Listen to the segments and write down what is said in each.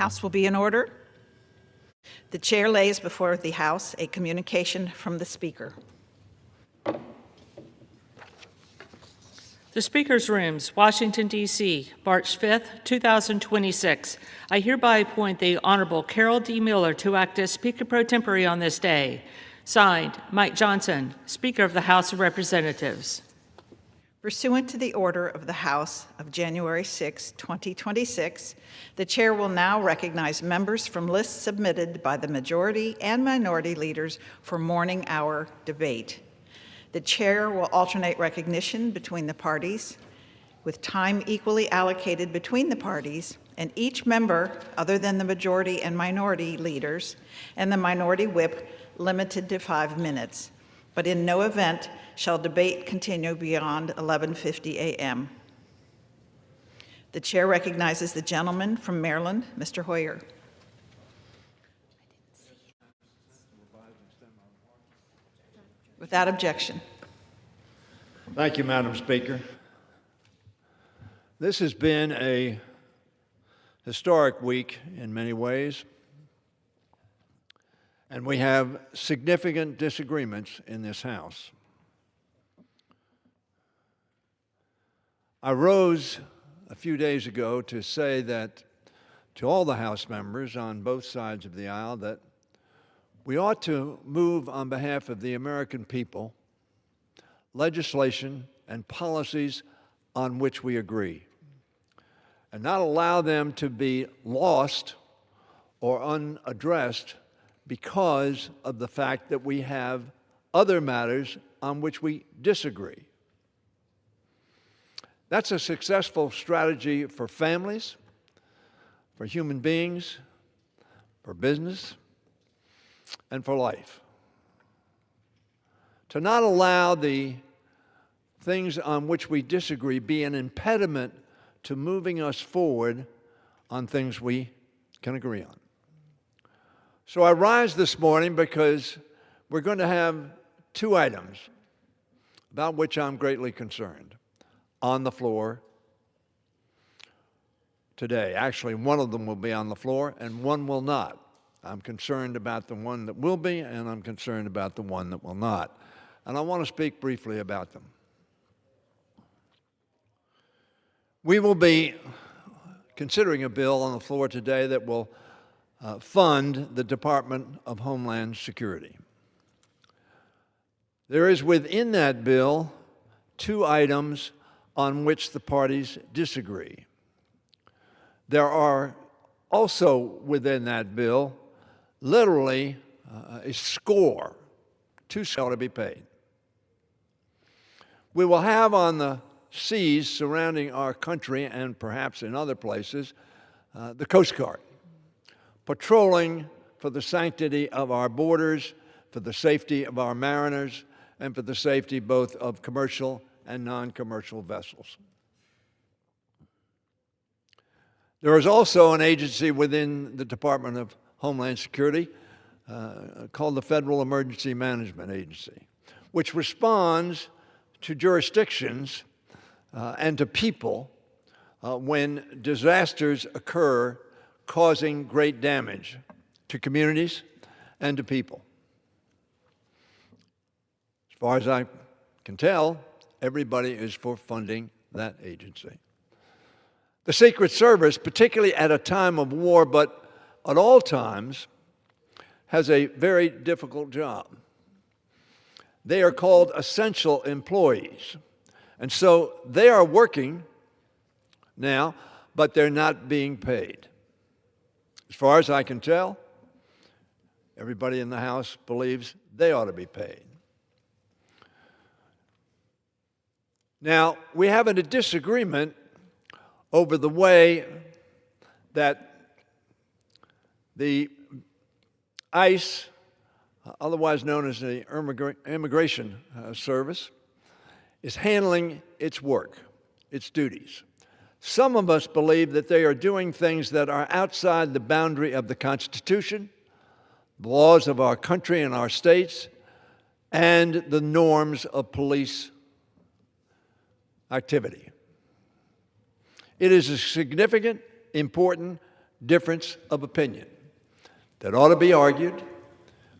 House will be in order. The chair lays before the House a communication from the Speaker. The Speaker's Rooms, Washington, D.C., March 5th, 2026. I hereby appoint the Honorable Carol D. Miller to act as Speaker pro tempore on this day. Signed, Mike Johnson, Speaker of the House of Representatives. Pursuant to the order of the House of January 6, 2026, the chair will now recognize members from lists submitted by the majority and minority leaders for morning hour debate. The chair will alternate recognition between the parties, with time equally allocated between the parties, and each member, other than the majority and minority leaders, and the minority whip, limited to 5 minutes. But in no event shall debate continue beyond 11:50 a.m. The chair recognizes the gentleman from Maryland, Mr. Hoyer. Without objection. Thank you, Madam Speaker. This has been a historic week in many ways, and we have significant disagreements in this House. I rose a few days ago to say that to all the House members on both sides of the aisle that we ought to move on behalf of the American people legislation and policies on which we agree, and not allow them to be lost or unaddressed because of the fact that we have other matters on which we disagree. That's a successful strategy for families, for human beings, for business, and for life. To not allow the things on which we disagree be an impediment to moving us forward on things we can agree on. So I rise this morning because we're going to have 2 items about which I'm greatly concerned on the floor today. Actually, one of them will be on the floor and one will not. I'm concerned about the one that will be, and I'm concerned about the one that will not. And I want to speak briefly about them. We will be considering a bill on the floor today that will fund the Department of Homeland Security. There is within that bill 2 items on which the parties disagree. There are also within that bill literally a score, 2 shall to be paid. We will have on the seas surrounding our country and perhaps in other places the Coast Guard, patrolling for the sanctity of our borders, for the safety of our mariners, and for the safety both of commercial and non-commercial vessels. There is also an agency within the Department of Homeland Security called the Federal Emergency Management Agency, which responds to jurisdictions and to people when disasters occur causing great damage to communities and to people. As far as I can tell, everybody is for funding that agency. The Secret Service, particularly at a time of war, but at all times, has a very difficult job. They are called essential employees. And so they are working now, but they're not being paid. As far as I can tell, everybody in the House believes they ought to be paid. Now, we have a disagreement over the way that the ICE, otherwise known as the Immigration Service, is handling its work, its duties. Some of us believe that they are doing things that are outside the boundary of the Constitution, the laws of our country and our states, and the norms of police activity. It is a significant, important difference of opinion that ought to be argued,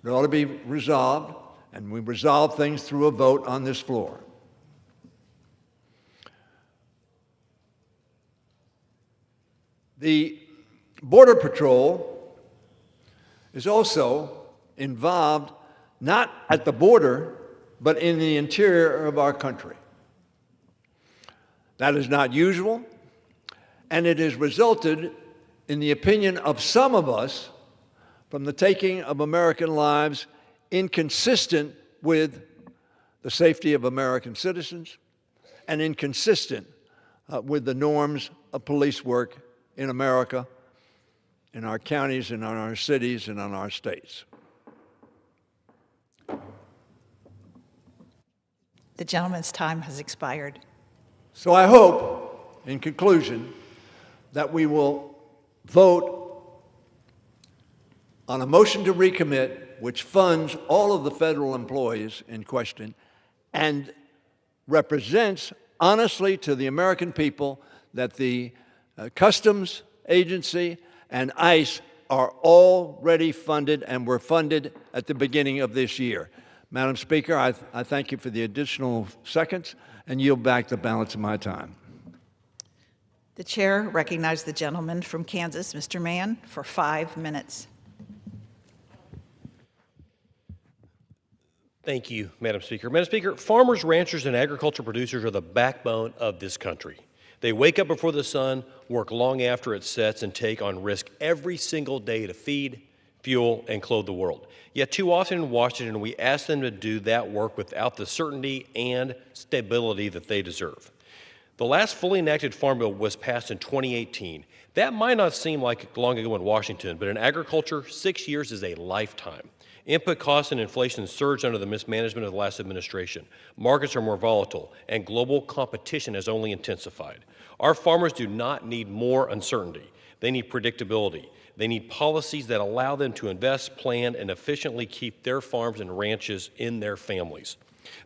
that ought to be resolved, and we resolve things through a vote on this floor. The Border Patrol is also involved not at the border, but in the interior of our country. That is not usual, and it has resulted, in the opinion of some of us, from the taking of American lives inconsistent with the safety of American citizens and inconsistent with the norms of police work in America, in our counties and in our cities and in our states. The gentleman's time has expired. So I hope, in conclusion, that we will vote on a motion to recommit, which funds all of the federal employees in question and represents honestly to the American people that the Customs Agency and ICE are already funded and were funded at the beginning of this year. Madam Speaker, I thank you for the additional seconds and yield back the balance of my time. The chair recognizes the gentleman from Kansas, Mr. Mann, for 5 minutes. Thank you, Madam Speaker. Madam Speaker, farmers, ranchers, and agriculture producers are the backbone of this country. They wake up before the sun, work long after it sets, and take on risk every single day to feed, fuel, and clothe the world. Yet too often in Washington, we ask them to do that work without the certainty and stability that they deserve. The last fully enacted Farm Bill was passed in 2018. That might not seem like long ago in Washington, but in agriculture, 6 years is a lifetime. Input costs and inflation surged under the mismanagement of the last administration. Markets are more volatile, and global competition has only intensified. Our farmers do not need more uncertainty. They need predictability. They need policies that allow them to invest, plan, and efficiently keep their farms and ranches in their families.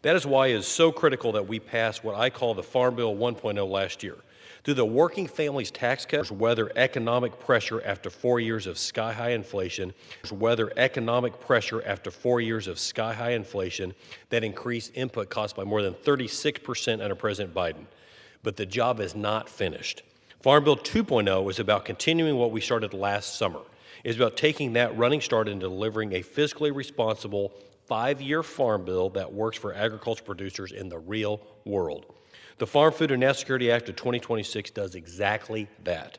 That is why it is so critical that we pass what I call the Farm Bill 1.0 last year. Through the Working Families Tax Cut, weather economic pressure after 4 years of sky-high inflation, that increased input costs by more than 36% under President Biden. But the job is not finished. Farm Bill 2.0 is about continuing what we started last summer. It's about taking that running start and delivering a fiscally responsible 5-year farm bill that works for agriculture producers in the real world. The Farm, Food, and National Security Act of 2026 does exactly that.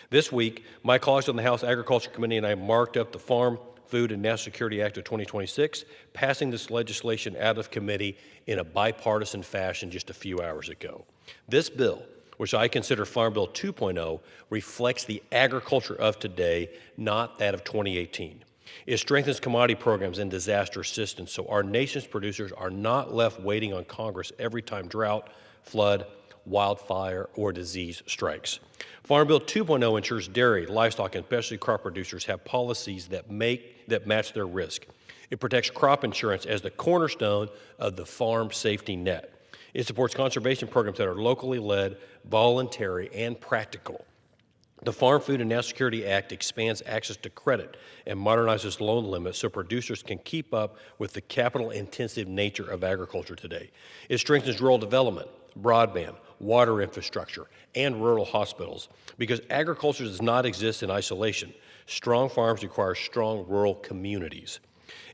This week, my colleagues on the House Agriculture Committee and I marked up the Farm, Food, and National Security Act of 2026, passing this legislation out of committee in a bipartisan fashion just a few hours ago. This bill, which I consider Farm Bill 2.0, reflects the agriculture of today, not that of 2018. It strengthens commodity programs and disaster assistance so our nation's producers are not left waiting on Congress every time drought, flood, wildfire, or disease strikes. Farm Bill 2.0 ensures dairy, livestock, and specialty crop producers have policies that match their risk. It protects crop insurance as the cornerstone of the farm safety net. It supports conservation programs that are locally led, voluntary, and practical. The Farm, Food, and National Security Act expands access to credit and modernizes loan limits so producers can keep up with the capital-intensive nature of agriculture today. It strengthens rural development, broadband, water infrastructure, and rural hospitals because agriculture does not exist in isolation. Strong farms require strong rural communities.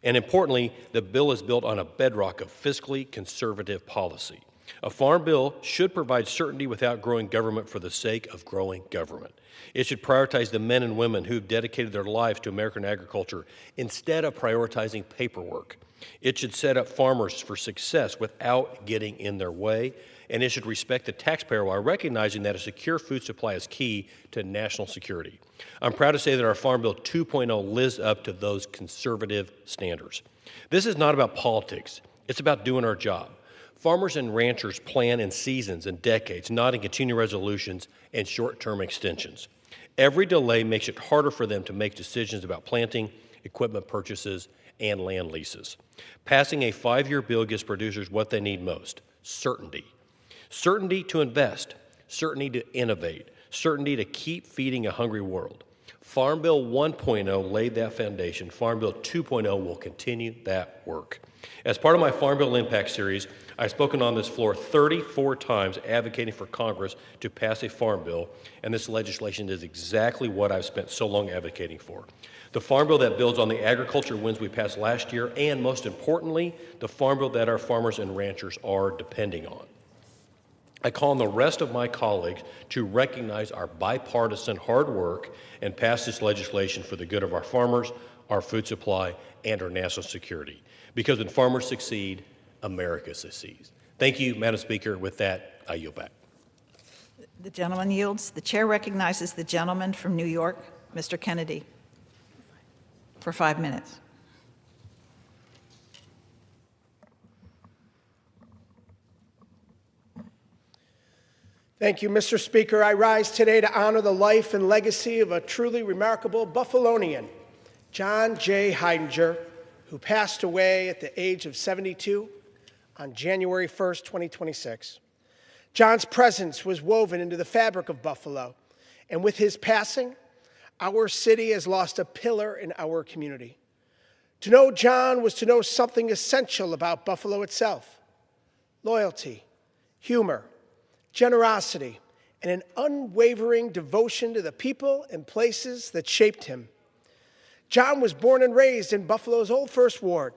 And importantly, the bill is built on a bedrock of fiscally conservative policy. A farm bill should provide certainty without growing government for the sake of growing government. It should prioritize the men and women who've dedicated their lives to American agriculture instead of prioritizing paperwork. It should set up farmers for success without getting in their way, and it should respect the taxpayer while recognizing that a secure food supply is key to national security. I'm proud to say that our Farm Bill 2.0 lives up to those conservative standards. This is not about politics. It's about doing our job. Farmers and ranchers plan in seasons and decades, not in continuing resolutions and short-term extensions. Every delay makes it harder for them to make decisions about planting, equipment purchases, and land leases. Passing a 5-year bill gives producers what they need most: certainty. Certainty to invest, certainty to innovate, certainty to keep feeding a hungry world. Farm Bill 1.0 laid that foundation. Farm Bill 2.0 will continue that work. As part of my Farm Bill Impact Series, I've spoken on this floor 34 times advocating for Congress to pass a farm bill, and this legislation is exactly what I've spent so long advocating for. The farm bill that builds on the agriculture wins we passed last year, and most importantly, the farm bill that our farmers and ranchers are depending on. I call on the rest of my colleagues to recognize our bipartisan hard work and pass this legislation for the good of our farmers, our food supply, and our national security. Because when farmers succeed, America succeeds. Thank you, Madam Speaker. With that, I yield back. The gentleman yields. The chair recognizes the gentleman from New York, Mr. Kennedy, for 5 minutes. Thank you, Mr. Speaker. I rise today to honor the life and legacy of a truly remarkable Buffalonian, John J. Heidinger, who passed away at the age of 72 on January 1st, 2026. John's presence was woven into the fabric of Buffalo, and with his passing, our city has lost a pillar in our community. To know John was to know something essential about Buffalo itself: loyalty, humor, generosity, and an unwavering devotion to the people and places that shaped him. John was born and raised in Buffalo's Old First Ward,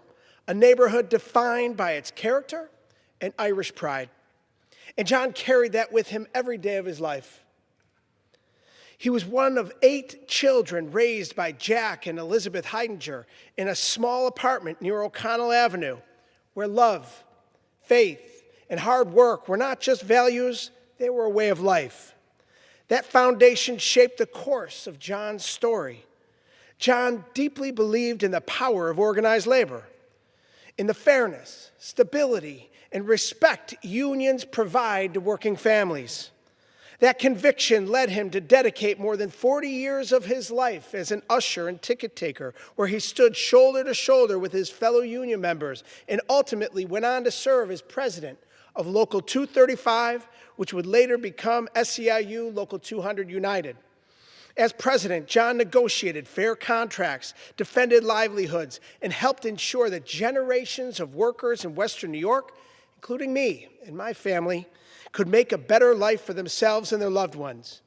a neighborhood defined by its character and Irish pride. And John carried that with him every day of his life. He was one of 8 children raised by Jack and Elizabeth Heidinger in a small apartment near O'Connell Avenue, where love, faith, and hard work were not just values, they were a way of life. That foundation shaped the course of John's story. John deeply believed in the power of organized labor, in the fairness, stability, and respect unions provide to working families. That conviction led him to dedicate more than 40 years of his life as an usher and ticket taker, where he stood shoulder to shoulder with his fellow union members, and ultimately went on to serve as president of Local 235, which would later become SEIU Local 200 United. As president, John negotiated fair contracts, defended livelihoods, and helped ensure that generations of workers in Western New York, including me and my family, could make a better life for themselves and their loved ones.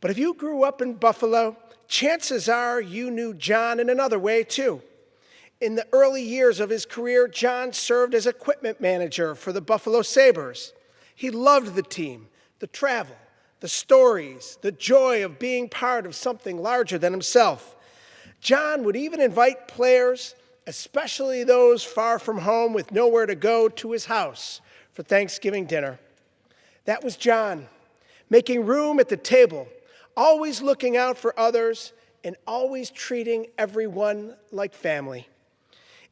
But if you grew up in Buffalo, chances are you knew John in another way too. In the early years of his career, John served as equipment manager for the Buffalo Sabres. He loved the team, the travel, the stories, the joy of being part of something larger than himself. John would even invite players, especially those far from home with nowhere to go, to his house for Thanksgiving dinner. That was John, making room at the table, always looking out for others, and always treating everyone like family.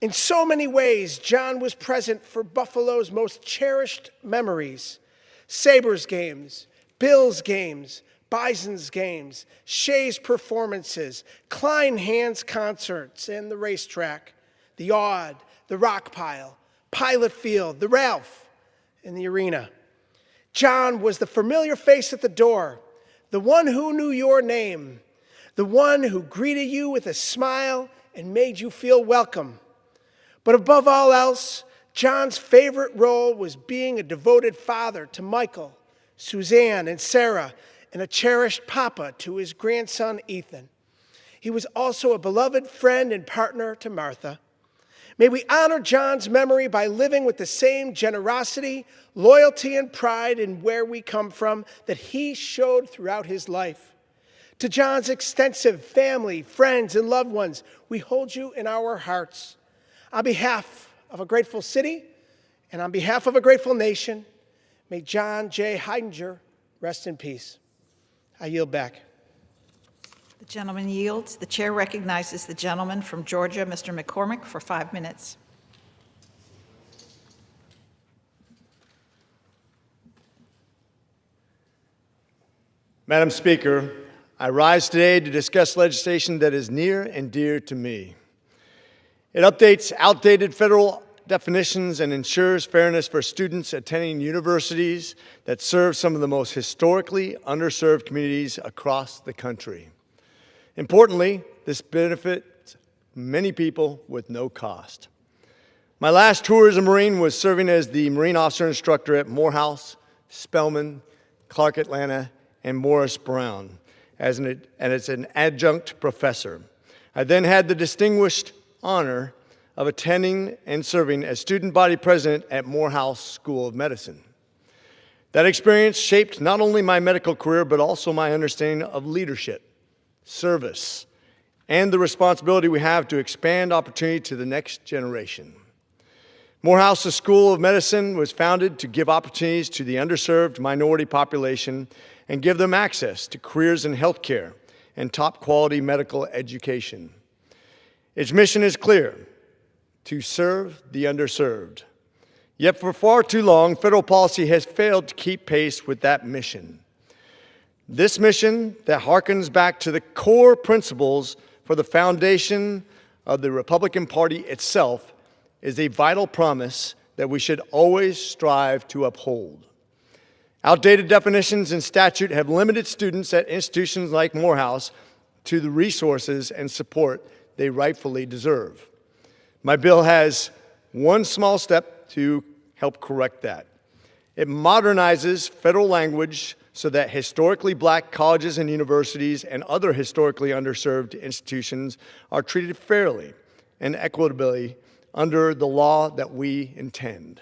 In so many ways, John was present for Buffalo's most cherished memories: Sabres games, Bills games, Bison's games, Shea's performances, Klein Hands concerts, and the racetrack, the Aud, the Rock Pile, Pilot Field, the Ralph, and the arena. John was the familiar face at the door, the one who knew your name, the one who greeted you with a smile and made you feel welcome. But above all else, John's favorite role was being a devoted father to Michael, Suzanne, and Sarah, and a cherished papa to his grandson, Ethan. He was also a beloved friend and partner to Martha. May we honor John's memory by living with the same generosity, loyalty, and pride in where we come from that he showed throughout his life. To John's extensive family, friends, and loved ones, we hold you in our hearts. On behalf of a grateful city and on behalf of a grateful nation, may John J. Heidinger rest in peace. I yield back. The gentleman yields. The chair recognizes the gentleman from Georgia, Mr. McCormick, for 5 minutes. Madam Speaker, I rise today to discuss legislation that is near and dear to me. It updates outdated federal definitions and ensures fairness for students attending universities that serve some of the most historically underserved communities across the country. Importantly, this benefits many people with no cost. My last tour as a Marine was serving as the Marine Officer Instructor at Morehouse, Spelman, Clark Atlanta, and Morris Brown as an adjunct professor. I then had the distinguished honor of attending and serving as student body president at Morehouse School of Medicine. That experience shaped not only my medical career, but also my understanding of leadership, service, and the responsibility we have to expand opportunity to the next generation. Morehouse School of Medicine was founded to give opportunities to the underserved minority population and give them access to careers in healthcare and top quality medical education. Its mission is clear: to serve the underserved. Yet for far too long, federal policy has failed to keep pace with that mission. This mission that harkens back to the core principles for the foundation of the Republican Party itself is a vital promise that we should always strive to uphold. Outdated definitions in statute have limited students at institutions like Morehouse to the resources and support they rightfully deserve. My bill has one small step to help correct that. It modernizes federal language so that historically black colleges and universities and other historically underserved institutions are treated fairly and equitably under the law that we intend.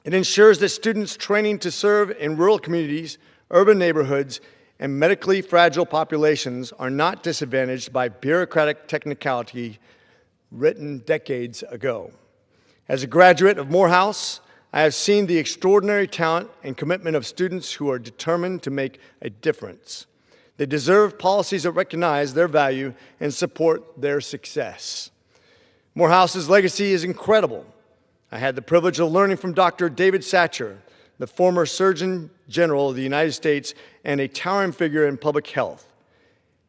It ensures that students training to serve in rural communities, urban neighborhoods, and medically fragile populations are not disadvantaged by bureaucratic technicality written decades ago. As a graduate of Morehouse, I have seen the extraordinary talent and commitment of students who are determined to make a difference. They deserve policies that recognize their value and support their success. Morehouse's legacy is incredible. I had the privilege of learning from Dr. David Satcher, the former Surgeon General of the United States and a towering figure in public health.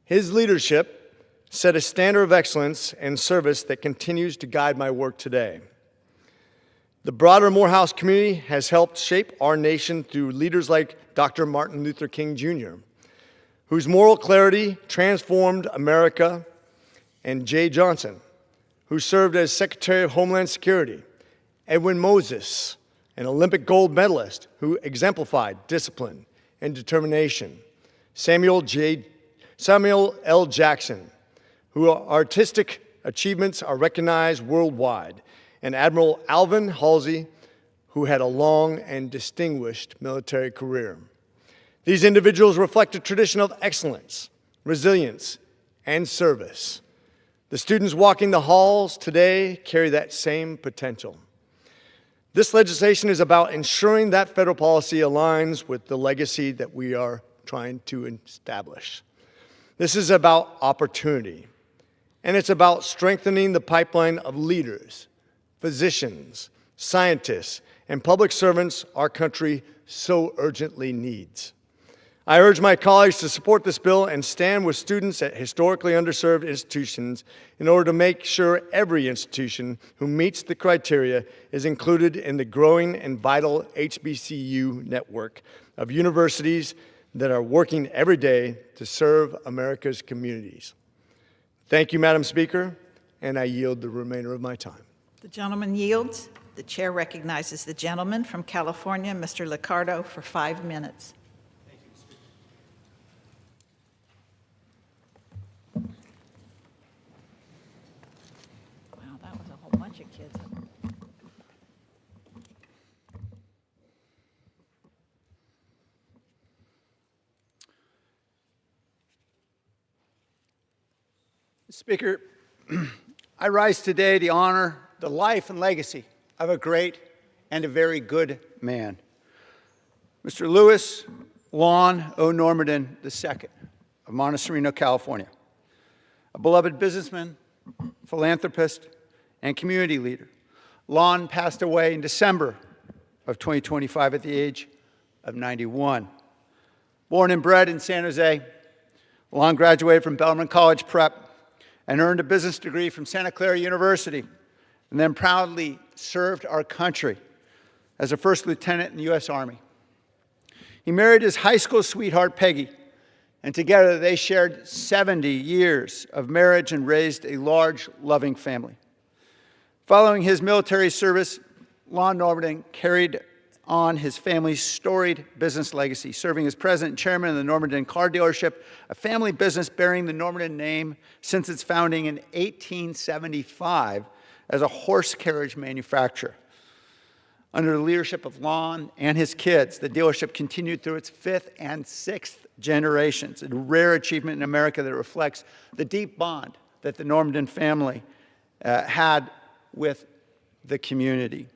His leadership set a standard of excellence and service that continues to guide my work today. The broader Morehouse community has helped shape our nation through leaders like Dr. Martin Luther King Jr., whose moral clarity transformed America, and Jay Johnson, who served as Secretary of Homeland Security, Edwin Moses, an Olympic gold medalist who exemplified discipline and determination, Samuel L. Jackson, whose artistic achievements are recognized worldwide, and Admiral Alvin Halsey, who had a long and distinguished military career. These individuals reflect a tradition of excellence, resilience, and service. The students walking the halls today carry that same potential. This legislation is about ensuring that federal policy aligns with the legacy that we are trying to establish. This is about opportunity, and it's about strengthening the pipeline of leaders, physicians, scientists, and public servants our country so urgently needs. I urge my colleagues to support this bill and stand with students at historically underserved institutions in order to make sure every institution who meets the criteria is included in the growing and vital HBCU network of universities that are working every day to serve America's communities. Thank you, Madam Speaker, and I yield the remainder of my time. The gentleman yields. The chair recognizes the gentleman from California, Mr. Liccardo, for 5 minutes. Wow, that was a whole bunch of kids. Speaker, I rise today to honor the life and legacy of a great and a very good man, Mr. Louis Lon O'Normadin II of Montecito, California, a beloved businessman, philanthropist, and community leader. Lon passed away in December of 2025 at the age of 91. Born and bred in San Jose, Lon graduated from Bellarmine College Prep and earned a business degree from Santa Clara University, and then proudly served our country as a first lieutenant in the U.S. Army. He married his high school sweetheart, Peggy, And together they shared 70 years of marriage and raised a large, loving family. Following his military service, Lon Normanton carried on his family's storied business legacy, serving as president and chairman of the Normanton Car Dealership, a family business bearing the Normanton name since its founding in 1875 as a horse carriage manufacturer. Under the leadership of Lon and his kids, the dealership continued through its fifth and sixth generations, a rare achievement in America that reflects the deep bond that the Normanton family had with the community.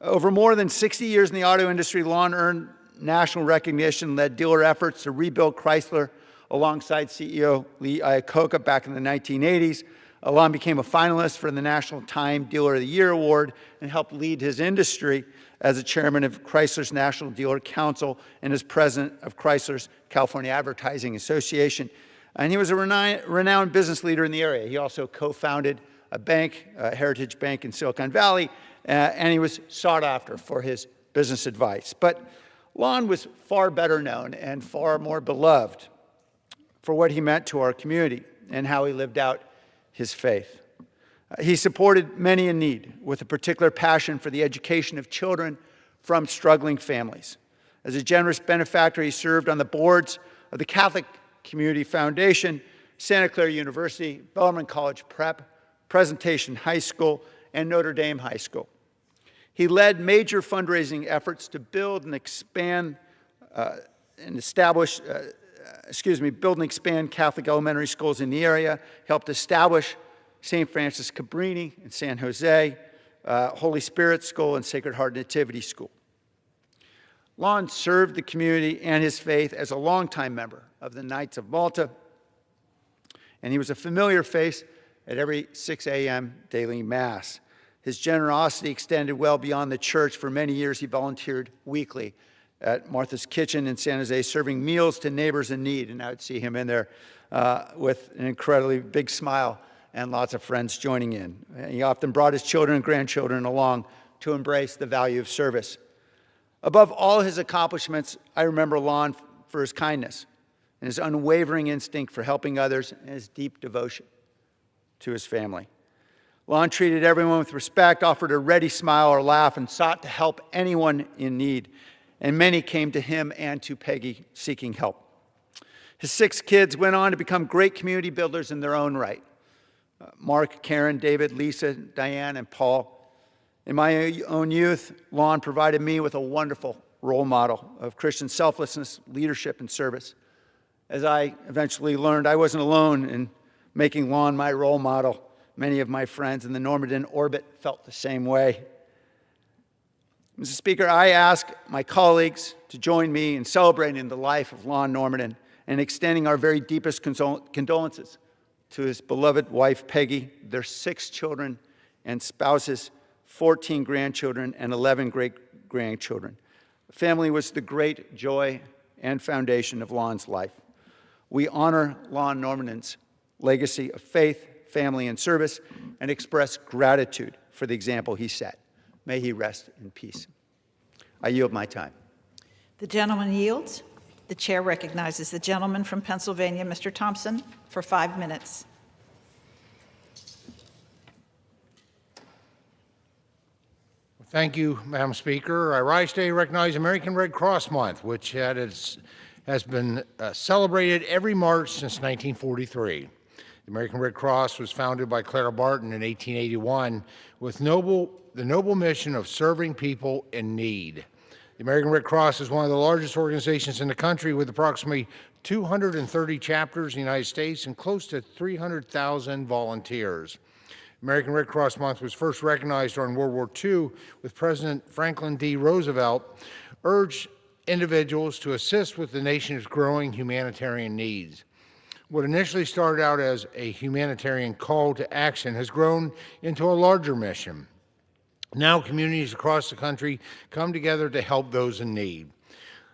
Over more than 60 years in the auto industry, Lon earned national recognition, led dealer efforts to rebuild Chrysler alongside CEO Lee Iacocca back in the 1980s. Lon became a finalist for the National Time Dealer of the Year Award and helped lead his industry as a chairman of Chrysler's National Dealer Council and as president of Chrysler's California Advertising Association. And he was a renowned business leader in the area. He also co-founded a bank, Heritage Bank in Silicon Valley, and he was sought after for his business advice. But Lon was far better known and far more beloved for what he meant to our community and how he lived out his faith. He supported many in need with a particular passion for the education of children from struggling families. As a generous benefactor, he served on the boards of the Catholic Community Foundation, Santa Clara University, Bellarmine College Prep, Presentation High School, and Notre Dame High School. He led major fundraising efforts to build and expand Catholic elementary schools in the area, helped establish St. Francis Cabrini in San Jose, Holy Spirit School, and Sacred Heart Nativity School. Lon served the community and his faith as a longtime member of the Knights of Malta, and he was a familiar face at every 6 a.m. daily Mass. His generosity extended well beyond the church. For many years, he volunteered weekly at Martha's Kitchen in San Jose, serving meals to neighbors in need. And I would see him in there with an incredibly big smile and lots of friends joining in. He often brought his children and grandchildren along to embrace the value of service. Above all his accomplishments, I remember Lon for his kindness and his unwavering instinct for helping others and his deep devotion to his family. Lon treated everyone with respect, offered a ready smile or laugh, and sought to help anyone in need. And many came to him and to Peggy seeking help. His 6 kids went on to become great community builders in their own right. Mark, Karen, David, Lisa, Diane, and Paul. In my own youth, Lon provided me with a wonderful role model of Christian selflessness, leadership, and service. As I eventually learned, I wasn't alone in making Lon my role model. Many of my friends in the Normanton orbit felt the same way. Mr. Speaker, I ask my colleagues to join me in celebrating the life of Lon Normanton and extending our very deepest condolences to his beloved wife, Peggy, their 6 children and spouses, 14 grandchildren, and 11 great-grandchildren. Family was the great joy and foundation of Lon's life. We honor Lon Normanton's legacy of faith, family, and service, and express gratitude for the example he set. May he rest in peace. I yield my time. The gentleman yields. The chair recognizes the gentleman from Pennsylvania, Mr. Thompson, for 5 minutes. Thank you, Madam Speaker. I rise today to recognize American Red Cross Month, which has been celebrated every March since 1943. The American Red Cross was founded by Clara Barton in 1881 with the noble mission of serving people in need. The American Red Cross is one of the largest organizations in the country with approximately 230 chapters in the United States and close to 300,000 volunteers. American Red Cross Month was first recognized during World War II with President Franklin D. Roosevelt urged individuals to assist with the nation's growing humanitarian needs. What initially started out as a humanitarian call to action has grown into a larger mission. Now communities across the country come together to help those in need.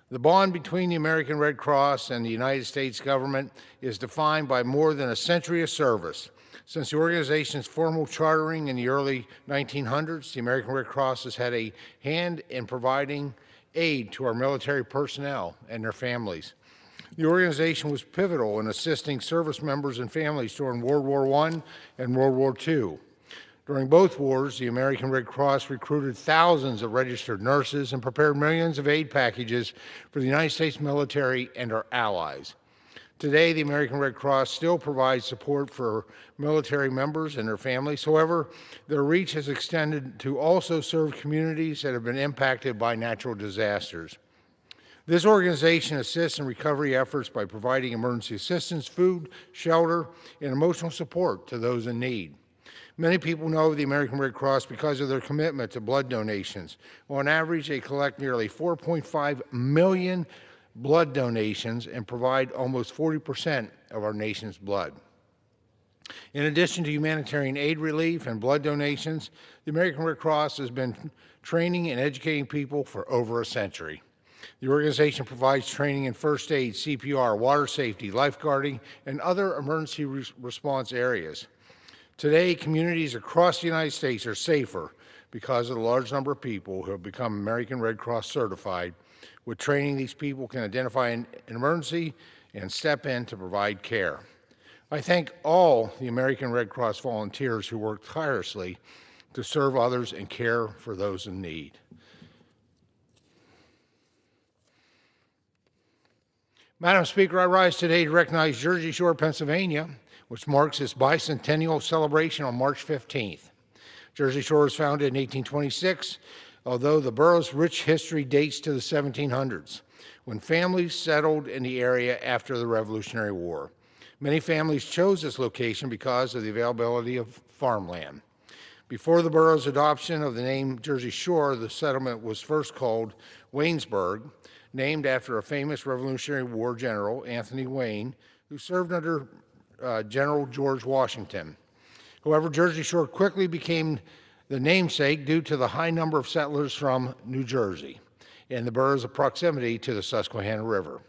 The bond between the American Red Cross and the United States government is defined by more than a century of service. Since the organization's formal chartering in the early 1900s, the American Red Cross has had a hand in providing aid to our military personnel and their families. The organization was pivotal in assisting service members and families during World War I and World War II. During both wars, the American Red Cross recruited thousands of registered nurses and prepared millions of aid packages for the United States military and our allies. Today, the American Red Cross still provides support for military members and their families. However, their reach has extended to also serve communities that have been impacted by natural disasters. This organization assists in recovery efforts by providing emergency assistance, food, shelter, and emotional support to those in need. Many people know the American Red Cross because of their commitment to blood donations. On average, they collect nearly 4.5 million blood donations and provide almost 40% of our nation's blood. In addition to humanitarian aid relief and blood donations, the American Red Cross has been training and educating people for over a century. The organization provides training in first aid, CPR, water safety, lifeguarding, and other emergency response areas. Today, communities across the United States are safer because of the large number of people who have become American Red Cross certified. With training, these people can identify an emergency and step in to provide care. I thank all the American Red Cross volunteers who work tirelessly to serve others and care for those in need. Madam Speaker, I rise today to recognize Jersey Shore, Pennsylvania, which marks its bicentennial celebration on March 15th. Jersey Shore was founded in 1826, although the borough's rich history dates to the 1700s, when families settled in the area after the Revolutionary War. Many families chose this location because of the availability of farmland. Before the borough's adoption of the name Jersey Shore, the settlement was first called Waynesburg, named after a famous Revolutionary War general, Anthony Wayne, who served under General George Washington. However, Jersey Shore quickly became the namesake due to the high number of settlers from New Jersey and the borough's proximity to the Susquehanna River.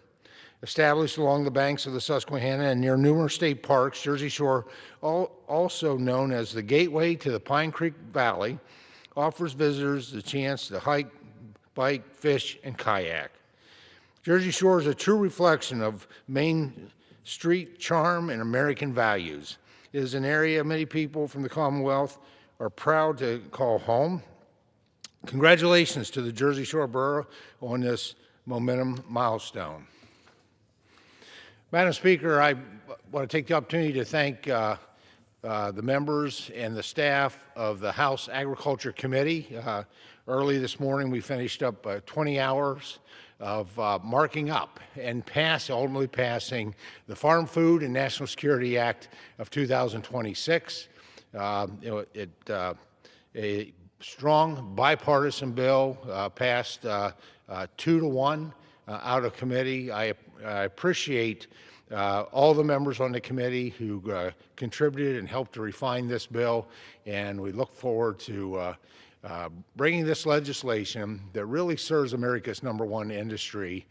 Established along the banks of the Susquehanna and near numerous state parks, Jersey Shore, also known as the gateway to the Pine Creek Valley, offers visitors the chance to hike, bike, fish, and kayak. Jersey Shore is a true reflection of Main Street charm and American values. It is an area many people from the Commonwealth are proud to call home. Congratulations to the Jersey Shore Borough on this momentum milestone. Madam Speaker, I want to take the opportunity to thank the members and the staff of the House Agriculture Committee. Early this morning, we finished up 20 hours of marking up and ultimately passing the Farm Food and National Security Act of 2026. A strong bipartisan bill passed 2-1 out of committee. I appreciate all the members on the committee who contributed and helped to refine this bill, and we look forward to bringing this legislation that really serves America's #1 industry,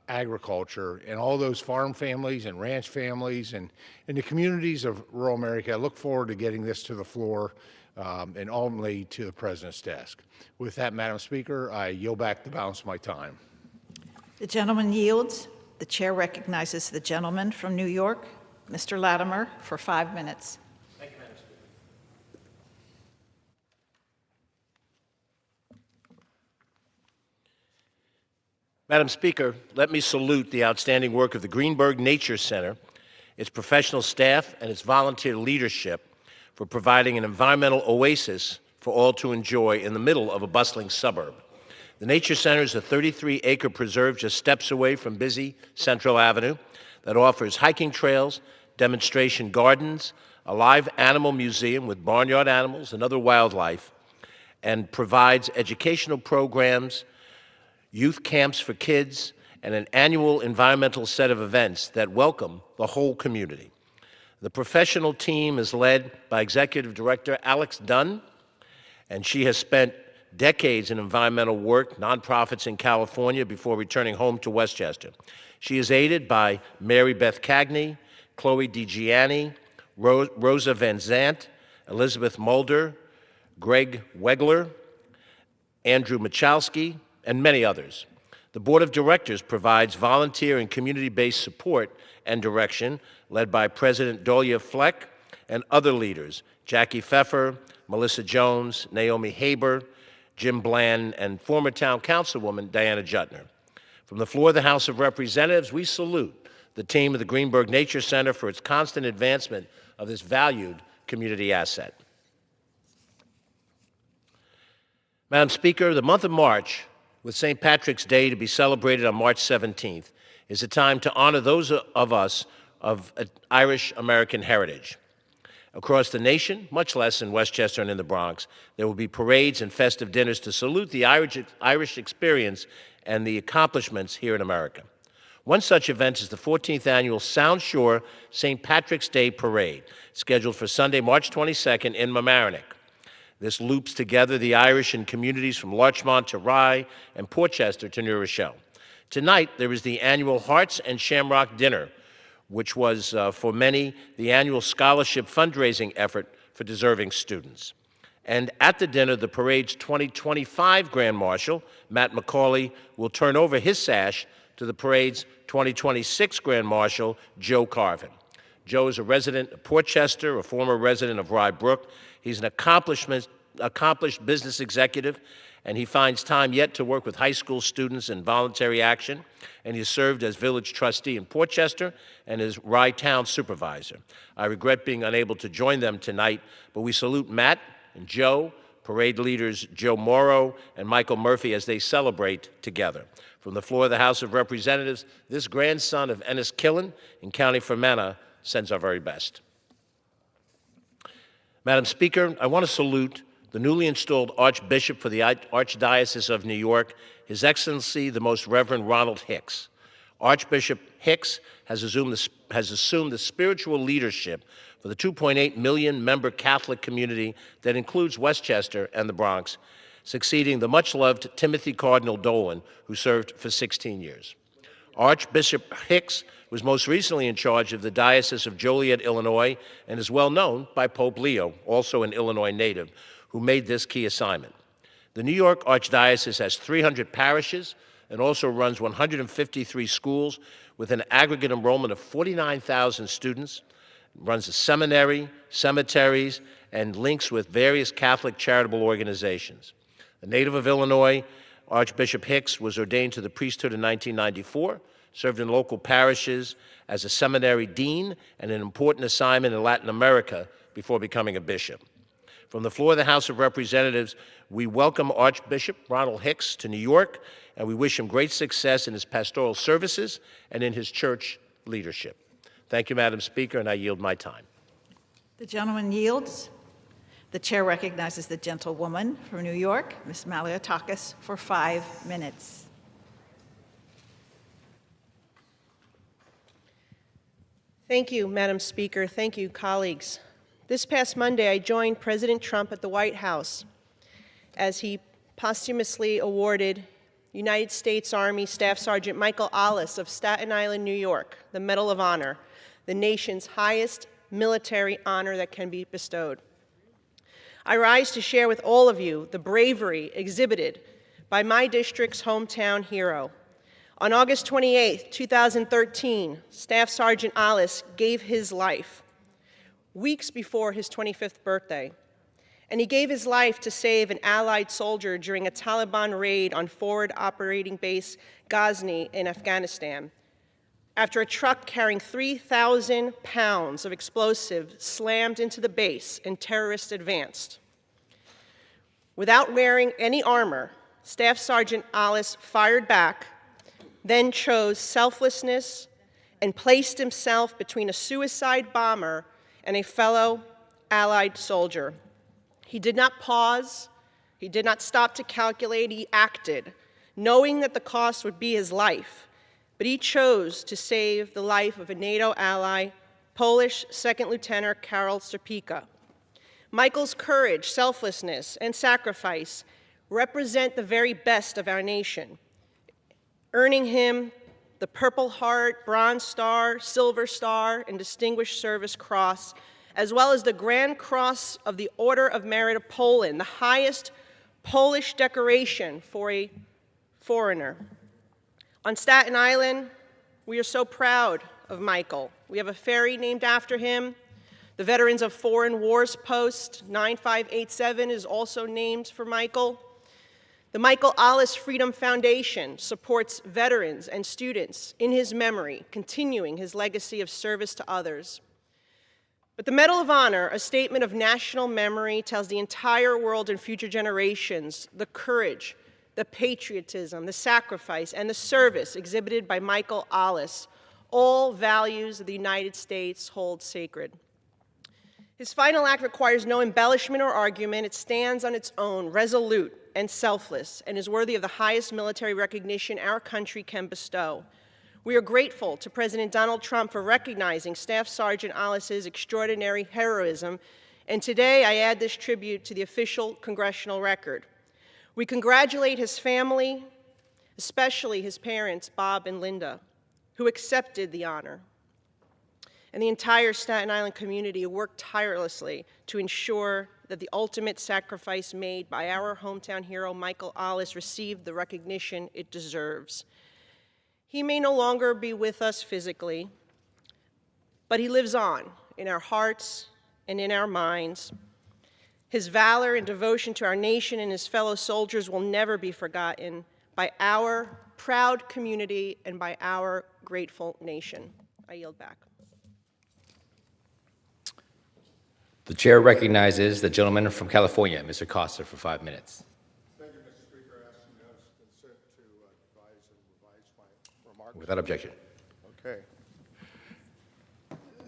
agriculture, and all those farm families and ranch families and in the communities of rural America. I look forward to getting this to the floor and ultimately to the President's desk. With that, Madam Speaker, I yield back the balance of my time. The gentleman yields. The chair recognizes the gentleman from New York, Mr. Latimer, for 5 minutes. Thank you, Madam Speaker. Madam Speaker, let me salute the outstanding work of the Greenberg Nature Center, its professional staff, and its volunteer leadership for providing an environmental oasis for all to enjoy in the middle of a bustling suburb. The Nature Center is a 33-acre preserve just steps away from busy Central Avenue that offers hiking trails, demonstration gardens, a live animal museum with barnyard animals and other wildlife, and provides educational programs, youth camps for kids, and an annual environmental set of events that welcome the whole community. The professional team is led by Executive Director Alex Dunn, and she has spent decades in environmental work, nonprofits in California before returning home to Westchester. She is aided by Mary Beth Cagney, Chloe DiGianni, Rosa Van Zant, Elizabeth Mulder, Greg Wegler, Andrew Michalski, and many others. The Board of Directors provides volunteer and community-based support and direction, led by President Dolia Fleck and other leaders, Jackie Pfeffer, Melissa Jones, Naomi Haber, Jim Bland, and former town councilwoman Diana Juttner. From the floor of the House of Representatives, we salute the team of the Greenberg Nature Center for its constant advancement of this valued community asset. Madam Speaker, the month of March, with St. Patrick's Day to be celebrated on March 17th, is a time to honor those of us of Irish American heritage. Across the nation, much less in Westchester and in the Bronx, there will be parades and festive dinners to salute the Irish experience and the accomplishments here in America. One such event is the 14th annual Sound Shore St. Patrick's Day Parade, scheduled for Sunday, March 22nd in Mamaroneck. This loops together the Irish in communities from Larchmont to Rye and Portchester to New Rochelle. Tonight, there is the annual Hearts and Shamrock Dinner, which was, for many, the annual scholarship fundraising effort for deserving students. And at the dinner, the parade's 2025 Grand Marshal, Matt McCauley, will turn over his sash to the parade's 2026 Grand Marshal, Joe Carvin. Joe is a resident of Portchester, a former resident of Rye Brook. He's an accomplished business executive, and he finds time yet to work with high school students in voluntary action, and he has served as village trustee in Portchester and as Rye Town supervisor. I regret being unable to join them tonight, but we salute Matt and Joe, parade leaders Joe Morrow and Michael Murphy as they celebrate together. From the floor of the House of Representatives, this grandson of Enniskillen in County Fermanagh sends our very best. Madam Speaker, I want to salute the newly installed Archbishop for the Archdiocese of New York, His Excellency the Most Reverend Ronald Hicks. Archbishop Hicks has assumed the spiritual leadership for the 2.8 million member Catholic community that includes Westchester and the Bronx, succeeding the much-loved Timothy Cardinal Dolan, who served for 16 years. Archbishop Hicks was most recently in charge of the Diocese of Joliet, Illinois, and is well known by Pope Leo, also an Illinois native, who made this key assignment. The New York Archdiocese has 300 parishes and also runs 153 schools with an aggregate enrollment of 49,000 students, runs a seminary, cemeteries, and links with various Catholic charitable organizations. A native of Illinois, Archbishop Hicks was ordained to the priesthood in 1994, served in local parishes as a seminary dean and an important assignment in Latin America before becoming a bishop. From the floor of the House of Representatives, we welcome Archbishop Ronald Hicks to New York, and we wish him great success in his pastoral services and in his church leadership. Thank you, Madam Speaker, and I yield my time. The gentleman yields. The chair recognizes the gentlewoman from New York, Ms. Maliotakis, for 5 minutes. Thank you, Madam Speaker. Thank you, colleagues. This past Monday, I joined President Trump at the White House as he posthumously awarded United States Army Staff Sergeant Michael Ollis of Staten Island, New York, the Medal of Honor, the nation's highest military honor that can be bestowed. I rise to share with all of you the bravery exhibited by my district's hometown hero. On August 28, 2013, Staff Sergeant Ollis gave his life weeks before his 25th birthday, and he gave his life to save an Allied soldier during a Taliban raid on Forward Operating Base Ghazni in Afghanistan, after a truck carrying 3,000 pounds of explosive slammed into the base and terrorists advanced. Without wearing any armor, Staff Sergeant Ollis fired back, then chose selflessness and placed himself between a suicide bomber and a fellow Allied soldier. He did not pause. He did not stop to calculate. He acted, knowing that the cost would be his life. But he chose to save the life of a NATO ally, Polish Second Lieutenant Karol Serpika. Michael's courage, selflessness, and sacrifice represent the very best of our nation, earning him the Purple Heart, Bronze Star, Silver Star, and Distinguished Service Cross, as well as the Grand Cross of the Order of Merit of Poland, the highest Polish decoration for a foreigner. On Staten Island, we are so proud of Michael. We have a ferry named after him. The Veterans of Foreign Wars Post 9587 is also named for Michael. The Michael Ollis Freedom Foundation supports veterans and students in his memory, continuing his legacy of service to others. But the Medal of Honor, a statement of national memory, tells the entire world and future generations the courage, the patriotism, the sacrifice, and the service exhibited by Michael Ollis, all values that the United States hold sacred. His final act requires no embellishment or argument. It stands on its own, resolute and selfless, and is worthy of the highest military recognition our country can bestow. We are grateful to President Donald Trump for recognizing Staff Sergeant Ollis's extraordinary heroism, and today I add this tribute to the official congressional record. We congratulate his family, especially his parents, Bob and Linda, who accepted the honor, and the entire Staten Island community who worked tirelessly to ensure that the ultimate sacrifice made by our hometown hero, Michael Ollis, received the recognition it deserves. He may no longer be with us physically, but he lives on in our hearts and in our minds. His valor and devotion to our nation and his fellow soldiers will never be forgotten by our proud community and by our grateful nation. I yield back. The chair recognizes the gentleman from California, Mr. Costa, for 5 minutes. Thank you, Mr. Speaker. I ask unanimous consent to advise and revise my remarks. Without objection. Okay.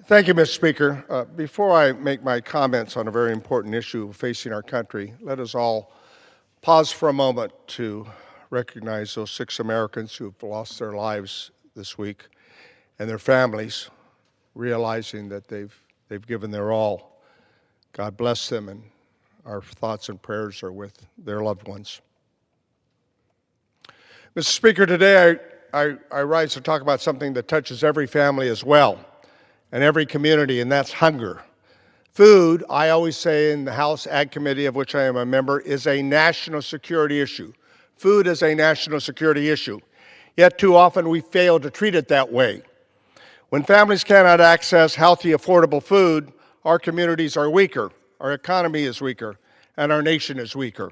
Thank you, Mr. Speaker. Before I make my comments on a very important issue facing our country, let us all pause for a moment to recognize those 6 Americans who have lost their lives this week and their families, realizing that they've given their all. God bless them, and our thoughts and prayers are with their loved ones. Mr. Speaker, today I rise to talk about something that touches every family as well, and every community, and that's hunger. Food, I always say in the House Ag Committee, of which I am a member, is a national security issue. Food is a national security issue. Yet too often we fail to treat it that way. When families cannot access healthy, affordable food, our communities are weaker, our economy is weaker, and our nation is weaker.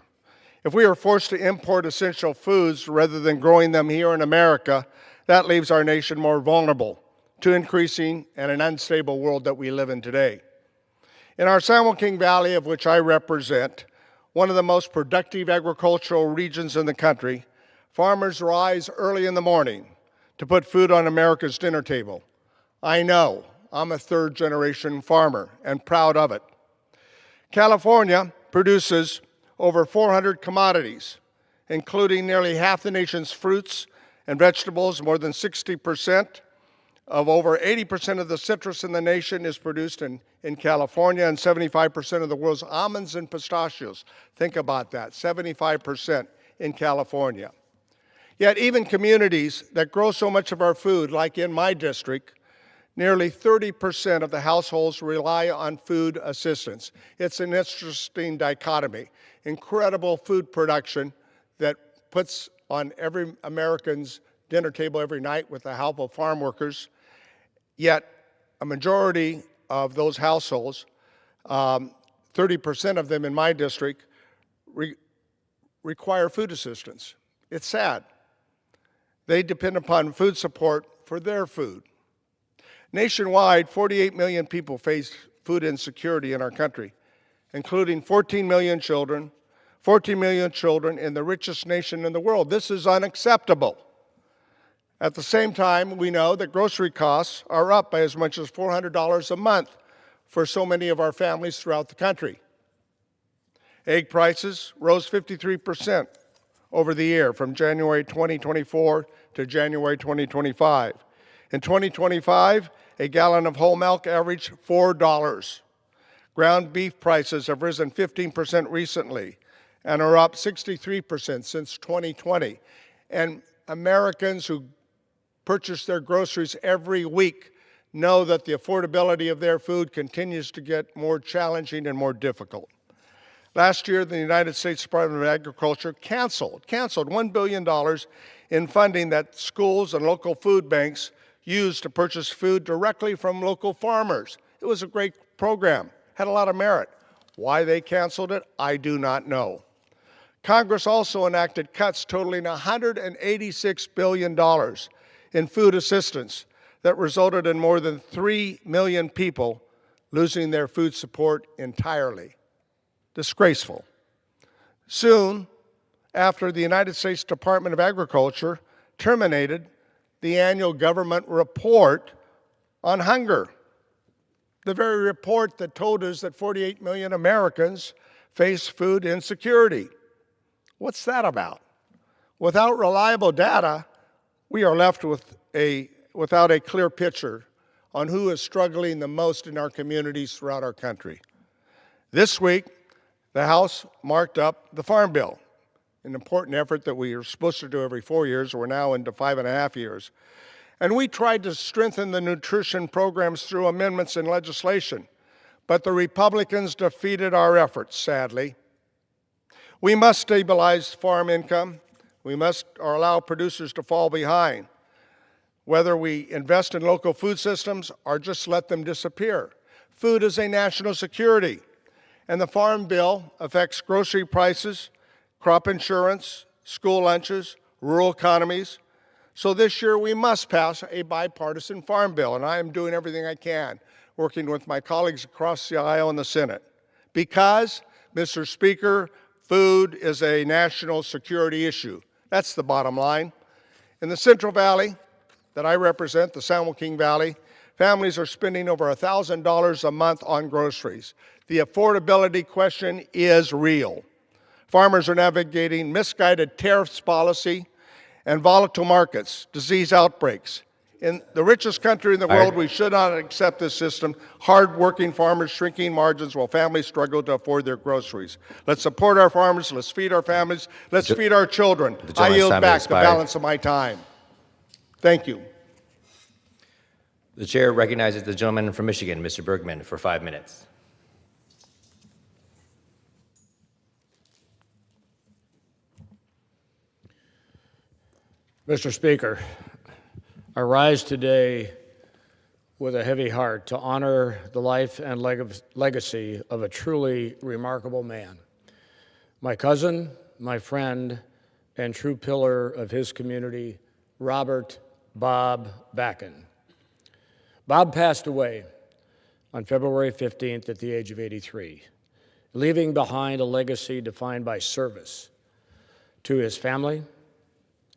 If we are forced to import essential foods rather than growing them here in America, that leaves our nation more vulnerable to increasing and an unstable world that we live in today. In our San Joaquin Valley, of which I represent, one of the most productive agricultural regions in the country, farmers rise early in the morning to put food on America's dinner table. I know. I'm a third-generation farmer and proud of it. California produces over 400 commodities, including nearly half the nation's fruits and vegetables. More than 60% of over 80% of the citrus in the nation is produced in California, and 75% of the world's almonds and pistachios. Think about that, 75% in California. Yet even communities that grow so much of our food, like in my district, nearly 30% of the households rely on food assistance. It's an interesting dichotomy. Incredible food production that puts on every American's dinner table every night with the help of farm workers. Yet a majority of those households, 30% of them in my district, require food assistance. It's sad. They depend upon food support for their food. Nationwide, 48 million people face food insecurity in our country, including 14 million children in the richest nation in the world. This is unacceptable. At the same time, we know that grocery costs are up by as much as $400 a month for so many of our families throughout the country. Egg prices rose 53% over the year from January 2024 to January 2025. In 2025, a gallon of whole milk averaged $4. Ground beef prices have risen 15% recently and are up 63% since 2020. And Americans who purchase their groceries every week know that the affordability of their food continues to get more challenging and more difficult. Last year, the United States Department of Agriculture canceled $1 billion in funding that schools and local food banks used to purchase food directly from local farmers. It was a great program, had a lot of merit. Why they canceled it, I do not know. Congress also enacted cuts totaling $186 billion in food assistance that resulted in more than 3 million people losing their food support entirely. Disgraceful. Soon after, the United States Department of Agriculture terminated the annual government report on hunger, the very report that told us that 48 million Americans face food insecurity. What's that about? Without reliable data, we are left without a clear picture on who is struggling the most in our communities throughout our country. This week, the House marked up the Farm Bill, an important effort that we are supposed to do every 4 years. We're now into 5.5 years. And we tried to strengthen the nutrition programs through amendments in legislation, but the Republicans defeated our efforts, sadly. We must stabilize farm income. We must allow producers to fall behind, whether we invest in local food systems or just let them disappear. Food is a national security, and the Farm Bill affects grocery prices, crop insurance, school lunches, rural economies. So this year we must pass a bipartisan Farm Bill, and I am doing everything I can, working with my colleagues across the aisle in the Senate. Because, Mr. Speaker, food is a national security issue. That's the bottom line. In the Central Valley that I represent, the San Joaquin Valley, families are spending over $1,000 a month on groceries. The affordability question is real. Farmers are navigating misguided tariffs policy and volatile markets, disease outbreaks. In the richest country in the world, we should not accept this system. Hard-working farmers shrinking margins while families struggle to afford their groceries. Let's support our farmers. Let's feed our families. Let's feed our children. I yield back the balance of my time. Thank you. The chair recognizes the gentleman from Michigan, Mr. Bergman, for 5 minutes. Mr. Speaker, I rise today with a heavy heart to honor the life and legacy of a truly remarkable man. My cousin, my friend, and true pillar of his community, Robert Bob Bakken. Bob passed away on February 15th at the age of 83, leaving behind a legacy defined by service to his family,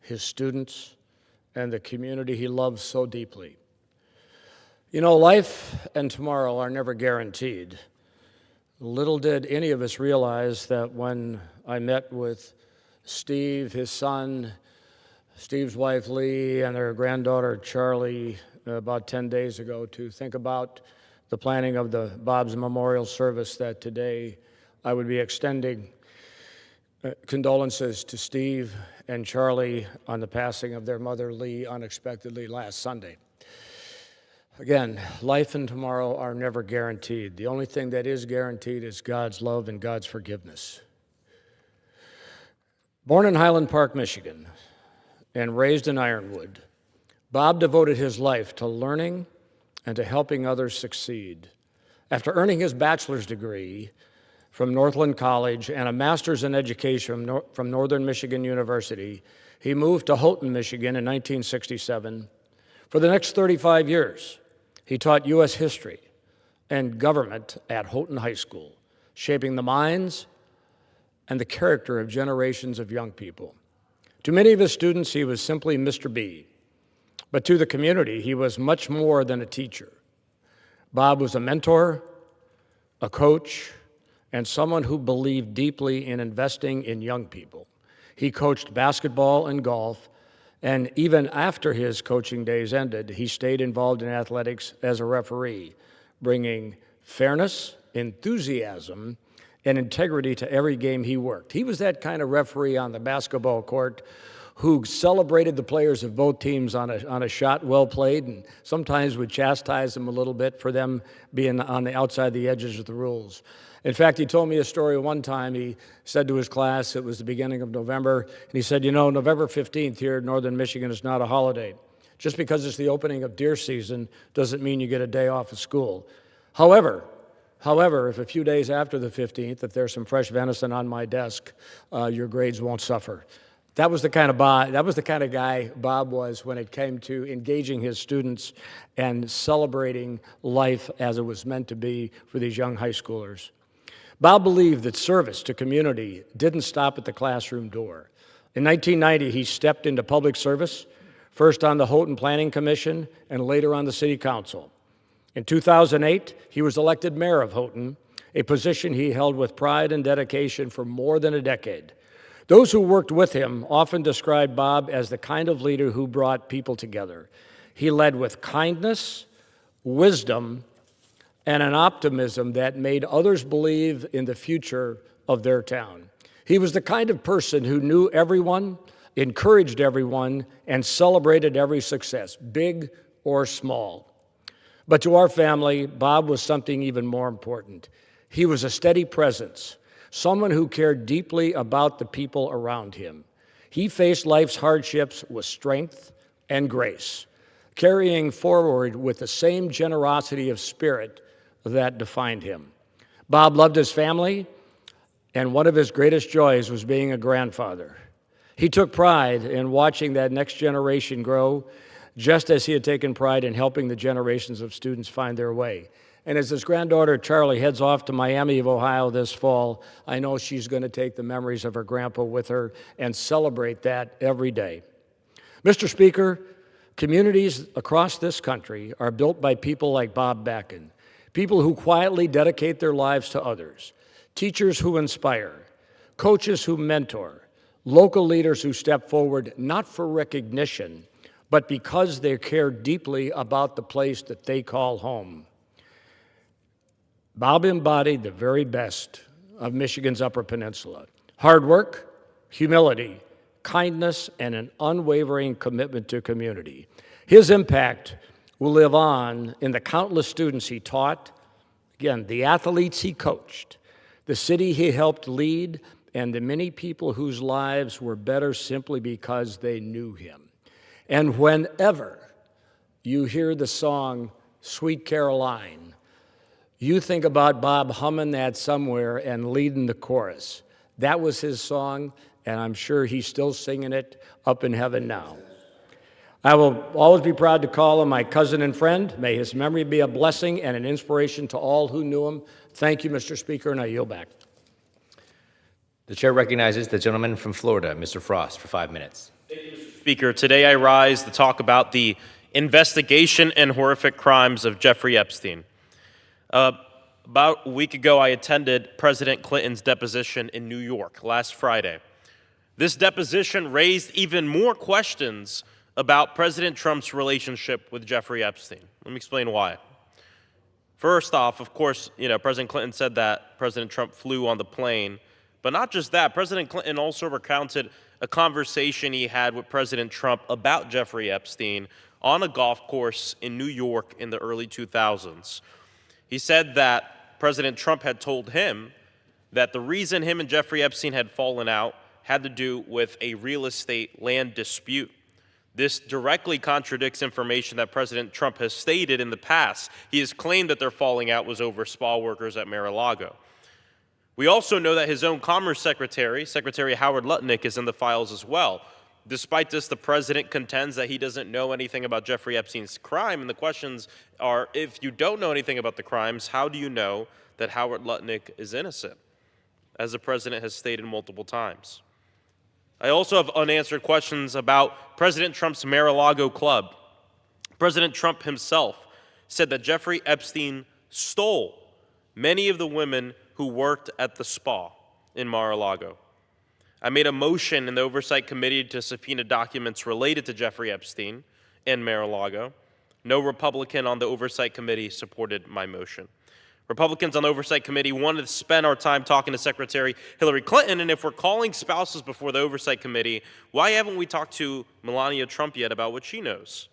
his students, and the community he loves so deeply. You know, life and tomorrow are never guaranteed. Little did any of us realize that when I met with Steve, his son, Steve's wife Lee, and their granddaughter Charlie about 10 days ago to think about the planning of the Bob's Memorial Service, that today I would be extending condolences to Steve and Charlie on the passing of their mother, Lee, unexpectedly last Sunday. Again, life and tomorrow are never guaranteed. The only thing that is guaranteed is God's love and God's forgiveness. Born in Highland Park, Michigan, and raised in Ironwood, Bob devoted his life to learning and to helping others succeed. After earning his bachelor's degree from Northland College and a master's in education from Northern Michigan University, he moved to Houghton, Michigan in 1967. For the next 35 years, he taught U.S. history and government at Houghton High School, shaping the minds and the character of generations of young people. To many of his students, he was simply Mr. B, but to the community, he was much more than a teacher. Bob was a mentor, a coach, and someone who believed deeply in investing in young people. He coached basketball and golf, and even after his coaching days ended, he stayed involved in athletics as a referee, bringing fairness, enthusiasm, and integrity to every game he worked. He was that kind of referee on the basketball court who celebrated the players of both teams on a shot well played, and sometimes would chastise them a little bit for them being on the outside the edges of the rules. In fact, he told me a story one time. He said to his class, it was the beginning of November, and he said, you know, November 15th here in northern Michigan is not a holiday. Just because it's the opening of deer season doesn't mean you get a day off of school. However, if a few days after the 15th, if there's some fresh venison on my desk, your grades won't suffer. That was the kind of guy Bob was when it came to engaging his students and celebrating life as it was meant to be for these young high schoolers. Bob believed that service to community didn't stop at the classroom door. In 1990, he stepped into public service, first on the Houghton Planning Commission and later on the City Council. In 2008, he was elected mayor of Houghton, a position he held with pride and dedication for more than a decade. Those who worked with him often described Bob as the kind of leader who brought people together. He led with kindness, wisdom, and an optimism that made others believe in the future of their town. He was the kind of person who knew everyone, encouraged everyone, and celebrated every success, big or small. But to our family, Bob was something even more important. He was a steady presence, someone who cared deeply about the people around him. He faced life's hardships with strength and grace, carrying forward with the same generosity of spirit that defined him. Bob loved his family, and one of his greatest joys was being a grandfather. He took pride in watching that next generation grow, just as he had taken pride in helping the generations of students find their way. And as his granddaughter Charlie heads off to Miami of Ohio this fall, I know she's going to take the memories of her grandpa with her and celebrate that every day. Mr. Speaker, communities across this country are built by people like Bob Backen, people who quietly dedicate their lives to others, teachers who inspire, coaches who mentor, local leaders who step forward not for recognition, but because they care deeply about the place that they call home. Bob embodied the very best of Michigan's Upper Peninsula: hard work, humility, kindness, and an unwavering commitment to community. His impact will live on in the countless students he taught, again, the athletes he coached, the city he helped lead, and the many people whose lives were better simply because they knew him. And whenever you hear the song Sweet Caroline, you think about Bob humming that somewhere and leading the chorus. That was his song, and I'm sure he's still singing it up in heaven now. I will always be proud to call him my cousin and friend. May his memory be a blessing and an inspiration to all who knew him. Thank you, Mr. Speaker, and I yield back. The chair recognizes the gentleman from Florida, Mr. Frost, for 5 minutes. Speaker, today I rise to talk about the investigation and horrific crimes of Jeffrey Epstein. About a week ago, I attended President Clinton's deposition in New York last Friday. This deposition raised even more questions about President Trump's relationship with Jeffrey Epstein. Let me explain why. First off, of course, President Clinton said that President Trump flew on the plane. But not just that, President Clinton also recounted a conversation he had with President Trump about Jeffrey Epstein on a golf course in New York in the early 2000s. He said that President Trump had told him that the reason him and Jeffrey Epstein had fallen out had to do with a real estate land dispute. This directly contradicts information that President Trump has stated in the past. He has claimed that their falling out was over spa workers at Mar-a-Lago. We also know that his own Commerce Secretary, Secretary Howard Lutnick, is in the files as well. Despite this, the president contends that he doesn't know anything about Jeffrey Epstein's crime, and the questions are, if you don't know anything about the crimes, how do you know that Howard Lutnick is innocent, as the president has stated multiple times? I also have unanswered questions about President Trump's Mar-a-Lago club. President Trump himself said that Jeffrey Epstein stole many of the women who worked at the spa in Mar-a-Lago. I made a motion in the Oversight Committee to subpoena documents related to Jeffrey Epstein and Mar-a-Lago. No Republican on the Oversight Committee supported my motion. Republicans on the Oversight Committee wanted to spend our time talking to Secretary Hillary Clinton, and if we're calling spouses before the Oversight Committee, why haven't we talked to Melania Trump yet about what she knows?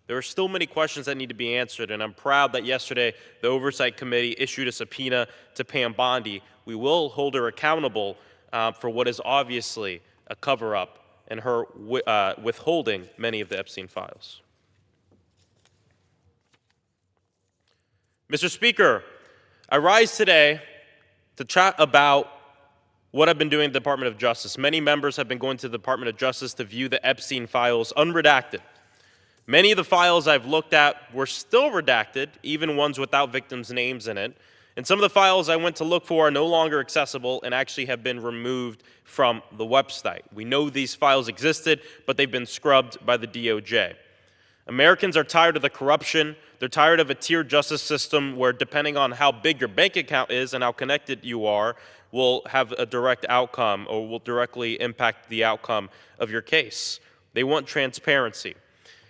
There are still many questions that need to be answered, and I'm proud that yesterday the Oversight Committee issued a subpoena to Pam Bondi. We will hold her accountable for what is obviously a cover-up and her withholding many of the Epstein files. Mr. Speaker, I rise today to chat about what I've been doing at the Department of Justice. Many members have been going to the Department of Justice to view the Epstein files unredacted. Many of the files I've looked at were still redacted, even ones without victims' names in it. And some of the files I went to look for are no longer accessible and actually have been removed from the website. We know these files existed, but they've been scrubbed by the DOJ. Americans are tired of the corruption. They're tired of a tiered justice system where, depending on how big your bank account is and how connected you are, will have a direct outcome or will directly impact the outcome of your case. They want transparency.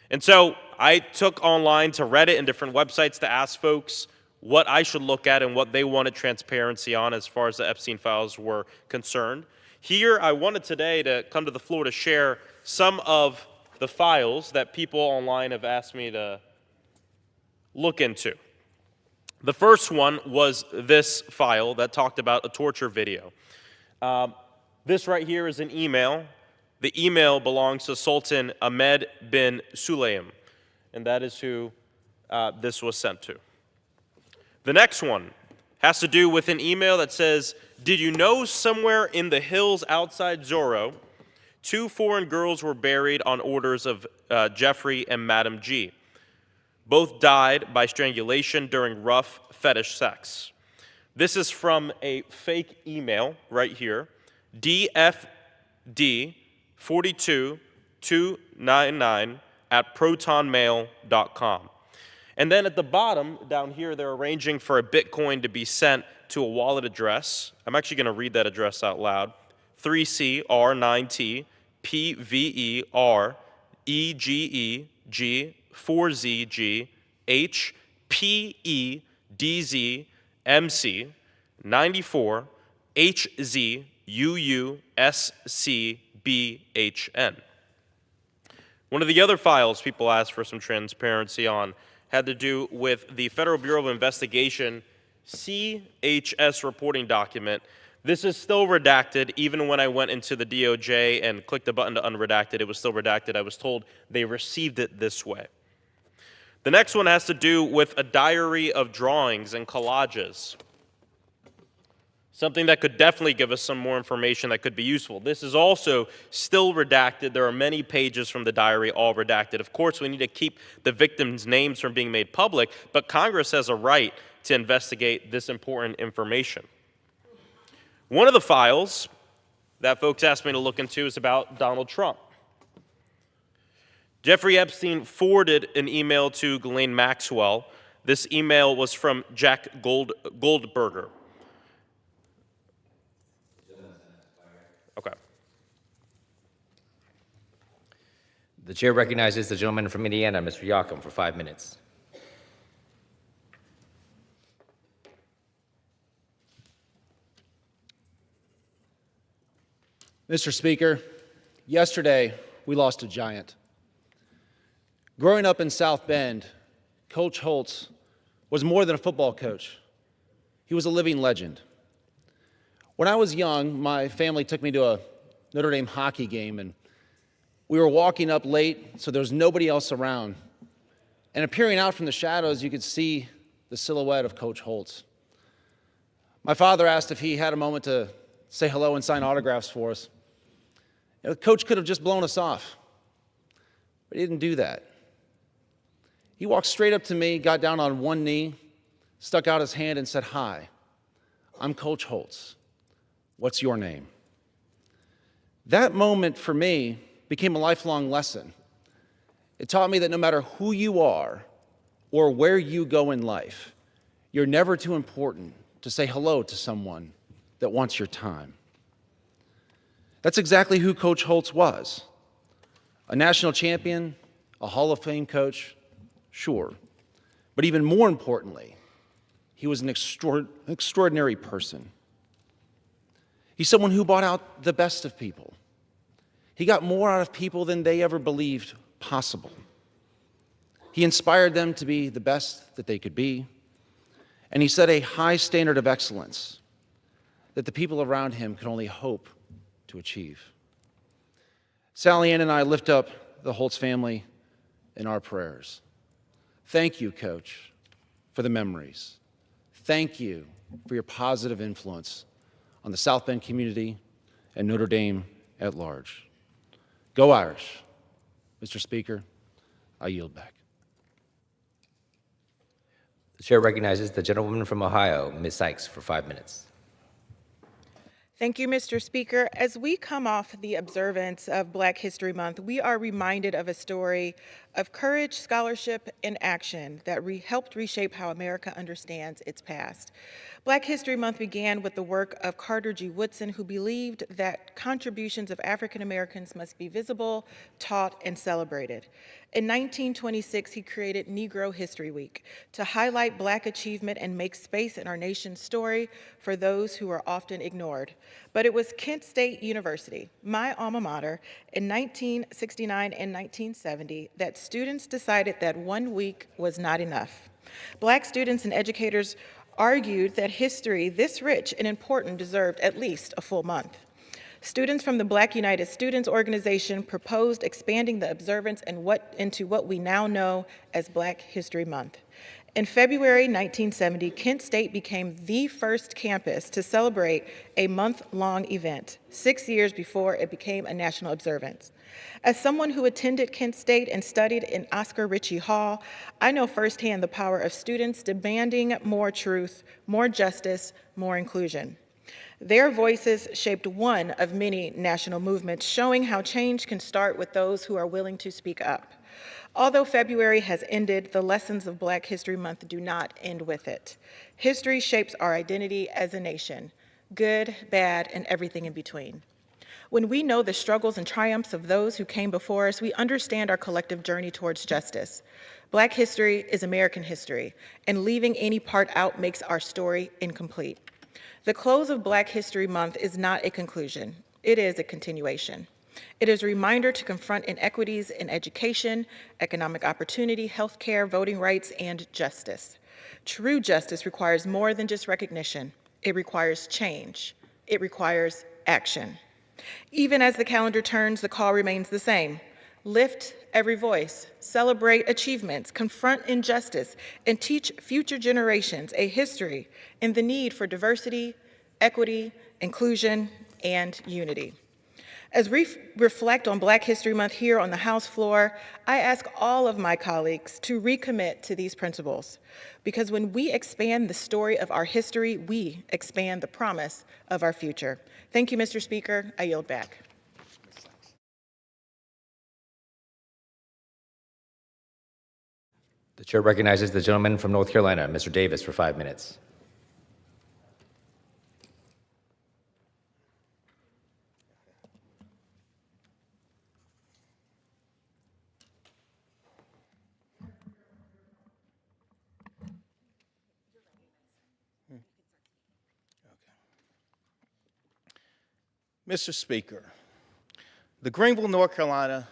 And so I took online to Reddit and different websites to ask folks what I should look at and what they wanted transparency on as far as the Epstein files were concerned. Here, I wanted today to come to the floor to share some of the files that people online have asked me to look into. The first one was this file that talked about a torture video. This right here is an email. The email belongs to Sultan Ahmed bin Sulayem, and that is who this was sent to. The next one has to do with an email that says, "Did you know somewhere in the hills outside Zorro, 2 foreign girls were buried on orders of Jeffrey and Madam G. Both died by strangulation during rough fetish sex." This is from a fake email right here, dfd42299@protonmail.com. And then at the bottom down here, they're arranging for a Bitcoin to be sent to a wallet address. I'm actually going to read that address out loud. 3CR9T PVEREGEG 4ZG HPEDZMC 94 HZUUSCBHN. One of the other files people asked for some transparency on had to do with the Federal Bureau of Investigation CHS reporting document. This is still redacted. Even when I went into the DOJ and clicked the button to unredact it, it was still redacted. I was told they received it this way. The next one has to do with a diary of drawings and collages. Something that could definitely give us some more information that could be useful. This is also still redacted. There are many pages from the diary all redacted. Of course, we need to keep the victims' names from being made public, but Congress has a right to investigate this important information. One of the files that folks asked me to look into is about Donald Trump. Jeffrey Epstein forwarded an email to Ghislaine Maxwell. This email was from Jack Goldberger. Okay. The chair recognizes the gentleman from Indiana, Mr. Yocum, for 5 minutes. Mr. Speaker, yesterday we lost a giant. Growing up in South Bend, Coach Holtz was more than a football coach. He was a living legend. When I was young, my family took me to a Notre Dame hockey game, and we were walking up late, so there was nobody else around. And appearing out from the shadows, you could see the silhouette of Coach Holtz. My father asked if he had a moment to say hello and sign autographs for us. You know, Coach could have just blown us off, but he didn't do that. He walked straight up to me, got down on one knee, stuck out his hand and said, "Hi, I'm Coach Holtz. What's your name?" That moment for me became a lifelong lesson. It taught me that no matter who you are or where you go in life, you're never too important to say hello to someone that wants your time. That's exactly who Coach Holtz was. A national champion, a Hall of Fame coach, sure. But even more importantly, he was an extraordinary person. He's someone who brought out the best of people. He got more out of people than they ever believed possible. He inspired them to be the best that they could be, and he set a high standard of excellence that the people around him could only hope to achieve. Sally Ann and I lift up the Holtz family in our prayers. Thank you, Coach, for the memories. Thank you for your positive influence on the South Bend community and Notre Dame at large. Go Irish. Mr. Speaker, I yield back. The chair recognizes the gentlewoman from Ohio, Ms. Sykes, for 5 minutes. Thank you, Mr. Speaker. As we come off the observance of Black History Month, we are reminded of a story of courage, scholarship, and action that helped reshape how America understands its past. Black History Month began with the work of Carter G. Woodson, who believed that contributions of African Americans must be visible, taught, and celebrated. In 1926, he created Negro History Week to highlight Black achievement and make space in our nation's story for those who are often ignored. But it was Kent State University, my alma mater, in 1969 and 1970 that students decided that 1 week was not enough. Black students and educators argued that history this rich and important deserved at least a full month. Students from the Black United Students Organization proposed expanding the observance into what we now know as Black History Month. In February 1970, Kent State became the first campus to celebrate a month-long event, 6 years before it became a national observance. As someone who attended Kent State and studied in Oscar Ritchie Hall, I know firsthand the power of students demanding more truth, more justice, more inclusion. Their voices shaped one of many national movements, showing how change can start with those who are willing to speak up. Although February has ended, the lessons of Black History Month do not end with it. History shapes our identity as a nation, good, bad, and everything in between. When we know the struggles and triumphs of those who came before us, we understand our collective journey towards justice. Black history is American history, and leaving any part out makes our story incomplete. The close of Black History Month is not a conclusion, it is a continuation. It is a reminder to confront inequities in education, economic opportunity, healthcare, voting rights, and justice. True justice requires more than just recognition. It requires change. It requires action. Even as the calendar turns, the call remains the same. Lift every voice, celebrate achievements, confront injustice, and teach future generations a history in the need for diversity, equity, inclusion, and unity. As we reflect on Black History Month here on the House floor, I ask all of my colleagues to recommit to these principles, because when we expand the story of our history, we expand the promise of our future. Thank you, Mr. Speaker. I yield back. The chair recognizes the gentleman from North Carolina, Mr. Davis, for 5 minutes. Mr. Speaker, the Greenville, North Carolina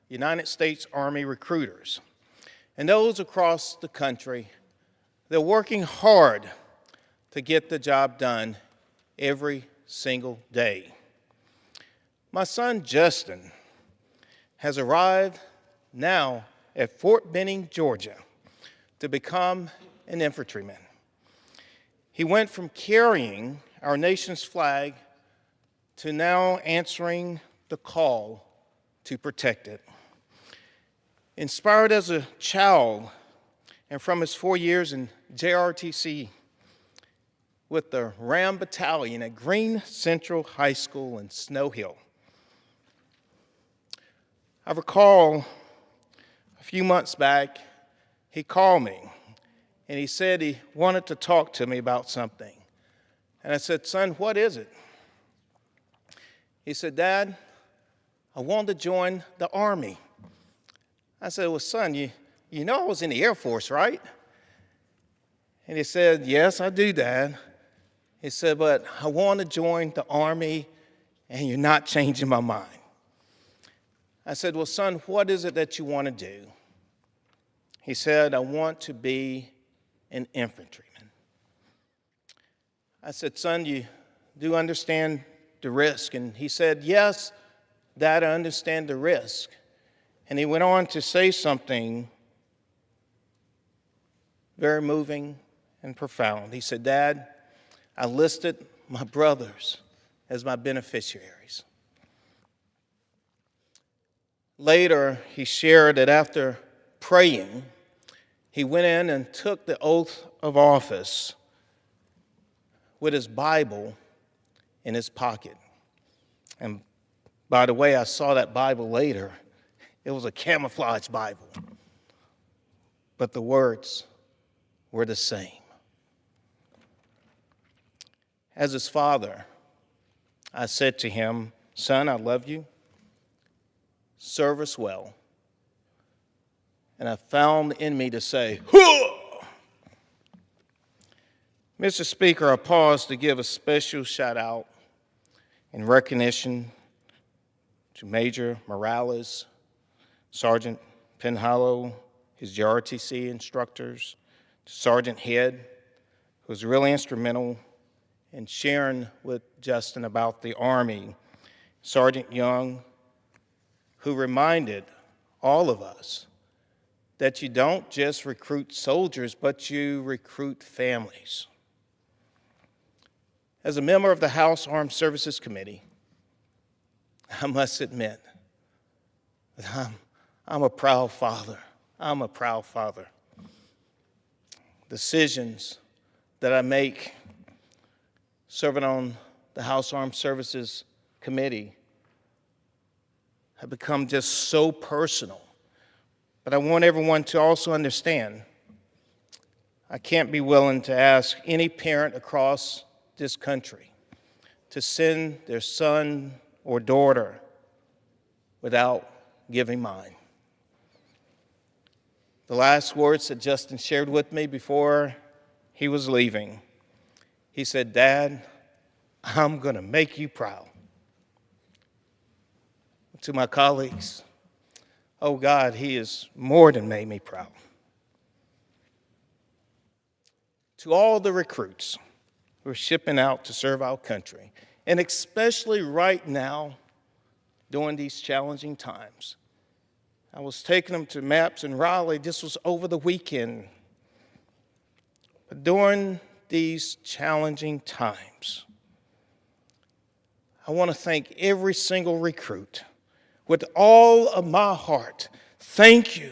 United States Army recruiters and those across the country, they're working hard to get the job done every single day. My son, Justin, has arrived now at Fort Benning, Georgia, to become an infantryman. He went from carrying our nation's flag to now answering the call to protect it. Inspired as a child and from his 4 years in JRTC with the Ram Battalion at Green Central High School in Snow Hill. I recall a few months back, he called me and he said he wanted to talk to me about something. And I said, "Son, what is it?" He said, "Dad, I want to join the Army." I said, "Well, son, you know I was in the Air Force, right?" And he said, yes, I do, Dad. He said, but I want to join the Army, and you're not changing my mind. I said, well, son, what is it that you want to do? He said, I want to be an infantryman. I said, son, you do understand the risk? And he said, yes, Dad, I understand the risk. And he went on to say something very moving and profound. He said, Dad, I listed my brothers as my beneficiaries. Later, he shared that after praying, he went in and took the oath of office with his Bible in his pocket. And by the way, I saw that Bible later. It was a camouflage Bible, but the words were the same. As his father, I said to him, son, I love you. Serve us well. And I found in me to say, "Hoo!" Mr. Speaker, I pause to give a special shout out in recognition to Major Morales, Sergeant Penhallow, his JROTC instructors, to Sergeant Head, who was really instrumental in sharing with Justin about the Army, Sergeant Young, who reminded all of us that you don't just recruit soldiers, but you recruit families. As a member of the House Armed Services Committee, I must admit that I'm a proud father. I'm a proud father. Decisions that I make serving on the House Armed Services Committee have become just so personal. But I want everyone to also understand, I can't be willing to ask any parent across this country to send their son or daughter without giving mine. The last words that Justin shared with me before he was leaving, he said, Dad, I'm going to make you proud. To my colleagues, oh God, he has more than made me proud. To all the recruits who are shipping out to serve our country, and especially right now during these challenging times. I was taking them to MAPS in Raleigh. This was over the weekend. But during these challenging times, I want to thank every single recruit with all of my heart. Thank you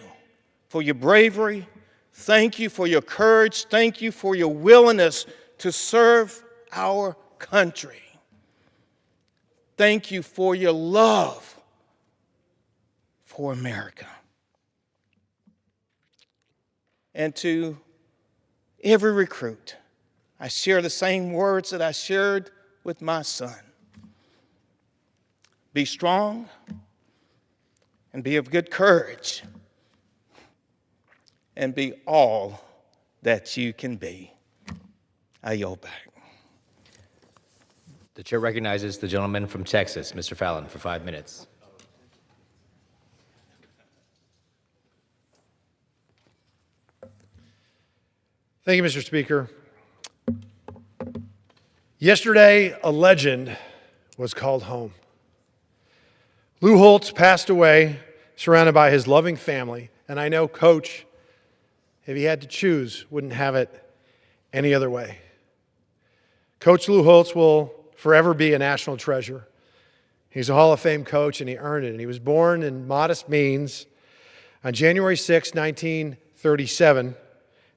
for your bravery. Thank you for your courage. Thank you for your willingness to serve our country. Thank you for your love for America. And to every recruit, I share the same words that I shared with my son. Be strong and be of good courage and be all that you can be. I yield back. The chair recognizes the gentleman from Texas, Mr. Fallon, for 5 minutes. Thank you, Mr. Speaker. Yesterday, a legend was called home. Lou Holtz passed away, surrounded by his loving family, and I know Coach, if he had to choose, wouldn't have it any other way. Coach Lou Holtz will forever be a national treasure. He's a Hall of Fame coach, and he earned it. And he was born in modest means on January 6, 1937.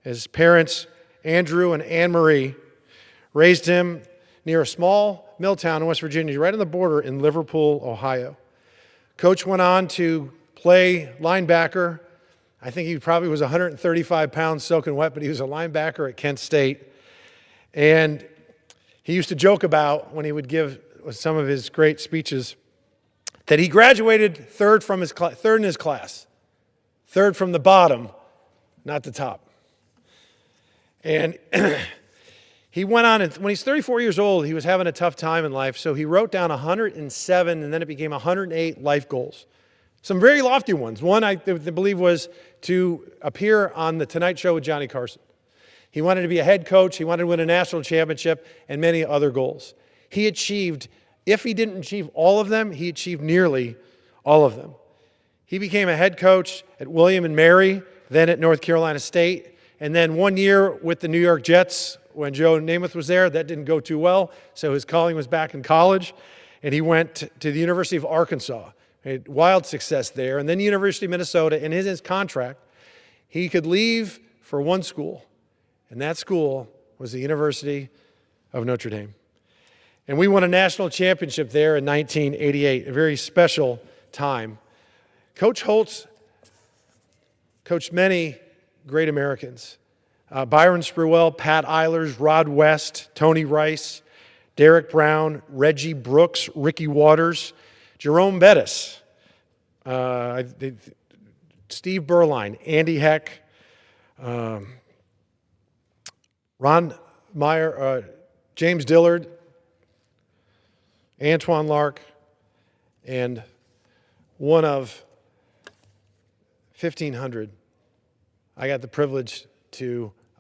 His parents, Andrew and Anne Marie, raised him near a small mill town in West Virginia, right on the border in Liverpool, Ohio. Coach went on to play linebacker. I think he probably was 135 pounds soaking wet, but he was a linebacker at Kent State. And he used to joke about, when he would give some of his great speeches, that he graduated third in his class, third from the bottom, not the top. And he went on, and when he's 34 years old, he was having a tough time in life, so he wrote down 107, and then it became 108 life goals. Some very lofty ones. One, I believe, was to appear on The Tonight Show with Johnny Carson. He wanted to be a head coach, he wanted to win a national championship, and many other goals. He achieved, if he didn't achieve all of them, he achieved nearly all of them. He became a head coach at William and Mary, then at North Carolina State, and then 1 year with the New York Jets when Joe Namath was there. That didn't go too well, so his calling was back in college, and he went to the University of Arkansas. He had wild success there, and then the University of Minnesota. And in his contract, he could leave for one school, and that school was the University of Notre Dame. And we won a national championship there in 1988, a very special time. Coach Holtz coached many great Americans. Byron Spruell, Pat Eilers, Rod West, Tony Rice, Derek Brown, Reggie Brooks, Ricky Waters, Jerome Bettis, Steve Berline, Andy Heck, Ron Meyer, James Dillard, Antoine Lark, and one of 1,500. I got the privilege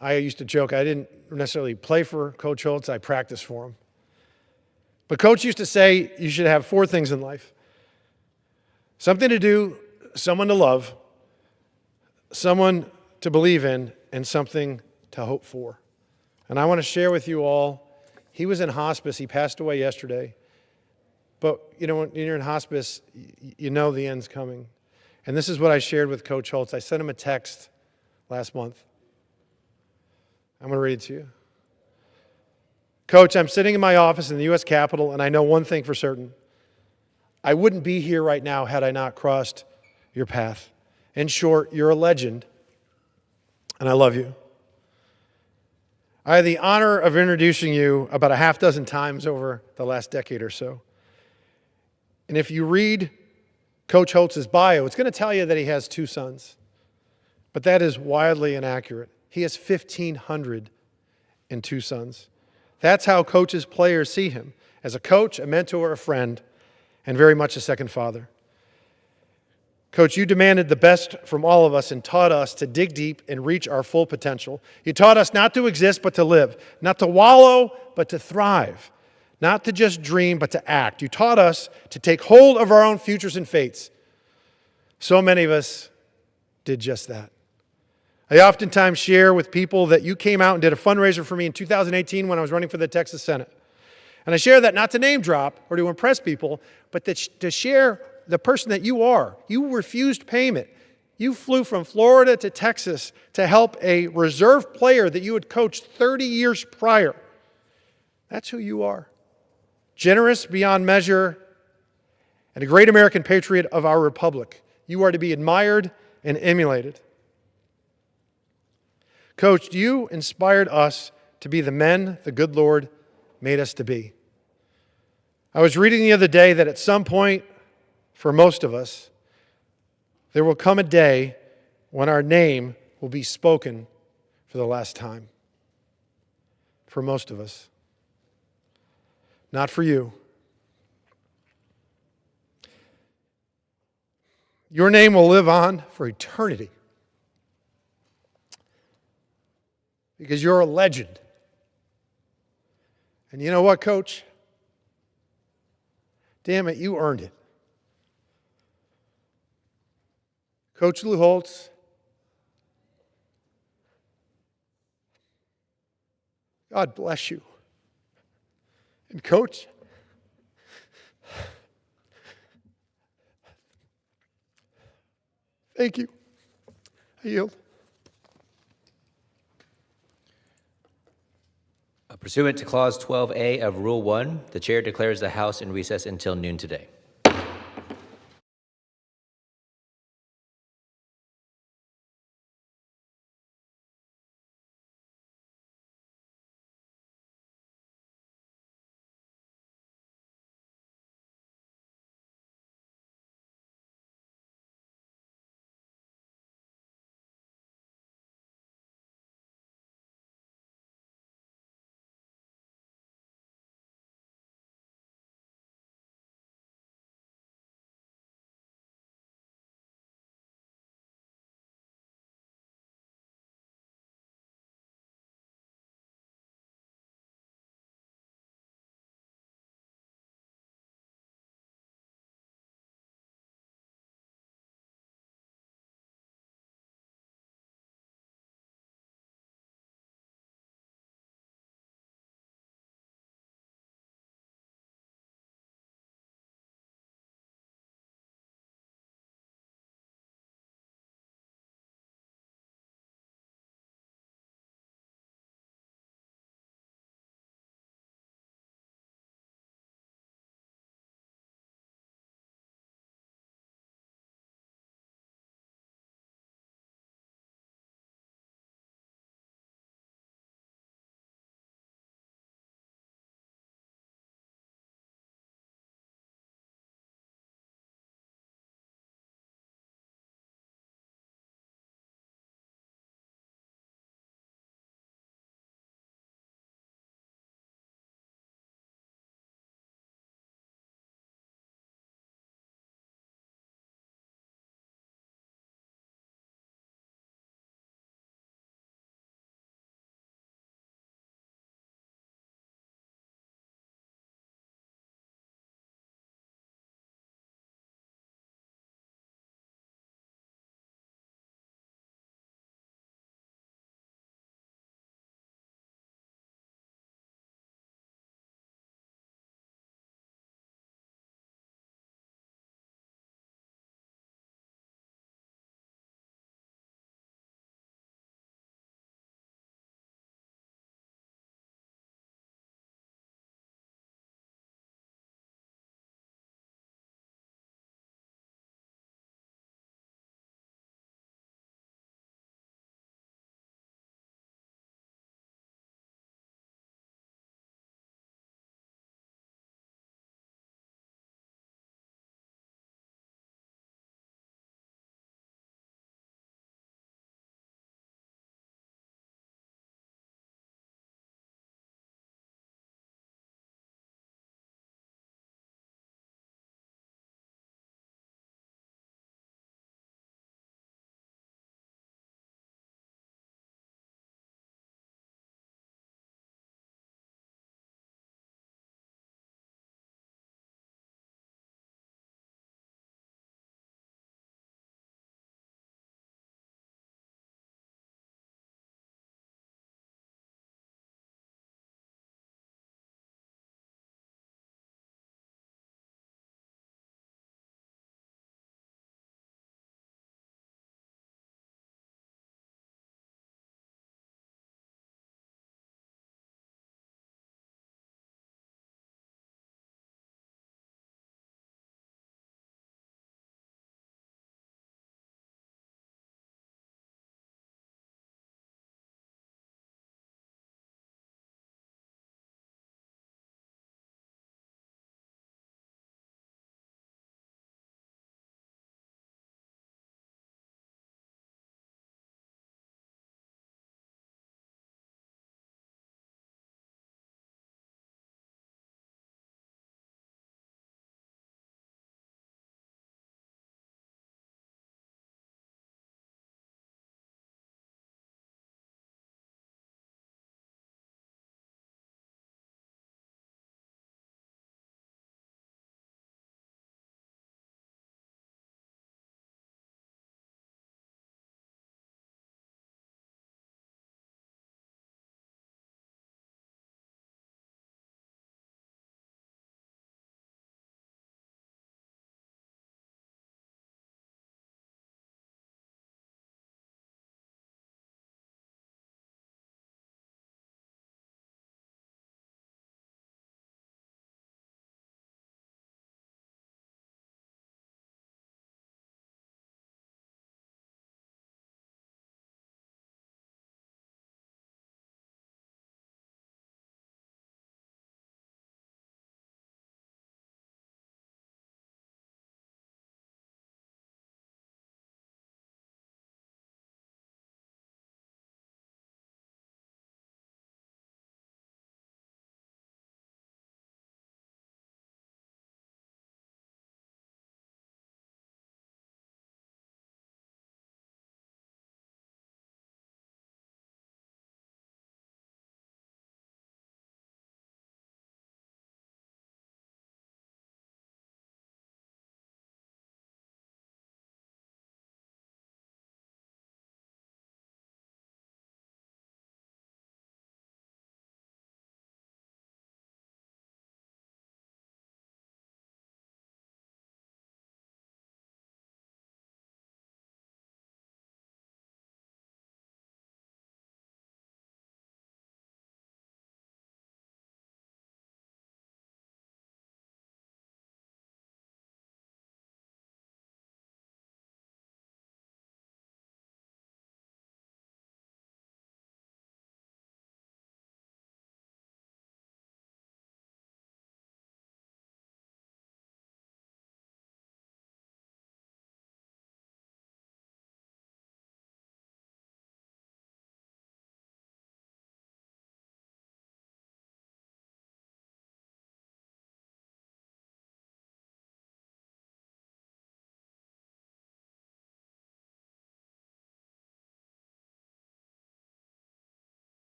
I used to joke, I didn't necessarily play for Coach Holtz, I practiced for him. But Coach used to say you should have 4 things in life: something to do, someone to love, someone to believe in, and something to hope for. And I want to share with you all, he was in hospice, he passed away yesterday. But you know, when you're in hospice, you know the end's coming. And this is what I shared with Coach Holtz. I sent him a text last month. I'm going to read it to you. Coach, I'm sitting in my office in the U.S. Capitol, and I know one thing for certain. I wouldn't be here right now had I not crossed your path. In short, you're a legend, and I love you. I had the honor of introducing you about a half dozen times over the last decade or so. And if you read Coach Holtz's bio, it's going to tell you that he has 2 sons. But that is wildly inaccurate. He has 1,502 sons. That's how Coach's players see him, as a coach, a mentor, a friend, and very much a second father. Coach, you demanded the best from all of us and taught us to dig deep and reach our full potential. You taught us not to exist, but to live, not to wallow, but to thrive, not to just dream, but to act. You taught us to take hold of our own futures and fates. So many of us did just that. I oftentimes share with people that you came out and did a fundraiser for me in 2018 when I was running for the Texas Senate. And I share that not to name drop or to impress people, but to share the person that you are. You refused payment. You flew from Florida to Texas to help a reserve player that you had coached 30 years prior. That's who you are. Generous beyond measure and a great American patriot of our republic. You are to be admired and emulated. Coach, you inspired us to be the men the good Lord made us to be. I was reading the other day that at some point, for most of us, there will come a day when our name will be spoken for the last time. For most of us. Not for you. Your name will live on for eternity. Because you're a legend. And you know what, Coach? Damn it, you earned it. Coach Lou Holtz, God bless you. And Coach, thank you. I yield. Pursuant to Clause 12A of Rule 1, the Chair declares the House in recess until noon today.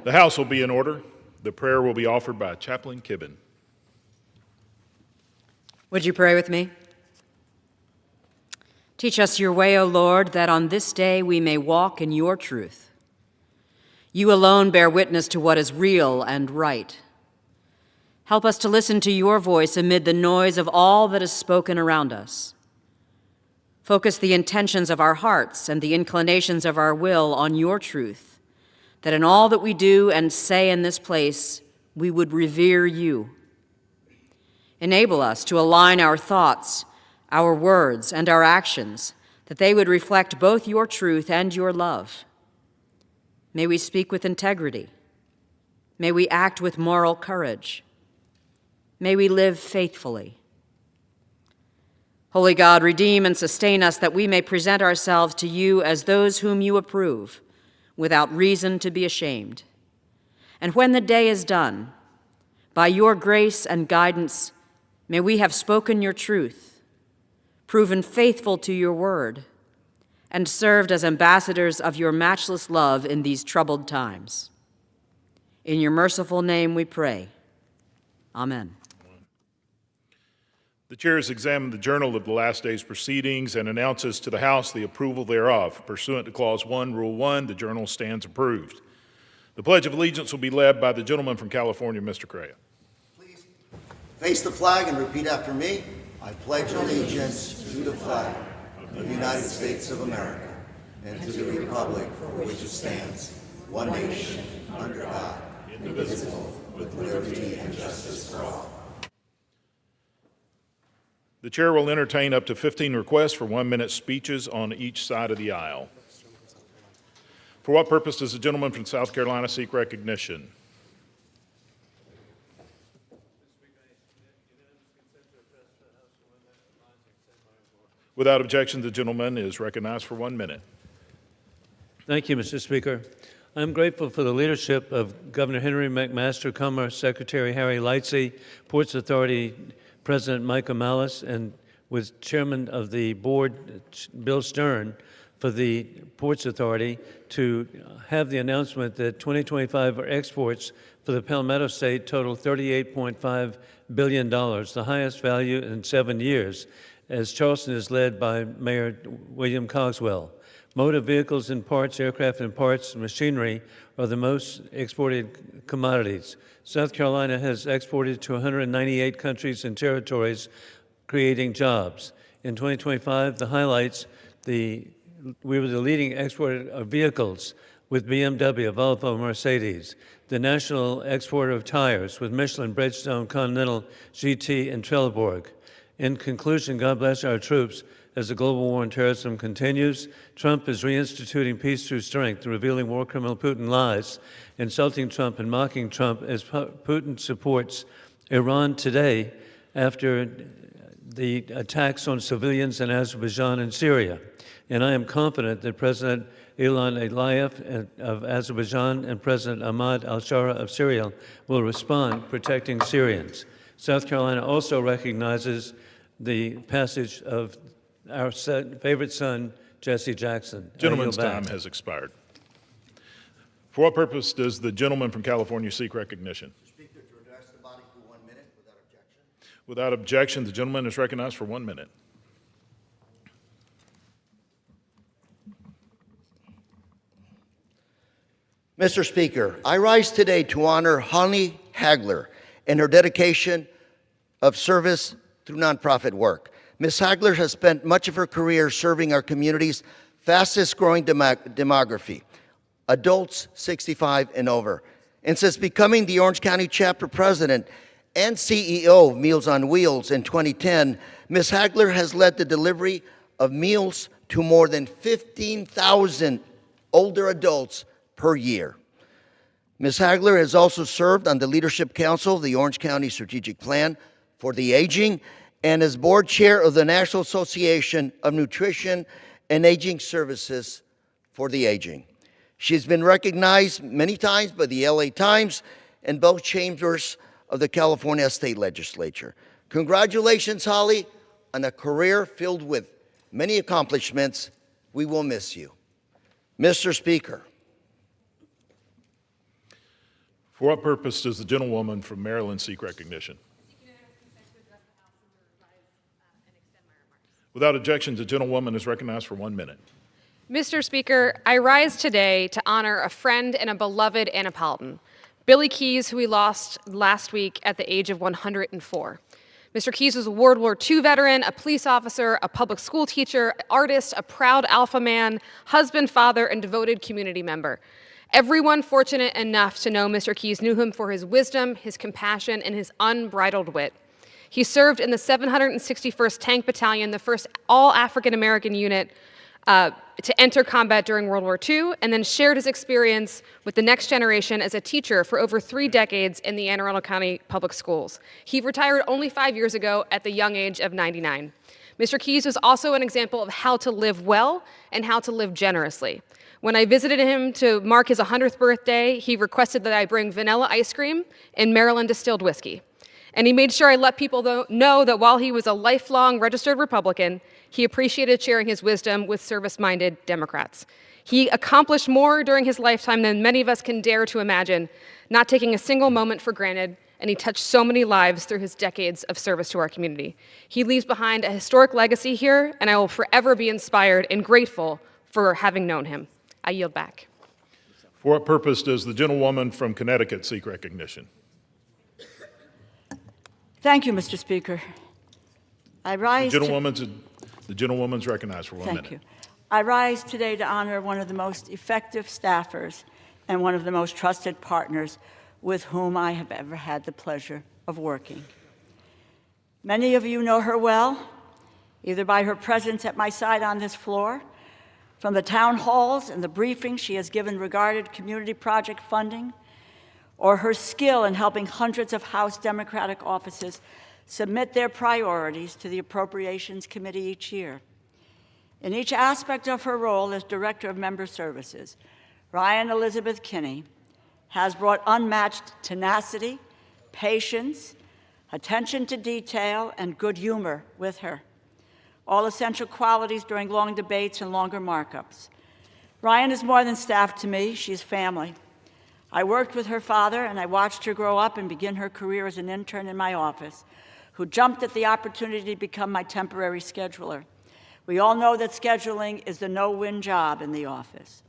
The House will be in order. The prayer will be offered by Chaplain Kibben. Would you pray with me? Teach us your way, O Lord, that on this day we may walk in your truth. You alone bear witness to what is real and right. Help us to listen to your voice amid the noise of all that is spoken around us. Focus the intentions of our hearts and the inclinations of our will on your truth, that in all that we do and say in this place, we would revere you. Enable us to align our thoughts, our words, and our actions, that they would reflect both your truth and your love. May we speak with integrity. May we act with moral courage. May we live faithfully. Holy God, redeem and sustain us that we may present ourselves to you as those whom you approve, without reason to be ashamed. And when the day is done, by your grace and guidance, may we have spoken your truth, proven faithful to your word, and served as ambassadors of your matchless love in these troubled times. In your merciful name we pray. Amen. The chair has examined the journal of the last day's proceedings and announces to the House the approval thereof. Pursuant to Clause 1, Rule 1, the journal stands approved. The Pledge of Allegiance will be led by the gentleman from California, Mr. Correa. Please face the flag and repeat after me. I pledge allegiance to the flag of the United States of America and to the republic for which it stands, one nation, under God, indivisible, with liberty and justice for all. The chair will entertain up to 15 requests for 1-minute speeches on each side of the aisle. For what purpose does the gentleman from South Carolina seek recognition? Without objection, the gentleman is recognized for 1 minute. Thank you, Mr. Speaker. I'm grateful for the leadership of Governor Henry McMaster, Commerce Secretary Harry Lightsey, Ports Authority President Micah Malice, and with Chairman of the Board, Bill Stern, for the Ports Authority to have the announcement that 2025 exports for the Palmetto State total $38.5 billion, the highest value in 7 years, as Charleston is led by Mayor William Cogswell. Motor vehicles and parts, aircraft and parts, machinery are the most exported commodities. South Carolina has exported to 198 countries and territories, creating jobs. In 2025, the highlights, we were the leading exporter of vehicles with BMW, Volvo, Mercedes, the national exporter of tires with Michelin, Bridgestone, Continental, GT, and Trelleborg. In conclusion, God bless our troops as the global war on terrorism continues. Trump is reinstituting peace through strength, revealing war criminal Putin lies, insulting Trump and mocking Trump as Putin supports Iran today after the attacks on civilians in Azerbaijan and Syria. And I am confident that President Ilham Aliyev of Azerbaijan and President Ahmad al-Shara of Syria will respond, protecting Syrians. South Carolina also recognizes the passage of our favorite son, Jesse Jackson. Gentleman's time has expired. For what purpose does the gentleman from California seek recognition? Speaker, to address the body for 1 minute without objection. Without objection, the gentleman is recognized for 1 minute. Mr. Speaker, I rise today to honor Holly Hagler and her dedication of service through nonprofit work. Ms. Hagler has spent much of her career serving our community's fastest growing demography, adults 65 and over. And since becoming the Orange County chapter president and CEO of Meals on Wheels in 2010, Ms. Hagler has led the delivery of meals to more than 15,000 older adults per year. Ms. Hagler has also served on the Leadership Council of the Orange County Strategic Plan for the Aging and as board chair of the National Association of Nutrition and Aging Services for the Aging. She's been recognized many times by the LA Times and both chambers of the California State Legislature. Congratulations, Holly, on a career filled with many accomplishments. We will miss you. Mr. Speaker. For what purpose does the gentlewoman from Maryland seek recognition? Without objection, the gentlewoman is recognized for 1 minute. Mr. Speaker, I rise today to honor a friend and a beloved Annapolitan, Billy Keys, who we lost last week at the age of 104. Mr. Keys was a World War II veteran, a police officer, a public school teacher, artist, a proud alpha man, husband, father, and devoted community member. Everyone fortunate enough to know Mr. Keys knew him for his wisdom, his compassion, and his unbridled wit. He served in the 761st Tank Battalion, the first all-African-American unit to enter combat during World War II, and then shared his experience with the next generation as a teacher for over 3 decades in the Anne Arundel County Public Schools. He retired only 5 years ago at the young age of 99. Mr. Keys was also an example of how to live well and how to live generously. When I visited him to mark his 100th birthday, he requested that I bring vanilla ice cream and Maryland distilled whiskey. And he made sure I let people know that while he was a lifelong registered Republican, he appreciated sharing his wisdom with service-minded Democrats. He accomplished more during his lifetime than many of us can dare to imagine, not taking a single moment for granted, and he touched so many lives through his decades of service to our community. He leaves behind a historic legacy here, and I will forever be inspired and grateful for having known him. I yield back. For what purpose does the gentlewoman from Connecticut seek recognition? Thank you, Mr. Speaker. I rise The gentlewoman's recognized for 1 minute. Thank you. I rise today to honor one of the most effective staffers and one of the most trusted partners with whom I have ever had the pleasure of working. Many of you know her well, either by her presence at my side on this floor, from the town halls and the briefings she has given regarding community project funding, or her skill in helping hundreds of House Democratic offices submit their priorities to the Appropriations Committee each year. In each aspect of her role as Director of Member Services, Ryan Elizabeth Kinney has brought unmatched tenacity, patience, attention to detail, and good humor with her, all essential qualities during long debates and longer markups. Ryan is more than staff to me, she's family. I worked with her father, and I watched her grow up and begin her career as an intern in my office, who jumped at the opportunity to become my temporary scheduler. We all know that scheduling is the no-win job in the office.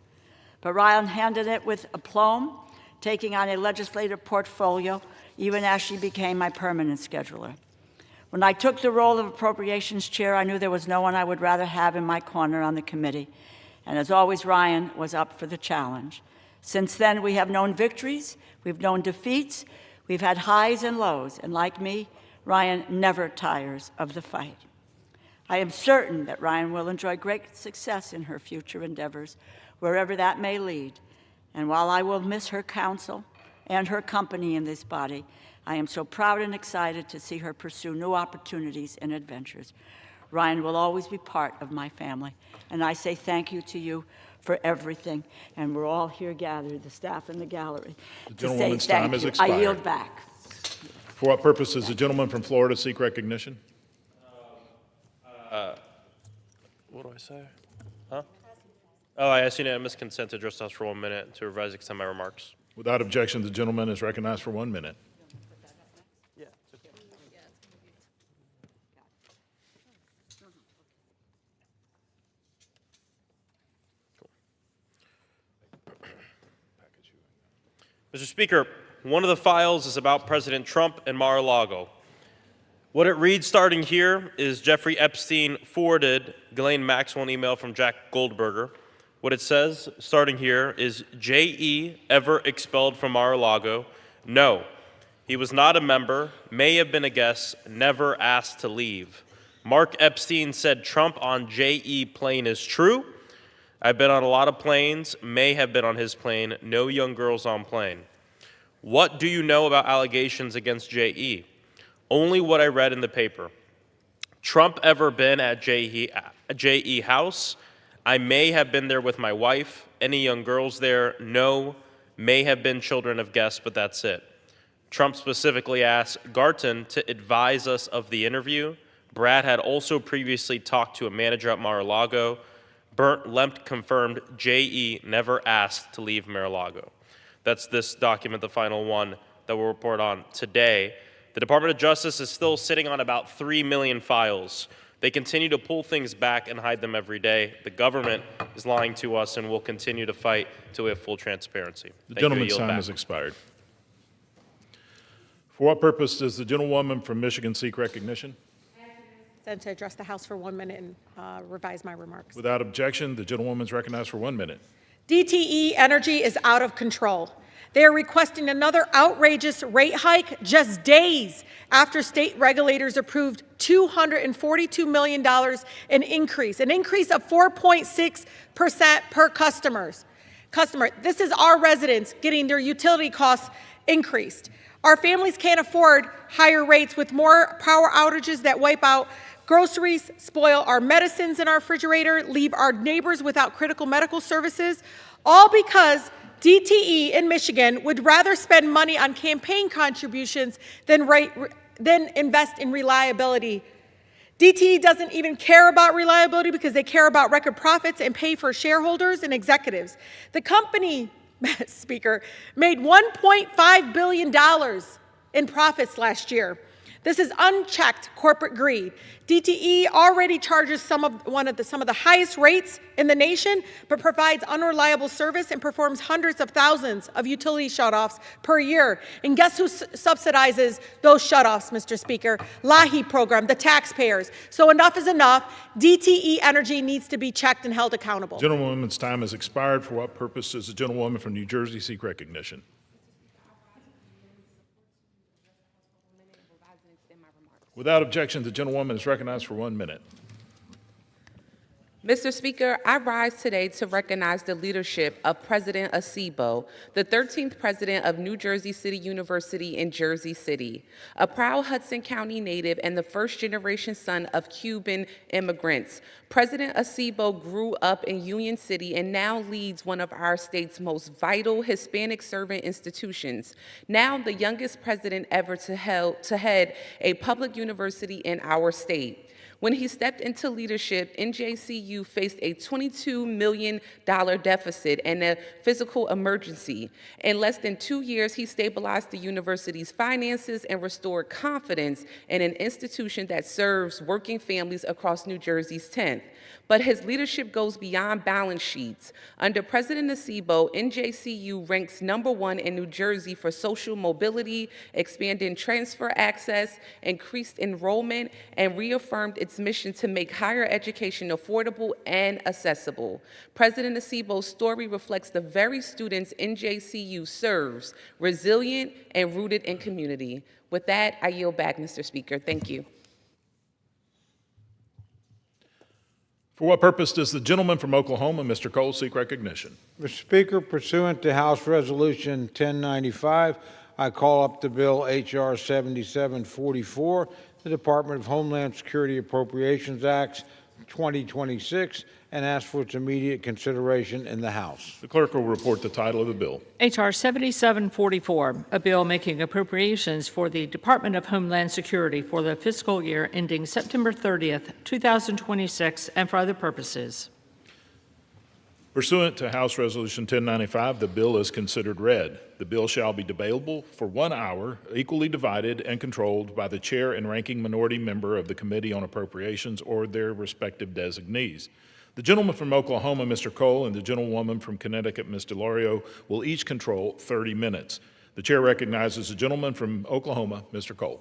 But Ryan handled it with aplomb, taking on a legislative portfolio, even as she became my permanent scheduler. When I took the role of Appropriations Chair, I knew there was no one I would rather have in my corner on the committee. And as always, Ryan was up for the challenge. Since then, we have known victories, we've known defeats, we've had highs and lows, and like me, Ryan never tires of the fight. I am certain that Ryan will enjoy great success in her future endeavors, wherever that may lead. And while I will miss her counsel and her company in this body, I am so proud and excited to see her pursue new opportunities and adventures. Ryan will always be part of my family, and I say thank you to you for everything. And we're all here gathered, the staff in the gallery, The to say gentlewoman's time thank has you. expired. I yield back. For what purpose does the gentleman from Florida seek recognition? What do I say? Huh? Oh, I ask unanimous consent to address the House for 1 minute to revise and extend my remarks. Without objection, the gentleman is recognized for 1 minute. Mr. Speaker, one of the files is about President Trump and Mar-a-Lago. What it reads starting here is Jeffrey Epstein forwarded Ghislaine Maxwell an email from Jack Goldberger. What it says starting here is, J.E. ever expelled from Mar-a-Lago? No. He was not a member, may have been a guest, never asked to leave. Mark Epstein said Trump on J.E. plane is true. I've been on a lot of planes, may have been on his plane, no young girls on plane. What do you know about allegations against J.E.? Only what I read in the paper. Trump ever been at J.E. house? I may have been there with my wife. Any young girls there? No. May have been children of guests, but that's it. Trump specifically asked Garton to advise us of the interview. Brad had also previously talked to a manager at Mar-a-Lago. Bernd Lempt confirmed J.E. never asked to leave Mar-a-Lago. That's this document, the final one that we'll report on today. The Department of Justice is still sitting on about 3 million files. They continue to pull things back and hide them every day. The government is lying to us, and we'll continue to fight till we have full transparency. The Thank you. I gentleman's yield time back. has expired. For what purpose does the gentlewoman from Michigan seek recognition? Then to address the House for 1 minute and revise my remarks. Without objection, the gentlewoman is recognized for 1 minute. DTE Energy is out of control. They are requesting another outrageous rate hike just days after state regulators approved $242 million in increase, an increase of 4.6% per customer. This is our residents getting their utility costs increased. Our families can't afford higher rates with more power outages that wipe out groceries, spoil our medicines in our refrigerator, leave our neighbors without critical medical services, all because DTE in Michigan would rather spend money on campaign contributions than invest in reliability. DTE doesn't even care about reliability because they care about record profits and pay for shareholders and executives. The company, Speaker, made $1.5 billion in profits last year. This is unchecked corporate greed. DTE already charges some of the highest rates in the nation, but provides unreliable service and performs hundreds of thousands of utility shutoffs per year. And guess who subsidizes those shutoffs, Mr. Speaker? LAHI program, the taxpayers. So enough is enough. DTE Energy needs to be checked and held accountable. Gentlewoman's time has expired. For what purpose does the gentlewoman from New Jersey seek recognition? Without objection, the gentlewoman is recognized for 1 minute. Mr. Speaker, I rise today to recognize the leadership of President Acebo, the 13th president of New Jersey City University in Jersey City, a proud Hudson County native and the first-generation son of Cuban immigrants. President Acebo grew up in Union City and now leads one of our state's most vital Hispanic servant institutions, now the youngest president ever to head a public university in our state. When he stepped into leadership, NJCU faced a $22 million deficit and a physical emergency. In less than 2 years, he stabilized the university's finances and restored confidence in an institution that serves working families across New Jersey's 10th. But his leadership goes beyond balance sheets. Under President Acebo, NJCU ranks #1 in New Jersey for social mobility, expanding transfer access, increased enrollment, and reaffirmed its mission to make higher education affordable and accessible. President Acebo's story reflects the very students NJCU serves, resilient and rooted in community. With that, I yield back, Mr. Speaker. Thank you. For what purpose does the gentleman from Oklahoma, Mr. Cole, seek recognition? Mr. Speaker, pursuant to House Resolution 1095, I call up the bill H.R. 7744, the Department of Homeland Security Appropriations Act 2026, and ask for its immediate consideration in the House. The clerk will report the title of the bill. H.R. 7744, a bill making appropriations for the Department of Homeland Security for the fiscal year ending September 30th, 2026, and for other purposes. Pursuant to House Resolution 1095, the bill is considered read. The bill shall be debatable for 1 hour, equally divided and controlled by the chair and ranking minority member of the Committee on Appropriations or their respective designees. The gentleman from Oklahoma, Mr. Cole, and the gentlewoman from Connecticut, Ms. DeLario, will each control 30 minutes. The chair recognizes the gentleman from Oklahoma, Mr. Cole.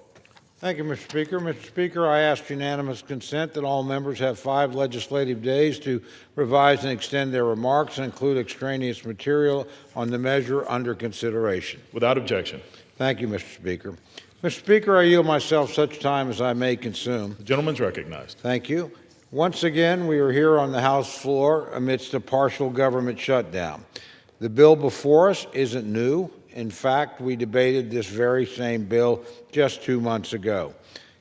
Thank you, Mr. Speaker. Mr. Speaker, I ask unanimous consent that all members have 5 legislative days to revise and extend their remarks and include extraneous material on the measure under consideration. Without objection. Thank you, Mr. Speaker. Mr. Speaker, I yield myself such time as I may consume. The gentleman's recognized. Thank you. Once again, we are here on the House floor amidst a partial government shutdown. The bill before us isn't new. In fact, we debated this very same bill just 2 months ago.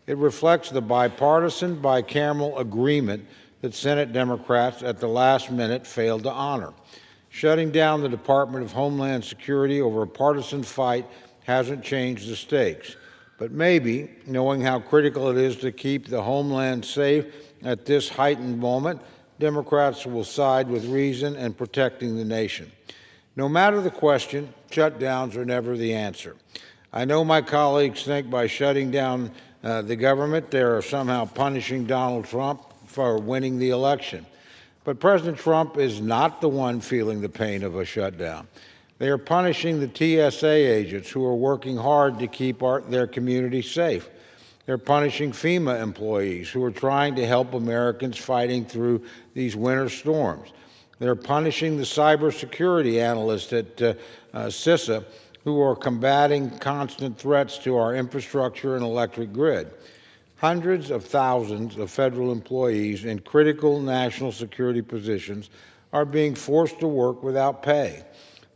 It reflects the bipartisan, bicameral agreement that Senate Democrats at the last minute failed to honor. Shutting down the Department of Homeland Security over a partisan fight hasn't changed the stakes. But maybe, knowing how critical it is to keep the homeland safe at this heightened moment, Democrats will side with reason and protecting the nation. No matter the question, shutdowns are never the answer. I know my colleagues think by shutting down the government, they are somehow punishing Donald Trump for winning the election. But President Trump is not the one feeling the pain of a shutdown. They are punishing the TSA agents who are working hard to keep their community safe. They're punishing FEMA employees who are trying to help Americans fighting through these winter storms. They're punishing the cybersecurity analysts at CISA who are combating constant threats to our infrastructure and electric grid. Hundreds of thousands of federal employees in critical national security positions are being forced to work without pay.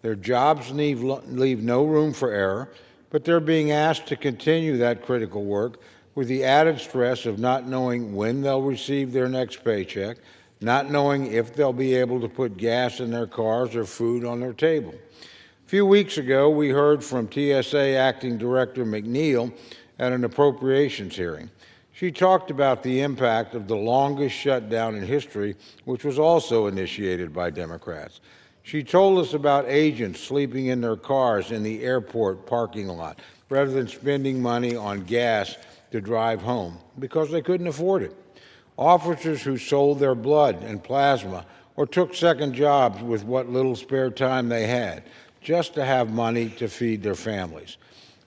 Their jobs leave no room for error, but they're being asked to continue that critical work with the added stress of not knowing when they'll receive their next paycheck, not knowing if they'll be able to put gas in their cars or food on their table. A few weeks ago, we heard from TSA Acting Director McNeil at an appropriations hearing. She talked about the impact of the longest shutdown in history, which was also initiated by Democrats. She told us about agents sleeping in their cars in the airport parking lot rather than spending money on gas to drive home because they couldn't afford it. Officers who sold their blood and plasma or took second jobs with what little spare time they had just to have money to feed their families.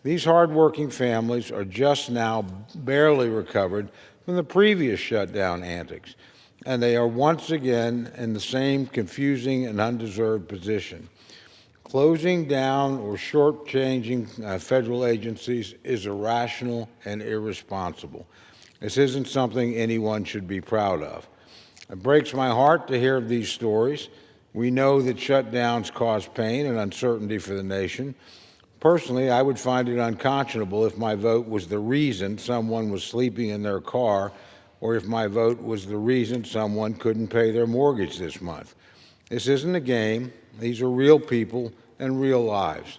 These hardworking families are just now barely recovered from the previous shutdown antics, and they are once again in the same confusing and undeserved position. Closing down or shortchanging federal agencies is irrational and irresponsible. This isn't something anyone should be proud of. It breaks my heart to hear of these stories. We know that shutdowns cause pain and uncertainty for the nation. Personally, I would find it unconscionable if my vote was the reason someone was sleeping in their car or if my vote was the reason someone couldn't pay their mortgage this month. This isn't a game. These are real people and real lives.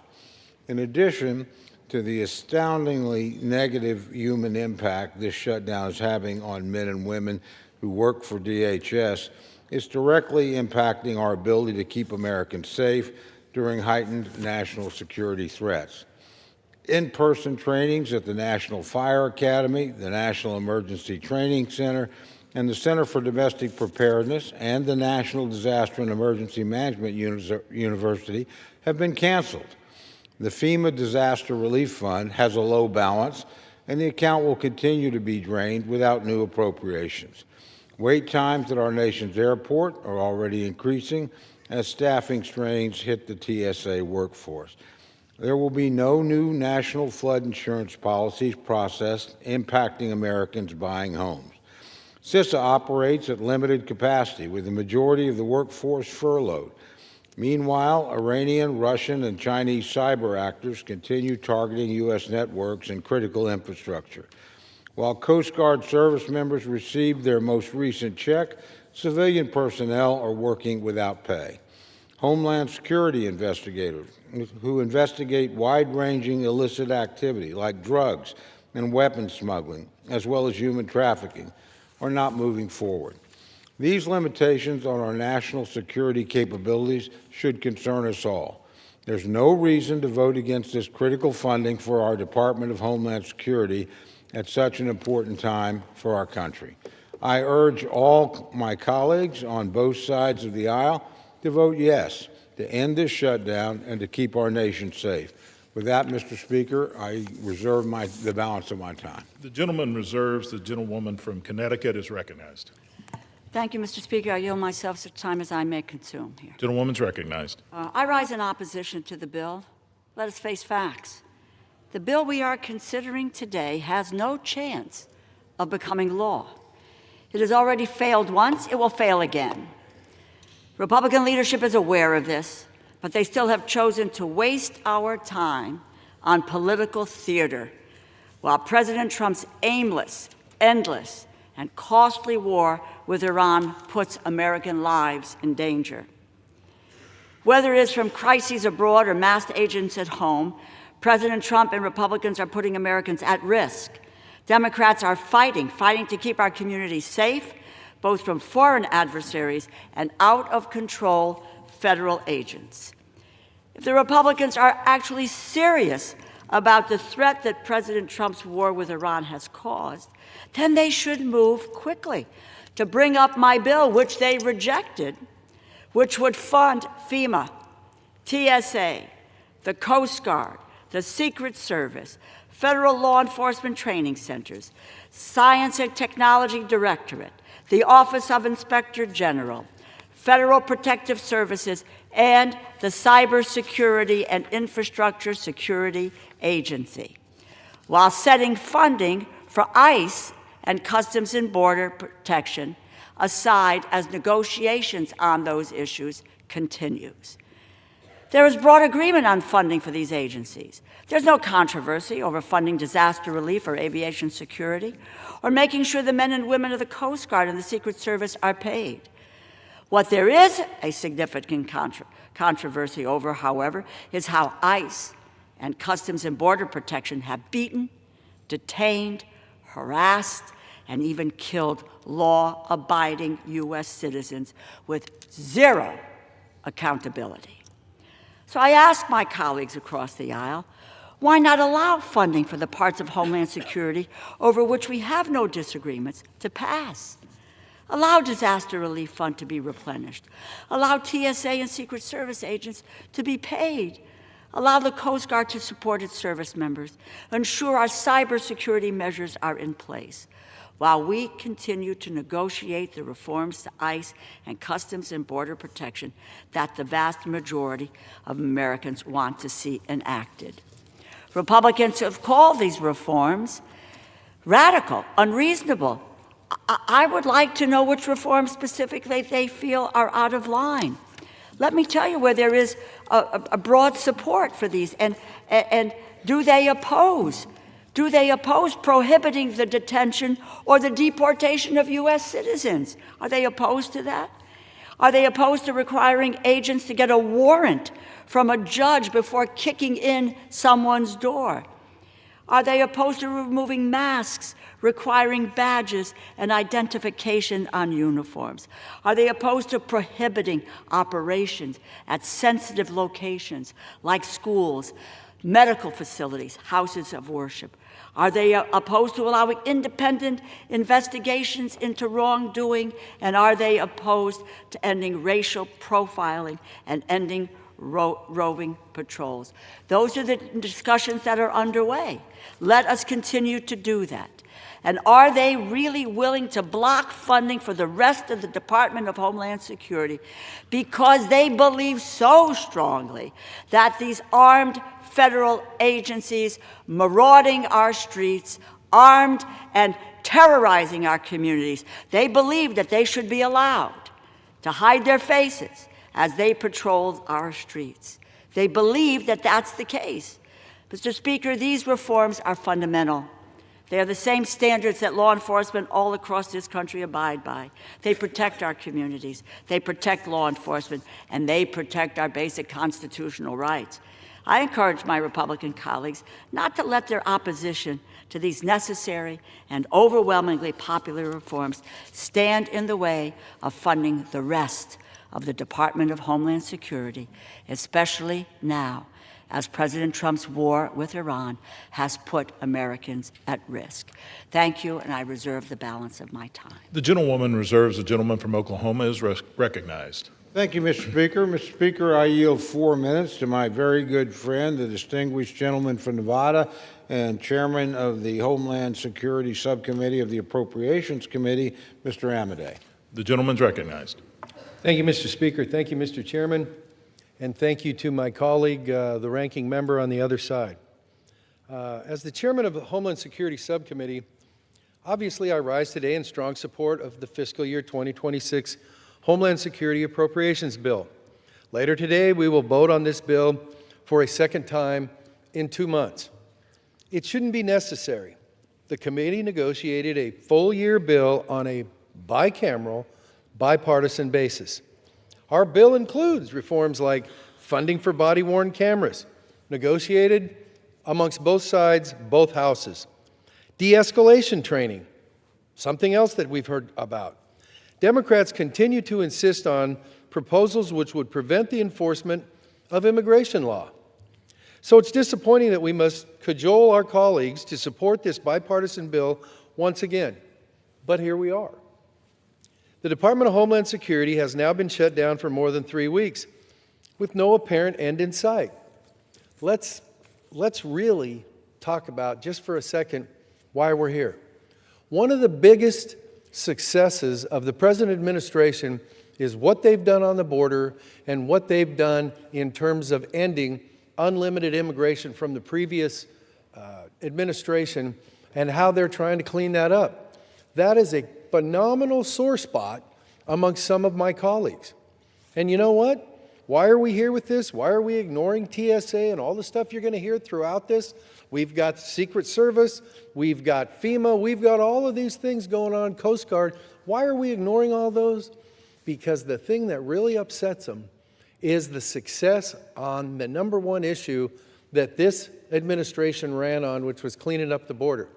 In addition to the astoundingly negative human impact this shutdown is having on men and women who work for DHS, it's directly impacting our ability to keep Americans safe during heightened national security threats. In-person trainings at the National Fire Academy, the National Emergency Training Center, and the Center for Domestic Preparedness and the National Disaster and Emergency Management University have been canceled. The FEMA Disaster Relief Fund has a low balance, and the account will continue to be drained without new appropriations. Wait times at our nation's airport are already increasing as staffing strains hit the TSA workforce. There will be no new national flood insurance policies processed impacting Americans buying homes. CISA operates at limited capacity with the majority of the workforce furloughed. Meanwhile, Iranian, Russian, and Chinese cyber actors continue targeting U.S. networks and critical infrastructure. While Coast Guard service members received their most recent check, civilian personnel are working without pay. Homeland Security investigators who investigate wide-ranging illicit activity like drugs and weapons smuggling, as well as human trafficking, are not moving forward. These limitations on our national security capabilities should concern us all. There's no reason to vote against this critical funding for our Department of Homeland Security at such an important time for our country. I urge all my colleagues on both sides of the aisle to vote yes to end this shutdown and to keep our nation safe. With that, Mr. Speaker, I reserve the balance of my time. The gentleman reserves. The gentlewoman from Connecticut is recognized. Thank you, Mr. Speaker. I yield myself such time as I may consume here. Gentlewoman's recognized. I rise in opposition to the bill. Let us face facts. The bill we are considering today has no chance of becoming law. It has already failed once. It will fail again. Republican leadership is aware of this, but they still have chosen to waste our time on political theater, while President Trump's aimless, endless, and costly war with Iran puts American lives in danger. Whether it is from crises abroad or masked agents at home, President Trump and Republicans are putting Americans at risk. Democrats are fighting to keep our communities safe, both from foreign adversaries and out-of-control federal agents. if the Republicans are actually serious about the threat that President Trump's war with Iran has caused, then they should move quickly to bring up my bill, which they rejected, which would fund FEMA, TSA, the Coast Guard, the Secret Service, federal law enforcement training centers, Science and Technology Directorate, the Office of Inspector General, Federal Protective Services, and the Cybersecurity and Infrastructure Security Agency, while setting funding for ICE and Customs and Border Protection aside as negotiations on those issues continues. There is broad agreement on funding for these agencies. There's no controversy over funding disaster relief or aviation security, or making sure the men and women of the Coast Guard and the Secret Service are paid. What there is a significant controversy over, however, is how ICE and Customs and Border Protection have beaten, detained, harassed, and even killed law-abiding U.S. citizens with zero accountability. So I ask my colleagues across the aisle, why not allow funding for the parts of Homeland Security over which we have no disagreements to pass? Allow disaster relief fund to be replenished. Allow TSA and Secret Service agents to be paid. Allow the Coast Guard to support its service members. Ensure our cybersecurity measures are in place while we continue to negotiate the reforms to ICE and Customs and Border Protection that the vast majority of Americans want to see enacted. Republicans have called these reforms radical, unreasonable. I would like to know which reforms specifically they feel are out of line. Let me tell you where there is a broad support for these. And do they oppose? Do they oppose prohibiting the detention or the deportation of U.S. citizens? Are they opposed to that? Are they opposed to requiring agents to get a warrant from a judge before kicking in someone's door? Are they opposed to removing masks, requiring badges and identification on uniforms? Are they opposed to prohibiting operations at sensitive locations like schools, medical facilities, houses of worship? Are they opposed to allowing independent investigations into wrongdoing? And are they opposed to ending racial profiling and ending roving patrols? Those are the discussions that are underway. Let us continue to do that. And are they really willing to block funding for the rest of the Department of Homeland Security because they believe so strongly that these armed federal agencies marauding our streets, armed and terrorizing our communities, they believe that they should be allowed to hide their faces as they patrol our streets? They believe that that's the case. Mr. Speaker, these reforms are fundamental. They are the same standards that law enforcement all across this country abide by. They protect our communities, they protect law enforcement, and they protect our basic constitutional rights. I encourage my Republican colleagues not to let their opposition to these necessary and overwhelmingly popular reforms stand in the way of funding the rest of the Department of Homeland Security, especially now as President Trump's war with Iran has put Americans at risk. Thank you, and I reserve the balance of my time. The gentlewoman reserves. The gentleman from Oklahoma is recognized. Thank you, Mr. Speaker. Mr. Speaker, I yield 4 minutes to my very good friend, the distinguished gentleman from Nevada and chairman of the Homeland Security Subcommittee of the Appropriations Committee, Mr. Amodei. The gentleman's recognized. Thank you, Mr. Speaker. Thank you, Mr. Chairman. And thank you to my colleague, the ranking member on the other side. As the chairman of the Homeland Security Subcommittee, obviously I rise today in strong support of the fiscal year 2026 Homeland Security Appropriations Bill. Later today, we will vote on this bill for a second time in 2 months. It shouldn't be necessary. The committee negotiated a full-year bill on a bicameral, bipartisan basis. Our bill includes reforms like funding for body-worn cameras, negotiated amongst both sides, both houses. De-escalation training, something else that we've heard about. Democrats continue to insist on proposals which would prevent the enforcement of immigration law. So it's disappointing that we must cajole our colleagues to support this bipartisan bill once again. But here we are. The Department of Homeland Security has now been shut down for more than 3 weeks with no apparent end in sight. Let's really talk about, just for a second, why we're here. One of the biggest successes of the present administration is what they've done on the border and what they've done in terms of ending unlimited immigration from the previous administration and how they're trying to clean that up. That is a phenomenal sore spot amongst some of my colleagues. And you know what? Why are we here with this? Why are we ignoring TSA and all the stuff you're going to hear throughout this? We've got Secret Service, we've got FEMA, we've got all of these things going on, Coast Guard. Why are we ignoring all those? Because the thing that really upsets them is the success on the number one issue that this administration ran on, which was cleaning up the border.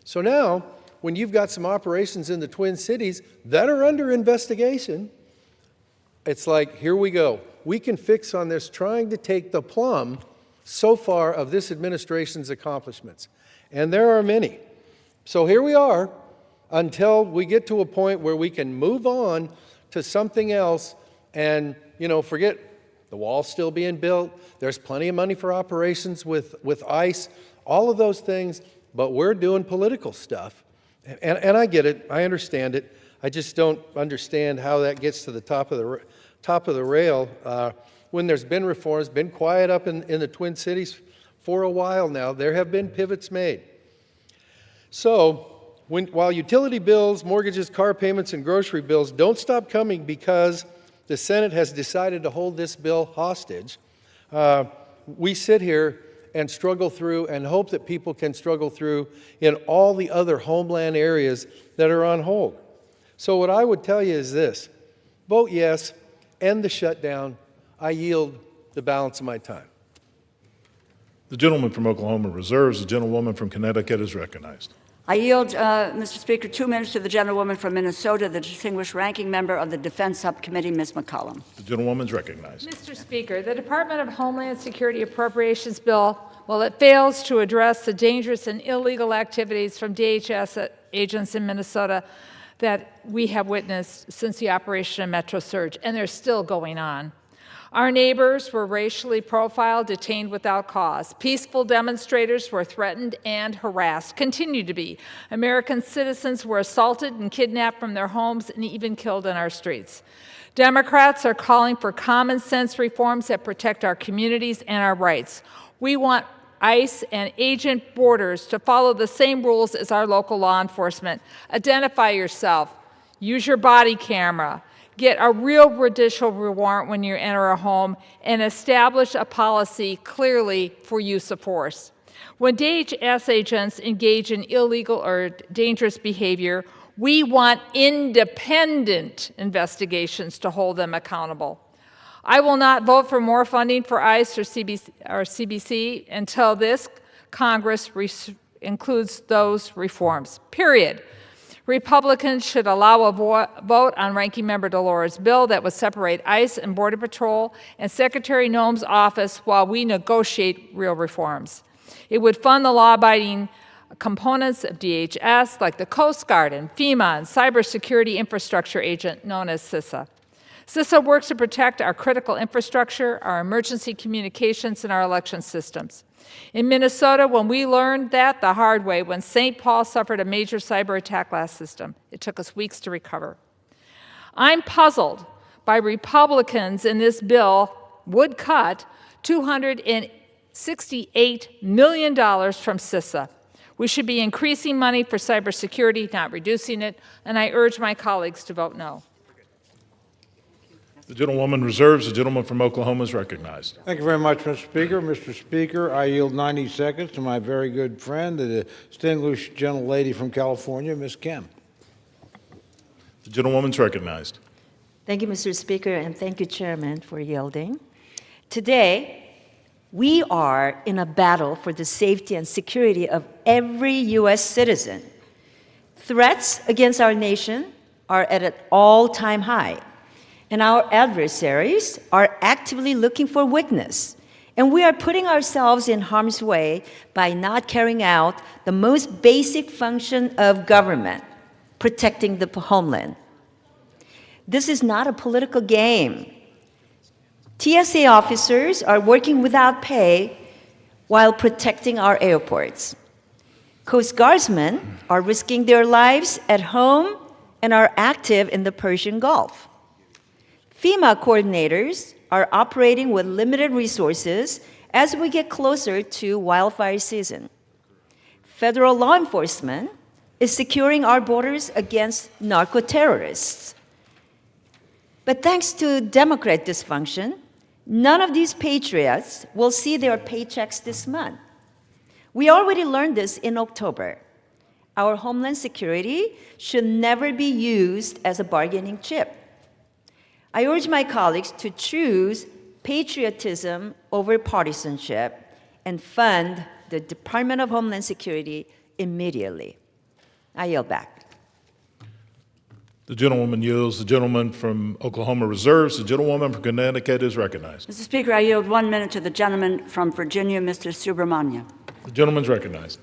So now, when you've got some operations in the Twin Cities that are under investigation, it's like, here we go. We can fix on this, trying to take the plum so far of this administration's accomplishments. And there are many. So here we are until we get to a point where we can move on to something else and, forget the wall's still being built. There's plenty of money for operations with ICE, all of those things, but we're doing political stuff. And I get it. I understand it. I just don't understand how that gets to the top of the rail when there's been reforms, been quiet up in the Twin Cities for a while now. There have been pivots made. So while utility bills, mortgages, car payments, and grocery bills don't stop coming because the Senate has decided to hold this bill hostage, we sit here and struggle through and hope that people can struggle through in all the other homeland areas that are on hold. So what I would tell you is this: vote yes, end the shutdown. I yield the balance of my time. The gentleman from Oklahoma reserves. The gentlewoman from Connecticut is recognized. I yield, Mr. Speaker, 2 minutes to the gentlewoman from Minnesota, the distinguished ranking member of the Defense Subcommittee, Ms. McCollum. The gentlewoman is recognized. Mr. Speaker, the Department of Homeland Security Appropriations Bill, while it fails to address the dangerous and illegal activities from DHS agents in Minnesota that we have witnessed since the Operation Metro Surge, and they're still going on. Our neighbors were racially profiled, detained without cause. Peaceful demonstrators were threatened and harassed, continue to be. American citizens were assaulted and kidnapped from their homes and even killed in our streets. Democrats are calling for common sense reforms that protect our communities and our rights. We want ICE and agent borders to follow the same rules as our local law enforcement. Identify yourself, use your body camera, get a real judicial warrant when you enter a home, and establish a policy clearly for use of force. When DHS agents engage in illegal or dangerous behavior, we want independent investigations to hold them accountable. I will not vote for more funding for ICE or CBC until this Congress includes those reforms, period. Republicans should allow a vote on Ranking Member Delores' bill that would separate ICE and Border Patrol and Secretary Noem's office while we negotiate real reforms. It would fund the law-abiding components of DHS, like the Coast Guard and FEMA and Cybersecurity Infrastructure Agent, known as CISA. CISA works to protect our critical infrastructure, our emergency communications, and our election systems. In Minnesota, when we learned that the hard way, when St. Paul suffered a major cyber attack last system, it took us weeks to recover. I'm puzzled by Republicans in this bill would cut $268 million from CISA. We should be increasing money for cybersecurity, not reducing it, and I urge my colleagues to vote no. The gentlewoman reserves. The gentleman from Oklahoma is recognized. Thank you very much, Mr. Speaker. Mr. Speaker, I yield 90 seconds to my very good friend, the distinguished gentlelady from California, Ms. Kim. The gentlewoman is recognized. Thank you, Mr. Speaker, and thank you, Chairman, for yielding. Today, we are in a battle for the safety and security of every U.S. citizen. Threats against our nation are at an all-time high. and our adversaries are actively looking for weakness. And we are putting ourselves in harm's way by not carrying out the most basic function of government, protecting the homeland. This is not a political game. TSA officers are working without pay while protecting our airports. Coast Guardsmen are risking their lives at home and are active in the Persian Gulf. FEMA coordinators are operating with limited resources as we get closer to wildfire season. Federal law enforcement is securing our borders against narco-terrorists. But thanks to Democrat dysfunction, none of these patriots will see their paychecks this month. We already learned this in October. Our homeland security should never be used as a bargaining chip. I urge my colleagues to choose patriotism over partisanship and fund the Department of Homeland Security immediately. I yield back. The gentlewoman yields. The gentleman from Oklahoma reserves. The gentlewoman from Connecticut is recognized. Mr. Speaker, I yield 1 minute to the gentleman from Virginia, Mr. Subramania. The gentleman is recognized.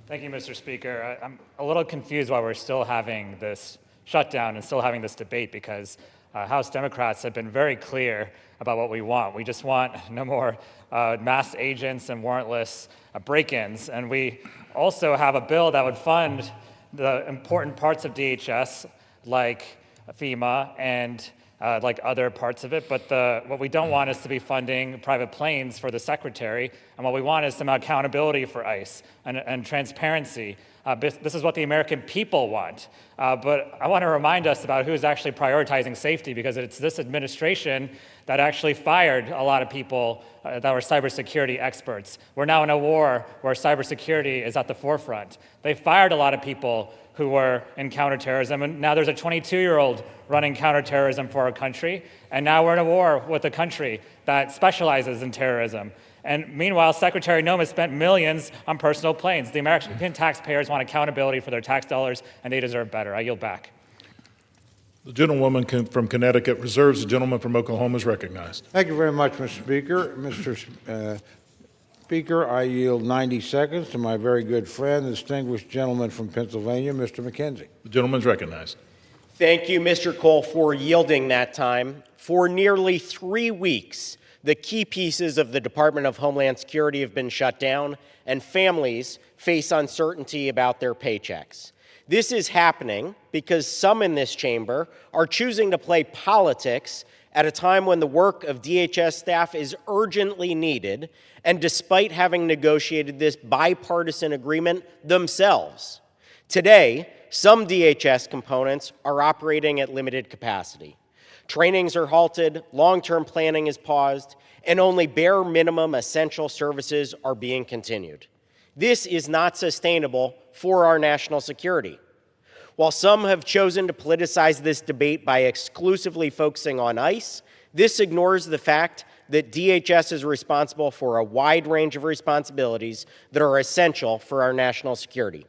Thank you, Mr. Speaker. I'm a little confused why we're still having this shutdown and still having this debate, because House Democrats have been very clear about what we want. We just want no more mass agents and warrantless break-ins. And we also have a bill that would fund the important parts of DHS, like FEMA and like other parts of it. But what we don't want is to be funding private planes for the secretary. And what we want is some accountability for ICE and transparency. This is what the American people want. But I want to remind us about who's actually prioritizing safety, because it's this administration that actually fired a lot of people that were cybersecurity experts. We're now in a war where cybersecurity is at the forefront. They fired a lot of people who were in counterterrorism, and now there's a 22-year-old running counterterrorism for our country, and now we're in a war with a country that specializes in terrorism. And meanwhile, Secretary Nome has spent millions on personal planes. The American taxpayers want accountability for their tax dollars, and they deserve better. I yield back. The gentlewoman from Connecticut reserves. The gentleman from Oklahoma is recognized. Thank you very much, Mr. Speaker. Mr. Speaker, I yield 90 seconds to my very good friend, the distinguished gentleman from Pennsylvania, Mr. McKenzie. The gentleman is recognized. Thank you, Mr. Cole, for yielding that time. For nearly 3 weeks, the key pieces of the Department of Homeland Security have been shut down, and families face uncertainty about their paychecks. This is happening because some in this chamber are choosing to play politics at a time when the work of DHS staff is urgently needed, and despite having negotiated this bipartisan agreement themselves. Today, some DHS components are operating at limited capacity. Trainings are halted, long-term planning is paused, and only bare minimum essential services are being continued. This is not sustainable for our national security. While some have chosen to politicize this debate by exclusively focusing on ICE, this ignores the fact that DHS is responsible for a wide range of responsibilities that are essential for our national security.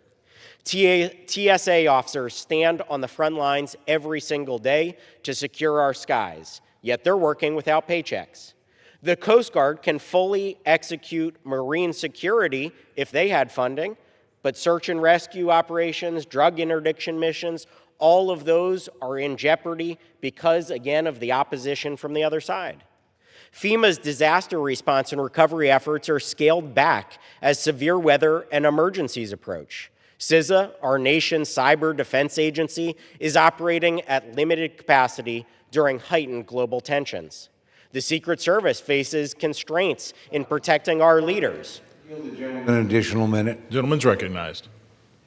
TSA officers stand on the front lines every single day to secure our skies, yet they're working without paychecks. The Coast Guard can fully execute marine security if they had funding, but search and rescue operations, drug interdiction missions, all of those are in jeopardy because, again, of the opposition from the other side. FEMA's disaster response and recovery efforts are scaled back as severe weather and emergencies approach. CISA, our nation's cyber defense agency, is operating at limited capacity during heightened global tensions. The Secret Service faces constraints in protecting our leaders. An additional minute. Gentleman's recognized.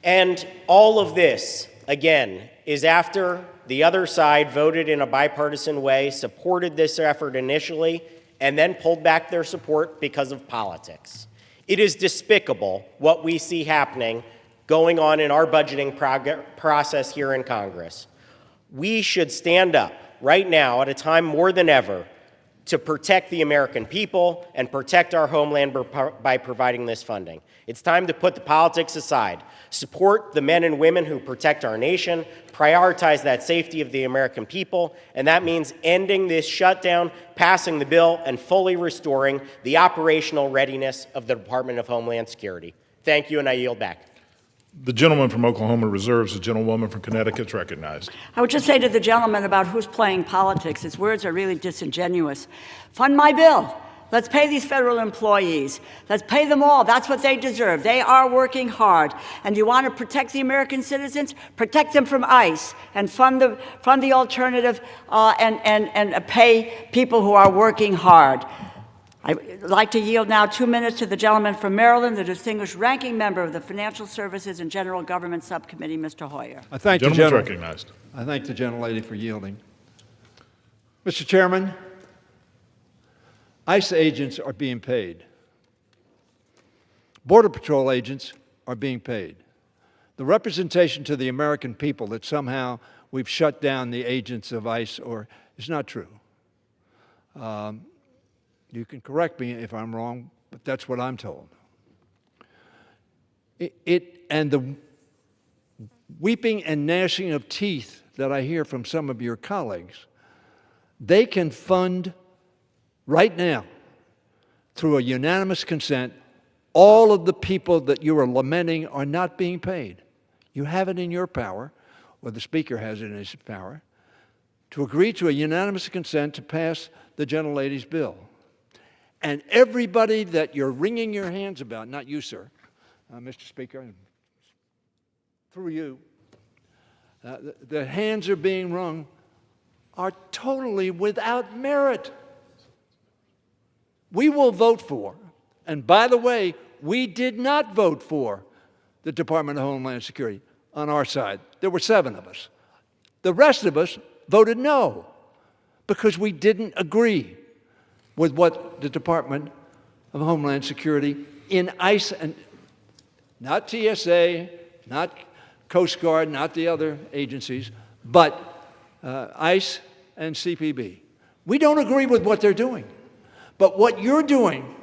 And all of this, again, is after the other side voted in a bipartisan way, supported this effort initially, and then pulled back their support because of politics. It is despicable what we see happening going on in our budgeting process here in Congress. We should stand up right now at a time more than ever to protect the American people and protect our homeland by providing this funding. It's time to put the politics aside, support the men and women who protect our nation, prioritize that safety of the American people, and that means ending this shutdown, passing the bill, and fully restoring the operational readiness of the Department of Homeland Security. Thank you, and I yield back. The gentleman from Oklahoma reserves. The gentlewoman from Connecticut is recognized. I would just say to the gentleman about who's playing politics, his words are really disingenuous. Fund my bill. Let's pay these federal employees. Let's pay them all. That's what they deserve. They are working hard. And you want to protect the American citizens? Protect them from ICE and fund the alternative and pay people who are working hard. I'd like to yield now 2 minutes to the gentleman from Maryland, the distinguished ranking member of the Financial Services and General Government Subcommittee, Mr. Hoyer. I thank the Gentleman's recognized. I thank the gentlelady for yielding. Mr. Chairman, ICE agents are being paid. Border Patrol agents are being paid. The representation to the American people that somehow we've shut down the agents of ICE is not true. You can correct me if I'm wrong, but that's what I'm told. And the weeping and gnashing of teeth that I hear from some of your colleagues, they can fund right now, through a unanimous consent, all of the people that you are lamenting are not being paid. You have it in your power, or the Speaker has it in his power, to agree to a unanimous consent to pass the gentlelady's bill. And everybody that you're wringing your hands about, not you, sir, Mr. Speaker, through you, the hands are being wrung, are totally without merit. We will vote for, and by the way, we did not vote for the Department of Homeland Security on our side. There were 7 of us. The rest of us voted no because we didn't agree with what the Department of Homeland Security in ICE, and not TSA, not Coast Guard, not the other agencies, but ICE and CPB. We don't agree with what they're doing. But what you're doing,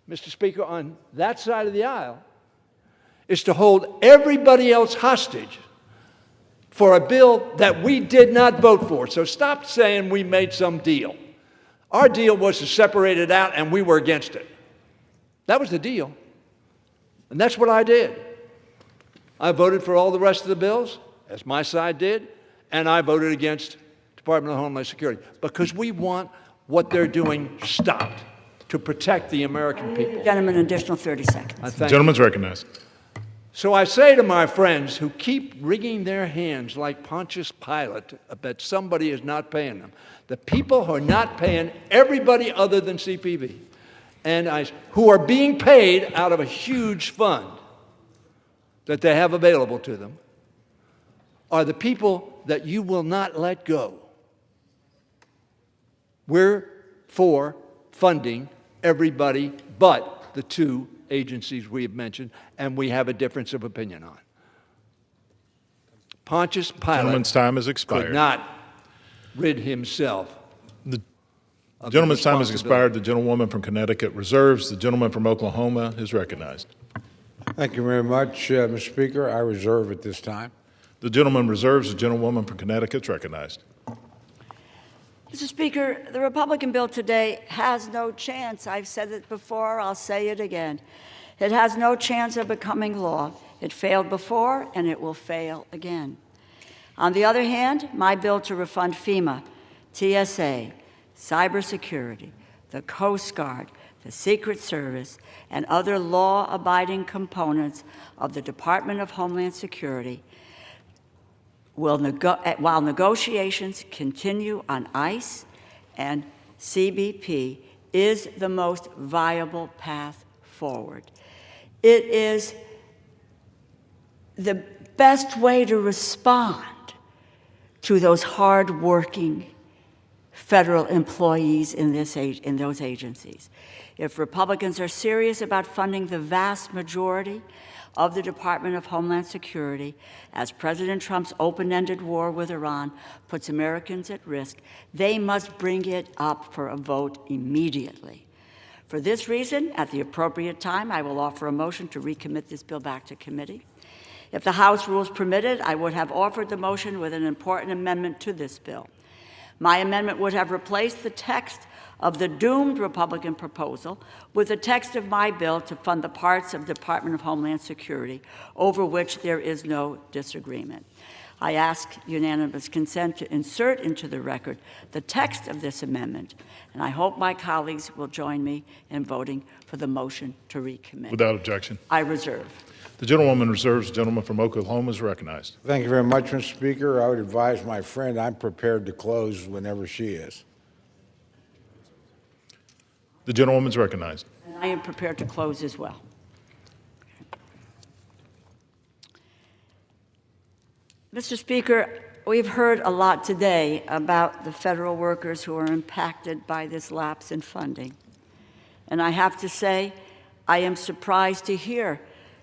Mr. Speaker, on that side of the aisle, is to hold everybody else hostage for a bill that we did not vote for. So stop saying we made some deal. Our deal was to separate it out, and we were against it. That was the deal. And that's what I did. I voted for all the rest of the bills, as my side did, and I voted against Department of Homeland Security because we want what they're doing stopped to protect the American people. Gentleman, an additional 30 seconds. The gentleman's recognized. So I say to my friends who keep wringing their hands like Pontius Pilate that somebody is not paying them, the people who are not paying everybody other than CPB, and ICE, who are being paid out of a huge fund that they have available to them, are the people that you will not let go. We're for funding everybody but the 2 agencies we have mentioned, and we have a difference of opinion on. Pontius Pilate Gentleman's time has expired. could not rid himself. The gentleman's time has expired. The gentlewoman from Connecticut reserves. The gentleman from Oklahoma is recognized. Thank you very much, Mr. Speaker. I reserve at this time. The gentleman reserves. The gentlewoman from Connecticut is recognized. Mr. Speaker, the Republican bill today has no chance. I've said it before, I'll say it again. It has no chance of becoming law. It failed before, and it will fail again. On the other hand, my bill to refund FEMA, TSA, cybersecurity, the Coast Guard, the Secret Service, and other law-abiding components of the Department of Homeland Security while negotiations continue on ICE and CBP, is the most viable path forward. It is the best way to respond to those hard-working federal employees in those agencies. If Republicans are serious about funding the vast majority of the Department of Homeland Security, as President Trump's open-ended war with Iran puts Americans at risk, they must bring it up for a vote immediately. For this reason, at the appropriate time, I will offer a motion to recommit this bill back to committee. If the House rules permitted, I would have offered the motion with an important amendment to this bill. My amendment would have replaced the text of the doomed Republican proposal with the text of my bill to fund the parts of the Department of Homeland Security over which there is no disagreement. I ask unanimous consent to insert into the record the text of this amendment, and I hope my colleagues will join me in voting for the motion to recommit. Without objection. I reserve. The gentlewoman reserves. The gentleman from Oklahoma is recognized. Thank you very much, Mr. Speaker. I would advise my friend I'm prepared to close whenever she is. The gentlewoman is recognized. And I am prepared to close as well. Mr. Speaker, we've heard a lot today about the federal workers who are impacted by this lapse in funding. And I have to say, I am surprised to hear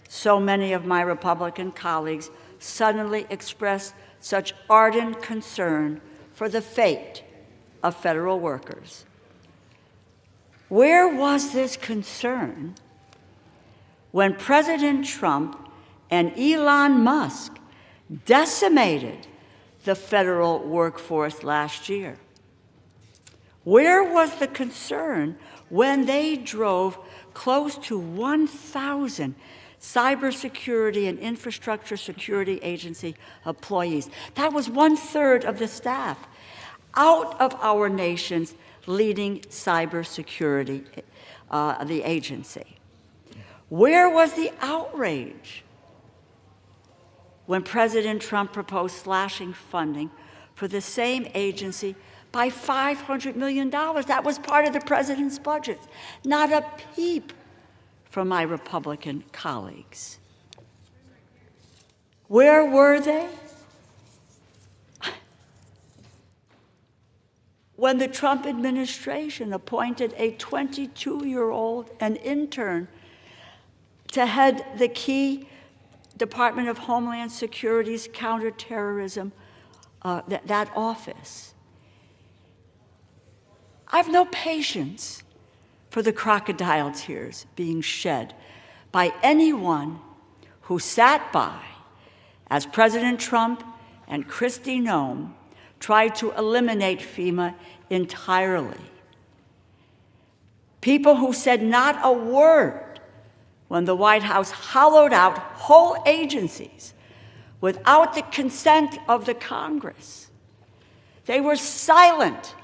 so many of my Republican colleagues suddenly express such ardent concern for the fate of federal workers. Where was this concern when President Trump and Elon Musk decimated the federal workforce last year? Where was the concern when they drove close to 1,000 cybersecurity and infrastructure security agency employees? That was 1/3 of the staff out of our nation's leading cybersecurity, the agency. Where was the outrage when President Trump proposed slashing funding for the same agency by $500 million? That was part of the president's budget. Not a peep from my Republican colleagues. Where were they when the Trump administration appointed a 22-year-old, an intern, to head the key Department of Homeland Security's counterterrorism, that office? I have no patience for the crocodile tears being shed by anyone who sat by as President Trump and Kristi Noem tried to eliminate FEMA entirely. People who said not a word when the White House hollowed out whole agencies without the consent of the Congress. They were silent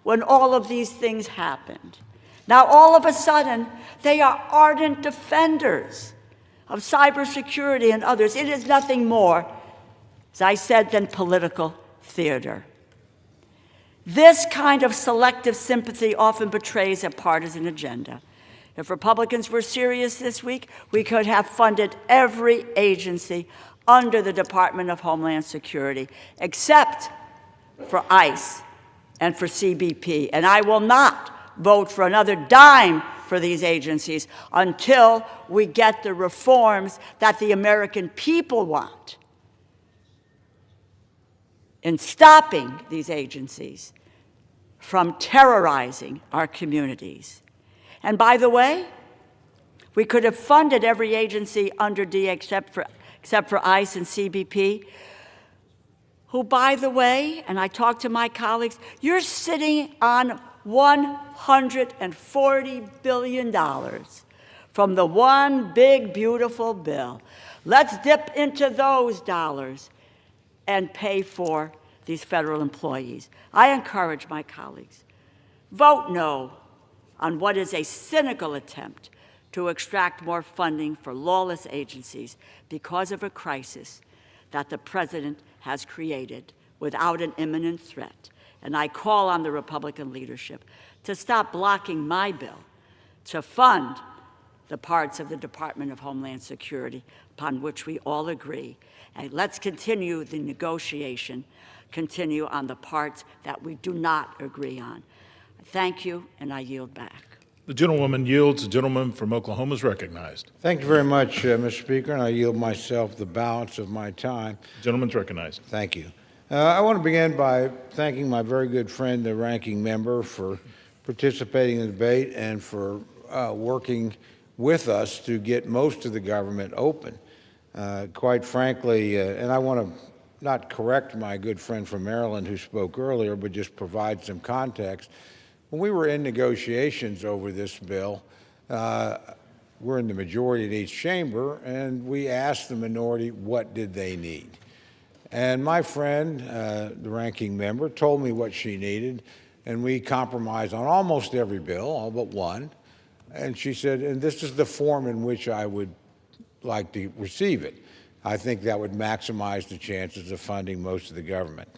when all of these things happened. Now, all of a sudden, they are ardent defenders of cybersecurity and others. It is nothing more, as I said, than political theater. This kind of selective sympathy often betrays a partisan agenda. If Republicans were serious this week, we could have funded every agency under the Department of Homeland Security, except for ICE and for CBP. And I will not vote for another dime for these agencies until we get the reforms that the American people want in stopping these agencies from terrorizing our communities. And by the way, we could have funded every agency under DA except for ICE and CBP, who, by the way, and I talked to my colleagues, you're sitting on $140 billion from the one big, beautiful bill. Let's dip into those dollars and pay for these federal employees. I encourage my colleagues, vote no on what is a cynical attempt to extract more funding for lawless agencies because of a crisis that the president has created without an imminent threat. And I call on the Republican leadership to stop blocking my bill to fund the parts of the Department of Homeland Security upon which we all agree. And let's continue the negotiation, continue on the parts that we do not agree on. Thank you, and I yield back. The gentlewoman yields. The gentleman from Oklahoma is recognized. Thank you very much, Mr. Speaker, and I yield myself the balance of my time. Gentleman's recognized. Thank you. I want to begin by thanking my very good friend, the ranking member, for participating in the debate and for working with us to get most of the government open. Quite frankly, and I want to not correct my good friend from Maryland who spoke earlier, but just provide some context. When we were in negotiations over this bill, we're in the majority in each chamber, and we asked the minority what did they need. And my friend, the ranking member, told me what she needed, and we compromised on almost every bill, all but one. And she said, and this is the form in which I would like to receive it. I think that would maximize the chances of funding most of the government.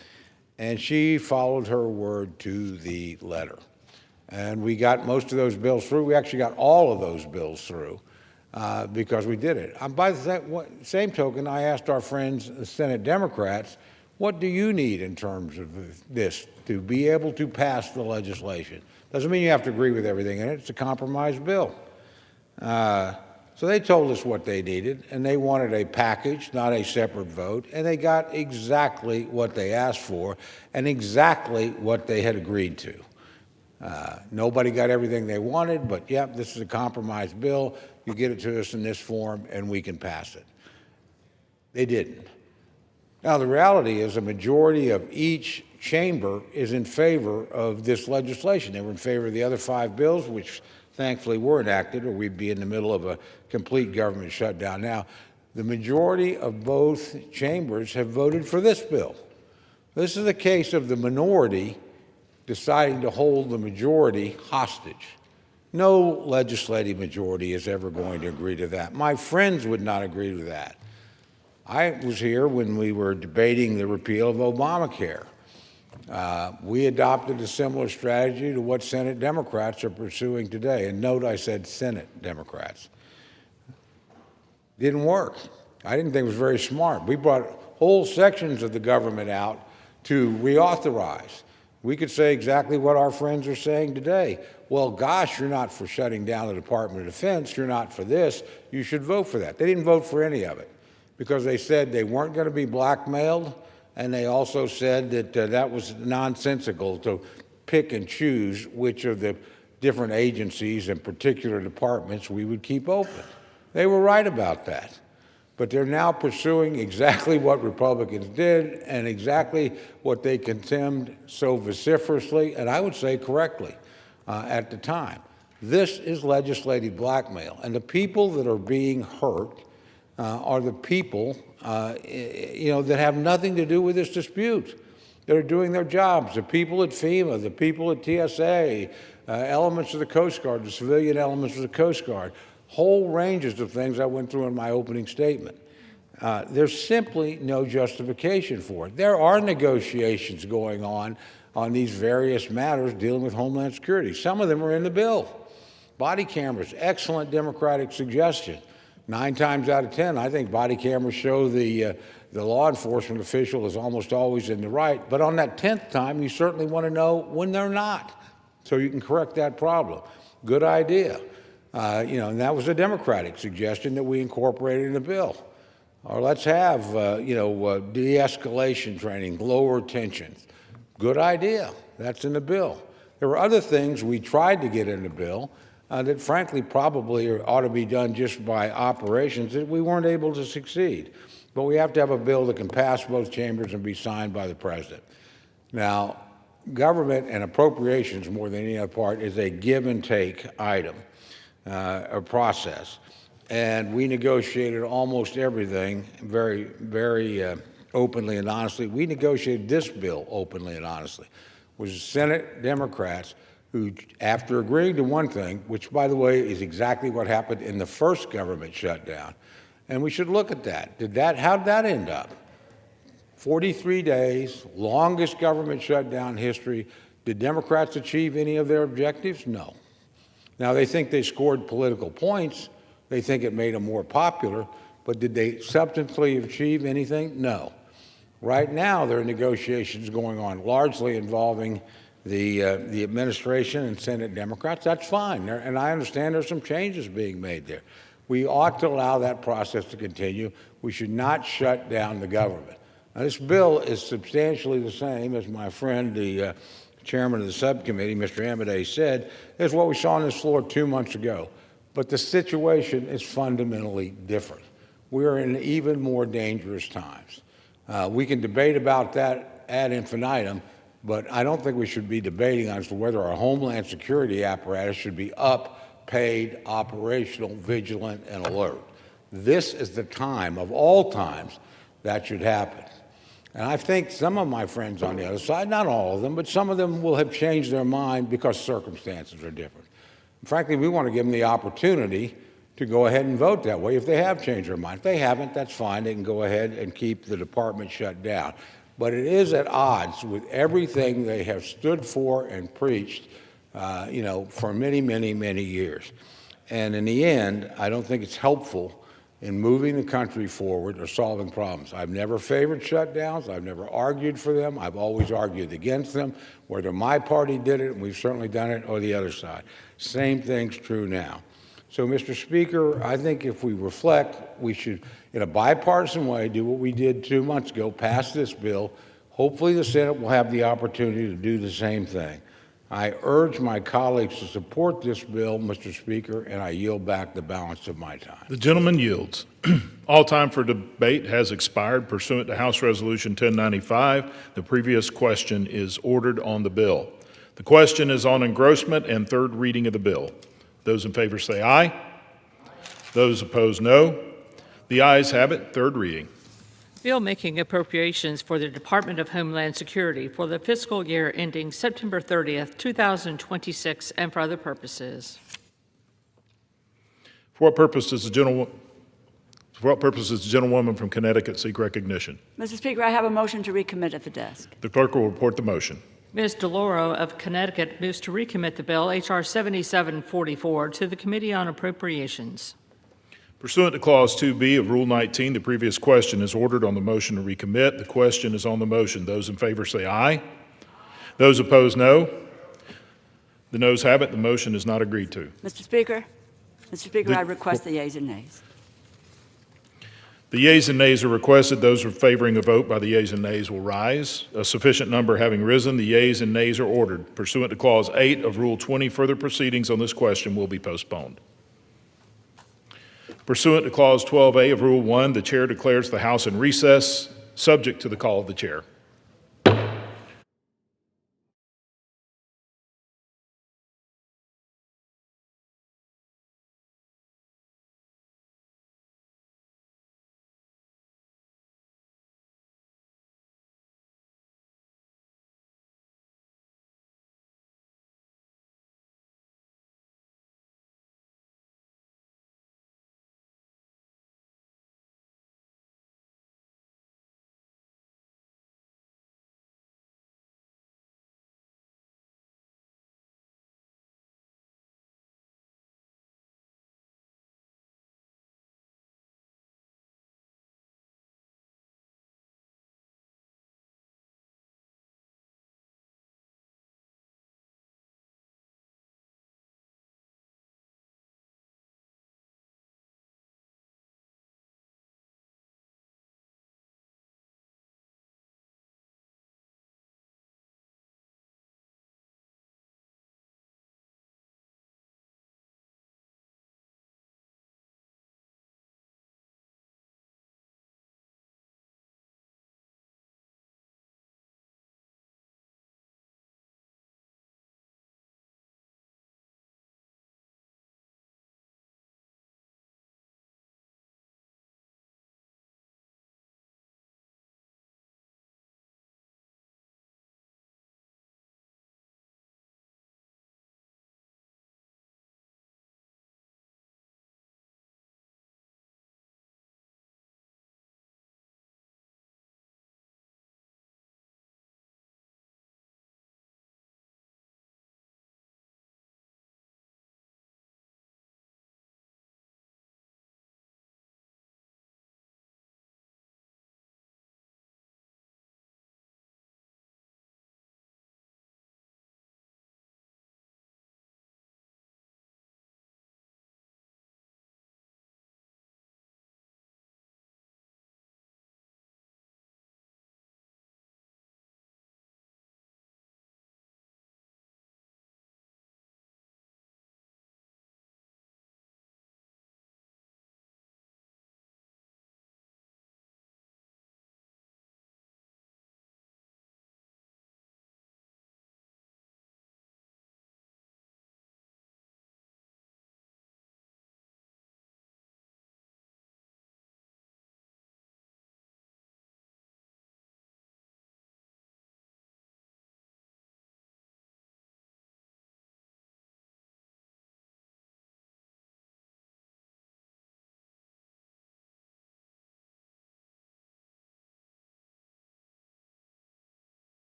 And she followed her word to the letter. And we got most of those bills through. We actually got all of those bills through because we did it. By the same token, I asked our friends, the Senate Democrats, what do you need in terms of this to be able to pass the legislation? Doesn't mean you have to agree with everything in it. It's a compromise bill. So they told us what they needed, and they wanted a package, not a separate vote, and they got exactly what they asked for and exactly what they had agreed to. Nobody got everything they wanted, but yep, this is a compromise bill. You get it to us in this form, and we can pass it. They didn't. Now, the reality is a majority of each chamber is in favor of this legislation. They were in favor of the other 5 bills, which thankfully were enacted, or we'd be in the middle of a complete government shutdown. Now, the majority of both chambers have voted for this bill. This is a case of the minority deciding to hold the majority hostage. No legislative majority is ever going to agree to that. My friends would not agree to that. I was here when we were debating the repeal of Obamacare. We adopted a similar strategy to what Senate Democrats are pursuing today. And note I said Senate Democrats. Didn't work. I didn't think it was very smart. We brought whole sections of the government out to reauthorize. We could say exactly what our friends are saying today. Well, gosh, you're not for shutting down the Department of Defense. You're not for this. You should vote for that. They didn't vote for any of it because they said they weren't going to be blackmailed, and they also said that that was nonsensical to pick and choose which of the different agencies and particular departments we would keep open. They were right about that. But they're now pursuing exactly what Republicans did and exactly what they condemned so vociferously, and I would say correctly, at the time. This is legislative blackmail, and the people that are being hurt are the people, that have nothing to do with this dispute. They're doing their jobs. The people at FEMA, the people at TSA, elements of the Coast Guard, the civilian elements of the Coast Guard, whole ranges of things I went through in my opening statement. There's simply no justification for it. There are negotiations going on these various matters dealing with Homeland Security. Some of them are in the bill. Body cameras, excellent Democratic suggestion. 9 times out of 10, I think body cameras show the law enforcement official is almost always in the right. But on that 10th time, you certainly want to know when they're not, so you can correct that problem. Good idea. And that was a Democratic suggestion that we incorporated in the bill. Or let's have, de-escalation training, lower tensions. Good idea. That's in the bill. There were other things we tried to get in the bill that frankly probably ought to be done just by operations that we weren't able to succeed. But we have to have a bill that can pass both chambers and be signed by the president. Now, government and appropriations, more than any other part, is a give and take item. A process, and we negotiated almost everything very, very openly and honestly. We negotiated this bill openly and honestly. It was Senate Democrats who, after agreeing to one thing, which, by the way, is exactly what happened in the first government shutdown, and we should look at that. How did that end up? 43 days, longest government shutdown in history. Did Democrats achieve any of their objectives? No. Now, they think they scored political points. They think it made them more popular. But did they substantially achieve anything? No. Right now, there are negotiations going on, largely involving the administration and Senate Democrats, that's fine. And I understand there's some changes being made there. We ought to allow that process to continue. We should not shut down the government. Now, this bill is substantially the same as my friend, the chairman of the subcommittee, Mr. Amodei, said, is what we saw on this floor 2 months ago. But the situation is fundamentally different. We're in even more dangerous times. We can debate about that ad infinitum, but I don't think we should be debating as to whether our Homeland Security apparatus should be up, paid, operational, vigilant, and alert. This is the time of all times that should happen. And I think some of my friends on the other side, not all of them, but some of them will have changed their mind because circumstances are different. Frankly, we want to give them the opportunity to go ahead and vote that way if they have changed their mind. If they haven't, that's fine. They can go ahead and keep the department shut down. But it is at odds with everything they have stood for and preached, for many, many, many years. And in the end, I don't think it's helpful in moving the country forward or solving problems. I've never favored shutdowns. I've never argued for them. I've always argued against them, whether my party did it, and we've certainly done it, or the other side. Same thing's true now. So, Mr. Speaker, I think if we reflect, we should, in a bipartisan way, do what we did 2 months ago, pass this bill. Hopefully the Senate will have the opportunity to do the same thing. I urge my colleagues to support this bill, Mr. Speaker, and I yield back the balance of my time. The gentleman yields. All time for debate has expired pursuant to House Resolution 1095. The previous question is ordered on the bill. The question is on engrossment and third reading of the bill. Those in favor say aye. Those opposed, no. The ayes have it. Third reading. Bill making appropriations for the Department of Homeland Security for the fiscal year ending September 30th, 2026, and for other purposes. For what purpose does the gentlewoman from Connecticut seek recognition? Mr. Speaker, I have a motion to recommit at the desk. The clerk will report the motion. Ms. DeLauro of Connecticut moves to recommit the bill, H.R. 7744, to the Committee on Appropriations. Pursuant to Clause 2B of Rule 19, the previous question is ordered on the motion to recommit. The question is on the motion. Those in favor say aye. Those opposed, no. The noes have it. The motion is not agreed to. Mr. Speaker, I request the yeas and nays. The yeas and nays are requested. Those favoring a vote by the yeas and nays will rise. A sufficient number having risen, the yeas and nays are ordered. Pursuant to Clause 8 of Rule 20, further proceedings on this question will be postponed. Pursuant to Clause 12A of Rule 1, the chair declares the House in recess, subject to the call of the chair.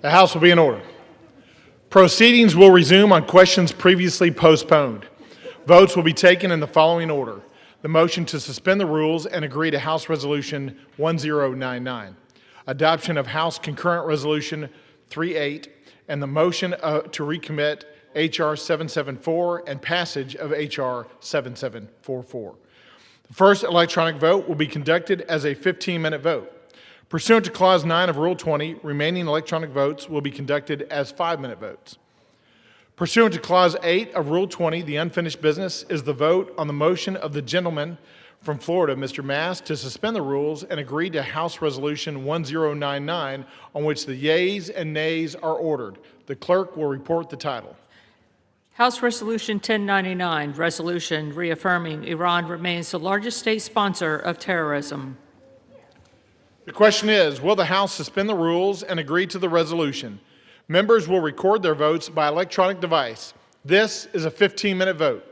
The House will be in order. Proceedings will resume on questions previously postponed. Votes will be taken in the following order. The motion to suspend the rules and agree to House Resolution 1099. Adoption of House Concurrent Resolution 38 and the motion to recommit H.R. 774 and passage of H.R. 7744. The first electronic vote will be conducted as a 15-minute vote. Pursuant to Clause 9 of Rule 20, remaining electronic votes will be conducted as 5-minute votes. Pursuant to Clause 8 of Rule 20, the unfinished business is the vote on the motion of the gentleman from Florida, Mr. Mast, to suspend the rules and agree to House Resolution 1099, on which the yeas and nays are ordered. The clerk will report the title. House Resolution 1099, resolution reaffirming Iran remains the largest state sponsor of terrorism. The question is, will the House suspend the rules and agree to the resolution? Members will record their votes by electronic device. This is a 15-minute vote.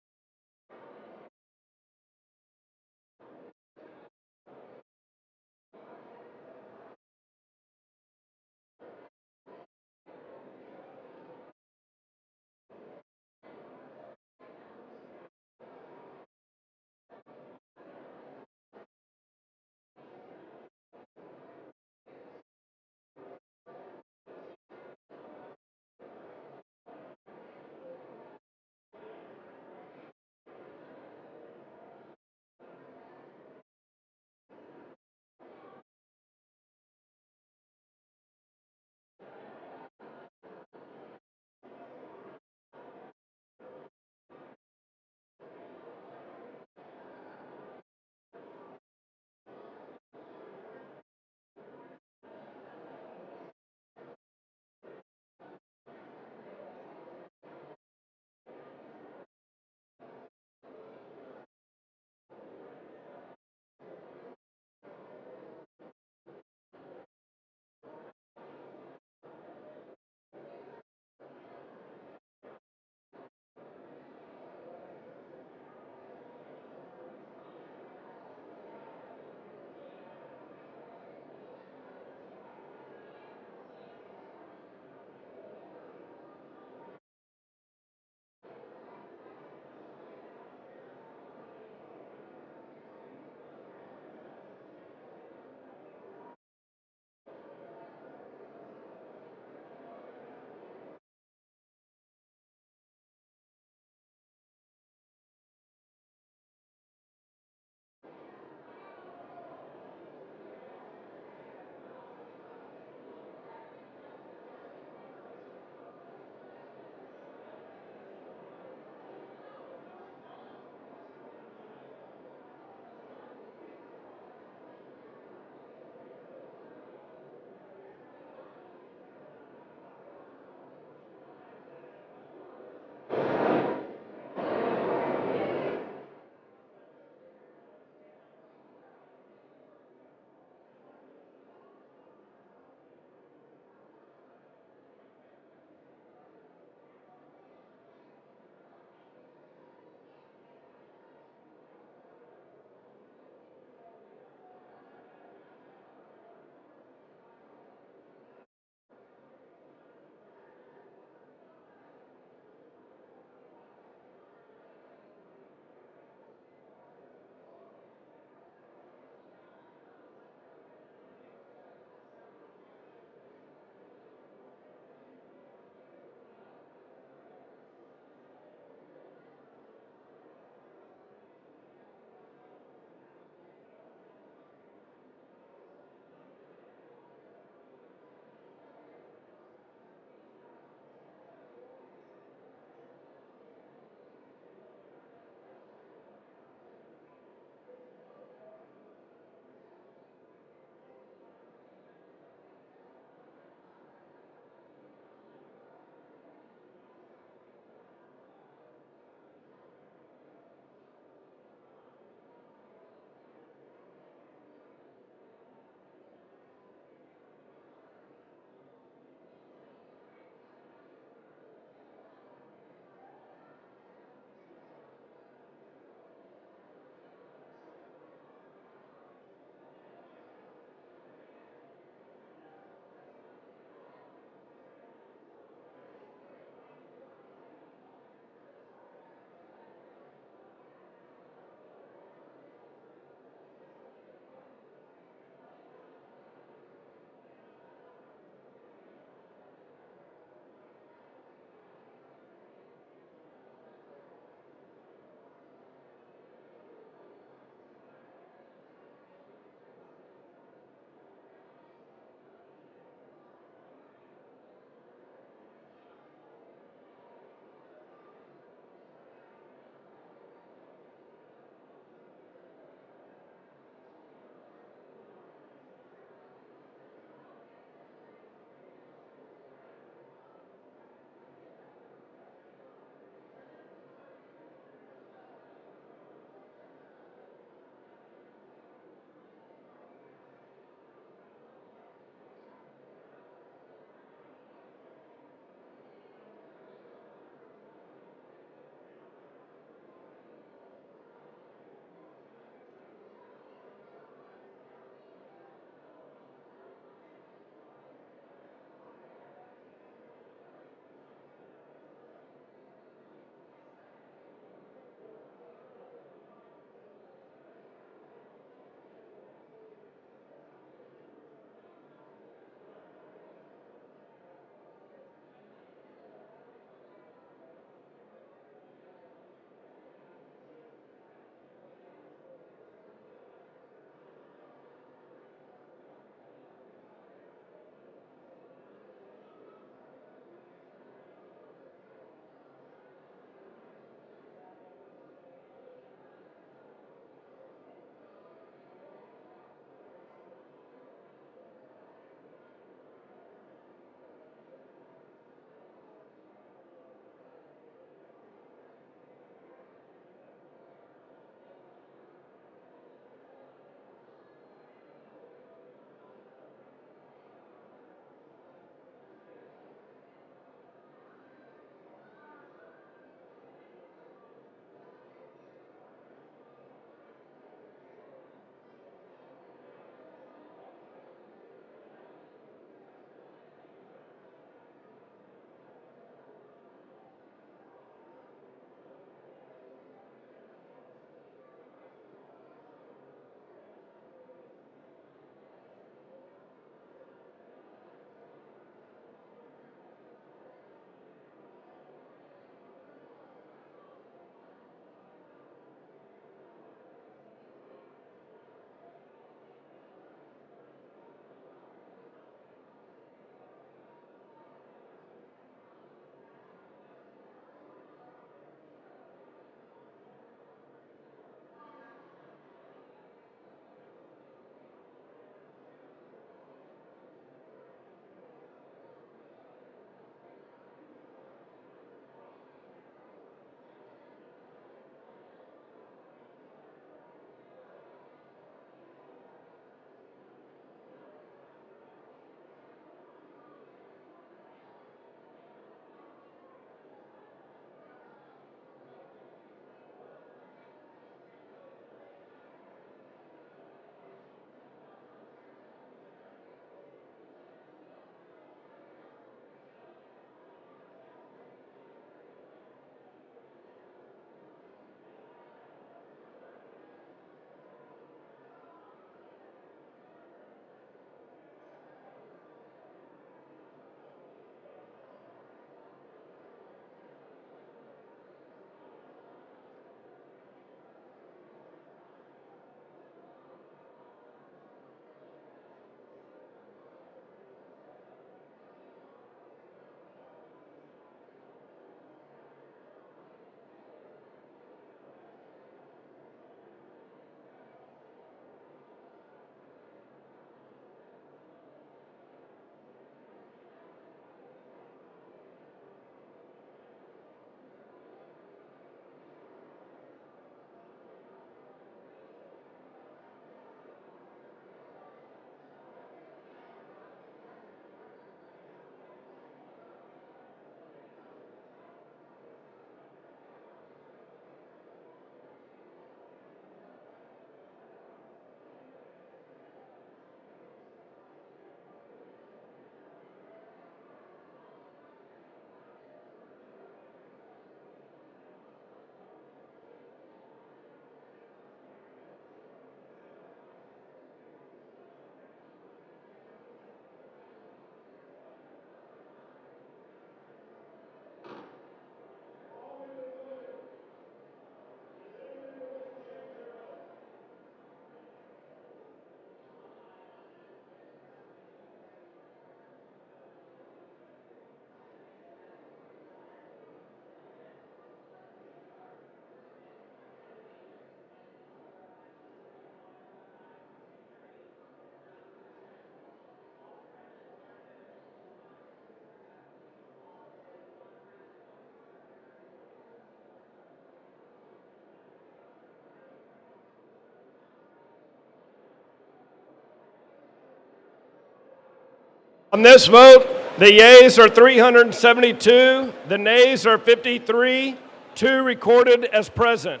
On this vote, the yeas are 372, the nays are 53, 2 recorded as present.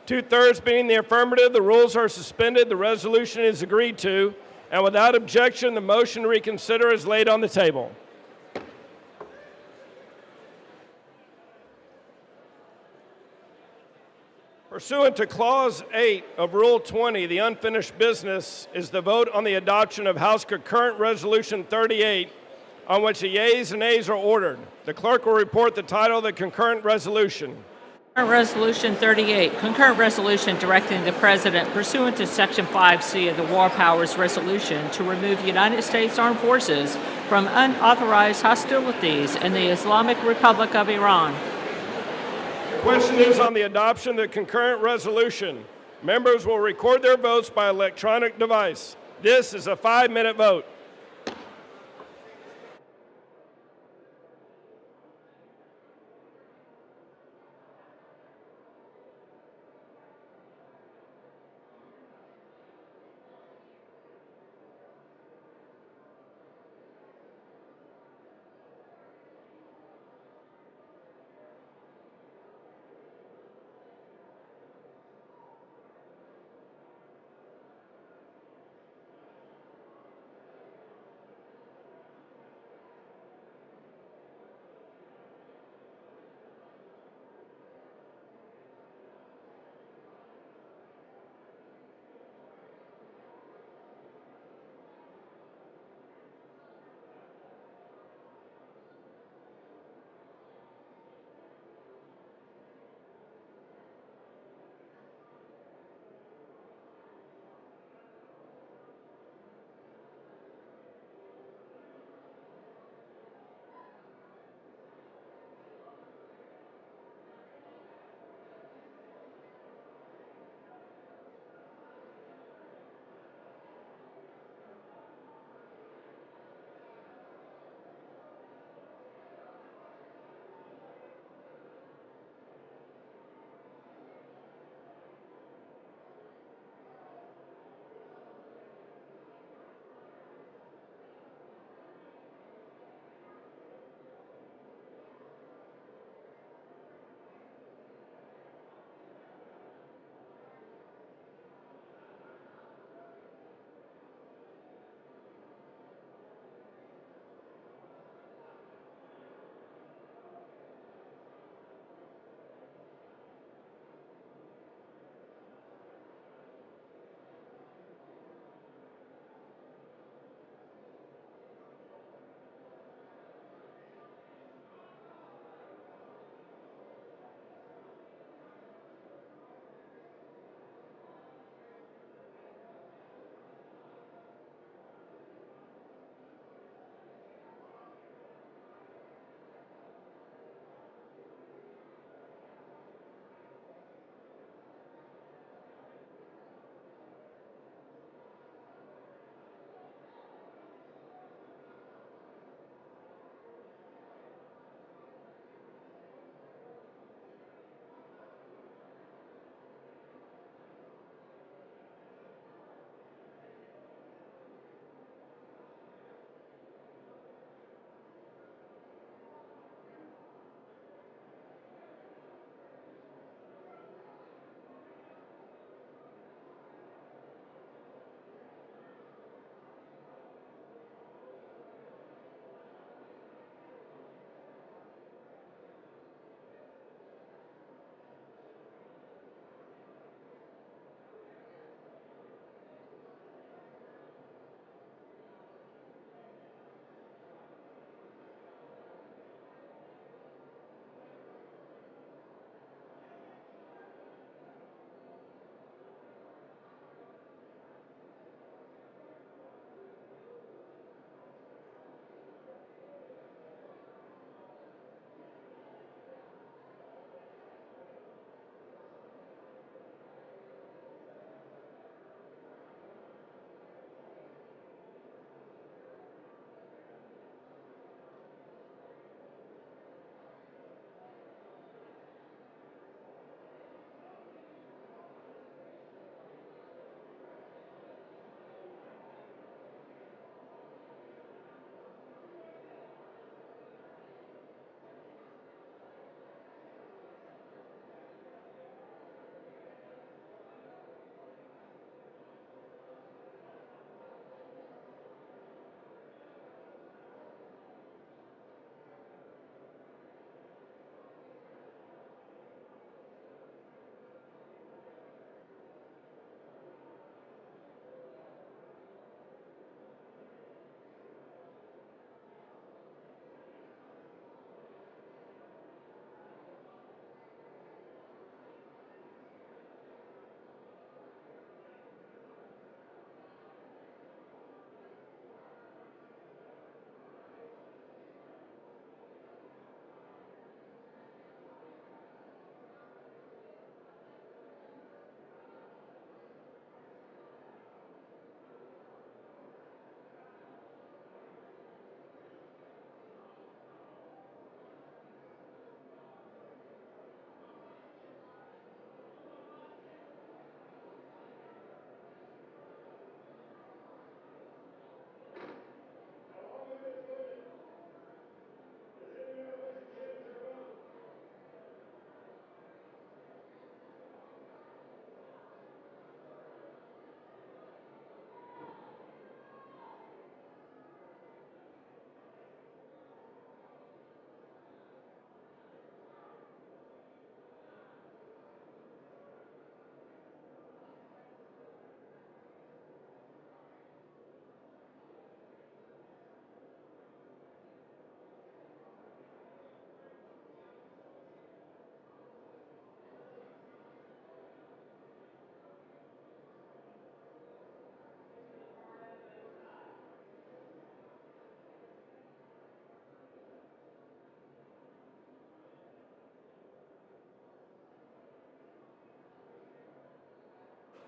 2/3 being the affirmative, the rules are suspended, the resolution is agreed to, and without objection, the motion to reconsider is laid on the table. Pursuant to Clause 8 of Rule 20, the unfinished business is the vote on the adoption of House Concurrent Resolution 38, on which the yeas and nays are ordered. The clerk will report the title of the concurrent resolution. Concurrent Resolution 38, concurrent resolution directing the President pursuant to Section 5C of the War Powers Resolution to remove United States Armed Forces from unauthorized hostilities in the Islamic Republic of Iran. The question is on the adoption of the concurrent resolution. Members will record their votes by electronic device. This is a 5-minute vote.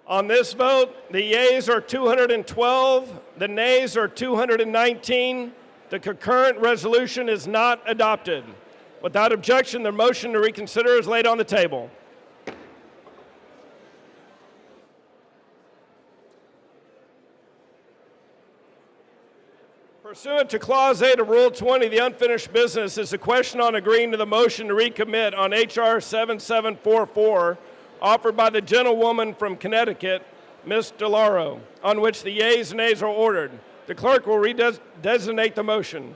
On this vote, the yeas are 212, the nays are 219. The concurrent resolution is not adopted. Without objection, the motion to reconsider is laid on the table. Pursuant to Clause 8 of Rule 20, the unfinished business is a question on agreeing to the motion to recommit on H.R. 7744, offered by the gentlewoman from Connecticut, Ms. DeLauro, on which the yeas and nays are ordered. The clerk will redesignate the motion.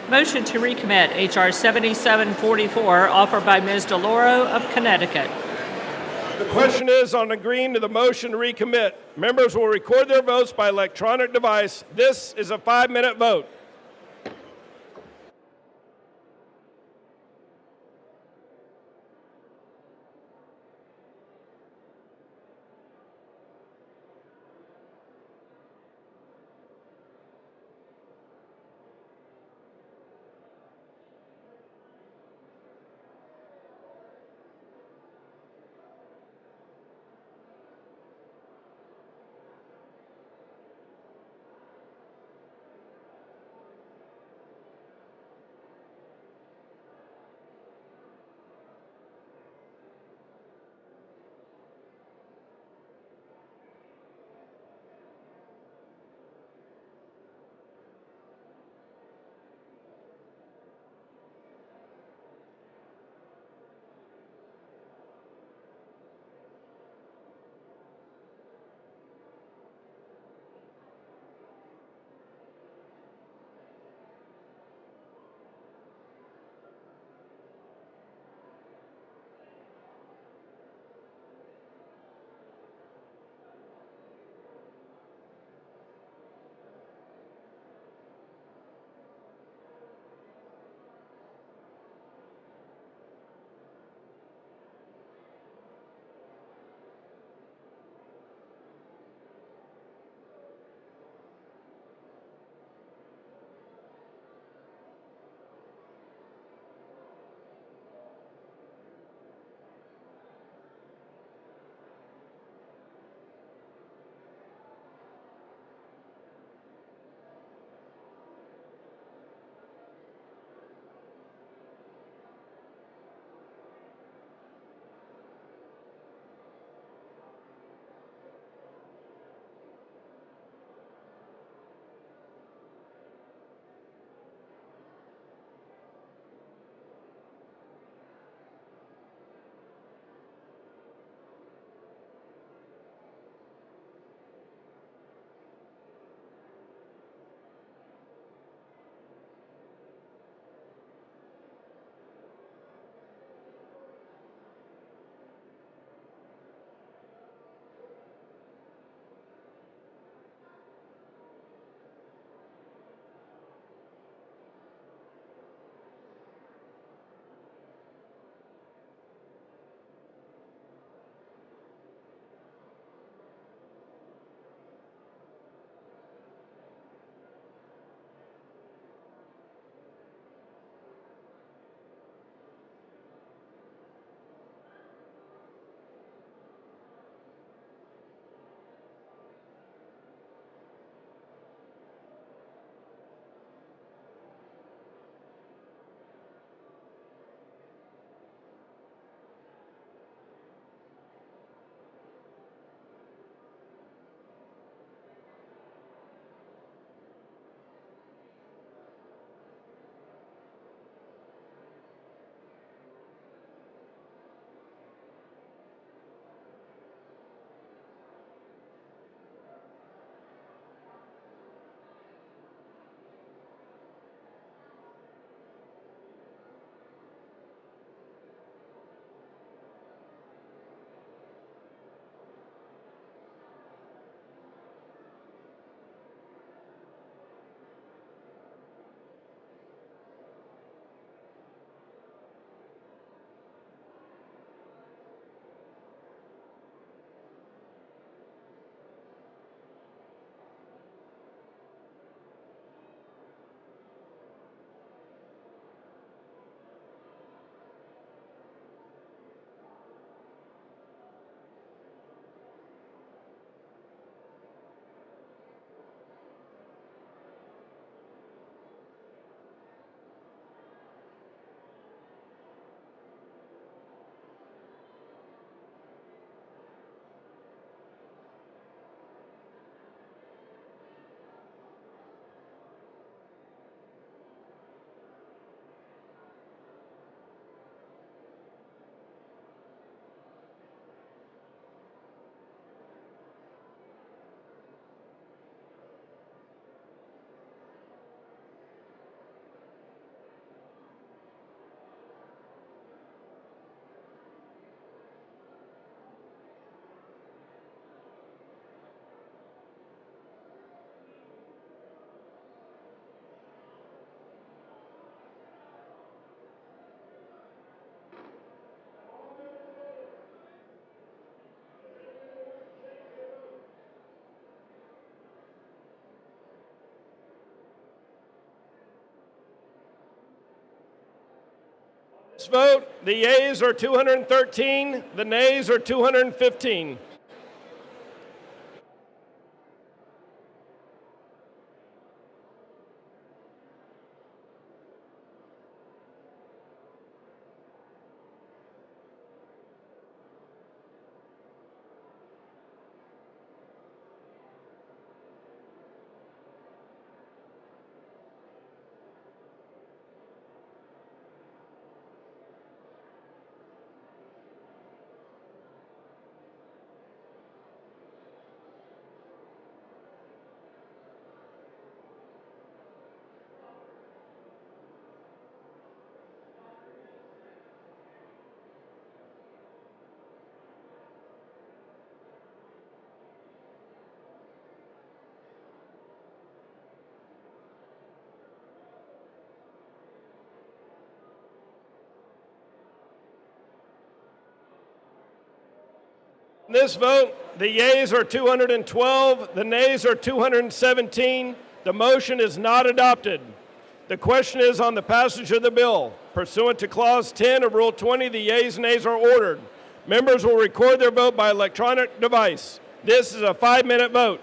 Motion to recommit H.R. 7744, offered by Ms. DeLauro of Connecticut. The question is on agreeing to the motion to recommit. Members will record their votes by electronic device. This is a 5-minute vote. This vote, the yeas are 213, the nays are 215. This vote, the yeas are 212, the nays are 217. The motion is not adopted. The question is on the passage of the bill. Pursuant to Clause 10 of Rule 20, the yeas and nays are ordered. Members will record their vote by electronic device. This is a 5-minute vote.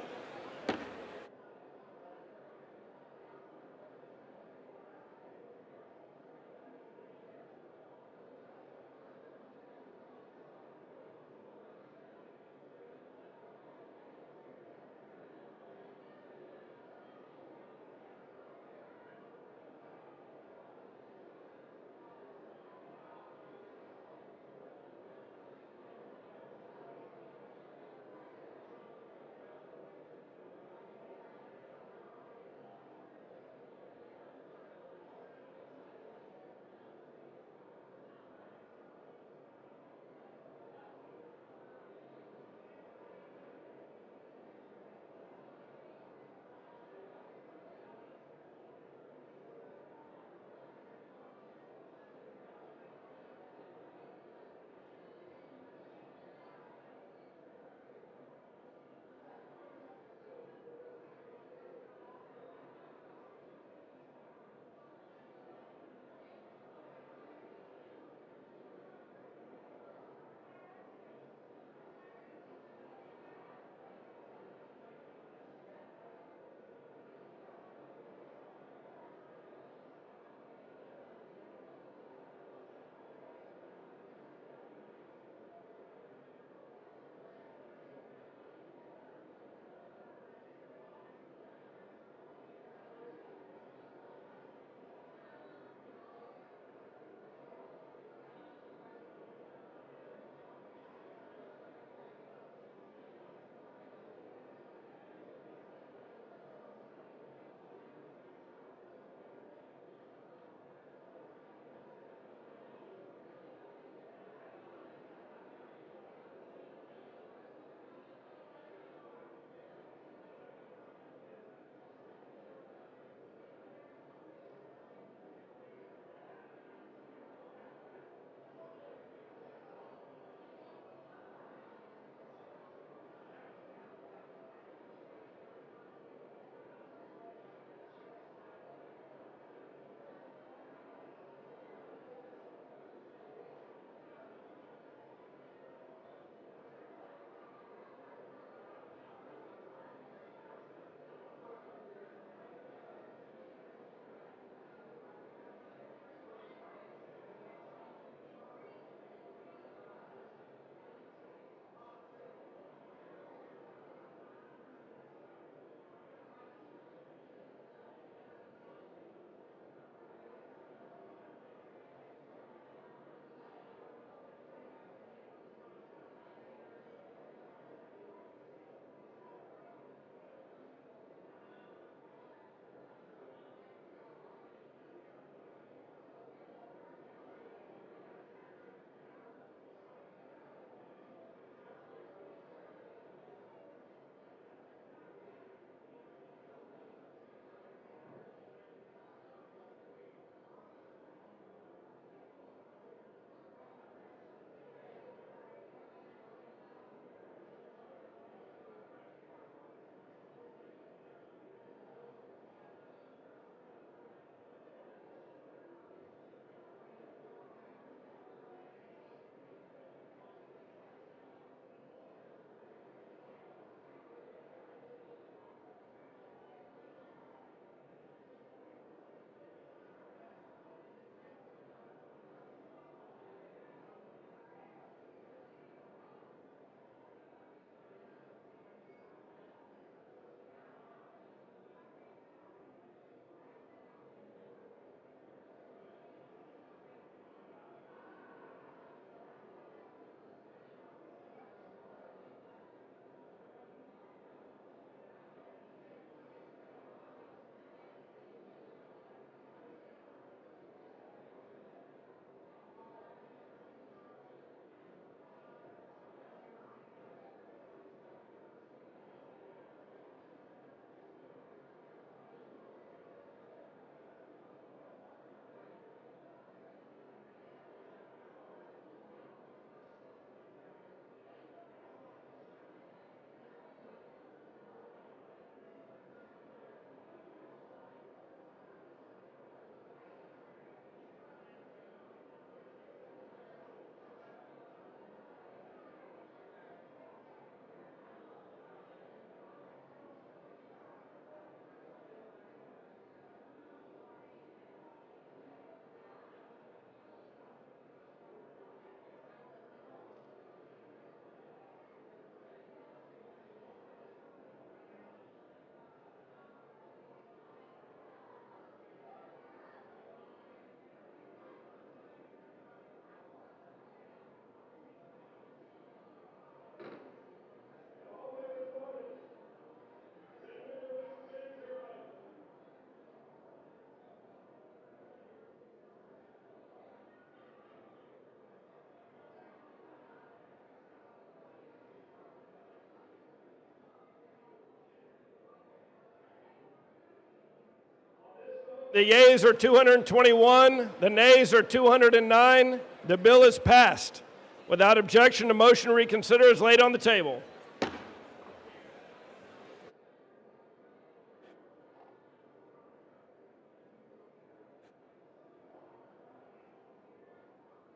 The yeas are 221. The nays are 209. The bill is passed. Without objection, the motion to reconsider is laid on the table.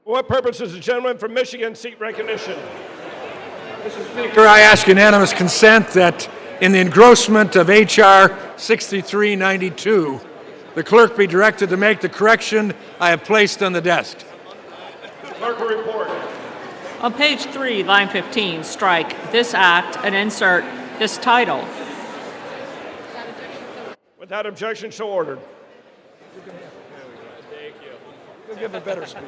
For what purpose is the gentleman from Michigan seek recognition? Speaker, I ask unanimous consent that in the engrossment of H.R. 6392, the clerk be directed to make the correction I have placed on the desk. Clerk will report. On page 3, line 15, strike this act and insert this title. Without objection, so ordered. You'll give a better speech.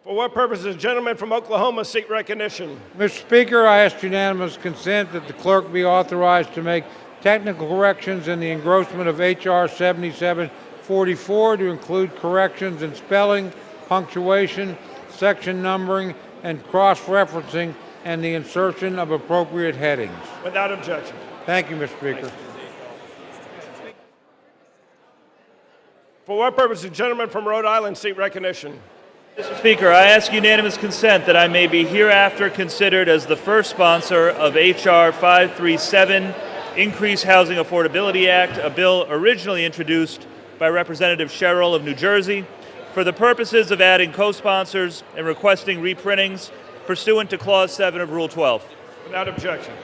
For what purpose does the gentleman from Oklahoma seek recognition? Mr. Speaker, I ask unanimous consent that the clerk be authorized to make technical corrections in the engrossment of H.R. 7744 to include corrections in spelling, punctuation, section numbering, and cross-referencing, and the insertion of appropriate headings. Without objection. Thank you, Mr. Speaker. For what purpose does the gentleman from Rhode Island seek recognition? Mr. Speaker, I ask unanimous consent that I may be hereafter considered as the first sponsor of H.R. 537, Increased Housing Affordability Act, a bill originally introduced by Representative Sherrill of New Jersey, for the purposes of adding co-sponsors and requesting reprintings pursuant to Clause 7 of Rule 12. Without objection.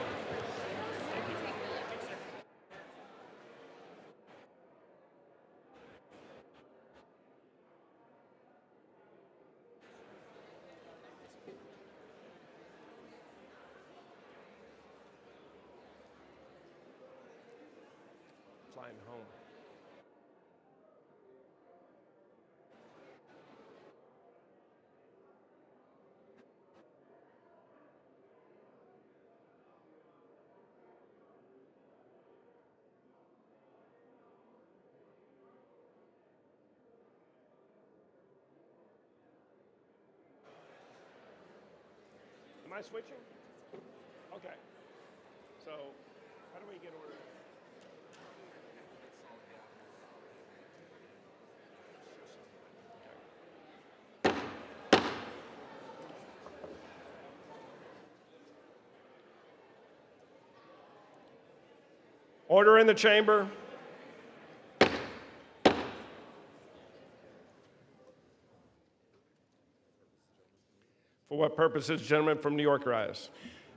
Flying home. Am I switching? Okay. So, how do we get order? Order in the chamber. For what purposes, gentleman from New York rise?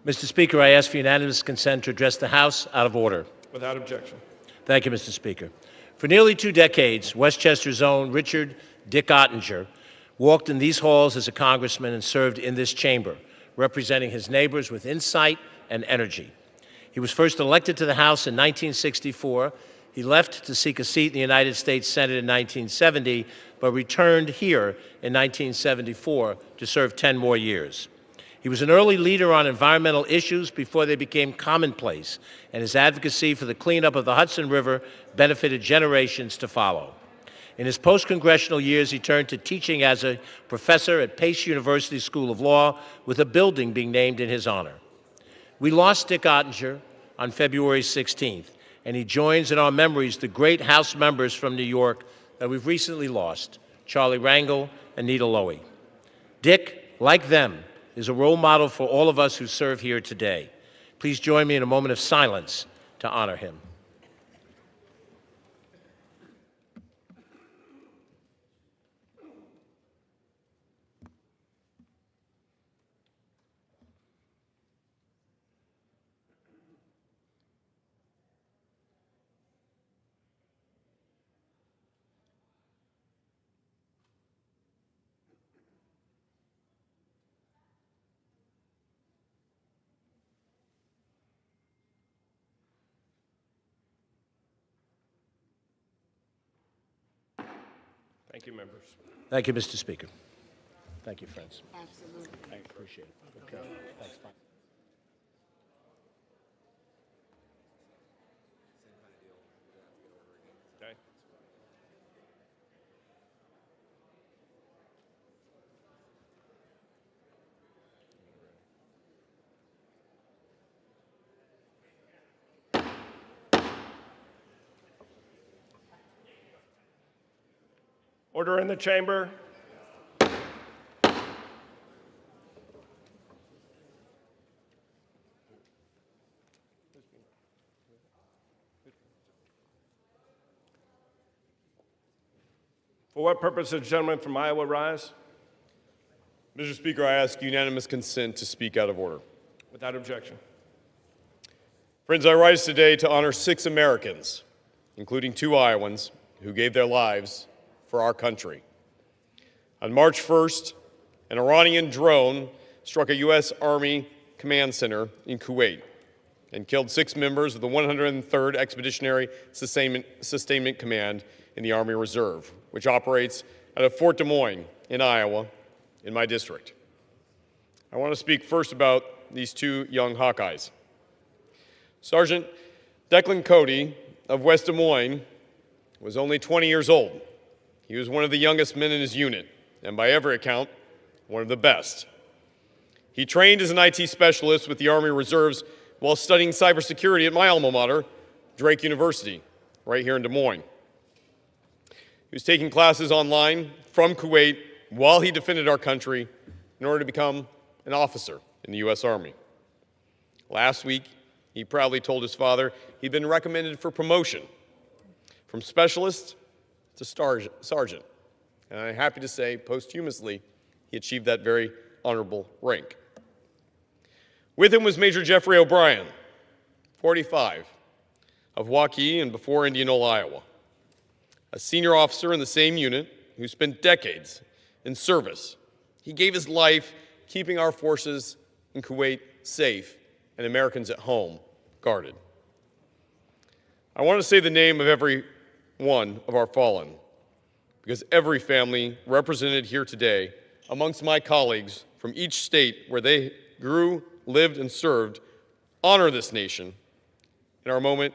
Mr. Speaker, I ask for unanimous consent to address the House out of order. Without objection. Thank you, Mr. Speaker. For nearly 2 decades, Westchester's own Richard Dick Ottinger walked in these halls as a congressman and served in this chamber, representing his neighbors with insight and energy. He was first elected to the House in 1964. He left to seek a seat in the United States Senate in 1970, but returned here in 1974 to serve 10 more years. He was an early leader on environmental issues before they became commonplace, and his advocacy for the cleanup of the Hudson River benefited generations to follow. In his post-congressional years, he turned to teaching as a professor at Pace University School of Law, with a building being named in his honor. We lost Dick Ottinger on February 16th, and he joins in our memories the great House members from New York that we've recently lost, Charlie Rangel and Nita Lowey. Dick, like them, is a role model for all of us who serve here today. Please join me in a moment of silence to honor him. Thank you, members. Thank you, Mr. Speaker. Thank you, friends. Absolutely. I appreciate it. Okay. Thanks. Bye. Okay. Order in the chamber. For what purpose does the gentleman from Iowa rise? Mr. Speaker, I ask unanimous consent to speak out of order. Without objection. Friends, I rise today to honor 6 Americans, including 2 Iowans, who gave their lives for our country. On March 1st, an Iranian drone struck a U.S. Army command center in Kuwait and killed 6 members of the 103rd Expeditionary Sustainment Command in the Army Reserve, which operates out of Fort Des Moines in Iowa, in my district. I want to speak first about these 2 young Hawkeyes. Sergeant Declan Cody of West Des Moines was only 20 years old. He was one of the youngest men in his unit, and by every account, one of the best. He trained as an IT specialist with the Army Reserves while studying cybersecurity at my alma mater, Drake University, right here in Des Moines. He was taking classes online from Kuwait while he defended our country in order to become an officer in the U.S. Army. Last week, he proudly told his father he'd been recommended for promotion from specialist to sergeant. And I'm happy to say, posthumously, he achieved that very honorable rank. With him was Major Jeffrey O'Brien, 45, of Waukee and before Indianola, Iowa, a senior officer in the same unit who spent decades in service. He gave his life keeping our forces in Kuwait safe and Americans at home guarded. I want to say the name of every one of our fallen, because every family represented here today amongst my colleagues from each state where they grew, lived, and served honor this nation in our moment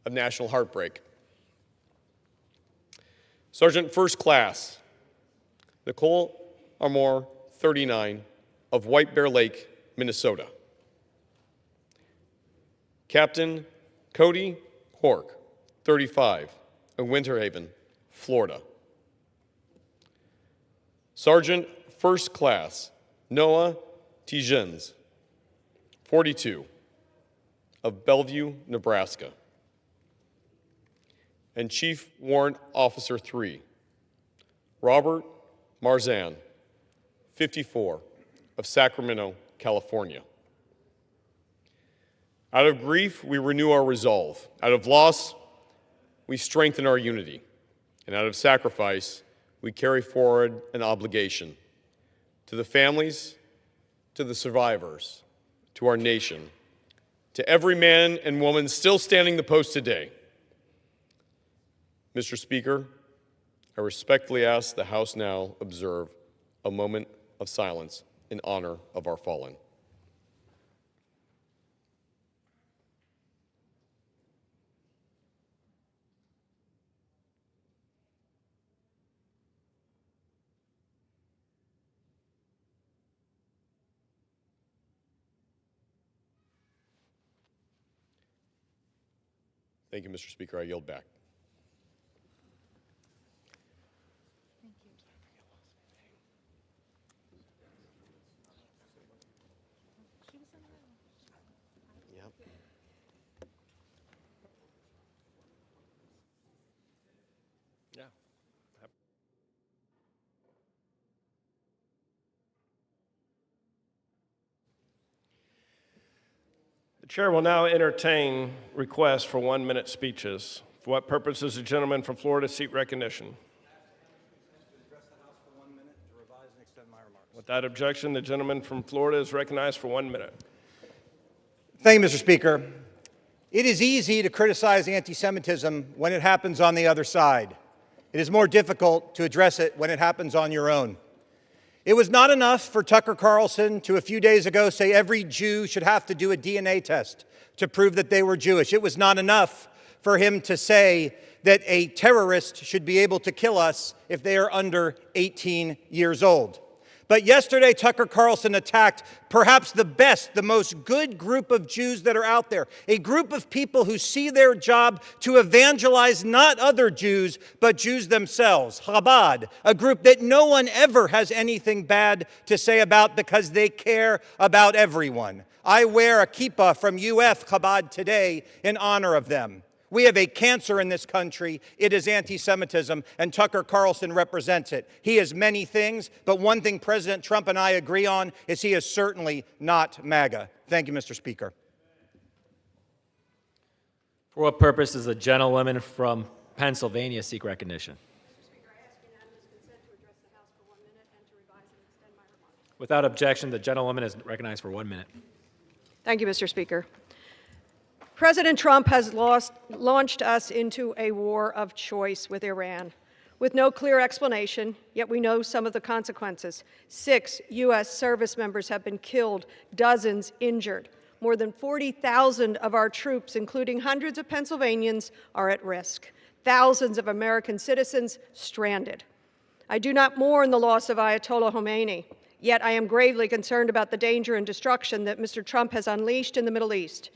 of national heartbreak. Sergeant First Class Nicole Armour, 39, of White Bear Lake, Minnesota. Captain Cody Hork, 35, of Winter Haven, Florida. Sergeant First Class Noah Tijens, 42, of Bellevue, Nebraska. And Chief Warrant Officer 3, Robert Marzan, 54, of Sacramento, California. Out of grief, we renew our resolve. Out of loss, we strengthen our unity. And out of sacrifice, we carry forward an obligation to the families, to the survivors, to our nation, to every man and woman still standing the post today. Mr. Speaker, I respectfully ask the House now observe a moment of silence in honor of our fallen. Thank you, Mr. Speaker. I yield back. Yeah. The chair will now entertain requests for 1-minute speeches. For what purpose does the gentleman from Florida seek recognition? Without objection, the gentleman from Florida is recognized for 1 minute. Thank you, Mr. Speaker. It is easy to criticize anti-Semitism when it happens on the other side. It is more difficult to address it when it happens on your own. It was not enough for Tucker Carlson to a few days ago say every Jew should have to do a DNA test to prove that they were Jewish. It was not enough for him to say that a terrorist should be able to kill us if they are under 18 years old. But yesterday, Tucker Carlson attacked perhaps the best, the most good group of Jews that are out there, a group of people who see their job to evangelize not other Jews, but Jews themselves, Chabad, a group that no one ever has anything bad to say about because they care about everyone. I wear a kippah from UF Chabad today in honor of them. We have a cancer in this country. It is anti-Semitism, and Tucker Carlson represents it. He is many things, but one thing President Trump and I agree on is he is certainly not MAGA. Thank you, Mr. Speaker. For what purpose does the gentlewoman from Pennsylvania seek recognition? Without objection, the gentlewoman is recognized for 1 minute. Thank you, Mr. Speaker. President Trump has launched us into a war of choice with Iran, with no clear explanation, yet we know some of the consequences. 6 U.S. service members have been killed, dozens injured. More than 40,000 of our troops, including hundreds of Pennsylvanians, are at risk. Thousands of American citizens stranded. I do not mourn the loss of Ayatollah Khomeini, yet I am gravely concerned about the danger and destruction that Mr. Trump has unleashed in the Middle East.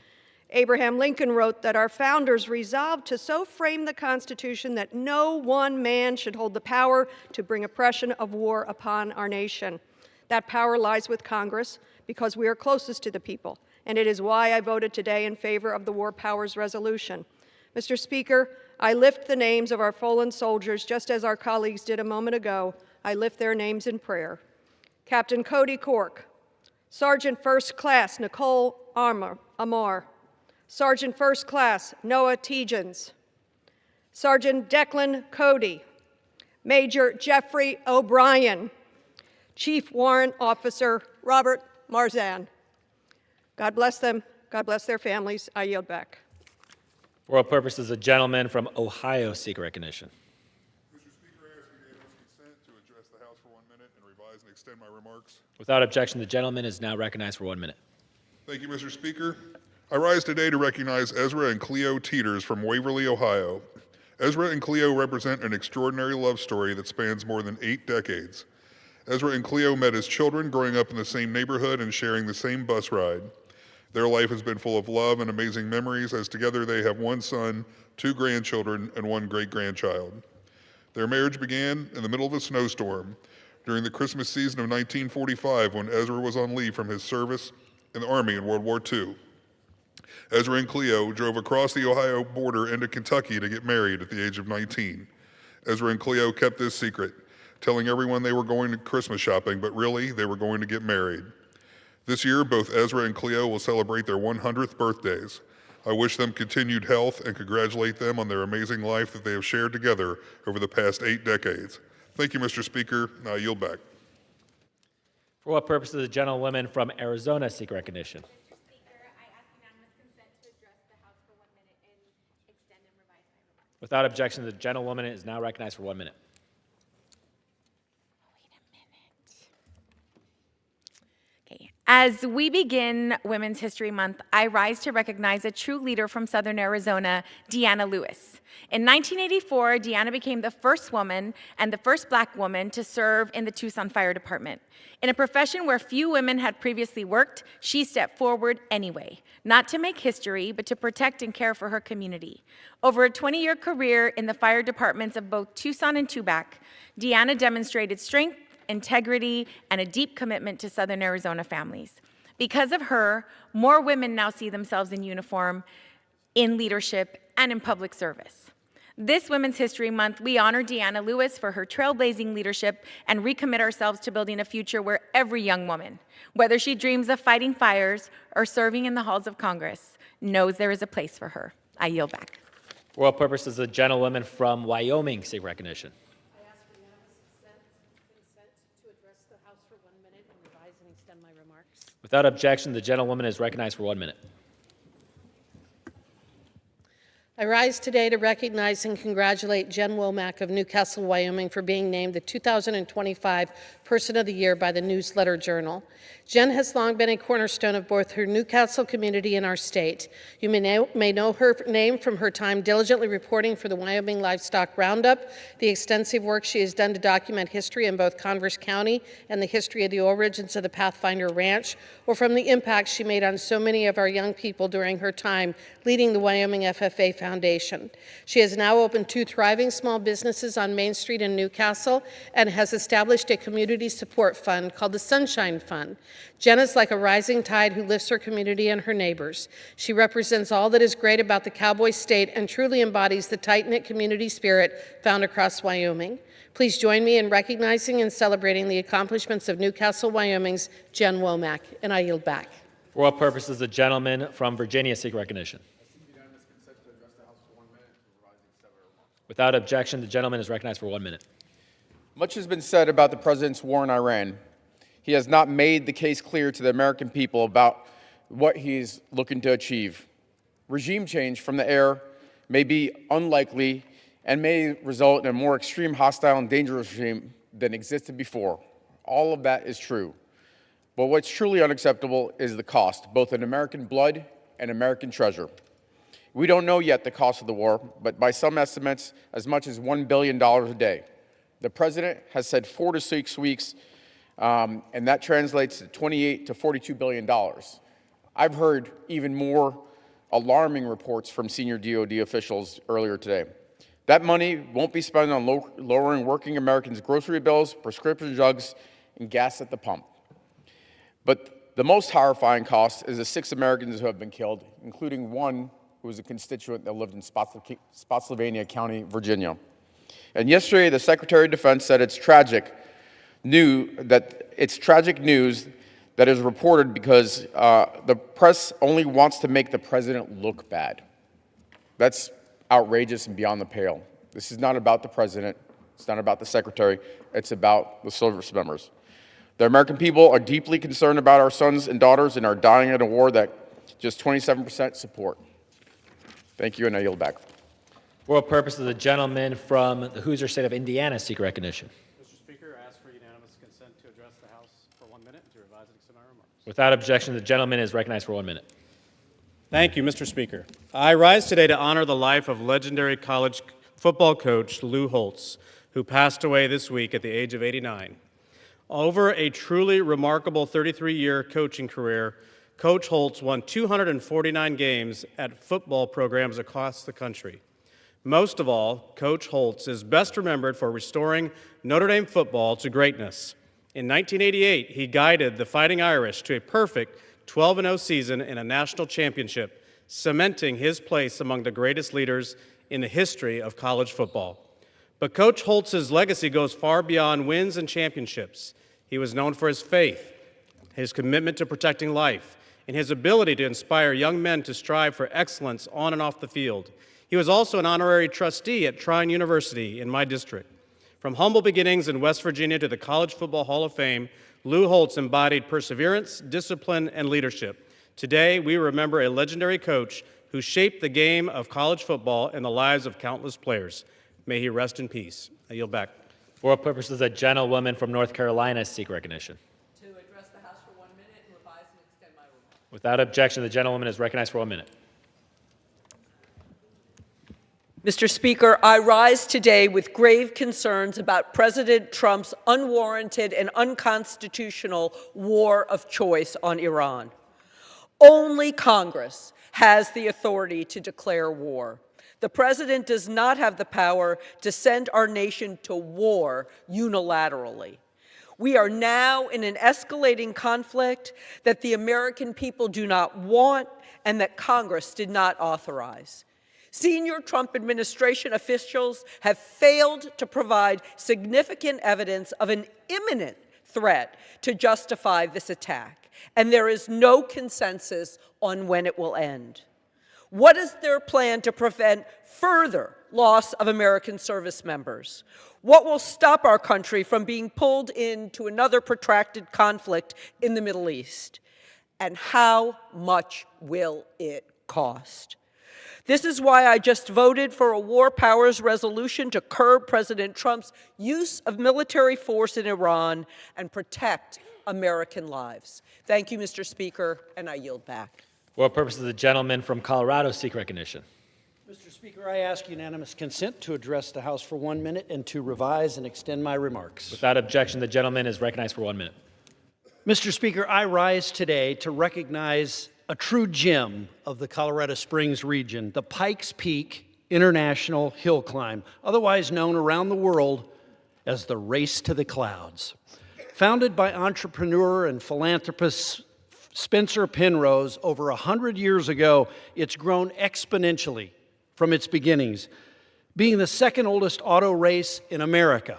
Abraham Lincoln wrote that our founders resolved to so frame the Constitution that no one man should hold the power to bring oppression of war upon our nation. That power lies with Congress because we are closest to the people, and it is why I voted today in favor of the War Powers Resolution. Mr. Speaker, I lift the names of our fallen soldiers just as our colleagues did a moment ago. I lift their names in prayer. Captain Cody Cork, Sergeant First Class Nicole Amar, Sergeant First Class Noah Tegens, Sergeant Declan Cody, Major Jeffrey O'Brien, Chief Warrant Officer Robert Marzan. God bless them. God bless their families. I yield back. For what purpose does the gentleman from Ohio seek recognition? Mr. Speaker, I ask unanimous consent to address the House for 1 minute and revise and extend my remarks. Without objection, the gentleman is now recognized for 1 minute. Thank you, Mr. Speaker. I rise today to recognize Ezra and Cleo Teeters from Waverly, Ohio. Ezra and Cleo represent an extraordinary love story that spans more than 8 decades. Ezra and Cleo met as children growing up in the same neighborhood and sharing the same bus ride. Their life has been full of love and amazing memories, as together they have 1 son, 2 grandchildren, and 1 great-grandchild. Their marriage began in the middle of a snowstorm during the Christmas season of 1945 when Ezra was on leave from his service in the Army in World War II. Ezra and Cleo drove across the Ohio border into Kentucky to get married at the age of 19. Ezra and Cleo kept this secret, telling everyone they were going to Christmas shopping, but really, they were going to get married. This year, both Ezra and Cleo will celebrate their 100th birthdays. I wish them continued health and congratulate them on their amazing life that they have shared together over the past 8 decades. Thank you, Mr. Speaker. I yield back. For what purpose does the gentlewoman from Arizona seek recognition? Without objection, the gentlewoman is now recognized for 1 minute. As we begin Women's History Month, I rise to recognize a true leader from Southern Arizona, Deanna Lewis. In 1984, Deanna became the first woman and the first Black woman to serve in the Tucson Fire Department. In a profession where few women had previously worked, she stepped forward anyway, not to make history, but to protect and care for her community. Over a 20-year career in the fire departments of both Tucson and Tubac, Deanna demonstrated strength, integrity, and a deep commitment to Southern Arizona families. Because of her, more women now see themselves in uniform, in leadership, and in public service. This Women's History Month, we honor Deanna Lewis for her trailblazing leadership and recommit ourselves to building a future where every young woman, whether she dreams of fighting fires or serving in the halls of Congress, knows there is a place for her. I yield back. For what purpose does the gentlewoman from Wyoming seek recognition? Without objection, the gentlewoman is recognized for 1 minute. I rise today to recognize and congratulate Jen Womack of Newcastle, Wyoming, for being named the 2025 Person of the Year by the Newsletter Journal. Jen has long been a cornerstone of both her Newcastle community and our state. You may know her name from her time diligently reporting for the Wyoming Livestock Roundup, the extensive work she has done to document history in both Converse County and the history of the origins of the Pathfinder Ranch, or from the impact she made on so many of our young people during her time leading the Wyoming FFA Foundation. She has now opened 2 thriving small businesses on Main Street in Newcastle and has established a community support fund called the Sunshine Fund. Jen is like a rising tide who lifts her community and her neighbors. She represents all that is great about the Cowboy State and truly embodies the tight-knit community spirit found across Wyoming. Please join me in recognizing and celebrating the accomplishments of Newcastle, Wyoming's Jen Womack, and I yield back. For all purposes, the gentleman from Virginia seek recognition. Without objection, the gentleman is recognized for 1 minute. Much has been said about the president's war in Iran. He has not made the case clear to the American people about what he's looking to achieve. Regime change from the air may be unlikely and may result in a more extreme, hostile, and dangerous regime than existed before. All of that is true. But what's truly unacceptable is the cost, both in American blood and American treasure. We don't know yet the cost of the war, but by some estimates, as much as $1 billion a day. The president has said 4 to 6 weeks, and that translates to $28 to $42 billion. I've heard even more alarming reports from senior DOD officials earlier today. That money won't be spent on lowering working Americans' grocery bills, prescription drugs, and gas at the pump. But the most horrifying cost is the 6 Americans who have been killed, including one who was a constituent that lived in Spotsylvania County, Virginia. And yesterday, the Secretary of Defense said it's tragic news that is reported because the press only wants to make the president look bad. That's outrageous and beyond the pale. This is not about the president. It's not about the secretary. It's about the service members. The American people are deeply concerned about our sons and daughters and are dying in a war that just 27% support. Thank you, and I yield back. For all purposes, the gentleman from the Hoosier State of Indiana seek recognition. Mr. Speaker, I ask for unanimous consent to address the House for 1 minute and to revise and extend my remarks. Without objection, the gentleman is recognized for 1 minute. Thank you, Mr. Speaker. I rise today to honor the life of legendary college football coach Lou Holtz, who passed away this week at the age of 89. Over a truly remarkable 33-year coaching career, Coach Holtz won 249 games at football programs across the country. Most of all, Coach Holtz is best remembered for restoring Notre Dame football to greatness. In 1988, he guided the Fighting Irish to a perfect 12-0 season in a national championship, cementing his place among the greatest leaders in the history of college football. But Coach Holtz's legacy goes far beyond wins and championships. He was known for his faith, his commitment to protecting life, and his ability to inspire young men to strive for excellence on and off the field. He was also an honorary trustee at Trine University in my district. From humble beginnings in West Virginia to the College Football Hall of Fame, Lou Holtz embodied perseverance, discipline, and leadership. Today, we remember a legendary coach who shaped the game of college football and the lives of countless players. May he rest in peace. I yield back. For all purposes, a gentlewoman from North Carolina seek recognition. To address the House for 1 minute and revise and extend my remarks. Without objection, the gentlewoman is recognized for 1 minute. Mr. Speaker, I rise today with grave concerns about President Trump's unwarranted and unconstitutional war of choice on Iran. Only Congress has the authority to declare war. The president does not have the power to send our nation to war unilaterally. We are now in an escalating conflict that the American people do not want and that Congress did not authorize. Senior Trump administration officials have failed to provide significant evidence of an imminent threat to justify this attack, and there is no consensus on when it will end. What is their plan to prevent further loss of American service members? What will stop our country from being pulled into another protracted conflict in the Middle East? And how much will it cost? This is why I just voted for a war powers resolution to curb President Trump's use of military force in Iran and protect American lives. Thank you, Mr. Speaker, and I yield back. For what purpose does the gentleman from Colorado seek recognition? Mr. Speaker, I ask unanimous consent to address the House for 1 minute and to revise and extend my remarks. Without objection, the gentleman is recognized for 1 minute. Mr. Speaker, I rise today to recognize a true gem of the Colorado Springs region, the Pikes Peak International Hill Climb, otherwise known around the world as the Race to the Clouds. Founded by entrepreneur and philanthropist Spencer Penrose over 100 years ago, it's grown exponentially from its beginnings, being the second oldest auto race in America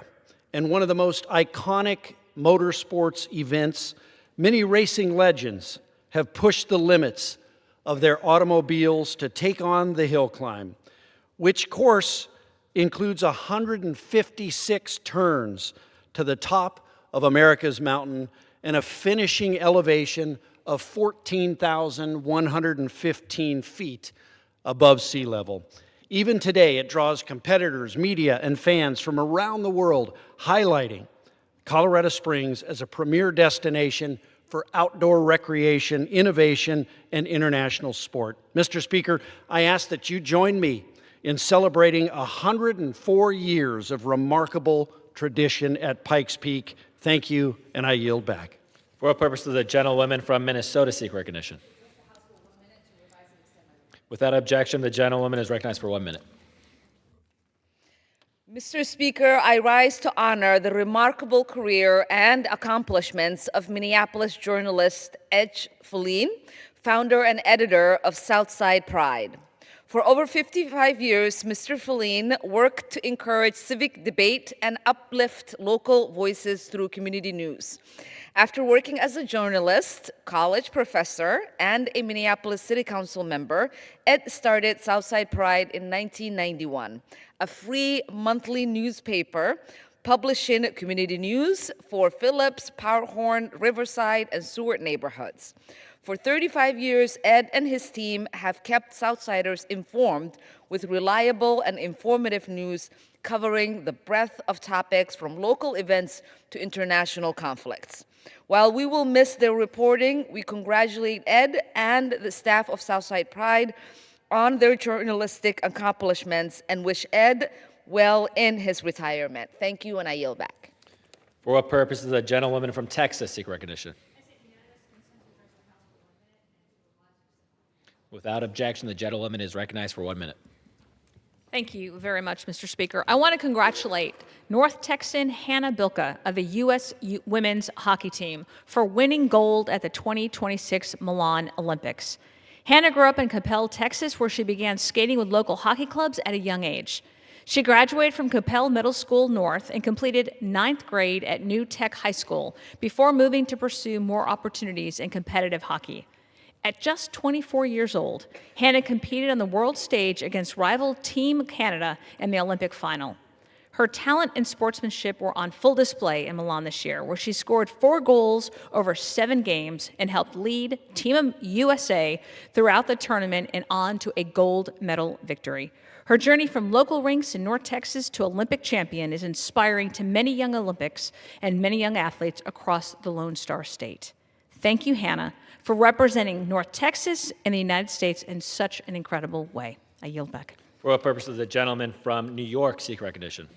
and one of the most iconic motorsports events. Many racing legends have pushed the limits of their automobiles to take on the hill climb, which course includes 156 turns to the top of America's mountain and a finishing elevation of 14,115 feet above sea level. Even today, it draws competitors, media, and fans from around the world, highlighting Colorado Springs as a premier destination for outdoor recreation, innovation, and international sport. Mr. Speaker, I ask that you join me in celebrating 104 years of remarkable tradition at Pikes Peak. Thank you, and I yield back. For what purpose does the gentlewoman from Minnesota seek recognition? Without objection, the gentlewoman is recognized for 1 minute. Mr. Speaker, I rise to honor the remarkable career and accomplishments of Minneapolis journalist Ed Feline, founder and editor of Southside Pride. For over 55 years, Mr. Feline worked to encourage civic debate and uplift local voices through community news. After working as a journalist, college professor, and a Minneapolis City Council member, Ed started Southside Pride in 1991, a free monthly newspaper publishing community news for Phillips, Powderhorn, Riverside, and Seward neighborhoods. For 35 years, Ed and his team have kept Southsiders informed with reliable and informative news covering the breadth of topics from local events to international conflicts. While we will miss their reporting, we congratulate Ed and the staff of Southside Pride on their journalistic accomplishments and wish Ed well in his retirement. Thank you, and I yield back. For what purpose does the gentlewoman from Texas seek recognition? Without objection, the gentlewoman is recognized for 1 minute. Thank you very much, Mr. Speaker. I want to congratulate North Texan Hannah Bilka of the U.S. women's hockey team for winning gold at the 2026 Milan Olympics. Hannah grew up in Coppell, Texas, where she began skating with local hockey clubs at a young age. She graduated from Coppell Middle School North and completed 9th grade at New Tech High School before moving to pursue more opportunities in competitive hockey. At just 24 years old, Hannah competed on the world stage against rival Team Canada in the Olympic final. Her talent and sportsmanship were on full display in Milan this year, where she scored 4 goals over 7 games and helped lead Team USA throughout the tournament and on to a gold medal victory. Her journey from local rinks in North Texas to Olympic champion is inspiring to many young Olympics and many young athletes across the Lone Star State. Thank you, Hannah, for representing North Texas and the United States in such an incredible way. I yield back. For what purpose does the gentleman from New York seek recognition?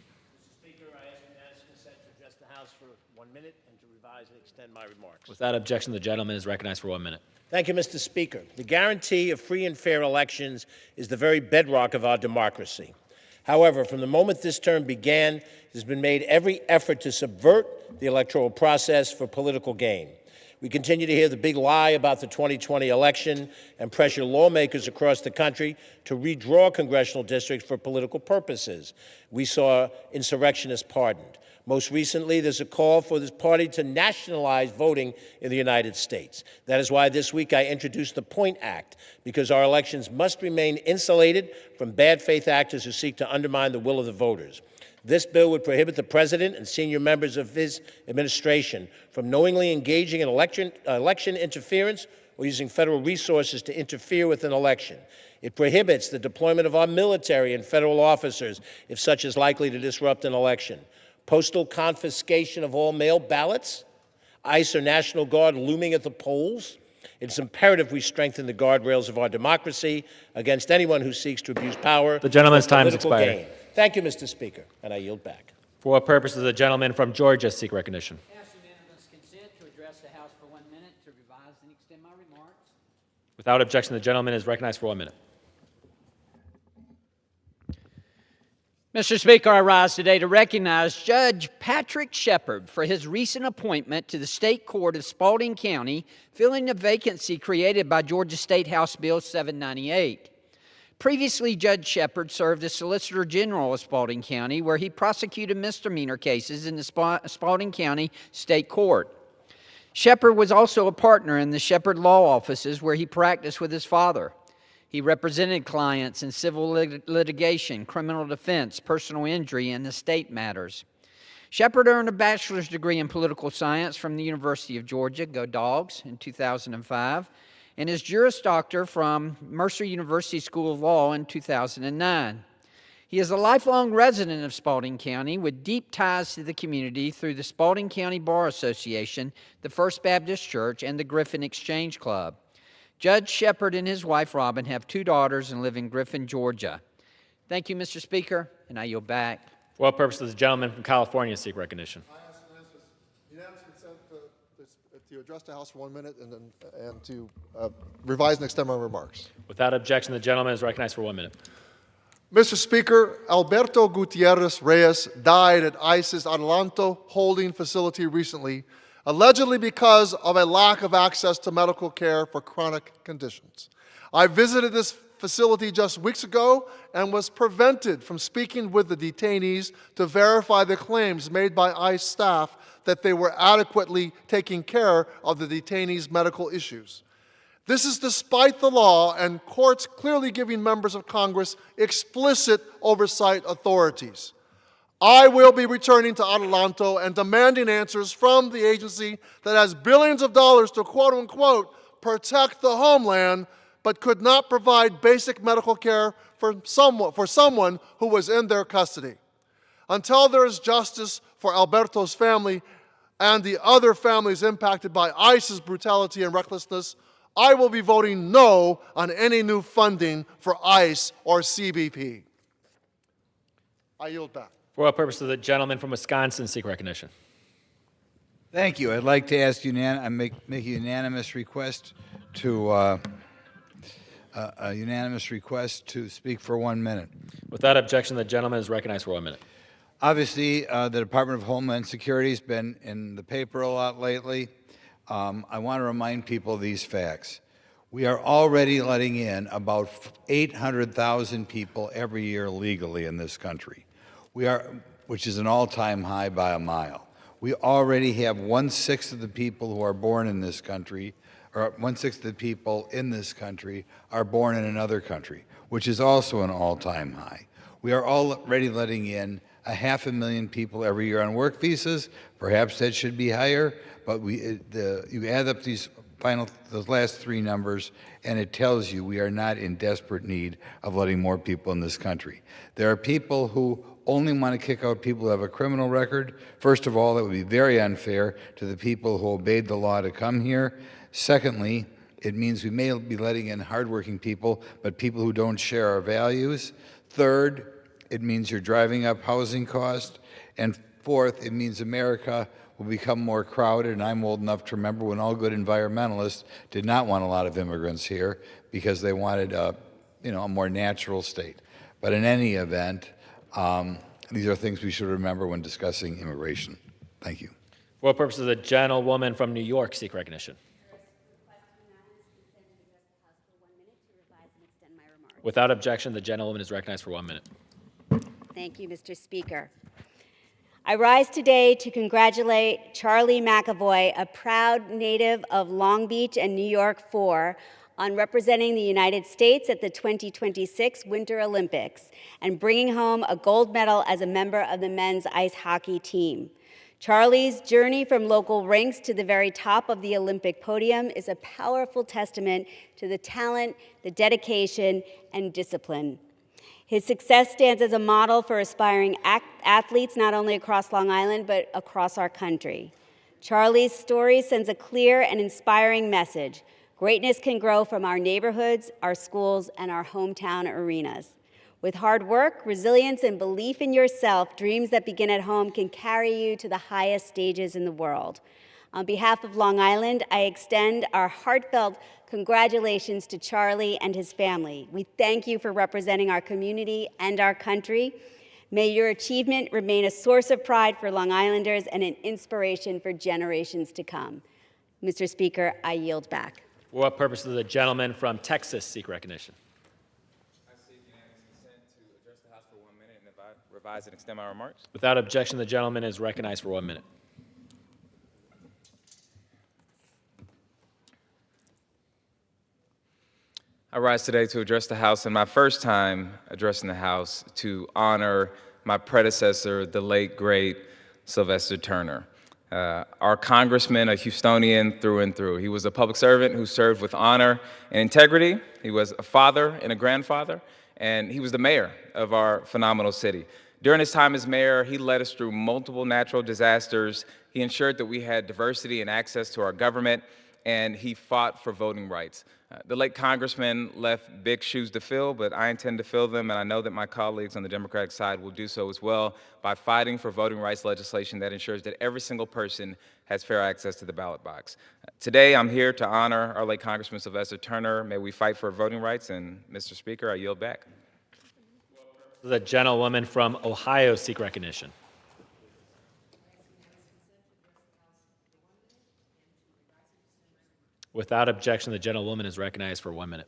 Speaker, I ask unanimous consent to address the House for 1 minute and to revise and extend my remarks. Without objection, the gentleman is recognized for 1 minute. Thank you, Mr. Speaker. The guarantee of free and fair elections is the very bedrock of our democracy. However, from the moment this term began, it has been made every effort to subvert the electoral process for political gain. We continue to hear the big lie about the 2020 election and pressure lawmakers across the country to redraw congressional districts for political purposes. We saw insurrectionists pardoned. Most recently, there's a call for this party to nationalize voting in the United States. That is why this week I introduced the POINT Act, because our elections must remain insulated from bad faith actors who seek to undermine the will of the voters. This bill would prohibit the president and senior members of his administration from knowingly engaging in election interference or using federal resources to interfere with an election. It prohibits the deployment of our military and federal officers if such is likely to disrupt an election. Postal confiscation of all mail ballots, ICE or National Guard looming at the polls. It's imperative we strengthen the guardrails of our democracy against anyone who seeks to abuse power. The gentleman's for time has political expired. gain. Thank you, Mr. Speaker, and I yield back. For what purpose does the gentleman from Georgia seek recognition? Ask unanimous consent to address the House for 1 minute to revise and extend my remarks. Without objection, the gentleman is recognized for 1 minute. Mr. Speaker, I rise today to recognize Judge Patrick Shepard for his recent appointment to the State Court of Spalding County, filling a vacancy created by Georgia State House Bill 798. Previously, Judge Shepard served as Solicitor General of Spalding County, where he prosecuted misdemeanor cases in the Spalding County State Court. Shepard was also a partner in the Shepard Law Offices, where he practiced with his father. He represented clients in civil litigation, criminal defense, personal injury, and estate matters. Shepard earned a bachelor's degree in political science from the University of Georgia, go Dogs, in 2005, and his Juris Doctor from Mercer University School of Law in 2009. He is a lifelong resident of Spalding County with deep ties to the community through the Spalding County Bar Association, the First Baptist Church, and the Griffin Exchange Club. Judge Shepard and his wife, Robin, have 2 daughters and live in Griffin, Georgia. Thank you, Mr. Speaker, and I yield back. For what purpose does the gentleman from California seek recognition? I ask unanimous consent to address the House for 1 minute and to revise and extend my remarks. Without objection, the gentleman is recognized for 1 minute. Mr. Speaker, Alberto Gutierrez Reyes died at ICE's Adelanto holding facility recently, allegedly because of a lack of access to medical care for chronic conditions. I visited this facility just weeks ago and was prevented from speaking with the detainees to verify the claims made by ICE staff that they were adequately taking care of the detainees' medical issues. This is despite the law and courts clearly giving members of Congress explicit oversight authorities. I will be returning to Adelanto and demanding answers from the agency that has billions of dollars to quote-unquote protect the homeland, but could not provide basic medical care for someone who was in their custody. Until there is justice for Alberto's family and the other families impacted by ICE's brutality and recklessness, I will be voting no on any new funding for ICE or CBP. I yield back. For what purpose does the gentleman from Wisconsin seek recognition? Thank you. I'd like to ask make a unanimous request to speak for 1 minute. Without objection, the gentleman is recognized for 1 minute. Obviously, the Department of Homeland Security has been in the paper a lot lately. I want to remind people of these facts. We are already letting in about 800,000 people every year legally in this country. Which is an all-time high by a mile. We already have 1/6 of the people who are born in this country, or 1/6 of the people in this country are born in another country, which is also an all-time high. We are already letting in 500,000 people every year on work visas. Perhaps that should be higher, but you add up those last 3 numbers, and it tells you we are not in desperate need of letting more people in this country. There are people who only want to kick out people who have a criminal record. First of all, that would be very unfair to the people who obeyed the law to come here. Secondly, it means we may be letting in hardworking people, but people who don't share our values. Third, it means you're driving up housing costs. And fourth, it means America will become more crowded, and I'm old enough to remember when all good environmentalists did not want a lot of immigrants here because they wanted a more natural state. But in any event, these are things we should remember when discussing immigration. Thank you. For what purpose does the gentlewoman from New York seek recognition? Without objection, the gentlewoman is recognized for 1 minute. Thank you, Mr. Speaker. I rise today to congratulate Charlie McAvoy, a proud native of Long Beach and New York 4, on representing the United States at the 2026 Winter Olympics and bringing home a gold medal as a member of the men's ice hockey team. Charlie's journey from local ranks to the very top of the Olympic podium is a powerful testament to the talent, the dedication, and discipline. His success stands as a model for aspiring athletes not only across Long Island, but across our country. Charlie's story sends a clear and inspiring message. Greatness can grow from our neighborhoods, our schools, and our hometown arenas. With hard work, resilience, and belief in yourself, dreams that begin at home can carry you to the highest stages in the world. On behalf of Long Island, I extend our heartfelt congratulations to Charlie and his family. We thank you for representing our community and our country. May your achievement remain a source of pride for Long Islanders and an inspiration for generations to come. Mr. Speaker, I yield back. For what purpose does the gentleman from Texas seek recognition? I seek unanimous consent to address the House for 1 minute and revise and extend my remarks. Without objection, the gentleman is recognized for 1 minute. I rise today to address the House in my first time addressing the House to honor my predecessor, the late, great Sylvester Turner. Our congressman, a Houstonian through and through. He was a public servant who served with honor and integrity. He was a father and a grandfather, and he was the mayor of our phenomenal city. During his time as mayor, he led us through multiple natural disasters. He ensured that we had diversity and access to our government, and he fought for voting rights. The late congressman left big shoes to fill, but I intend to fill them, and I know that my colleagues on the Democratic side will do so as well by fighting for voting rights legislation that ensures that every single person has fair access to the ballot box. Today, I'm here to honor our late Congressman Sylvester Turner. May we fight for voting rights, and Mr. Speaker, I yield back. The gentlewoman from Ohio seek recognition. Without objection, the gentlewoman is recognized for 1 minute.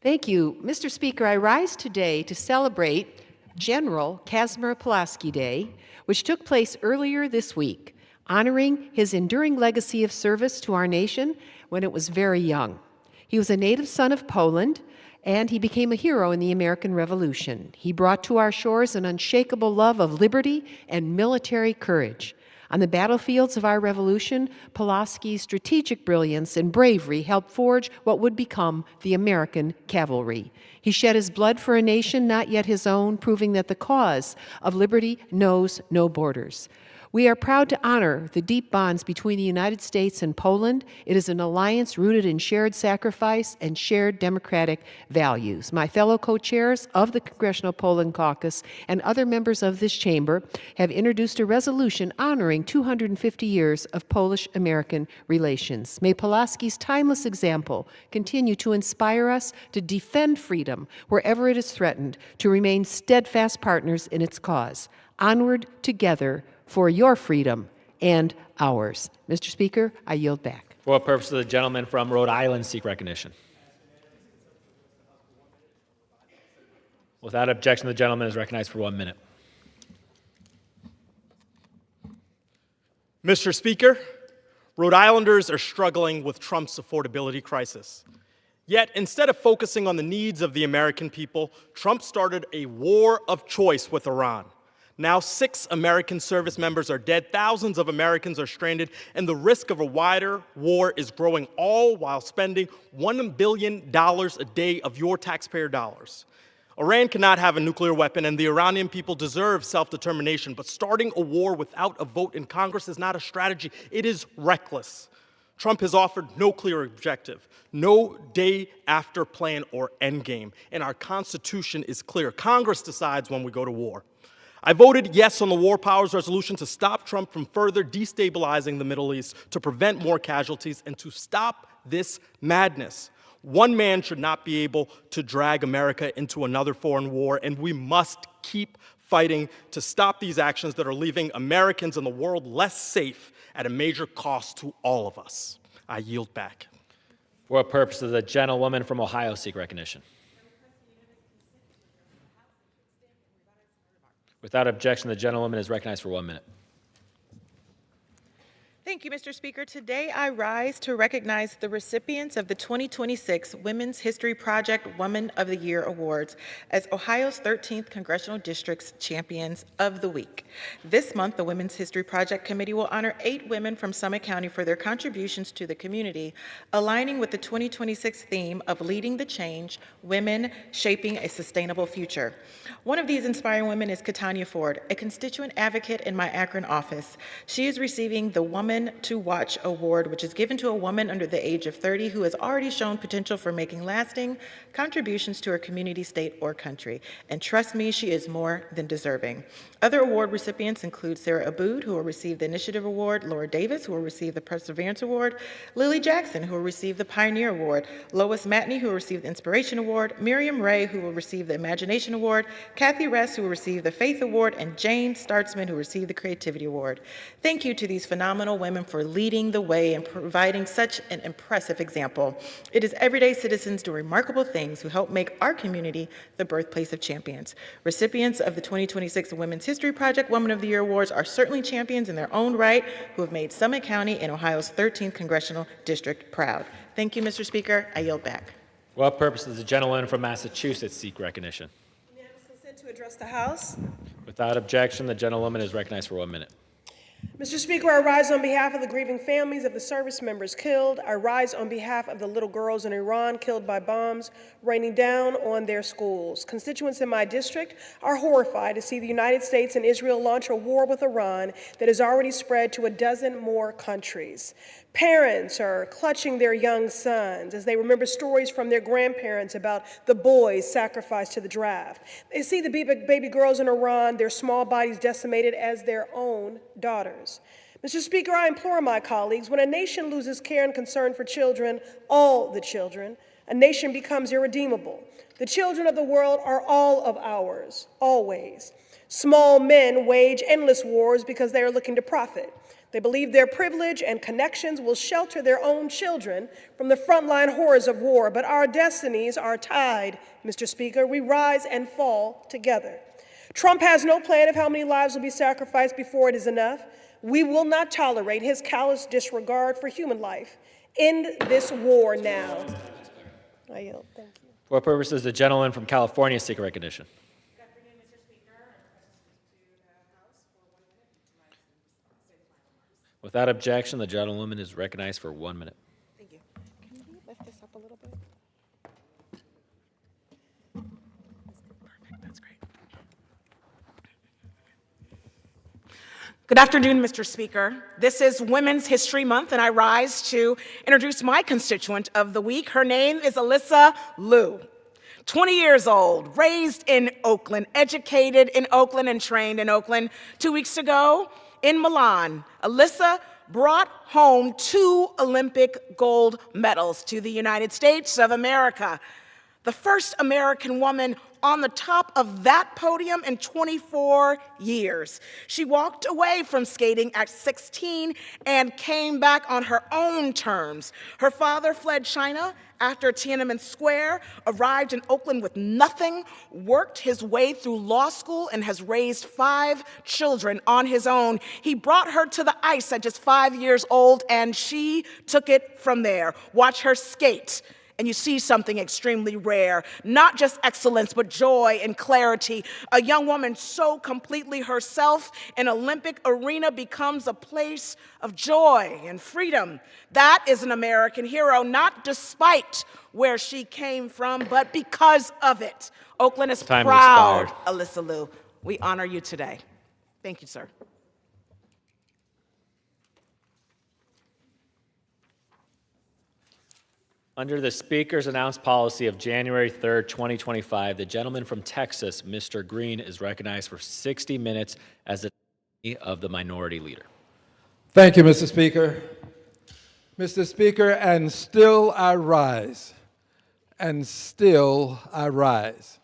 Thank you. Mr. Speaker, I rise today to celebrate General Casimir Pulaski Day, which took place earlier this week, honoring his enduring legacy of service to our nation when it was very young. He was a native son of Poland, and he became a hero in the American Revolution. He brought to our shores an unshakable love of liberty and military courage. On the battlefields of our revolution, Pulaski's strategic brilliance and bravery helped forge what would become the American cavalry. He shed his blood for a nation not yet his own, proving that the cause of liberty knows no borders. We are proud to honor the deep bonds between the United States and Poland. It is an alliance rooted in shared sacrifice and shared democratic values. My fellow co-chairs of the Congressional Poland Caucus and other members of this chamber have introduced a resolution honoring 250 years of Polish-American relations. May Pulaski's timeless example continue to inspire us to defend freedom wherever it is threatened, to remain steadfast partners in its cause. Onward together for your freedom and ours. Mr. Speaker, I yield back. For what purpose does the gentleman from Rhode Island seek recognition? Without objection, the gentleman is recognized for 1 minute. Mr. Speaker, Rhode Islanders are struggling with Trump's affordability crisis. Yet, instead of focusing on the needs of the American people, Trump started a war of choice with Iran. Now 6 American service members are dead, thousands of Americans are stranded, and the risk of a wider war is growing, all while spending $1 billion a day of your taxpayer dollars. Iran cannot have a nuclear weapon, and the Iranian people deserve self-determination, but starting a war without a vote in Congress is not a strategy. It is reckless. Trump has offered no clear objective, no day-after plan or endgame, and our Constitution is clear. Congress decides when we go to war. I voted yes on the War Powers Resolution to stop Trump from further destabilizing the Middle East, to prevent more casualties, and to stop this madness. One man should not be able to drag America into another foreign war, and we must keep fighting to stop these actions that are leaving Americans and the world less safe at a major cost to all of us. I yield back. For what purpose does the gentlewoman from Ohio seek recognition? Without objection, the gentlewoman is recognized for 1 minute. Thank you, Mr. Speaker. Today I rise to recognize the recipients of the 2026 Women's History Project Woman of the Year Awards as Ohio's 13th Congressional District's Champions of the Week. This month, the Women's History Project Committee will honor 8 women from Summit County for their contributions to the community, aligning with the 2026 theme of Leading the Change, Women Shaping a Sustainable Future. One of these inspiring women is Katanya Ford, a constituent advocate in my Akron office. She is receiving the Woman to Watch Award, which is given to a woman under the age of 30 who has already shown potential for making lasting contributions to her community, state, or country. And trust me, she is more than deserving. Other award recipients include Sarah Abood, who will receive the Initiative Award, Laura Davis, who will receive the Perseverance Award, Lily Jackson, who will receive the Pioneer Award, Lois Matney, who will receive the Inspiration Award, Miriam Ray, who will receive the Imagination Award, Kathy Rest, who will receive the Faith Award, and Jane Startzman, who will receive the Creativity Award. Thank you to these phenomenal women for leading the way and providing such an impressive example. It is everyday citizens doing remarkable things who help make our community the birthplace of champions. Recipients of the 2026 Women's History Project Woman of the Year Awards are certainly champions in their own right who have made Summit County and Ohio's 13th Congressional District proud. Thank you, Mr. Speaker. I yield back. For what purpose does the gentleman from Massachusetts seek recognition? Unanimous consent to address the House. Without objection, the gentlewoman is recognized for 1 minute. Mr. Speaker, I rise on behalf of the grieving families of the service members killed. I rise on behalf of the little girls in Iran killed by bombs raining down on their schools. Constituents in my district are horrified to see the United States and Israel launch a war with Iran that has already spread to a dozen more countries. Parents are clutching their young sons as they remember stories from their grandparents about the boys sacrificed to the draft. They see the baby girls in Iran, their small bodies decimated as their own daughters. Mr. Speaker, I implore my colleagues, when a nation loses care and concern for children, all the children, a nation becomes irredeemable. The children of the world are all of ours, always. Small men wage endless wars because they are looking to profit. They believe their privilege and connections will shelter their own children from the frontline horrors of war, but our destinies are tied, Mr. Speaker. We rise and fall together. Trump has no plan of how many lives will be sacrificed before it is enough. We will not tolerate his callous disregard for human life. End this war now. I yield. Thank you. For what purpose does the gentleman from California seek recognition? Without objection, the gentlewoman is recognized for 1 minute. Thank you. Can you lift this up a little bit? Perfect. That's great. Good afternoon, Mr. Speaker. This is Women's History Month, and I rise to introduce my constituent of the week. Her name is Alyssa Liu. 20 years old, raised in Oakland, educated in Oakland, and trained in Oakland. 2 weeks ago, in Milan, Alyssa brought home 2 Olympic gold medals to the United States of America. The first American woman on the top of that podium in 24 years. She walked away from skating at 16 and came back on her own terms. Her father fled China after Tiananmen Square, arrived in Oakland with nothing, worked his way through law school, and has raised 5 children on his own. He brought her to the ice at just 5 years old, and she took it from there. Watch her skate, and you see something extremely rare. Not just excellence, but joy and clarity. A young woman so completely herself, an Olympic arena becomes a place of joy and freedom. That is an American hero, not despite where she came from, but because of it. Oakland is proud, Alyssa Liu. We honor you today. Thank you, sir. Under the Speaker's announced policy of January 3rd, 2025, the gentleman from Texas, Mr. Green, is recognized for 60 minutes as the of the minority leader. Thank you, Mr. Speaker. Mr. Speaker, and still I rise, and still I rise.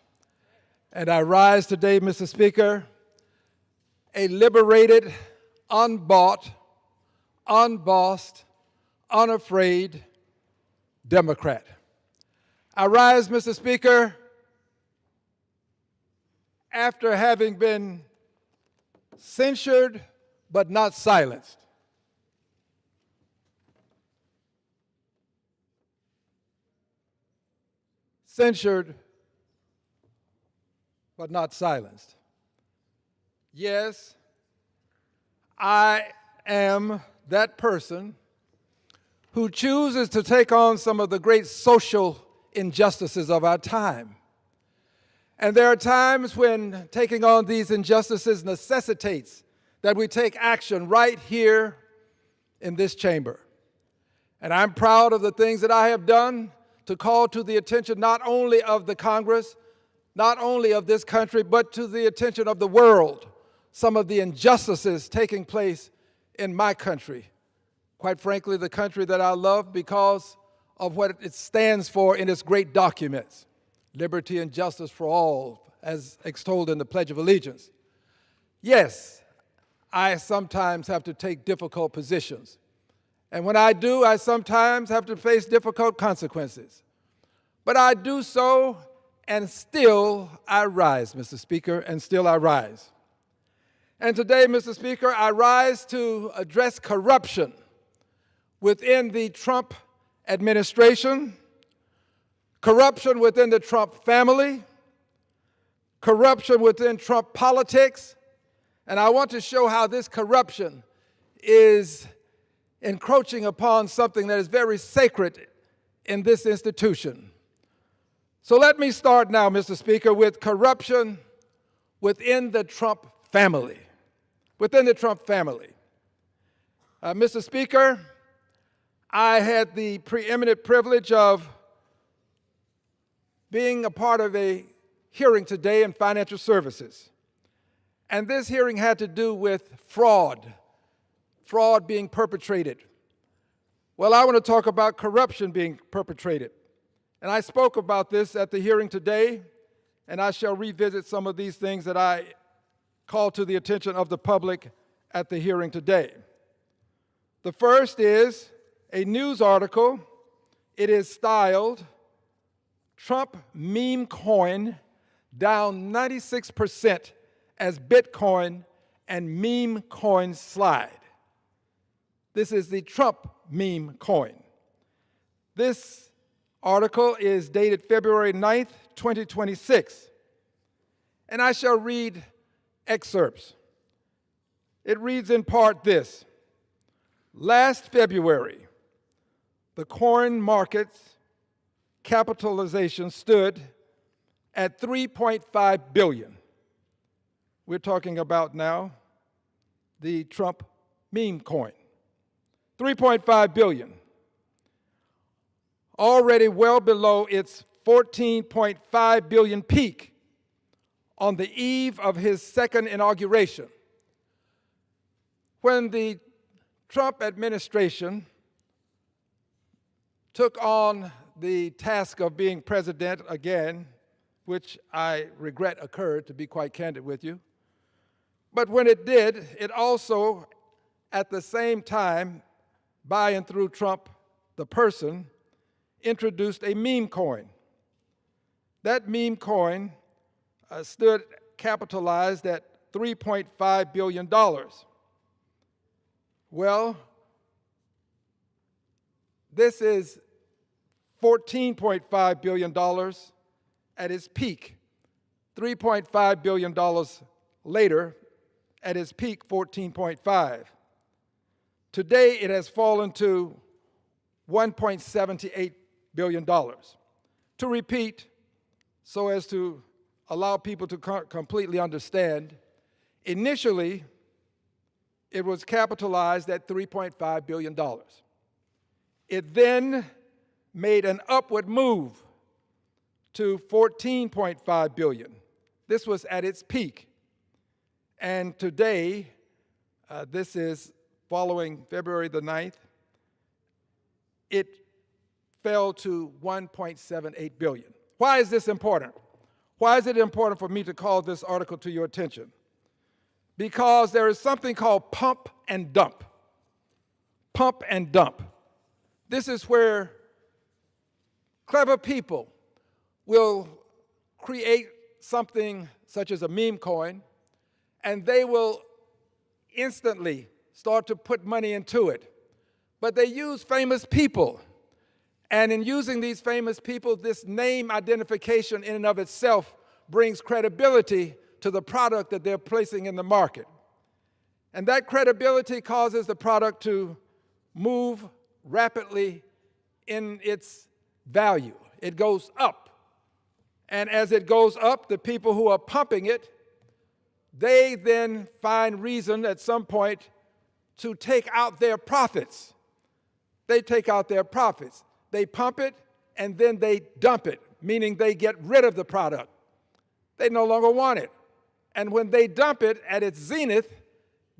And I rise today, Mr. Speaker, a liberated, unbought, unbossed, unafraid Democrat. I rise, Mr. Speaker, after having been censured but not silenced. censured but not silenced. Yes, I am that person who chooses to take on some of the great social injustices of our time. And there are times when taking on these injustices necessitates that we take action right here in this chamber. And I'm proud of the things that I have done to call to the attention not only of the Congress, not only of this country, but to the attention of the world, some of the injustices taking place in my country. Quite frankly, the country that I love because of what it stands for in its great documents, liberty and justice for all, as extolled in the Pledge of Allegiance. Yes, I sometimes have to take difficult positions. And when I do, I sometimes have to face difficult consequences. But I do so, and still I rise, Mr. Speaker, and still I rise. And today, Mr. Speaker, I rise to address corruption within the Trump administration, corruption within the Trump family, corruption within Trump politics, and I want to show how this corruption is encroaching upon something that is very sacred in this institution. So let me start now, Mr. Speaker, with corruption within the Trump family. Within the Trump family. Mr. Speaker, I had the preeminent privilege of being a part of a hearing today in financial services. And this hearing had to do with fraud being perpetrated. Well, I want to talk about corruption being perpetrated. And I spoke about this at the hearing today, and I shall revisit some of these things that I called to the attention of the public at the hearing today. The first is a news article. It is styled, "Trump Meme Coin Down 96% as Bitcoin and Meme Coin Slide." This is the Trump meme coin. This article is dated February 9th, 2026. And I shall read excerpts. It reads in part this: last February, the coin market's capitalization stood at $3.5 billion. We're talking about now the Trump meme coin. $3.5 billion. Already well below its $14.5 billion peak on the eve of his second inauguration. When the Trump administration took on the task of being president again, which I regret occurred, to be quite candid with you, but when it did, it also, at the same time, by and through Trump, the person, introduced a meme coin. That meme coin stood capitalized at $3.5 billion. Well, this is $14.5 billion at its peak. $3.5 billion later, at its peak, 14.5. Today, it has fallen to $1.78 billion. To repeat, so as to allow people to completely understand, initially, it was capitalized at $3.5 billion. It then made an upward move to $14.5 billion. This was at its peak. And today, this is following February the 9th, it fell to $1.78 billion. Why is this important? Why is it important for me to call this article to your attention? Because there is something called pump and dump. Pump and dump. This is where clever people will create something such as a meme coin, and they will instantly start to put money into it. But they use famous people, And in using these famous people, this name identification in and of itself brings credibility to the product that they're placing in the market. And that credibility causes the product to move rapidly in its value. It goes up. And as it goes up, the people who are pumping it, they then find reason at some point to take out their profits. They take out their profits. They pump it and then they dump it, meaning they get rid of the product. They no longer want it. And when they dump it at its zenith,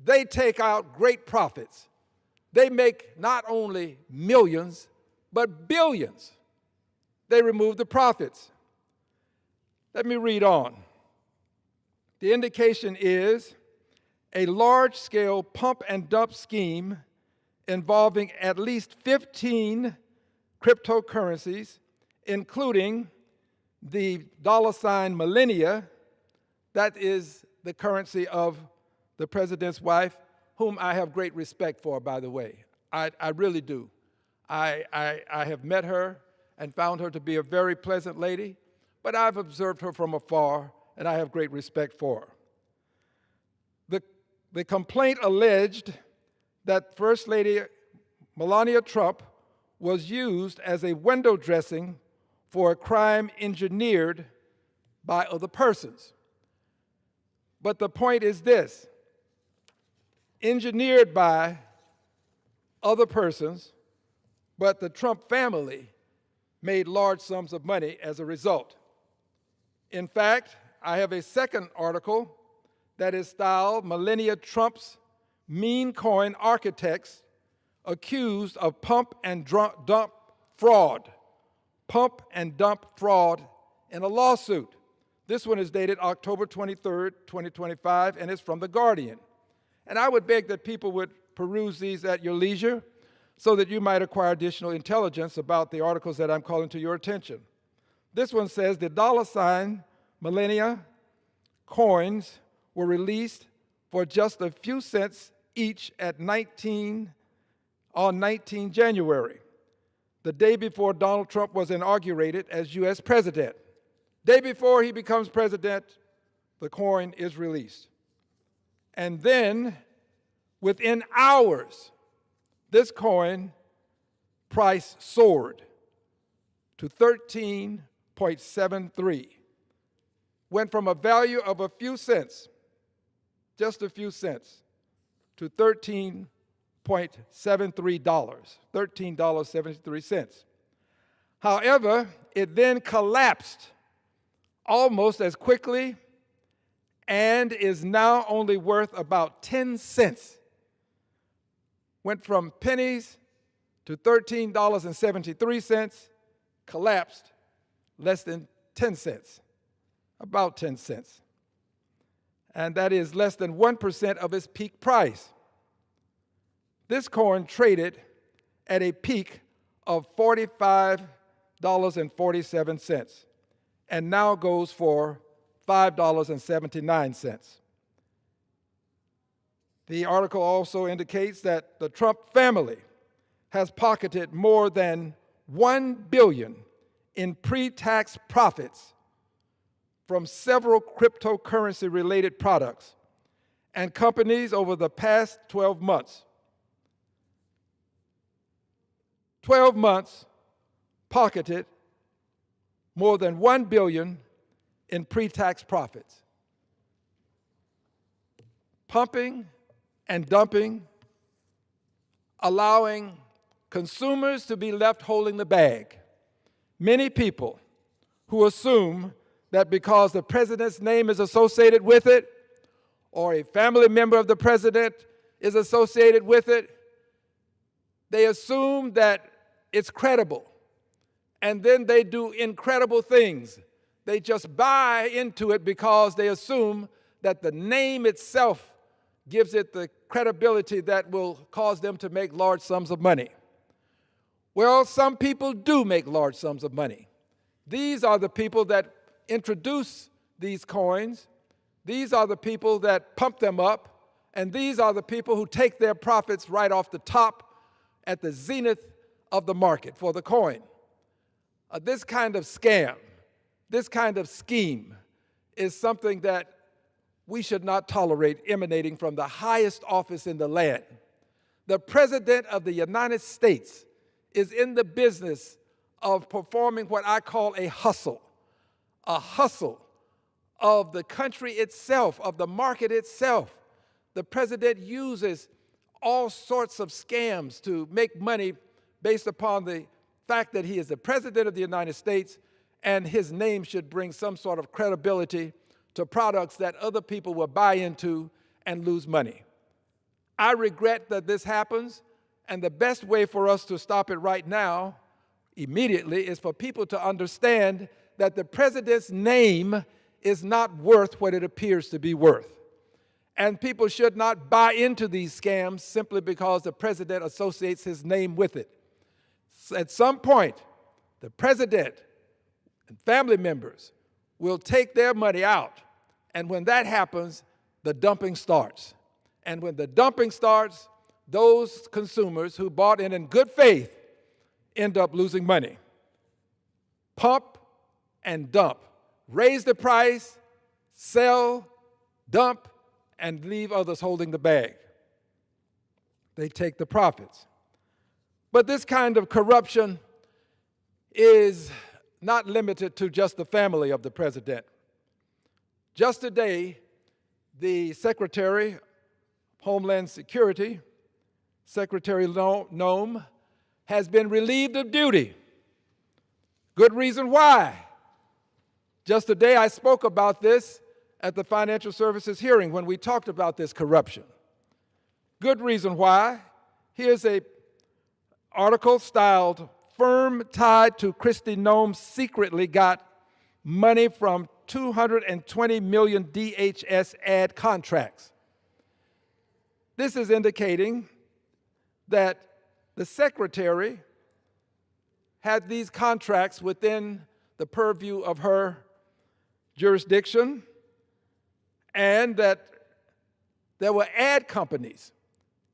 they take out great profits. They make not only millions, but billions. They remove the profits. Let me read on. The indication is a large-scale pump and dump scheme involving at least 15 cryptocurrencies, including the $ millennia, that is the currency of the president's wife, whom I have great respect for, by the way. I really do. I have met her and found her to be a very pleasant lady, but I've observed her from afar, and I have great respect for her. The complaint alleged that First Lady Melania Trump was used as a window dressing for a crime engineered by other persons. But the point is this: engineered by other persons, but the Trump family made large sums of money as a result. In fact, I have a second article that is styled Melania Trump's Mean Coin Architects Accused of Pump and Dump Fraud. Pump and dump fraud in a lawsuit. This one is dated October 23rd, 2025, and it's from The Guardian. And I would beg that people would peruse these at your leisure so that you might acquire additional intelligence about the articles that I'm calling to your attention. This one says the $ millennia coins were released for just a few cents each on 19 January, the day before Donald Trump was inaugurated as U.S. president. Day before he becomes president, the coin is released. And then, within hours, this coin price soared to 13.73. Went from a value of a few cents, just a few cents, to $13.73, $13.73. However, it then collapsed almost as quickly and is now only worth about 10 cents. Went from pennies to $13.73, collapsed less than 10 cents, about 10 cents. And that is less than 1% of its peak price. This coin traded at a peak of $45.47 and now goes for $5.79. The article also indicates that the Trump family has pocketed more than $1 billion in pre-tax profits from several cryptocurrency-related products and companies over the past 12 months. 12 months pocketed more than $1 billion in pre-tax profits. Pumping and dumping, allowing consumers to be left holding the bag. Many people who assume that because the president's name is associated with it, or a family member of the president is associated with it, they assume that it's credible. And then they do incredible things. They just buy into it because they assume that the name itself gives it the credibility that will cause them to make large sums of money. Well, some people do make large sums of money. These are the people that introduce these coins. These are the people that pump them up. And these are the people who take their profits right off the top at the zenith of the market for the coin. This kind of scam, this kind of scheme is something that we should not tolerate emanating from the highest office in the land. The President of the United States is in the business of performing what I call a hustle of the country itself, of the market itself. The President uses all sorts of scams to make money based upon the fact that he is the President of the United States and his name should bring some sort of credibility to products that other people will buy into and lose money. I regret that this happens, and the best way for us to stop it right now, immediately, is for people to understand that the President's name is not worth what it appears to be worth. And people should not buy into these scams simply because the President associates his name with it. At some point, the President and family members will take their money out, and when that happens, the dumping starts. And when the dumping starts, those consumers who bought in good faith end up losing money. Pump and dump. Raise the price, sell, dump, and leave others holding the bag. They take the profits. But this kind of corruption is not limited to just the family of the President. Just today, the Secretary of Homeland Security, Secretary Noem, has been relieved of duty. Good reason why. Just today, I spoke about this at the Financial Services hearing when we talked about this corruption. Good reason why. Here's an article styled, "Firm Tied to Kristi Noem Secretly Got Money from 220 million DHS ad contracts." This is indicating that the Secretary had these contracts within the purview of her jurisdiction, and that there were ad companies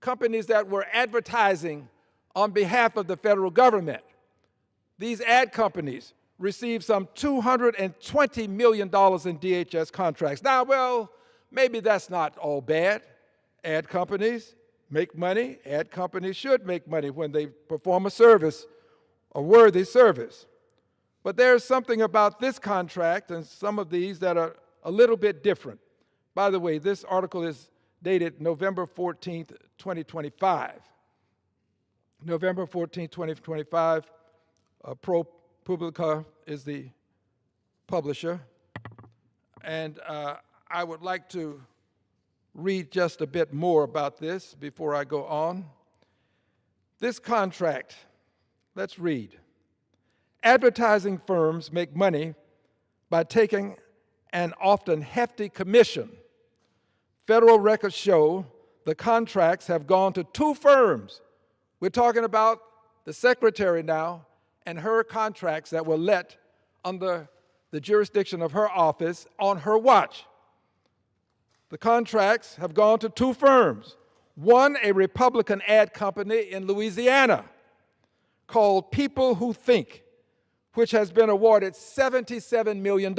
that were advertising on behalf of the federal government. These ad companies received some $220 million in DHS contracts. Now, well, maybe that's not all bad. Ad companies make money. Ad companies should make money when they perform a service, a worthy service. But there's something about this contract and some of these that are a little bit different. By the way, this article is dated November 14th, 2025. November 14th, 2025, ProPublica is the publisher. And I would like to read just a bit more about this before I go on. This contract, let's read. Advertising firms make money by taking an often hefty commission. Federal records show the contracts have gone to two firms. We're talking about the Secretary now and her contracts that were let under the jurisdiction of her office on her watch. The contracts have gone to two firms. One, a Republican ad company in Louisiana called People Who Think, which has been awarded $77 million.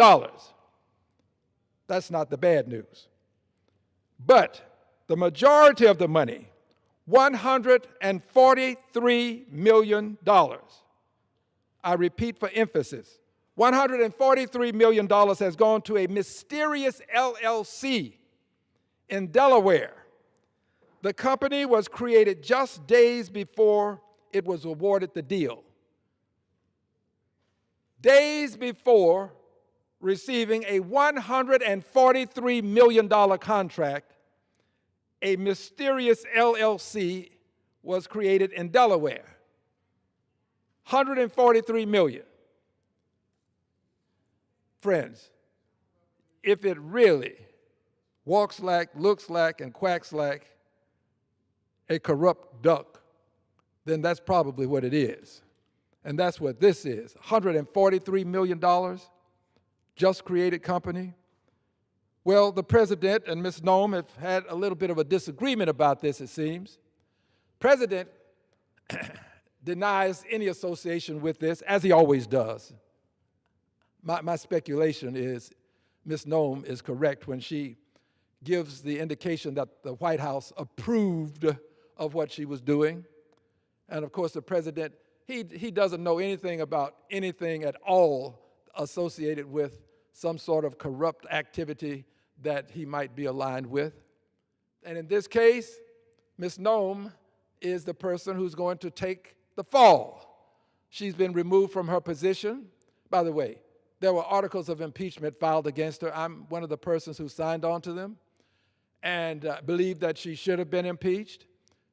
That's not the bad news. But the majority of the money, $143 million, I repeat for emphasis, $143 million has gone to a mysterious LLC in Delaware. The company was created just days before it was awarded the deal. Days before receiving a $143 million contract, a mysterious LLC was created in Delaware. $143 million. Friends, if it really walks like, looks like, and quacks like a corrupt duck, then that's probably what it is. And that's what this is, $143 million, just created company. Well, the President and Ms. Noem have had a little bit of a disagreement about this, it seems. President denies any association with this, as he always does. My speculation is Ms. Noem is correct when she gives the indication that the White House approved of what she was doing. And of course, the president, he doesn't know anything about anything at all associated with some sort of corrupt activity that he might be aligned with. And in this case, Ms. Noem is the person who's going to take the fall. She's been removed from her position. By the way, there were articles of impeachment filed against her. I'm one of the persons who signed on to them and believe that she should have been impeached.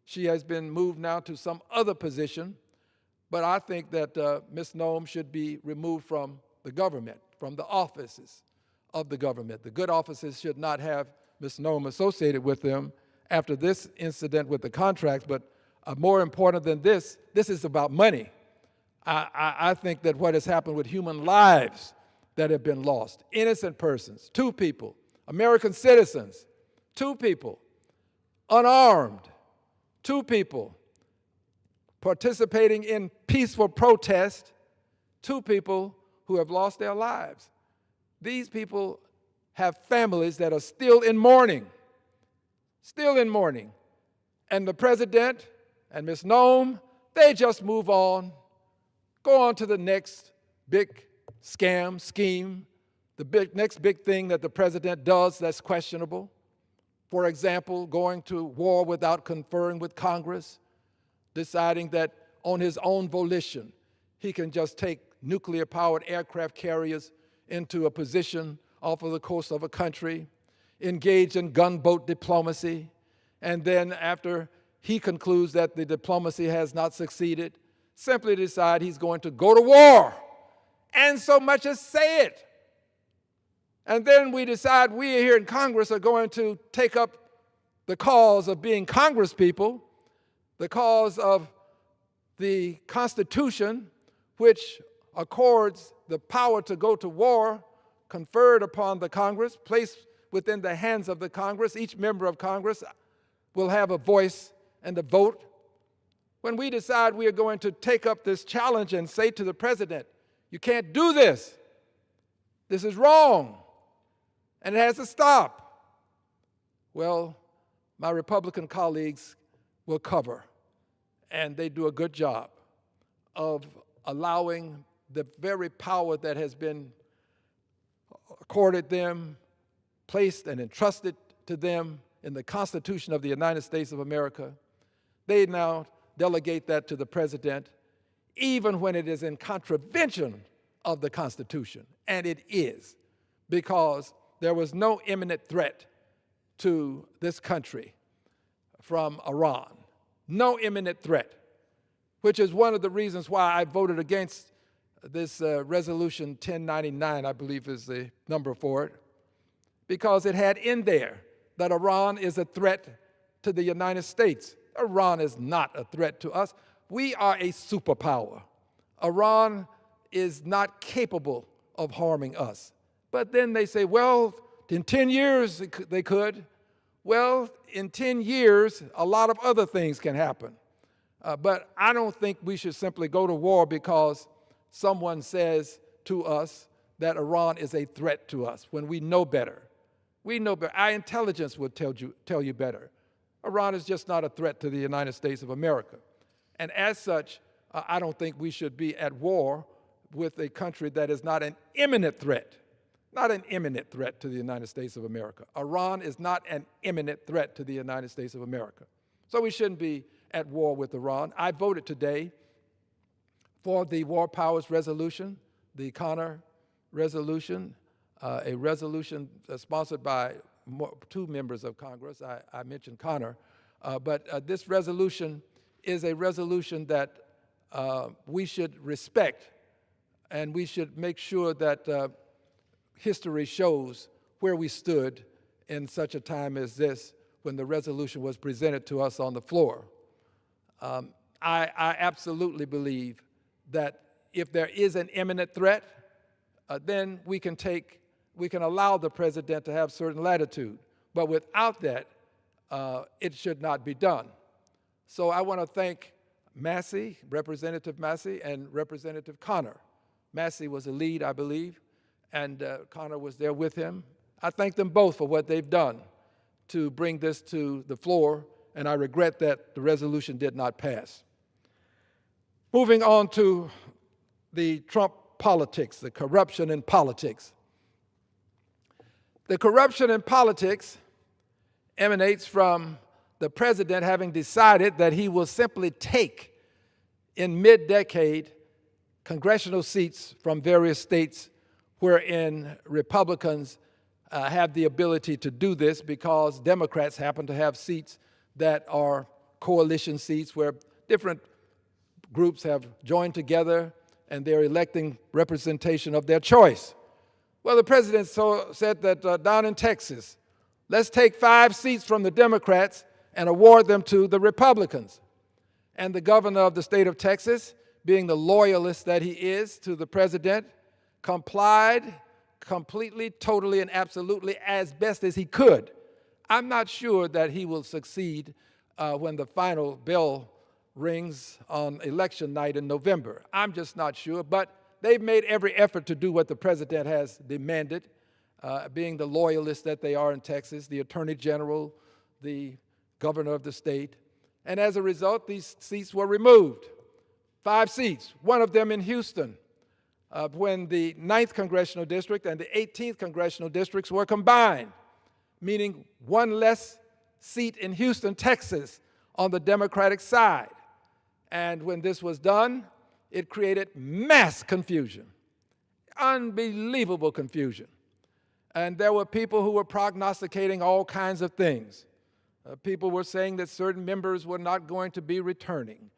She has been moved now to some other position, but I think that Ms. Noem should be removed from the government, from the offices of the government. The good offices should not have Ms. Noem associated with them after this incident with the contracts, but more important than this is about money. I think that what has happened with human lives that have been lost, innocent persons, 2 people, American citizens, 2 people, unarmed, 2 people participating in peaceful protest, 2 people who have lost their lives. These people have families that are still in mourning, And the president and Ms. Noem, they just move on, go on to the next big scam, scheme, the next big thing that the president does that's questionable. For example, going to war without conferring with Congress, deciding that on his own volition, he can just take nuclear-powered aircraft carriers into a position off of the coast of a country, engage in gunboat diplomacy, and then after he concludes that the diplomacy has not succeeded, simply decide he's going to go to war, and so much as say it. And then we decide we here in Congress are going to take up the cause of being Congress people, the cause of the Constitution, which accords the power to go to war, conferred upon the Congress, placed within the hands of the Congress. Each member of Congress will have a voice and a vote. When we decide we are going to take up this challenge and say to the president, you can't do this, this is wrong, and it has to stop, well, my Republican colleagues will cover, and they do a good job of allowing the very power that has been accorded them, placed and entrusted to them in the Constitution of the United States of America. They now delegate that to the president, even when it is in contravention of the Constitution, and it is, because there was no imminent threat to this country from Iran, no imminent threat, which is one of the reasons why I voted against this resolution 1099, I believe is the number for it, because it had in there that Iran is a threat to the United States. Iran is not a threat to us. We are a superpower. Iran is not capable of harming us. But then they say, well, in 10 years they could. Well, in 10 years, a lot of other things can happen. But I don't think we should simply go to war because someone says to us that Iran is a threat to us when we know better. We know better. Our intelligence would tell you better. Iran is just not a threat to the United States of America. And as such, I don't think we should be at war with a country that is not an imminent threat, not an imminent threat to the United States of America. Iran is not an imminent threat to the United States of America. So we shouldn't be at war with Iran. I voted today for the War Powers Resolution, the Connor Resolution, a resolution sponsored by 2 members of Congress. I mentioned Connor. But this resolution is a resolution that we should respect, and we should make sure that history shows where we stood in such a time as this when the resolution was presented to us on the floor. I absolutely believe that if there is an imminent threat, then we can allow the president to have certain latitude. But without that, it should not be done. So I want to thank Massey, Representative Massey, and Representative Connor. Massey was the lead, I believe, and Connor was there with him. I thank them both for what they've done to bring this to the floor, and I regret that the resolution did not pass. Moving on to the Trump politics, the corruption in politics. The corruption in politics emanates from the president having decided that he will simply take, in mid-decade, congressional seats from various states wherein Republicans have the ability to do this because Democrats happen to have seats that are coalition seats where different groups have joined together and they're electing representation of their choice. Well, the president said that down in Texas, let's take 5 seats from the Democrats and award them to the Republicans. And the governor of the state of Texas, being the loyalist that he is to the president, complied completely, totally, and absolutely as best as he could. I'm not sure that he will succeed when the final bell rings on election night in November. I'm just not sure, but they've made every effort to do what the president has demanded, being the loyalists that they are in Texas, the attorney general, the governor of the state. And as a result, these seats were removed. 5 seats, one of them in Houston, when the 9th Congressional District and the 18th Congressional Districts were combined, meaning one less seat in Houston, Texas, on the Democratic side. And when this was done, it created mass confusion, unbelievable confusion. And there were people who were prognosticating all kinds of things. People were saying that certain members were not going to be returning.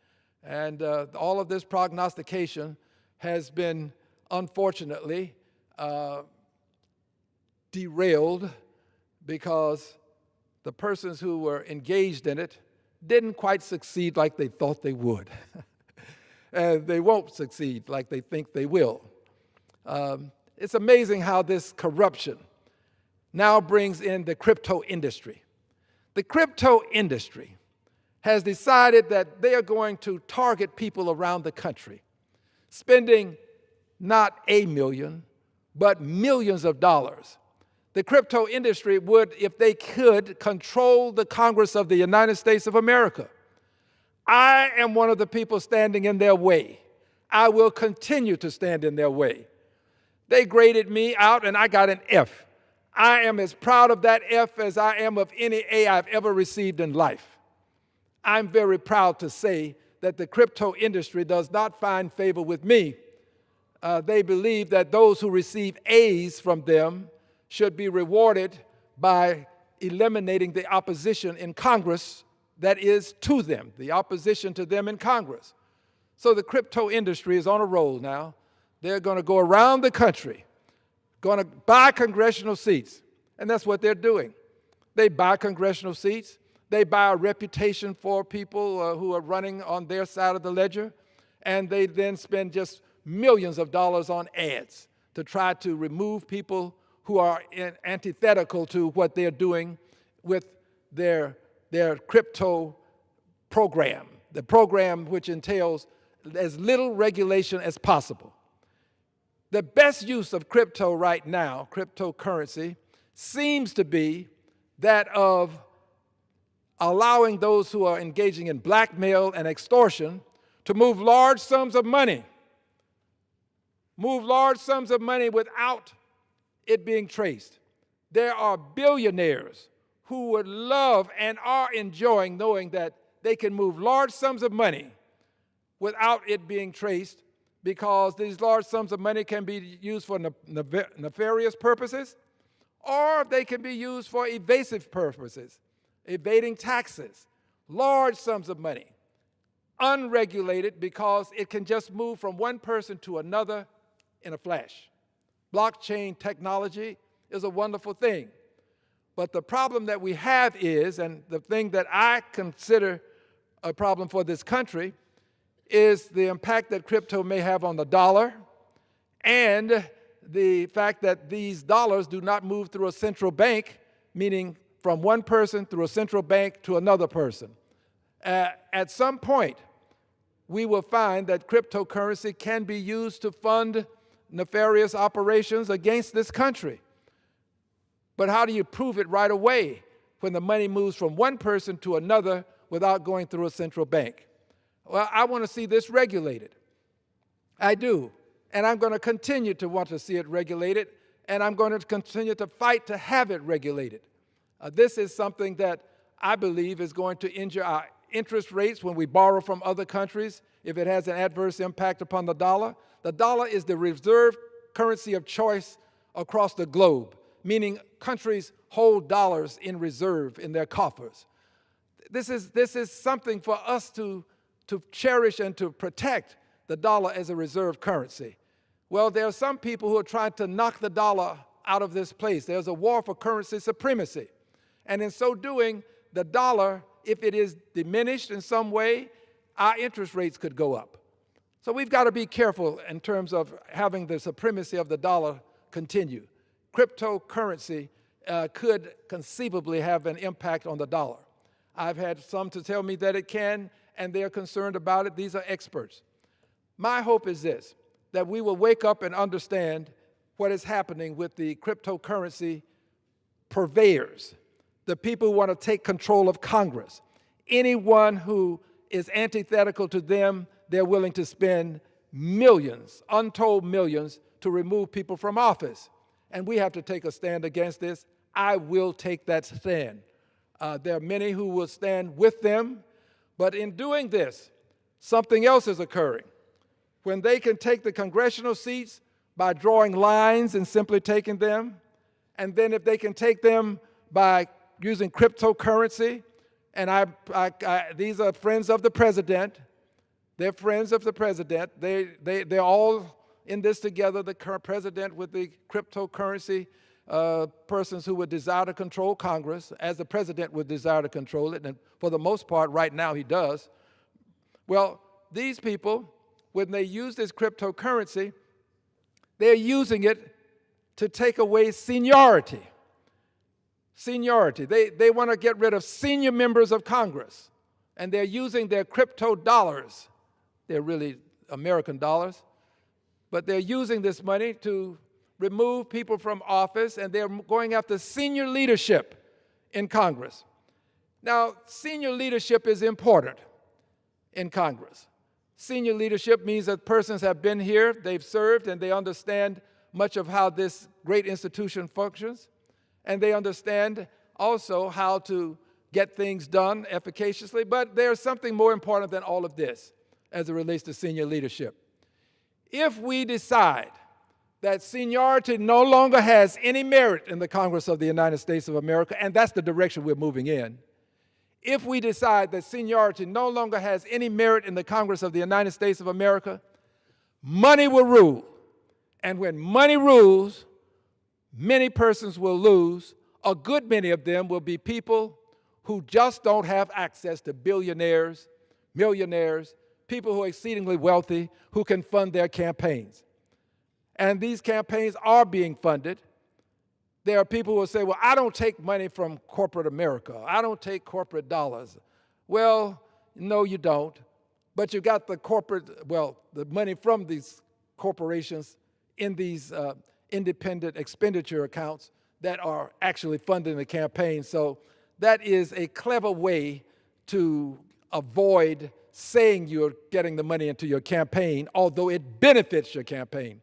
And all of this prognostication has been, unfortunately, derailed because the persons who were engaged in it didn't quite succeed like they thought they would. And they won't succeed like they think they will. It's amazing how this corruption now brings in the crypto industry. The crypto industry has decided that they are going to target people around the country, spending not $1 million, but millions of dollars. The crypto industry would, if they could, control the Congress of the United States of America. I am one of the people standing in their way. I will continue to stand in their way. They graded me out and I got an F. I am as proud of that F as I am of any A I've ever received in life. I'm very proud to say that the crypto industry does not find favor with me. They believe that those who receive A's from them should be rewarded by eliminating the opposition in Congress that is to them, the opposition to them in Congress. So the crypto industry is on a roll now. They're going to go around the country, going to buy congressional seats, and that's what they're doing. They buy congressional seats. They buy a reputation for people who are running on their side of the ledger, and they then spend just millions of dollars on ads to try to remove people who are antithetical to what they're doing with their crypto program, the program which entails as little regulation as possible. The best use of crypto right now, cryptocurrency, seems to be that of allowing those who are engaging in blackmail and extortion to move large sums of money without it being traced. There are billionaires who would love and are enjoying knowing that they can move large sums of money without it being traced, because these large sums of money can be used for nefarious purposes, or they can be used for evasive purposes, evading taxes. Large sums of money, unregulated, because it can just move from one person to another in a flash. Blockchain technology is a wonderful thing. But the problem that we have is, and the thing that I consider a problem for this country, is the impact that crypto may have on the dollar and the fact that these dollars do not move through a central bank, meaning from one person through a central bank to another person. At some point, we will find that cryptocurrency can be used to fund nefarious operations against this country. But how do you prove it right away when the money moves from one person to another without going through a central bank? Well, I want to see this regulated. I do. And I'm going to continue to want to see it regulated, and I'm going to continue to fight to have it regulated. This is something that I believe is going to injure our interest rates when we borrow from other countries if it has an adverse impact upon the dollar. The dollar is the reserve currency of choice across the globe, meaning countries hold dollars in reserve in their coffers. This is something for us to cherish and to protect the dollar as a reserve currency. Well, there are some people who are trying to knock the dollar out of this place. There's a war for currency supremacy. And in so doing, the dollar, if it is diminished in some way, our interest rates could go up. So we've got to be careful in terms of having the supremacy of the dollar continue. Cryptocurrency could conceivably have an impact on the dollar. I've had some to tell me that it can, and they're concerned about it. These are experts. My hope is this, that we will wake up and understand what is happening with the cryptocurrency purveyors, the people who want to take control of Congress. Anyone who is antithetical to them, they're willing to spend millions, untold millions, to remove people from office. And we have to take a stand against this. I will take that stand. There are many who will stand with them, but in doing this, something else is occurring. When they can take the congressional seats by drawing lines and simply taking them, and then if they can take them by using cryptocurrency, and these are friends of the president. They're friends of the president. They're all in this together, the current president with the cryptocurrency persons who would desire to control Congress, as the president would desire to control it, and for the most part, right now, he does. Well, these people, when they use this cryptocurrency, they're using it to take away seniority. Seniority. They want to get rid of senior members of Congress, and they're using their crypto dollars. They're really American dollars, but they're using this money to remove people from office, and they're going after senior leadership in Congress. Now, senior leadership is important in Congress. Senior leadership means that persons have been here, they've served, and they understand much of how this great institution functions, and they understand also how to get things done efficaciously. But there's something more important than all of this as it relates to senior leadership. If we decide that seniority no longer has any merit in the Congress of the United States of America, and that's the direction we're moving in, if we decide that seniority no longer has any merit in the Congress of the United States of America, money will rule. And when money rules, many persons will lose. A good many of them will be people who just don't have access to billionaires, millionaires, people who are exceedingly wealthy, who can fund their campaigns. And these campaigns are being funded. There are people who will say, well, I don't take money from corporate America. I don't take corporate dollars. Well, no, you don't. But you got the the money from these corporations in these independent expenditure accounts that are actually funding the campaign. So that is a clever way to avoid saying you're getting the money into your campaign, although it benefits your campaign.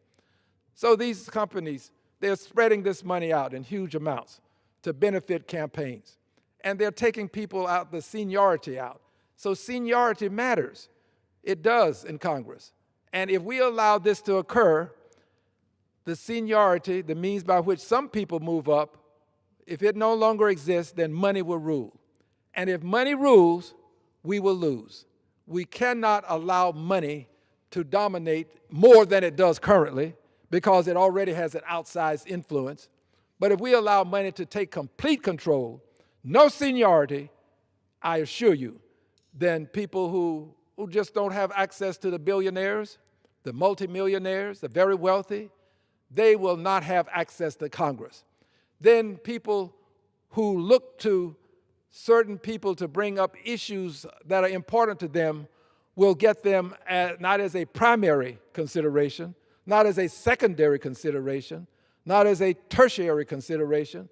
So these companies, they're spreading this money out in huge amounts to benefit campaigns. And they're taking people out, the seniority out. So seniority matters. It does in Congress. And if we allow this to occur, the seniority, the means by which some people move up, if it no longer exists, then money will rule. And if money rules, we will lose. We cannot allow money to dominate more than it does currently, because it already has an outsized influence. But if we allow money to take complete control, no seniority, I assure you, then people who just don't have access to the billionaires, the multimillionaires, the very wealthy, they will not have access to Congress. Then people who look to certain people to bring up issues that are important to them will get them not as a primary consideration, not as a secondary consideration, not as a tertiary consideration.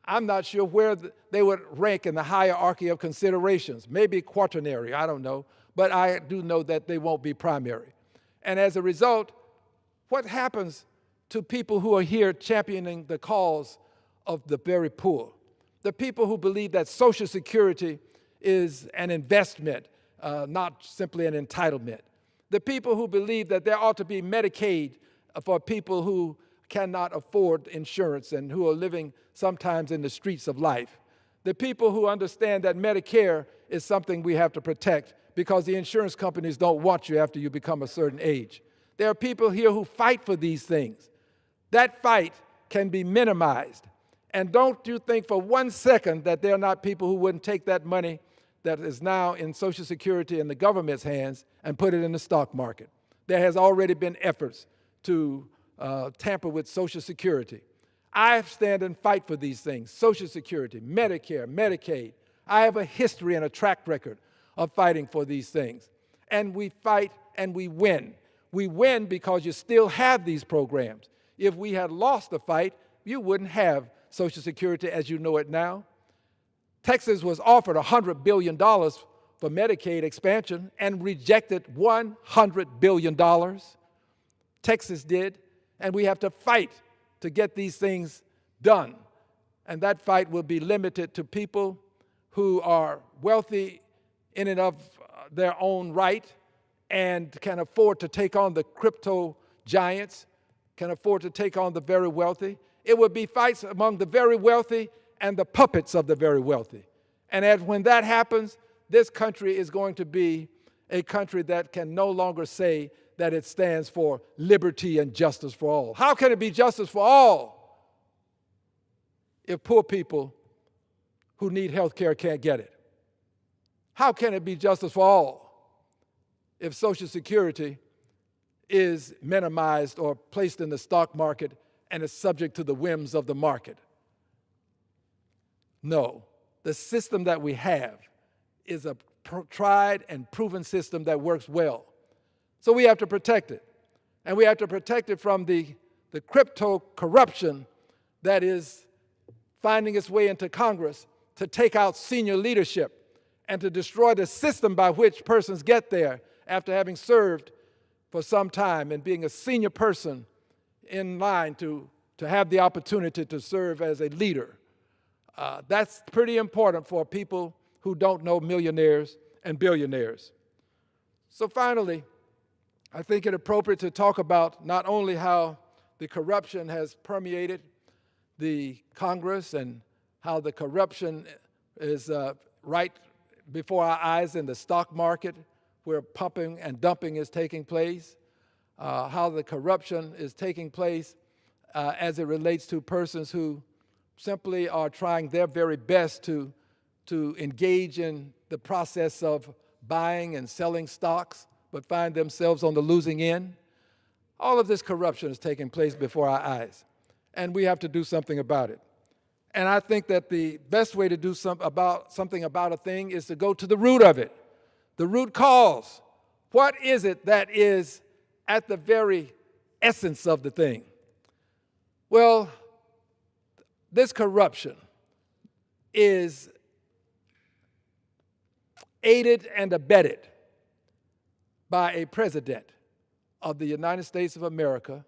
I'm not sure where they would rank in the hierarchy of considerations. Maybe quaternary, I don't know. But I do know that they won't be primary. And as a result, what happens to people who are here championing the cause of the very poor? The people who believe that Social Security is an investment, not simply an entitlement. The people who believe that there ought to be Medicaid for people who cannot afford insurance and who are living sometimes in the streets of life. The people who understand that Medicare is something we have to protect because the insurance companies don't want you after you become a certain age. There are people here who fight for these things. That fight can be minimized. And don't you think for 1 second that there are not people who wouldn't take that money that is now in Social Security in the government's hands and put it in the stock market. There has already been efforts to tamper with Social Security. I stand and fight for these things: Social Security, Medicare, Medicaid. I have a history and a track record of fighting for these things. And we fight and we win. We win because you still have these programs. If we had lost the fight, you wouldn't have Social Security as you know it now. Texas was offered $100 billion for Medicaid expansion and rejected $100 billion. Texas did, and we have to fight to get these things done. And that fight will be limited to people who are wealthy in and of their own right and can afford to take on the crypto giants, can afford to take on the very wealthy. It would be fights among the very wealthy and the puppets of the very wealthy. And when that happens, this country is going to be a country that can no longer say that it stands for liberty and justice for all. How can it be justice for all if poor people who need health care can't get it? How can it be justice for all if Social Security is minimized or placed in the stock market and is subject to the whims of the market? No. The system that we have is a tried and proven system that works well. So we have to protect it. And we have to protect it from the crypto corruption that is finding its way into Congress to take out senior leadership and to destroy the system by which persons get there after having served for some time and being a senior person in line to have the opportunity to serve as a leader. That's pretty important for people who don't know millionaires and billionaires. So finally, I think it appropriate to talk about not only how the corruption has permeated the Congress and how the corruption is right before our eyes in the stock market where pumping and dumping is taking place, how the corruption is taking place as it relates to persons who simply are trying their very best to engage in the process of buying and selling stocks, but find themselves on the losing end. All of this corruption is taking place before our eyes, and we have to do something about it. And I think that the best way to do something about a thing is to go to the root of it, the root cause. What is it that is at the very essence of the thing? Well, this corruption is aided and abetted by a president of the United States of America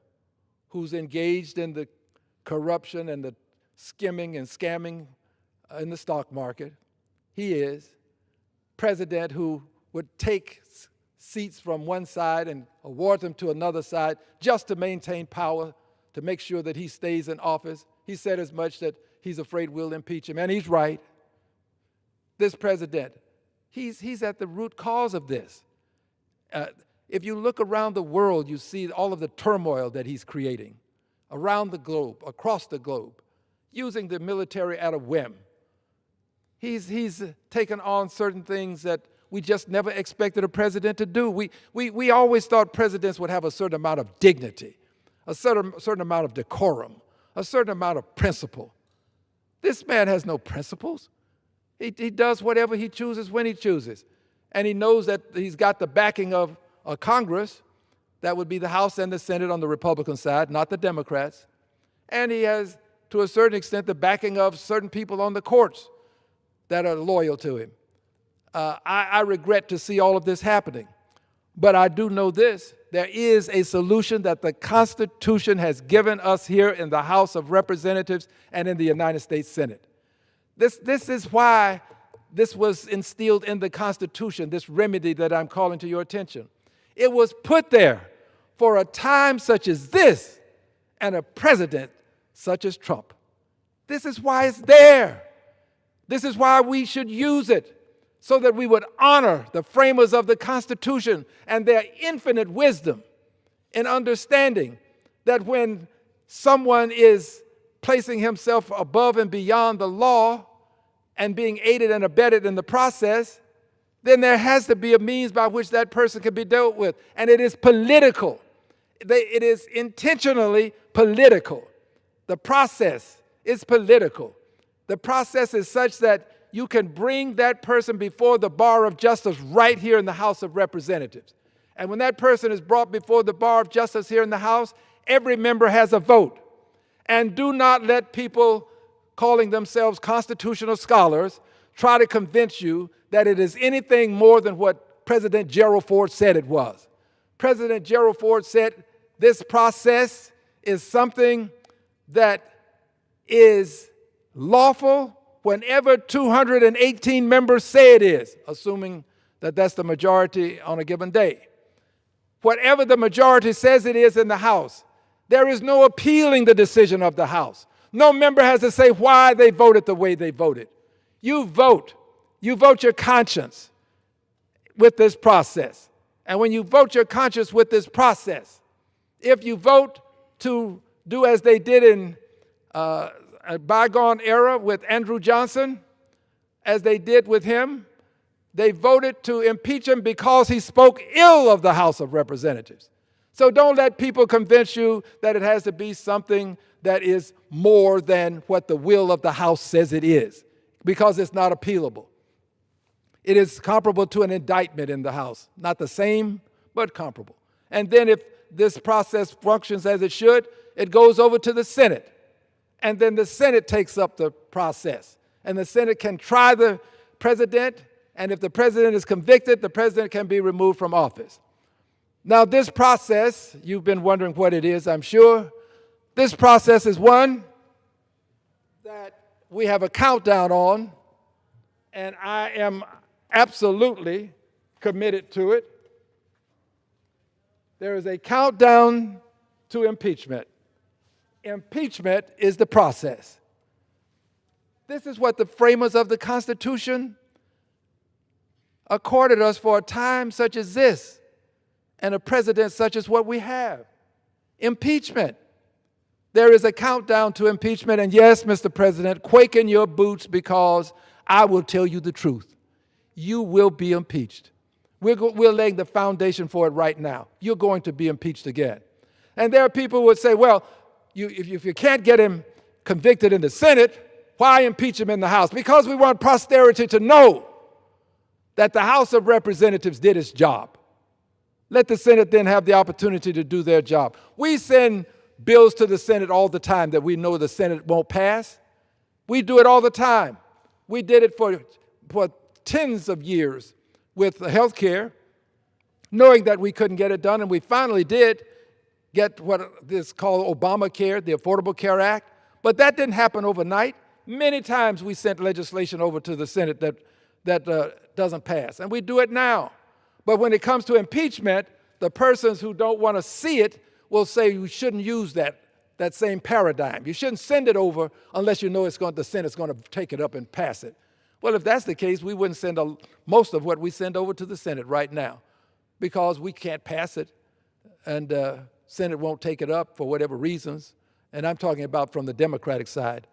who's engaged in the corruption and the skimming and scamming in the stock market. He is president who would take seats from one side and award them to another side just to maintain power, to make sure that he stays in office. He said as much that he's afraid we'll impeach him, and he's right. This president, he's at the root cause of this. If you look around the world, you see all of the turmoil that he's creating around the globe, across the globe, using the military at a whim. He's taken on certain things that we just never expected a president to do. We always thought presidents would have a certain amount of dignity, a certain amount of decorum, a certain amount of principle. This man has no principles. He does whatever he chooses when he chooses. and he knows that he's got the backing of a Congress, that would be the House and the Senate on the Republican side, not the Democrats, and he has, to a certain extent, the backing of certain people on the courts that are loyal to him. I regret to see all of this happening, but I do know this: there is a solution that the Constitution has given us here in the House of Representatives and in the United States Senate. This is why this was instilled in the Constitution, this remedy that I'm calling to your attention. It was put there for a time such as this and a president such as Trump. This is why it's there. This is why we should use it, so that we would honor the framers of the Constitution and their infinite wisdom in understanding that when someone is placing himself above and beyond the law and being aided and abetted in the process, then there has to be a means by which that person can be dealt with. And it is political. It is intentionally political. The process is political. The process is such that you can bring that person before the bar of justice right here in the House of Representatives. And when that person is brought before the bar of justice here in the House, every member has a vote. And do not let people calling themselves constitutional scholars try to convince you that it is anything more than what President Gerald Ford said it was. President Gerald Ford said this process is something that is lawful whenever 218 members say it is, assuming that that's the majority on a given day. Whatever the majority says it is in the House, there is no appealing the decision of the House. No member has to say why they voted the way they voted. You vote. You vote your conscience with this process. And when you vote your conscience with this process, if you vote to do as they did in a bygone era with Andrew Johnson, as they did with him, they voted to impeach him because he spoke ill of the House of Representatives. So don't let people convince you that it has to be something that is more than what the will of the House says it is, because it's not appealable. It is comparable to an indictment in the House. Not the same, but comparable. And then if this process functions as it should, it goes over to the Senate. And then the Senate takes up the process. And the Senate can try the president, and if the president is convicted, the president can be removed from office. Now, this process, you've been wondering what it is, I'm sure. This process is one that we have a countdown on, and I am absolutely committed to it. There is a countdown to impeachment. Impeachment is the process. This is what the framers of the Constitution accorded us for a time such as this and a president such as what we have. Impeachment. There is a countdown to impeachment, and yes, Mr. President, quake in your boots, because I will tell you the truth. You will be impeached. We're laying the foundation for it right now. You're going to be impeached again. And there are people who would say, well, if you can't get him convicted in the Senate, why impeach him in the House? Because we want posterity to know that the House of Representatives did its job. Let the Senate then have the opportunity to do their job. We send bills to the Senate all the time that we know the Senate won't pass. We do it all the time. We did it for tens of years with health care, knowing that we couldn't get it done, and we finally did get what is called Obamacare, the Affordable Care Act. But that didn't happen overnight. Many times we sent legislation over to the Senate that doesn't pass, and we do it now. But when it comes to impeachment, the persons who don't want to see it will say you shouldn't use that same paradigm. You shouldn't send it over unless you know the Senate's going to take it up and pass it. Well, if that's the case, we wouldn't send most of what we send over to the Senate right now, because we can't pass it, and Senate won't take it up for whatever reasons, and I'm talking about from the Democratic side.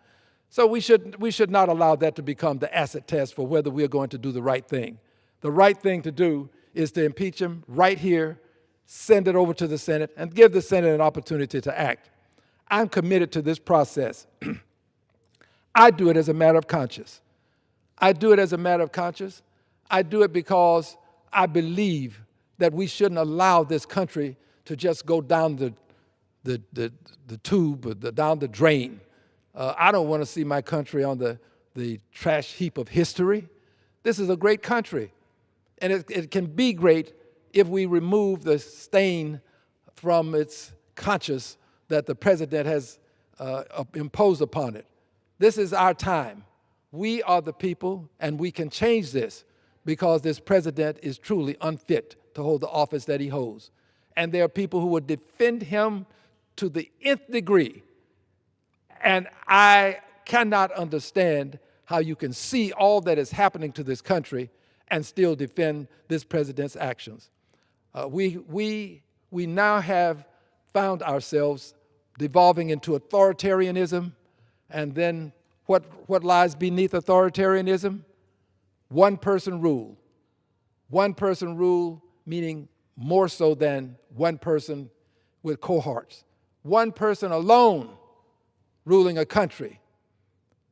So we should not allow that to become the acid test for whether we are going to do the right thing. The right thing to do is to impeach him right here, send it over to the Senate, and give the Senate an opportunity to act. I'm committed to this process. I do it as a matter of conscience. I do it as a matter of conscience. I do it because I believe that we shouldn't allow this country to just go down the tube, or down the drain. I don't want to see my country on the trash heap of history. This is a great country, and it can be great if we remove the stain from its conscience that the president has imposed upon it. This is our time. We are the people, and we can change this because this president is truly unfit to hold the office that he holds. And there are people who will defend him to the nth degree. And I cannot understand how you can see all that is happening to this country and still defend this president's actions. We now have found ourselves devolving into authoritarianism, and then what lies beneath authoritarianism? One person rule. One person rule, meaning more so than one person with cohorts. One person alone ruling a country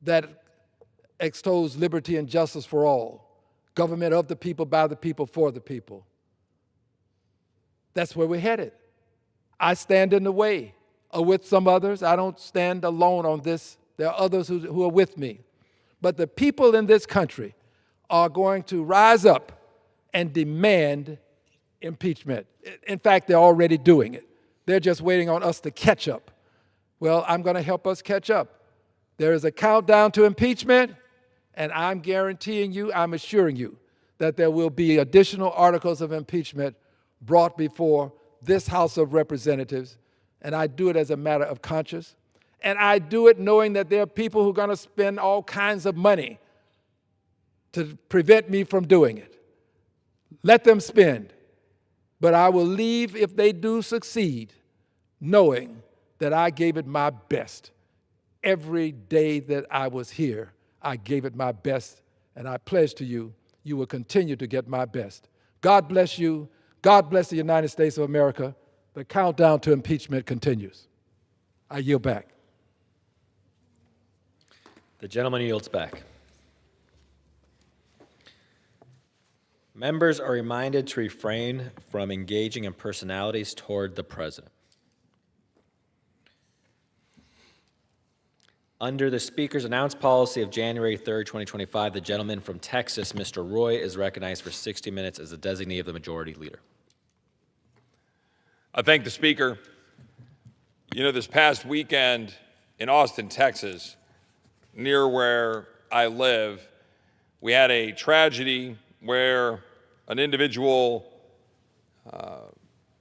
that extols liberty and justice for all. Government of the people, by the people, for the people. That's where we're headed. I stand in the way with some others. I don't stand alone on this. There are others who are with me. But the people in this country are going to rise up and demand impeachment. In fact, they're already doing it. They're just waiting on us to catch up. Well, I'm going to help us catch up. There is a countdown to impeachment, and I'm guaranteeing you, I'm assuring you, that there will be additional articles of impeachment brought before this House of Representatives, and I do it as a matter of conscience. And I do it knowing that there are people who are going to spend all kinds of money to prevent me from doing it. Let them spend. But I will leave if they do succeed, knowing that I gave it my best. Every day that I was here, I gave it my best, and I pledge to you, you will continue to get my best. God bless you. God bless the United States of America. The countdown to impeachment continues. I yield back. The gentleman yields back. Members are reminded to refrain from engaging in personalities toward the president. Under the Speaker's announced policy of January 3rd, 2025, the gentleman from Texas, Mr. Roy, is recognized for 60 minutes as the designee of the Majority Leader. I thank the Speaker. You know, this past weekend in Austin, Texas, near where I live, we had a tragedy where an individual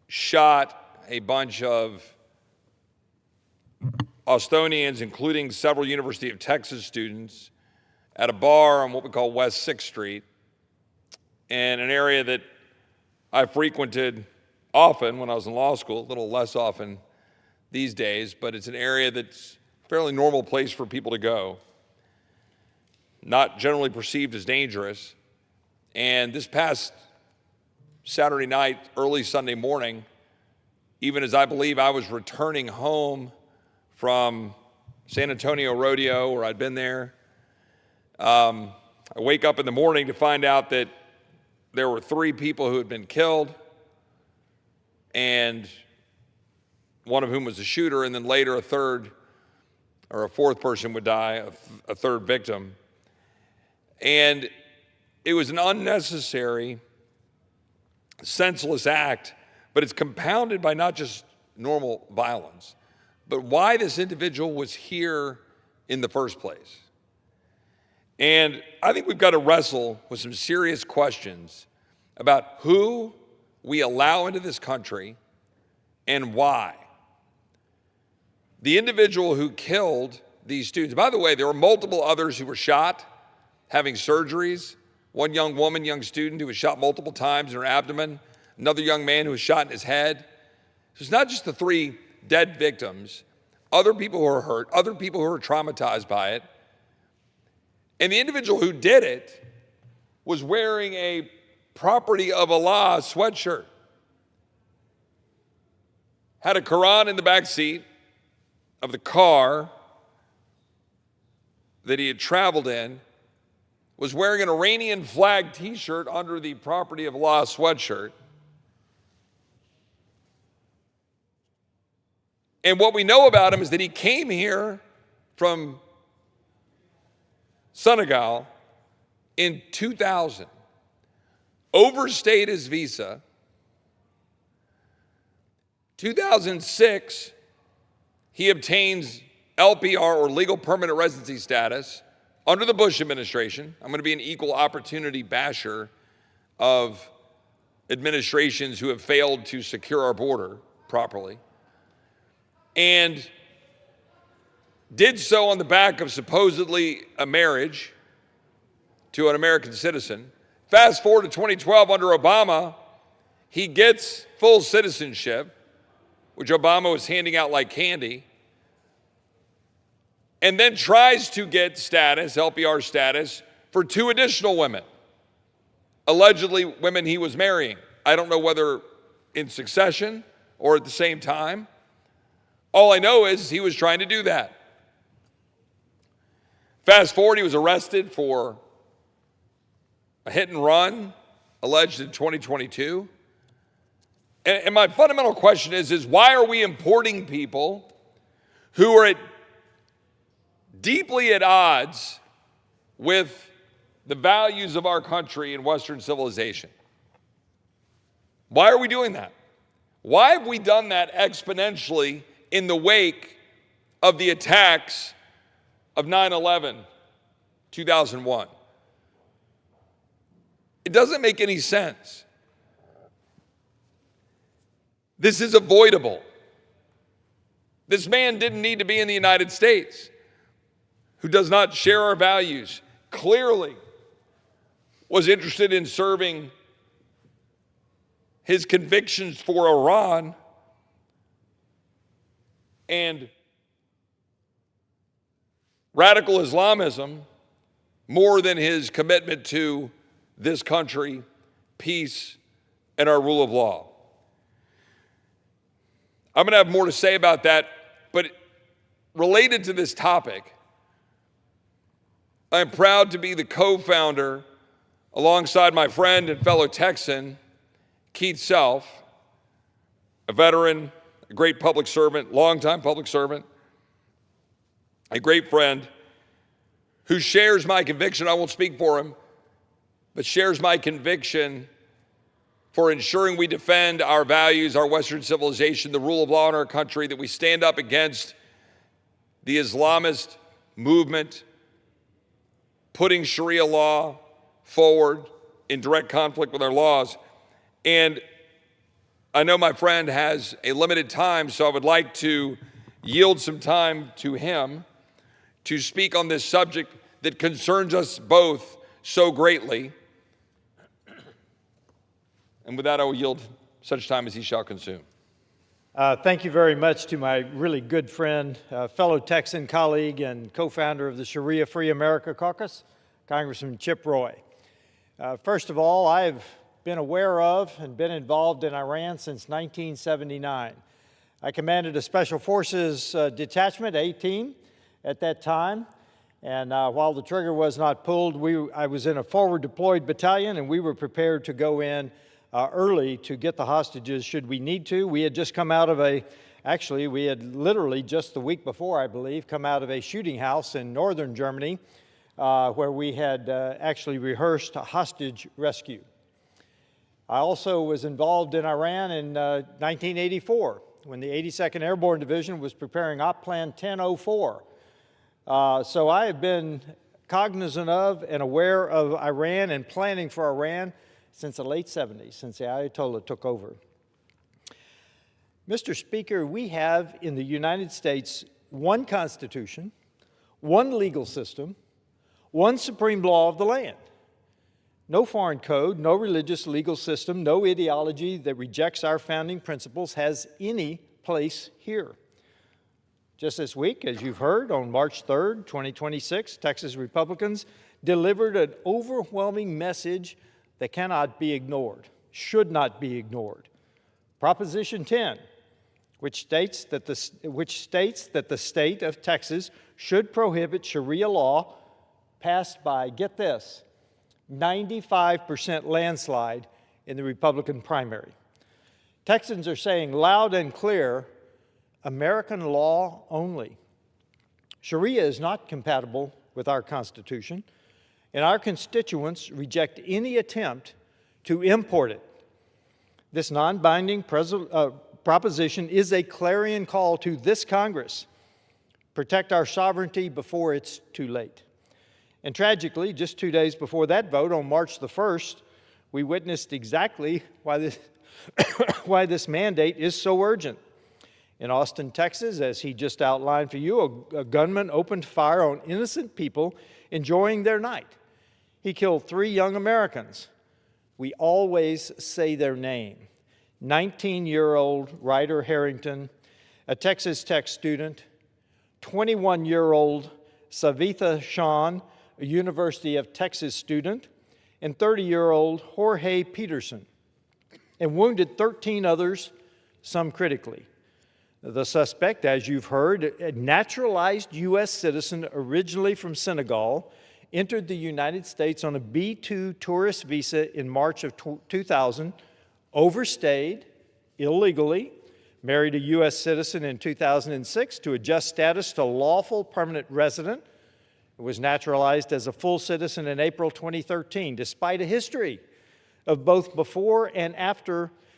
shot a bunch of Austonians, including several University of Texas students, at a bar on what we call West 6th Street, in an area that I frequented often when I was in law school, a little less often these days, but it's an area that's a fairly normal place for people to go, not generally perceived as dangerous. And this past Saturday night, early Sunday morning, even as I believe I was returning home from San Antonio Rodeo, where I'd been there, I wake up in the morning to find out that there were 3 people who had been killed, and one of whom was the shooter, and then later a fourth person would die, a third victim. And it was an unnecessary, senseless act, but it's compounded by not just normal violence, but why this individual was here in the first place. And I think we've got to wrestle with some serious questions about who we allow into this country and why. The individual who killed these students, by the way, there were multiple others who were shot, having surgeries. One young woman, young student who was shot multiple times in her abdomen, another young man who was shot in his head. So it's not just the 3 dead victims, other people who are hurt, other people who are traumatized by it. And the individual who did it was wearing a Property of Allah sweatshirt, had a Quran in the back seat of the car that he had traveled in, was wearing an Iranian flag t-shirt under the Property of Allah sweatshirt. And what we know about him is that he came here from Senegal in 2000, overstayed his visa. 2006, he obtains LPR, or legal permanent residency status, under the Bush administration. I'm going to be an equal opportunity basher of administrations who have failed to secure our border properly, and did so on the back of supposedly a marriage to an American citizen. Fast forward to 2012, under Obama, he gets full citizenship, which Obama was handing out like candy, and then tries to get status, LPR status, for 2 additional women, allegedly women he was marrying. I don't know whether in succession or at the same time. All I know is he was trying to do that. Fast forward, he was arrested for a hit and run alleged in 2022. And my fundamental question is why are we importing people who are deeply at odds with the values of our country and Western civilization? Why are we doing that? Why have we done that exponentially in the wake of the attacks of 9/11, 2001? It doesn't make any sense. This is avoidable. This man didn't need to be in the United States, who does not share our values, clearly was interested in serving his convictions for Iran and radical Islamism more than his commitment to this country, peace, and our rule of law. I'm going to have more to say about that, but related to this topic, I'm proud to be the co-founder, alongside my friend and fellow Texan, Keith Self, a veteran, a great public servant, longtime public servant, a great friend who shares my conviction. I won't speak for him, but shares my conviction for ensuring we defend our values, our Western civilization, the rule of law in our country, that we stand up against the Islamist movement, putting Sharia law forward in direct conflict with our laws. And I know my friend has a limited time, so I would like to yield some time to him to speak on this subject that concerns us both so greatly. And with that, I will yield such time as he shall consume. Thank you very much to my really good friend, fellow Texan colleague, and co-founder of the Sharia Free America Caucus, Congressman Chip Roy. First of all, I've been aware of and been involved in Iran since 1979. I commanded a Special Forces detachment, 18, at that time. And while the trigger was not pulled, I was in a forward deployed battalion, and we were prepared to go in early to get the hostages should we need to. We had just come out of we had literally just the week before, I believe, come out of a shooting house in northern Germany where we had actually rehearsed a hostage rescue. I also was involved in Iran in 1984 when the 82nd Airborne Division was preparing Op Plan 1004. So I have been cognizant of and aware of Iran and planning for Iran since the late 70s, since the Ayatollah took over. Mr. Speaker, we have in the United States one constitution, one legal system, one supreme law of the land. No foreign code, no religious legal system, no ideology that rejects our founding principles has any place here. Just this week, as you've heard, on March 3rd, 2026, Texas Republicans delivered an overwhelming message that cannot be ignored, should not be ignored. Proposition 10, which states that the state of Texas should prohibit Sharia law passed by, get this, 95% landslide in the Republican primary. Texans are saying loud and clear, American law only. Sharia is not compatible with our Constitution, and our constituents reject any attempt to import it. This non-binding proposition is a clarion call to this Congress. Protect our sovereignty before it's too late. And tragically, just 2 days before that vote on March the 1st, we witnessed exactly why this mandate is so urgent. In Austin, Texas, as he just outlined for you, a gunman opened fire on innocent people enjoying their night. He killed 3 young Americans. We always say their name. 19-year-old Ryder Harrington, a Texas Tech student, 21-year-old Savitha Shawn, a University of Texas student, and 30-year-old Jorge Peterson, and wounded 13 others, some critically. The suspect, as you've heard, a naturalized U.S. citizen originally from Senegal, entered the United States on a B-2 tourist visa in March of 2000, overstayed illegally, married a U.S. citizen in 2006 to adjust status to lawful permanent resident, was naturalized as a full citizen in April 2013, despite a history of both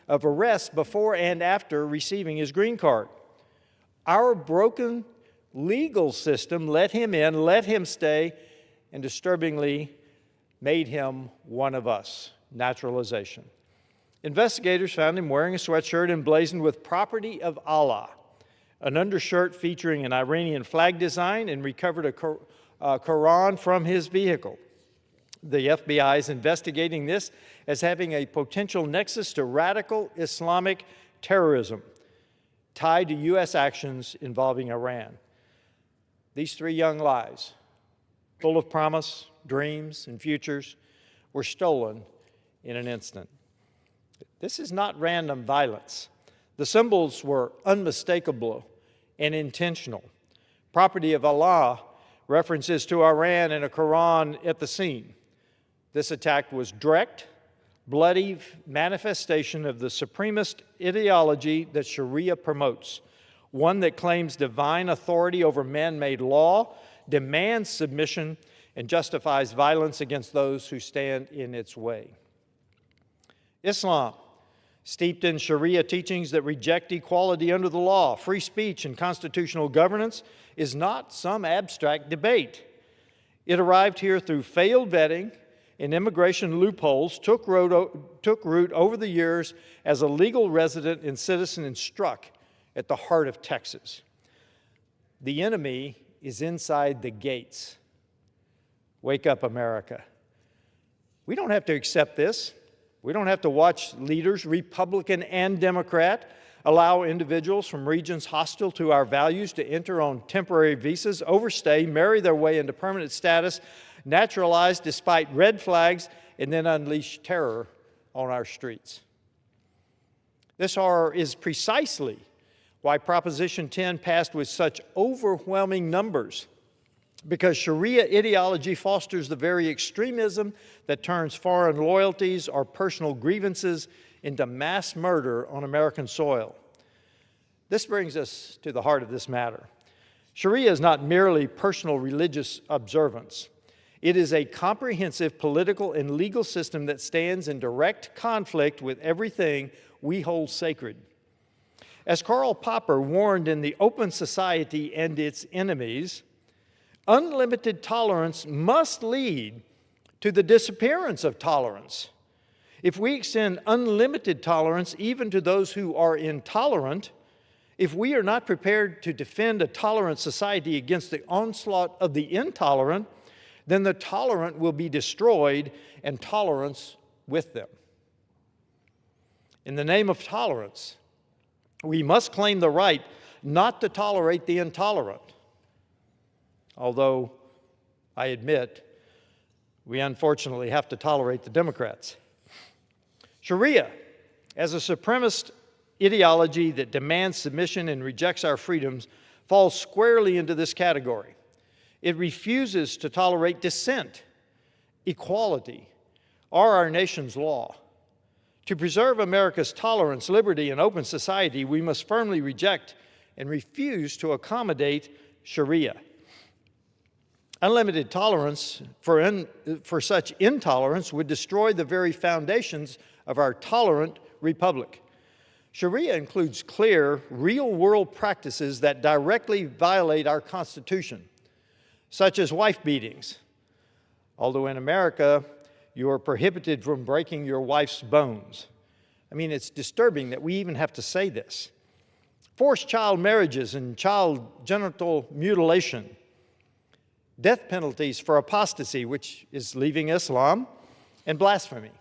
arrests before and after receiving his green card. Our broken legal system let him in, let him stay, and disturbingly made him one of us. Naturalization. Investigators found him wearing a sweatshirt emblazoned with "Property of Allah," an undershirt featuring an Iranian flag design, and recovered a Quran from his vehicle. The FBI is investigating this as having a potential nexus to radical Islamic terrorism tied to U.S. actions involving Iran. These 3 young lives, full of promise, dreams, and futures, were stolen in an instant. This is not random violence. The symbols were unmistakable and intentional. Property of Allah references to Iran and a Quran at the scene. This attack was direct, bloody manifestation of the supremacist ideology that Sharia promotes, one that claims divine authority over man-made law, demands submission, and justifies violence against those who stand in its way. Islam, steeped in Sharia teachings that reject equality under the law, free speech, and constitutional governance, is not some abstract debate. It arrived here through failed vetting and immigration loopholes, took root over the years as a legal resident and citizen, and struck at the heart of Texas. The enemy is inside the gates. Wake up, America. We don't have to accept this. We don't have to watch leaders, Republican and Democrat, allow individuals from regions hostile to our values to enter on temporary visas, overstay, marry their way into permanent status, naturalize despite red flags, and then unleash terror on our streets. This horror is precisely why Proposition 10 passed with such overwhelming numbers, because Sharia ideology fosters the very extremism that turns foreign loyalties or personal grievances into mass murder on American soil. This brings us to the heart of this matter. Sharia is not merely personal religious observance. It is a comprehensive political and legal system that stands in direct conflict with everything we hold sacred. As Karl Popper warned in The Open Society and Its Enemies, unlimited tolerance must lead to the disappearance of tolerance. If we extend unlimited tolerance even to those who are intolerant, if we are not prepared to defend a tolerant society against the onslaught of the intolerant, then the tolerant will be destroyed and tolerance with them. In the name of tolerance, we must claim the right not to tolerate the intolerant. Although, I admit, we unfortunately have to tolerate the Democrats. Sharia, as a supremacist ideology that demands submission and rejects our freedoms, falls squarely into this category. It refuses to tolerate dissent, equality, or our nation's law. To preserve America's tolerance, liberty, and open society, we must firmly reject and refuse to accommodate Sharia. Unlimited tolerance for such intolerance would destroy the very foundations of our tolerant republic. Sharia includes clear, real-world practices that directly violate our Constitution, such as wife beatings. Although in America, you are prohibited from breaking your wife's bones. I mean, it's disturbing that we even have to say this. Forced child marriages and child genital mutilation, death penalties for apostasy, which is leaving Islam, and blasphemy.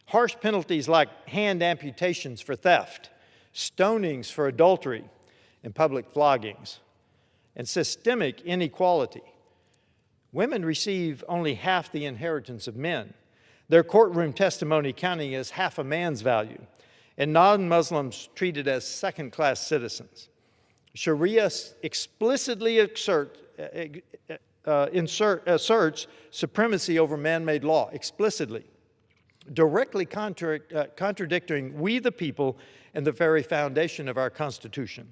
Harsh penalties like hand amputations for theft, stonings for adultery, and public floggings, and systemic inequality. Women receive only half the inheritance of men, their courtroom testimony counting as half a man's value, and non-Muslims treated as second-class citizens. Sharia explicitly asserts supremacy over man-made law, explicitly, directly contradicting we the people and the very foundation of our Constitution.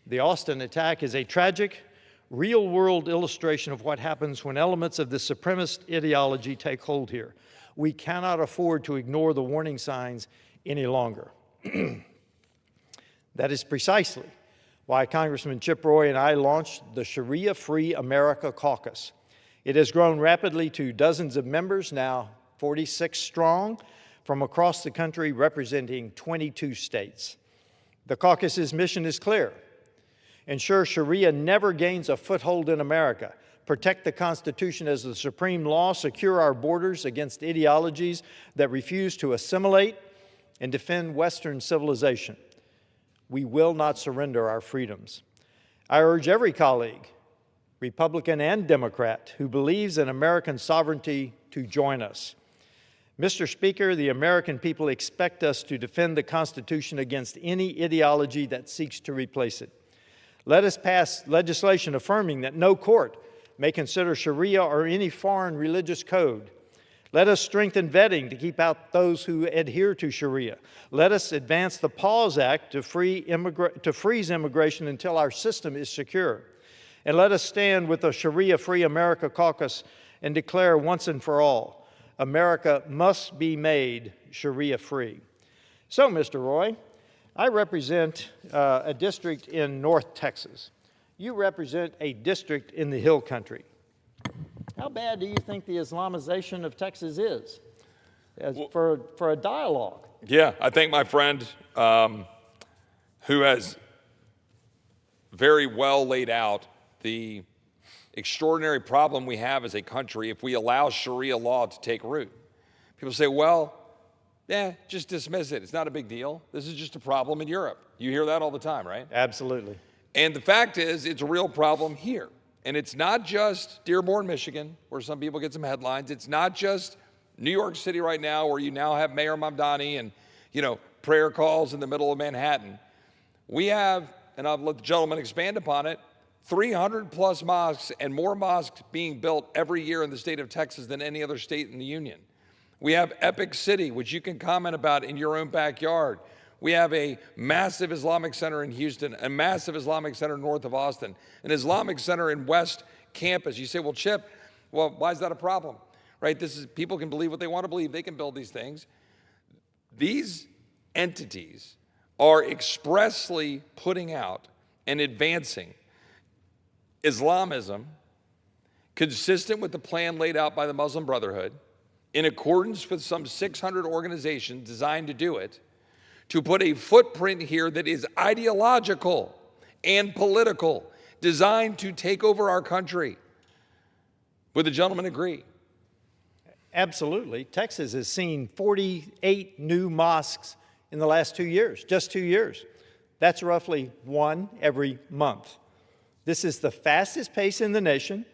The Austin attack is a tragic, real-world illustration of what happens when elements of the supremacist ideology take hold here. We cannot afford to ignore the warning signs any longer. That is precisely why Congressman Chip Roy and I launched the Sharia Free America Caucus. It has grown rapidly to dozens of members, now 46 strong, from across the country representing 22 states. The caucus's mission is clear: ensure Sharia never gains a foothold in America, protect the Constitution as the supreme law, secure our borders against ideologies that refuse to assimilate, and defend Western civilization. We will not surrender our freedoms. I urge every colleague, Republican and Democrat, who believes in American sovereignty to join us. Mr. Speaker, the American people expect us to defend the Constitution against any ideology that seeks to replace it. Let us pass legislation affirming that no court may consider Sharia or any foreign religious code. Let us strengthen vetting to keep out those who adhere to Sharia. Let us advance the PAUSE Act to freeze immigration until our system is secure. And let us stand with the Sharia Free America Caucus and declare once and for all, America must be made Sharia free. So, Mr. Roy, I represent a district in North Texas. You represent a district in the Hill Country. How bad do you think the Islamization of Texas is for a dialogue? Yeah, I think my friend who has very well laid out the extraordinary problem we have as a country if we allow Sharia law to take root. People say, well, just dismiss it. It's not a big deal. This is just a problem in Europe. You hear that all the time, right? Absolutely. And the fact is, it's a real problem here. And it's not just Dearborn, Michigan, where some people get some headlines. It's not just New York City right now, where you now have Mayor Mamdani and, prayer calls in the middle of Manhattan. We have, and I'll let the gentleman expand upon it, 300 plus mosques and more mosques being built every year in the state of Texas than any other state in the union. We have Epic City, which you can comment about in your own backyard. We have a massive Islamic center in Houston, a massive Islamic center north of Austin, an Islamic center in West Campus. You say, well, Chip, why is that a problem? Right? People can believe what they want to believe. They can build these things. These entities are expressly putting out and advancing Islamism consistent with the plan laid out by the Muslim Brotherhood, in accordance with some 600 organizations designed to do it, to put a footprint here that is ideological and political, designed to take over our country. Would the gentleman agree? Absolutely. Texas has seen 48 new mosques in the last 2 years, just 2 years. That's roughly one every month. This is the fastest pace in the nation,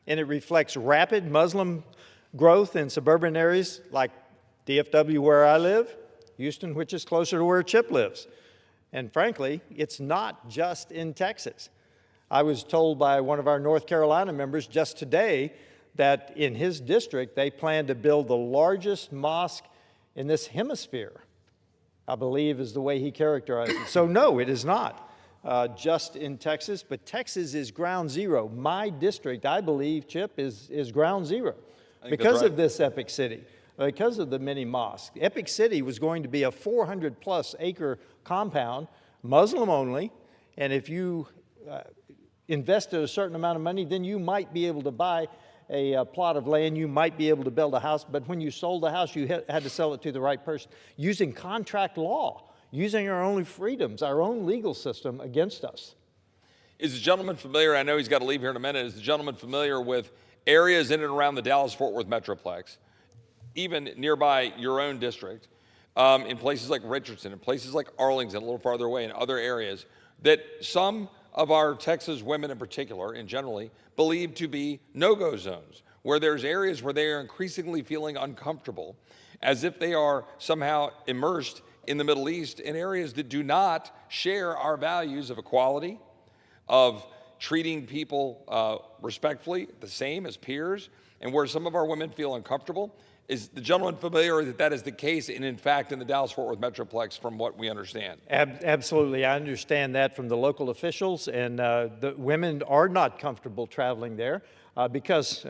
and it reflects rapid Muslim growth in suburban areas like DFW, where I live, Houston, which is closer to where Chip lives. And frankly, it's not just in Texas. I was told by one of our North Carolina members just today that in his district, they plan to build the largest mosque in this hemisphere, I believe is the way he characterized it. So no, it is not just in Texas, but Texas is ground zero. My district, I believe, Chip, is ground zero because of this Epic City, because of the mini mosque. Epic City was going to be a 400-plus acre compound, Muslim only, and if you invested a certain amount of money, then you might be able to buy a plot of land, you might be able to build a house, but when you sold the house, you had to sell it to the right person, using contract law, using our own freedoms, our own legal system against us. Is the gentleman familiar, I know he's got to leave here in a minute, is the gentleman familiar with areas in and around the Dallas-Fort Worth Metroplex, even nearby your own district, in places like Richardson, in places like Arlington, a little farther away, in other areas, that some of our Texas women in particular, and generally, believe to be no-go zones, where there's areas where they are increasingly feeling uncomfortable, as if they are somehow immersed in the Middle East in areas that do not share our values of equality, of treating people respectfully, the same as peers, and where some of our women feel uncomfortable. Is the gentleman familiar that that is the case, and in fact, in the Dallas-Fort Worth Metroplex, from what we understand? Absolutely. I understand that from the local officials, and the women are not comfortable traveling there because,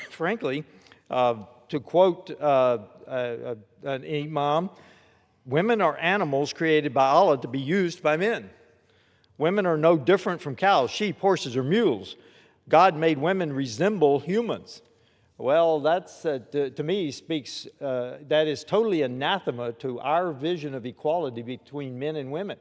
frankly, to quote an imam, women are animals created by Allah to be used by men. Women are no different from cows, sheep, horses, or mules. God made women resemble humans. Well, that's, to me, speaks, that is totally anathema to our vision of equality between men and women.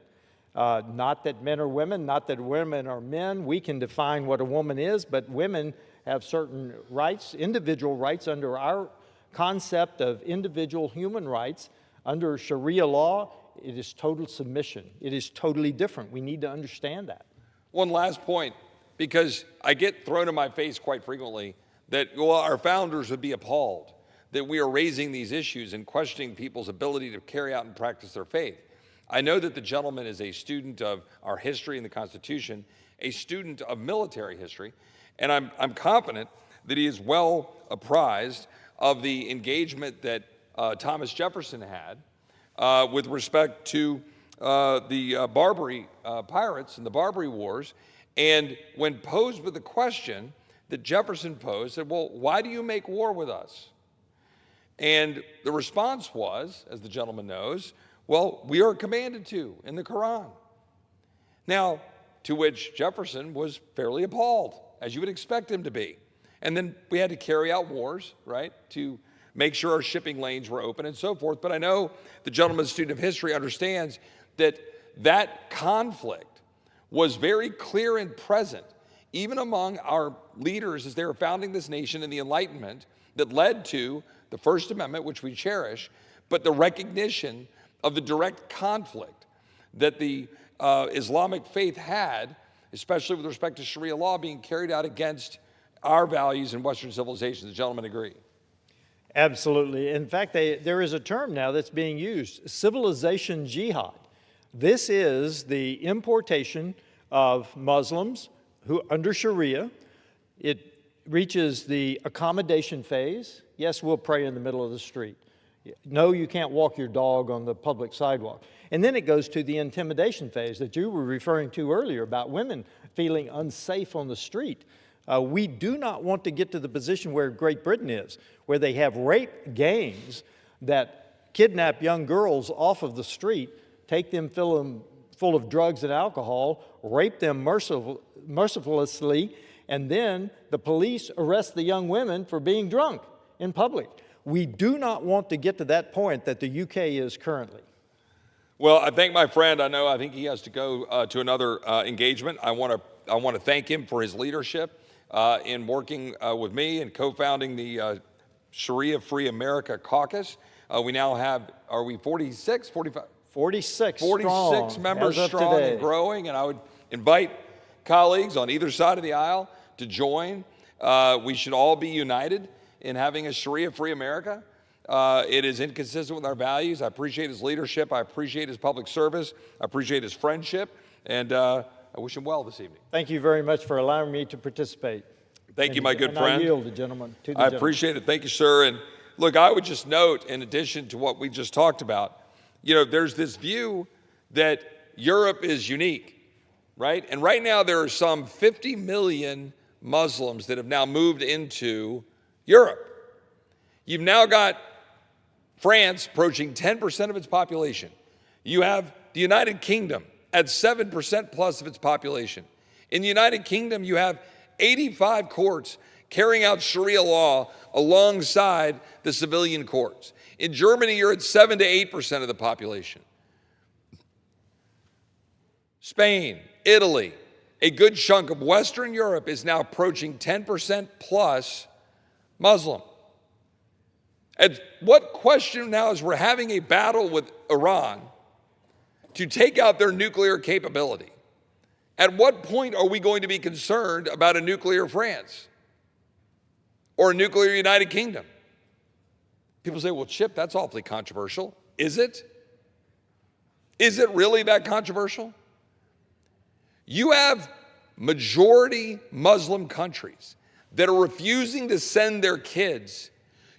Not that men are women, not that women are men. We can define what a woman is, but women have certain rights, individual rights under our concept of individual human rights. Under Sharia law, it is total submission. It is totally different. We need to understand that. One last point, because I get thrown in my face quite frequently that, well, our founders would be appalled that we are raising these issues and questioning people's ability to carry out and practice their faith. I know that the gentleman is a student of our history and the Constitution, a student of military history, and I'm confident that he is well apprised of the engagement that Thomas Jefferson had with respect to the Barbary pirates and the Barbary Wars. And when posed with the question that Jefferson posed, said, well, why do you make war with us? And the response was, as the gentleman knows, well, we are commanded to in the Quran. Now, to which Jefferson was fairly appalled, as you would expect him to be. And then we had to carry out wars, right, to make sure our shipping lanes were open and so forth. But I know the gentleman's student of history understands that that conflict was very clear and present, even among our leaders as they were founding this nation in the Enlightenment, that led to the First Amendment, which we cherish, but the recognition of the direct conflict that the Islamic faith had, especially with respect to Sharia law being carried out against our values in Western civilization. The gentleman agree? Absolutely. In fact, there is a term now that's being used, civilization jihad. This is the importation of Muslims who, under Sharia, it reaches the accommodation phase. Yes, we'll pray in the middle of the street. No, you can't walk your dog on the public sidewalk. And then it goes to the intimidation phase that you were referring to earlier about women feeling unsafe on the street. We do not want to get to the position where Great Britain is, where they have rape gangs that kidnap young girls off of the street, take them, fill them full of drugs and alcohol, rape them mercilessly, and then the police arrest the young women for being drunk in public. We do not want to get to that point that the UK is currently. Well, I thank my friend. I think he has to go to another engagement. I want to thank him for his leadership in working with me and co-founding the Sharia Free America Caucus. We now have, are we 46, 45? 46 members strong and growing, and I would invite colleagues on either side of the aisle to join. We should all be united in having a Sharia-free America. It is inconsistent with our values. I appreciate his leadership. I appreciate his public service. I appreciate his friendship. And I wish him well this evening. Thank you very much for allowing me to participate. Thank you, my good and friend. I yield the gentleman to the I gentleman. appreciate it. Thank you, sir. And look, I would just note, in addition to what we just talked about, there's this view that Europe is unique, right? And right now there are some 50 million Muslims that have now moved into Europe. You've now got France approaching 10% of its population. You have the United Kingdom at 7% plus of its population. In the United Kingdom, you have 85 courts carrying out Sharia law alongside the civilian courts. In Germany, you're at 7 to 8% of the population. Spain, Italy, a good chunk of Western Europe is now approaching 10% plus Muslim. And what question now is we're having a battle with Iran to take out their nuclear capability. At what point are we going to be concerned about a nuclear France or a nuclear United Kingdom? People say, well, Chip, that's awfully controversial. Is it? Is it really that controversial? You have majority Muslim countries that are refusing to send their kids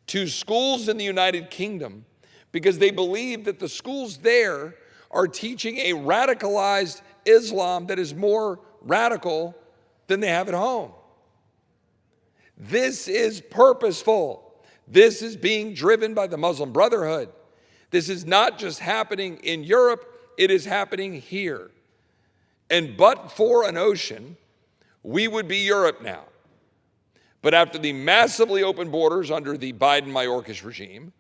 to schools in the United Kingdom because they believe that the schools there are teaching a radicalized Islam that is more radical than they have at home. This is purposeful. This is being driven by the Muslim Brotherhood. This is not just happening in Europe, it is happening here. And but for an ocean, we would be Europe now. But after the massively open borders under the Biden-Mayorkas regime,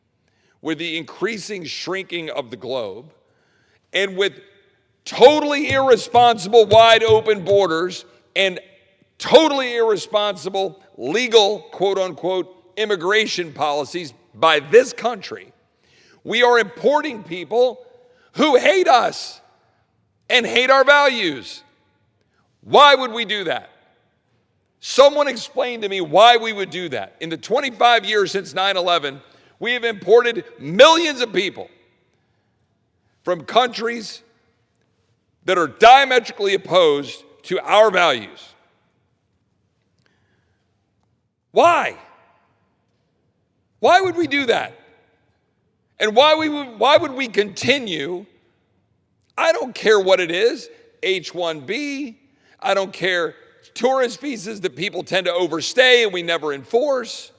with the increasing shrinking of the globe, and with totally irresponsible wide open borders and totally irresponsible legal, quote unquote, immigration policies by this country, we are importing people who hate us and hate our values. Why would we do that? Someone explain to me why we would do that. In the 25 years since 9/11, we have imported millions of people from countries that are diametrically opposed to our values. Why? Why would we do that? And why would we continue? I don't care what it is, H-1B, I don't care tourist visas that people tend to overstay and we never enforce.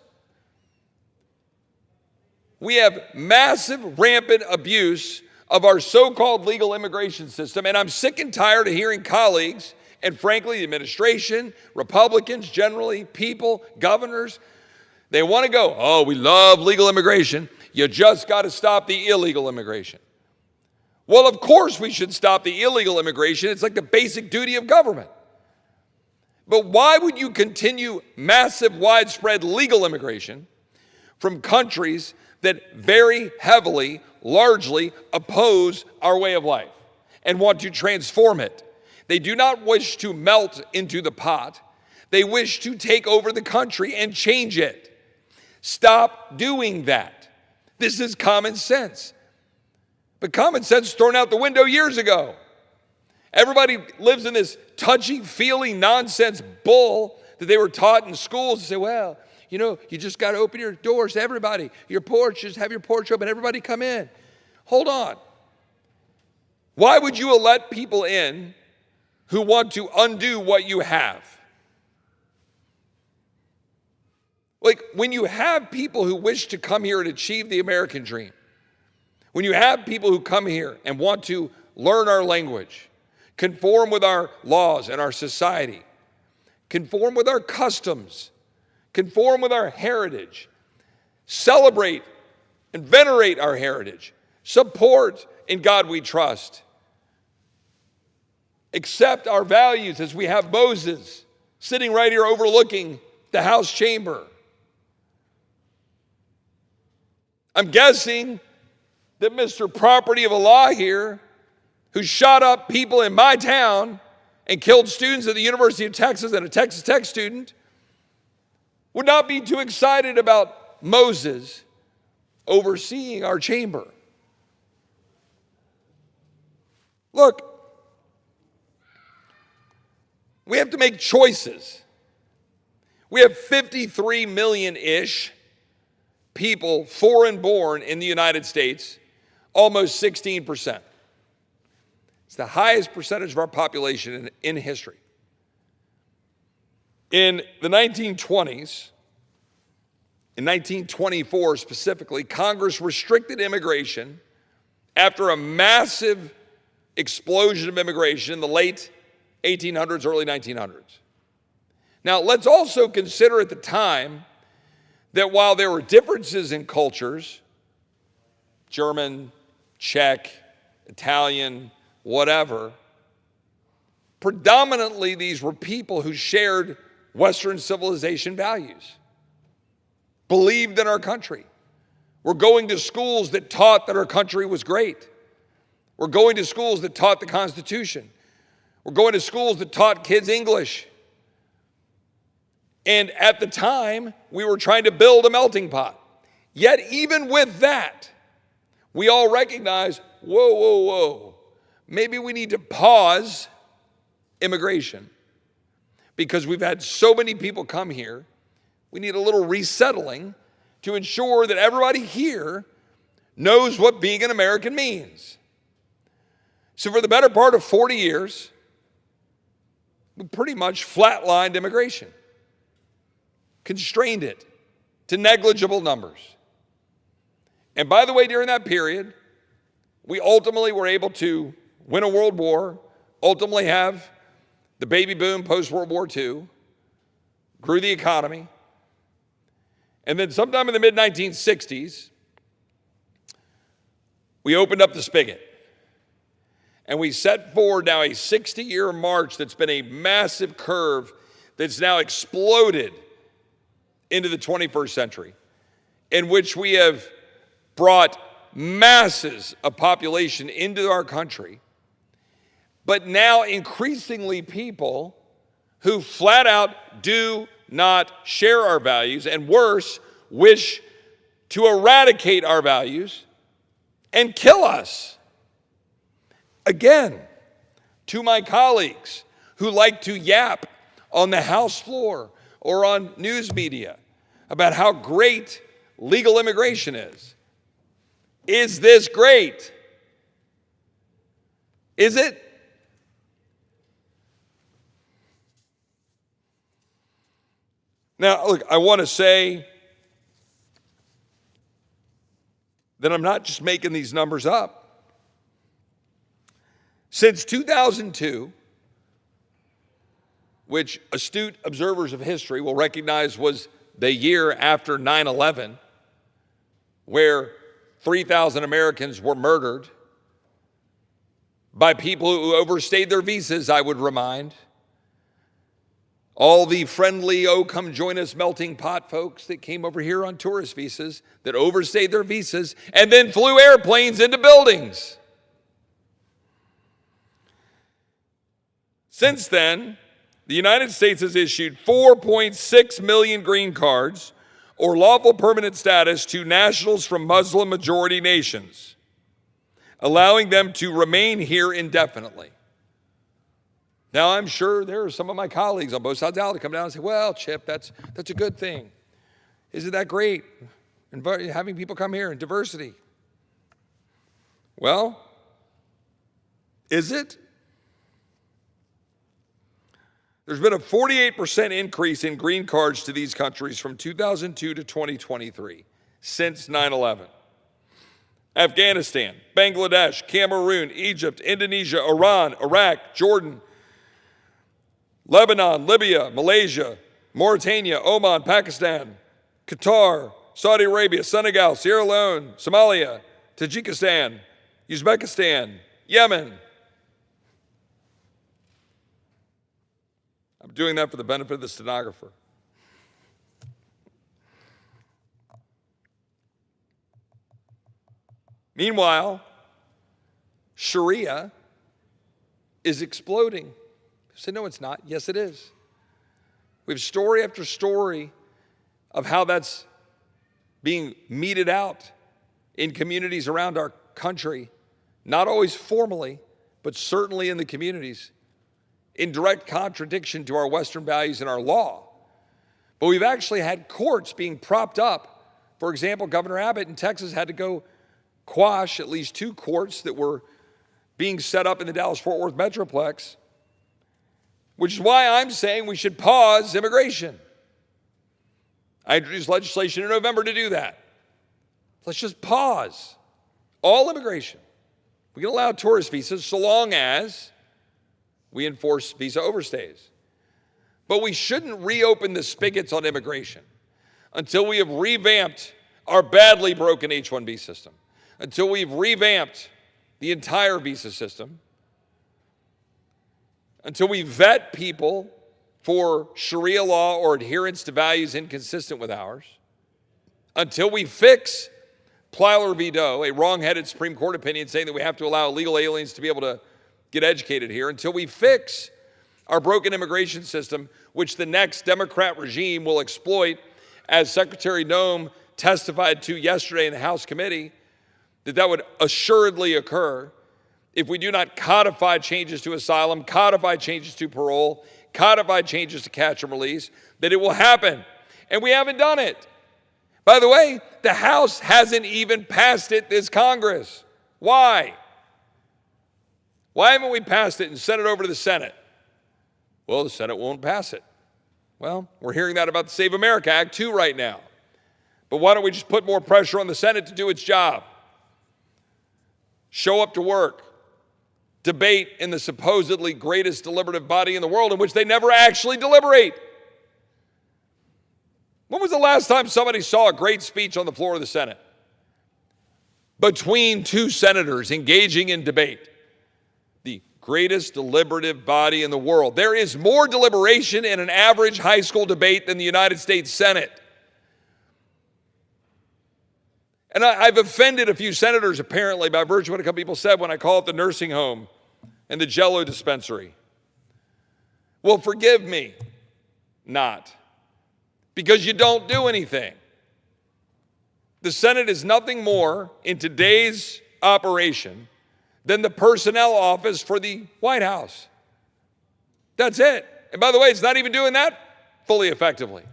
We have massive, rampant abuse of our so-called legal immigration system, and I'm sick and tired of hearing colleagues, and frankly, the administration, Republicans generally, people, governors, they want to go, oh, we love legal immigration. You just got to stop the illegal immigration. Well, of course we should stop the illegal immigration. It's like the basic duty of government. But why would you continue massive, widespread legal immigration from countries that very heavily, largely oppose our way of life and want to transform it? They do not wish to melt into the pot. They wish to take over the country and change it. Stop doing that. This is common sense. But common sense was thrown out the window years ago. Everybody lives in this touchy-feely nonsense bull that they were taught in schools to say, well, you just got to open your doors to everybody. Your porch, just have your porch open, everybody come in. Hold on. Why would you let people in who want to undo what you have? Like, when you have people who wish to come here and achieve the American dream, when you have people who come here and want to learn our language, conform with our laws and our society, conform with our customs, conform with our heritage, celebrate and venerate our heritage, support in God we trust, accept our values as we have Moses sitting right here overlooking the House chamber. I'm guessing that Mr. Property of Allah here, who shot up people in my town and killed students at the University of Texas and a Texas Tech student, would not be too excited about Moses overseeing our chamber. Look, We have to make choices. We have 53 million-ish people foreign-born in the United States, almost 16%. It's the highest percentage of our population in history. In the 1920s, in 1924 specifically, Congress restricted immigration after a massive explosion of immigration in the late 1800s, early 1900s. Now, let's also consider at the time that while there were differences in cultures, German, Czech, Italian, whatever, predominantly these were people who shared Western civilization values, believed in our country, were going to schools that taught that our country was great, were going to schools that taught the Constitution, were going to schools that taught kids English. And at the time, we were trying to build a melting pot. Yet even with that, we all recognize, whoa, whoa, whoa, maybe we need to pause immigration because we've had so many people come here. We need a little resettling to ensure that everybody here knows what being an American means. So for the better part of 40 years, we pretty much flatlined immigration, constrained it to negligible numbers. And by the way, during that period, we ultimately were able to win a world war, ultimately have the baby boom post-World War II, grew the economy, and then sometime in the mid-1960s, we opened up the spigot. And we set forward now a 60-year march that's been a massive curve that's now exploded into the 21st century, in which we have brought masses of population into our country, but now increasingly people who flat out do not share our values, and worse, wish to eradicate our values and kill us. Again, to my colleagues who like to yap on the House floor or on news media about how great legal immigration is this great? Is it? Now, look, I want to say that I'm not just making these numbers up. Since 2002, which astute observers of history will recognize was the year after 9/11, where 3,000 Americans were murdered by people who overstayed their visas, I would remind. All the friendly, oh, come join us melting pot folks that came over here on tourist visas, that overstayed their visas, and then flew airplanes into buildings. Since then, the United States has issued 4.6 million green cards or lawful permanent status to nationals from Muslim-majority nations, allowing them to remain here indefinitely. Now, I'm sure there are some of my colleagues on both sides of the aisle that come down and say, well, Chip, that's a good thing. Isn't that great? Having people come here and diversity. Well, is it? There's been a 48% increase in green cards to these countries from 2002 to 2023, since 9/11. Afghanistan, Bangladesh, Cameroon, Egypt, Indonesia, Iran, Iraq, Jordan, Lebanon, Libya, Malaysia, Mauritania, Oman, Pakistan, Qatar, Saudi Arabia, Senegal, Sierra Leone, Somalia, Tajikistan, Uzbekistan, Yemen. I'm doing that for the benefit of the stenographer. Meanwhile, Sharia is exploding. You say, no, it's not. Yes, it is. We have story after story of how that's being meted out in communities around our country, not always formally, but certainly in the communities. in direct contradiction to our Western values and our law. But we've actually had courts being propped up. For example, Governor Abbott in Texas had to go quash at least 2 courts that were being set up in the Dallas-Fort Worth Metroplex, which is why I'm saying we should pause immigration. I introduced legislation in November to do that. Let's just pause all immigration. We can allow tourist visas so long as we enforce visa overstays. But we shouldn't reopen the spigots on immigration until we have revamped our badly broken H-1B system, until we've revamped the entire visa system, until we vet people for Sharia law or adherence to values inconsistent with ours, until we fix Plyler v. Doe, a wrong-headed Supreme Court opinion saying that we have to allow illegal aliens to be able to get educated here, until we fix our broken immigration system, which the next Democrat regime will exploit, as Secretary Noem testified to yesterday in the House committee, that would assuredly occur if we do not codify changes to asylum, codify changes to parole, codify changes to catch and release, that it will happen. And we haven't done it. By the way, the House hasn't even passed it this Congress. Why? Why haven't we passed it and sent it over to the Senate? Well, the Senate won't pass it. Well, we're hearing that about the Save America Act too right now. But why don't we just put more pressure on the Senate to do its job? Show up to work. Debate in the supposedly greatest deliberative body in the world in which they never actually deliberate. When was the last time somebody saw a great speech on the floor of the Senate? Between 2 senators engaging in debate. The greatest deliberative body in the world. There is more deliberation in an average high school debate than the United States Senate. And I've offended a few senators, apparently, by virtue of what a couple people said when I call it the nursing home and the Jell-O dispensary. Well, forgive me, not. Because you don't do anything. The Senate is nothing more in today's operation than the personnel office for the White House. That's it. And by the way, it's not even doing that fully effectively.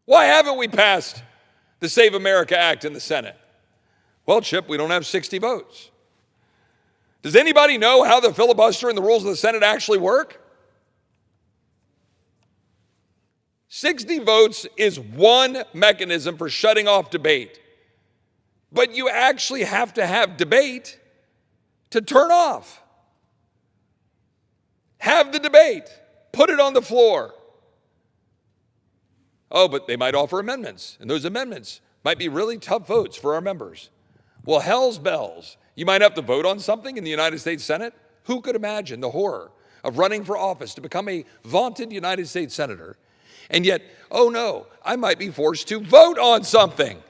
Why haven't we passed the Save America Act in the Senate? Well, Chip, we don't have 60 votes. Does anybody know how the filibuster and the rules of the Senate actually work? 60 votes is one mechanism for shutting off debate. But you actually have to have debate to turn off. Have the debate. Put it on the floor. Oh, but they might offer amendments, and those amendments might be really tough votes for our members. Well, hell's bells. You might have to vote on something in the United States Senate. Who could imagine the horror of running for office to become a vaunted United States senator, and yet, oh no, I might be forced to vote on something.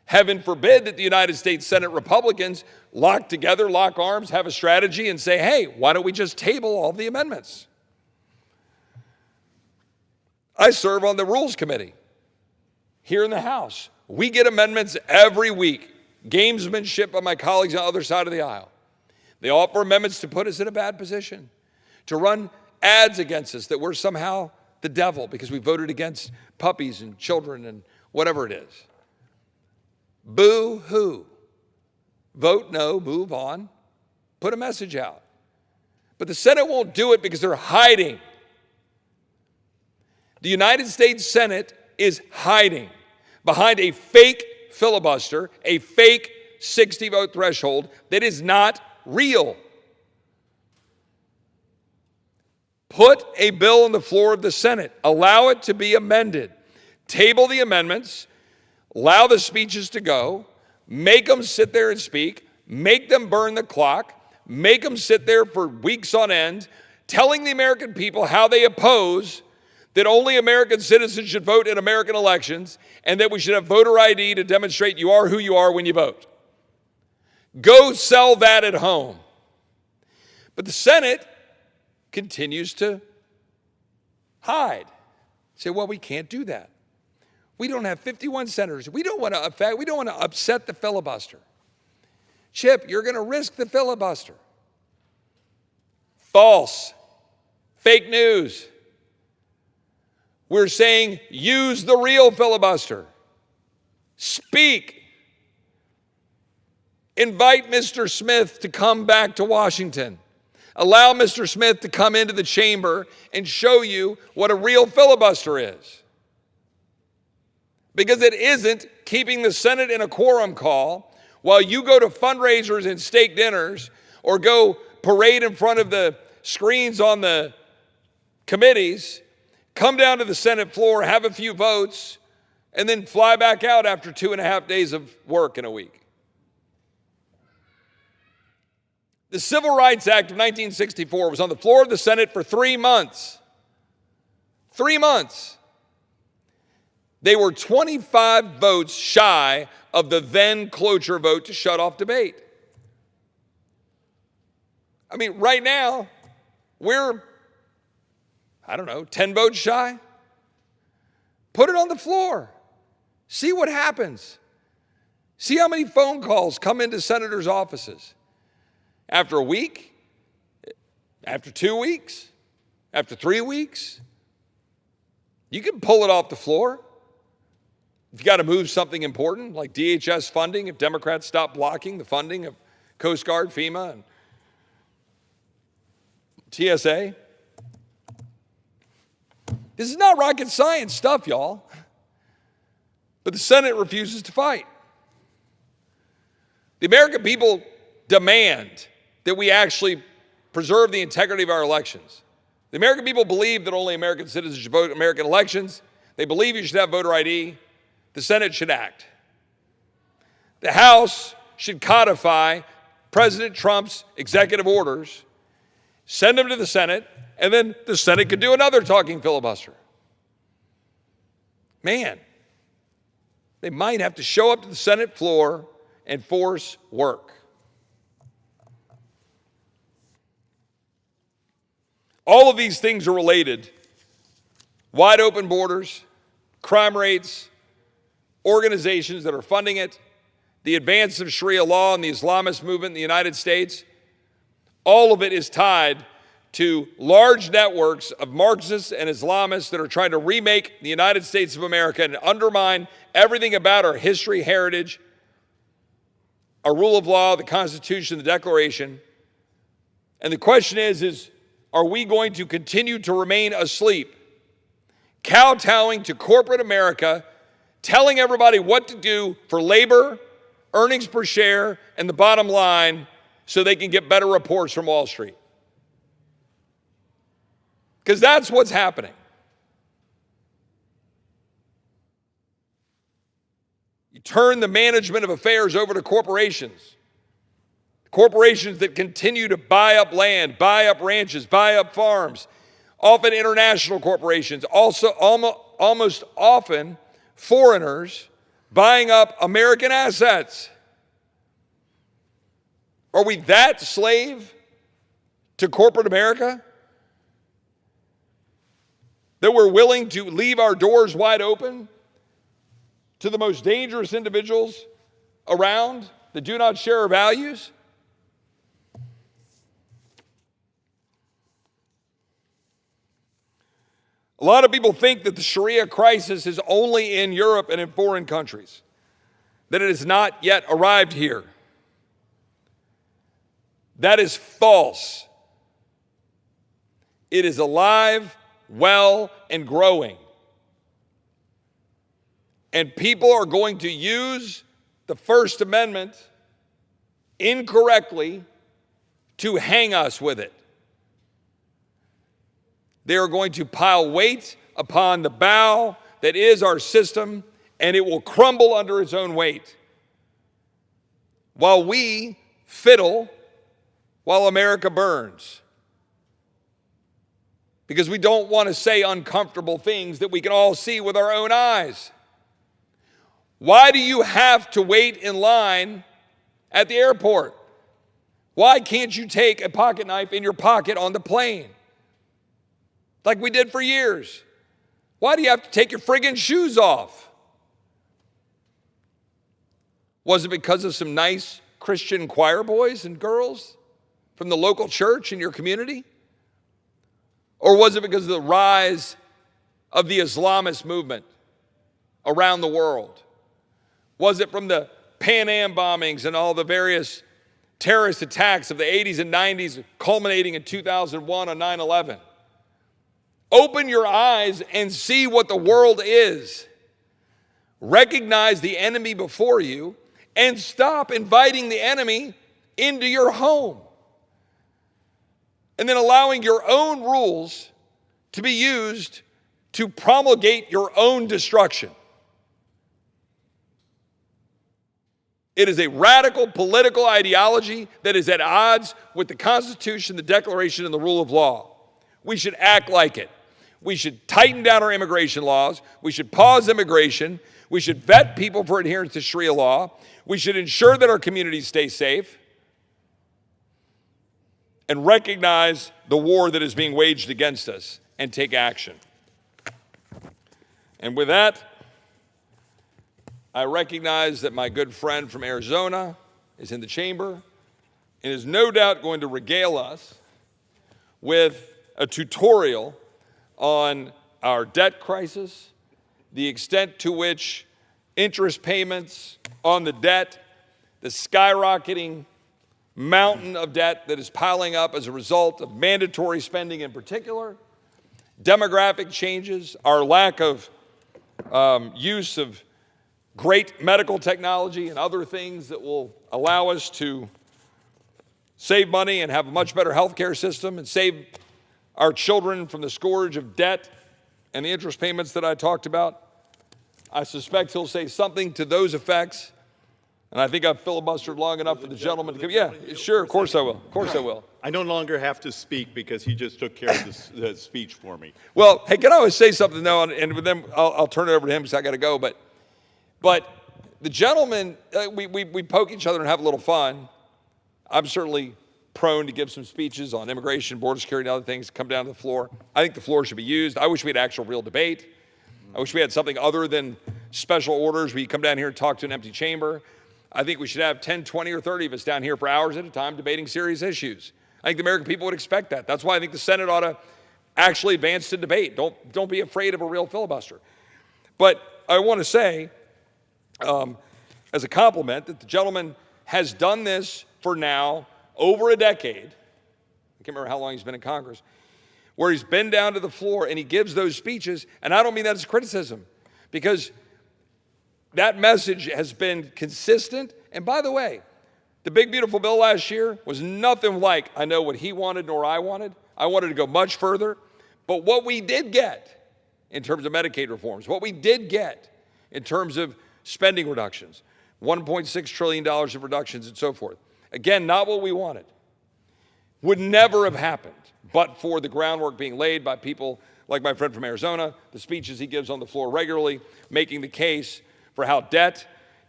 Heaven forbid that the United States Senate Republicans lock together, lock arms, have a strategy, and say, hey, why don't we just table all the amendments? I serve on the Rules Committee here in the House. We get amendments every week, gamesmanship by my colleagues on the other side of the aisle. They offer amendments to put us in a bad position, to run ads against us that we're somehow the devil because we voted against puppies and children and whatever it is. Boo-hoo. Vote no, move on, put a message out. But the Senate won't do it because they're hiding. The United States Senate is hiding behind a fake filibuster, a fake 60-vote threshold that is not real. Put a bill on the floor of the Senate. Allow it to be amended. Table the amendments. Allow the speeches to go. Make them sit there and speak. Make them burn the clock. Make them sit there for weeks on end, telling the American people how they oppose that only American citizens should vote in American elections and that we should have voter ID to demonstrate you are who you are when you vote. Go sell that at home. But the Senate continues to hide. Say, well, we can't do that. We don't have 51 senators. We don't want to upset the filibuster. Chip, you're going to risk the filibuster. False. Fake news. We're saying use the real filibuster. Speak. Invite Mr. Smith to come back to Washington. Allow Mr. Smith to come into the chamber and show you what a real filibuster is. Because it isn't keeping the Senate in a quorum call while you go to fundraisers and steak dinners or go parade in front of the screens on the committees, come down to the Senate floor, have a few votes, and then fly back out after 2.5 days of work in a week. The Civil Rights Act of 1964 was on the floor of the Senate for 3 months. 3 months. They were 25 votes shy of the then cloture vote to shut off debate. I mean, right now, we're, 10 votes shy. Put it on the floor. See what happens. See how many phone calls come into senators' offices. After a week, after 2 weeks, after 3 weeks, you can pull it off the floor. If you got to move something important like DHS funding, if Democrats stop blocking the funding of Coast Guard, FEMA, and TSA. This is not rocket science stuff, y'all. But the Senate refuses to fight. The American people demand that we actually preserve the integrity of our elections. The American people believe that only American citizens should vote in American elections. They believe you should have voter ID. The Senate should act. The House should codify President Trump's executive orders, send them to the Senate, and then the Senate could do another talking filibuster. Man, they might have to show up to the Senate floor and force work. All of these things are related. Wide open borders, crime rates, organizations that are funding it, the advance of Sharia law and the Islamist movement in the United States. All of it is tied to large networks of Marxists and Islamists that are trying to remake the United States of America and undermine everything about our history, heritage, our rule of law, the Constitution, the Declaration. And the question is are we going to continue to remain asleep, kowtowing to corporate America, telling everybody what to do for labor, earnings per share, and the bottom line so they can get better reports from Wall Street? Because that's what's happening. You turn the management of affairs over to corporations. Corporations that continue to buy up land, buy up ranches, buy up farms, often international corporations, also almost often foreigners buying up American assets. Are we that slave to corporate America that we're willing to leave our doors wide open to the most dangerous individuals around that do not share our values? A lot of people think that the Sharia crisis is only in Europe and in foreign countries, that it has not yet arrived here. That is false. It is alive, well, and growing. And people are going to use the First Amendment incorrectly to hang us with it. They are going to pile weight upon the bow that is our system, and it will crumble under its own weight. While we fiddle, while America burns. Because we don't want to say uncomfortable things that we can all see with our own eyes. Why do you have to wait in line at the airport? Why can't you take a pocket knife in your pocket on the plane? Like we did for years. Why do you have to take your friggin' shoes off? Was it because of some nice Christian choir boys and girls from the local church in your community? Or was it because of the rise of the Islamist movement around the world? Was it from the Pan Am bombings and all the various terrorist attacks of the 80s and 90s, culminating in 2001 on 9/11? Open your eyes and see what the world is. Recognize the enemy before you and stop inviting the enemy into your home and then allowing your own rules to be used to promulgate your own destruction. It is a radical political ideology that is at odds with the Constitution, the Declaration, and the rule of law. We should act like it. We should tighten down our immigration laws. We should pause immigration. We should vet people for adherence to Sharia law. We should ensure that our communities stay safe and recognize the war that is being waged against us and take action. And with that, I recognize that my good friend from Arizona is in the chamber and is no doubt going to regale us with a tutorial on our debt crisis, the extent to which interest payments on the debt, the skyrocketing mountain of debt that is piling up as a result of mandatory spending in particular, demographic changes, our lack of use of great medical technology and other things that will allow us to save money and have a much better healthcare system and save our children from the scourge of debt and the interest payments that I talked about. I suspect he'll say something to those effects, and I think I've filibustered long enough for the gentleman to come. Yeah, sure, of course I will. Of course I will. I no longer have to speak because he just took care of the speech for me. Well, hey, can I always say something though, and with them, I'll turn it over to him because I got to go. But the gentleman, we poke each other and have a little fun. I'm certainly prone to give some speeches on immigration, border security, and other things, come down to the floor. I think the floor should be used. I wish we had actual real debate. I wish we had something other than special orders where you come down here and talk to an empty chamber. I think we should have 10, 20, or 30 of us down here for hours at a time debating serious issues. I think the American people would expect that. That's why I think the Senate ought to actually advance to debate. Don't be afraid of a real filibuster. But I want to say, as a compliment, that the gentleman has done this for now over a decade. I can't remember how long he's been in Congress, where he's been down to the floor and he gives those speeches. And I don't mean that as criticism, because that message has been consistent. And by the way, the big, beautiful bill last year was nothing like I know what he wanted nor I wanted. I wanted to go much further. But what we did get in terms of Medicaid reforms, what we did get in terms of spending reductions, $1.6 trillion of reductions and so forth. Again, not what we wanted. Would never have happened but for the groundwork being laid by people like my friend from Arizona, the speeches he gives on the floor regularly, making the case for how debt,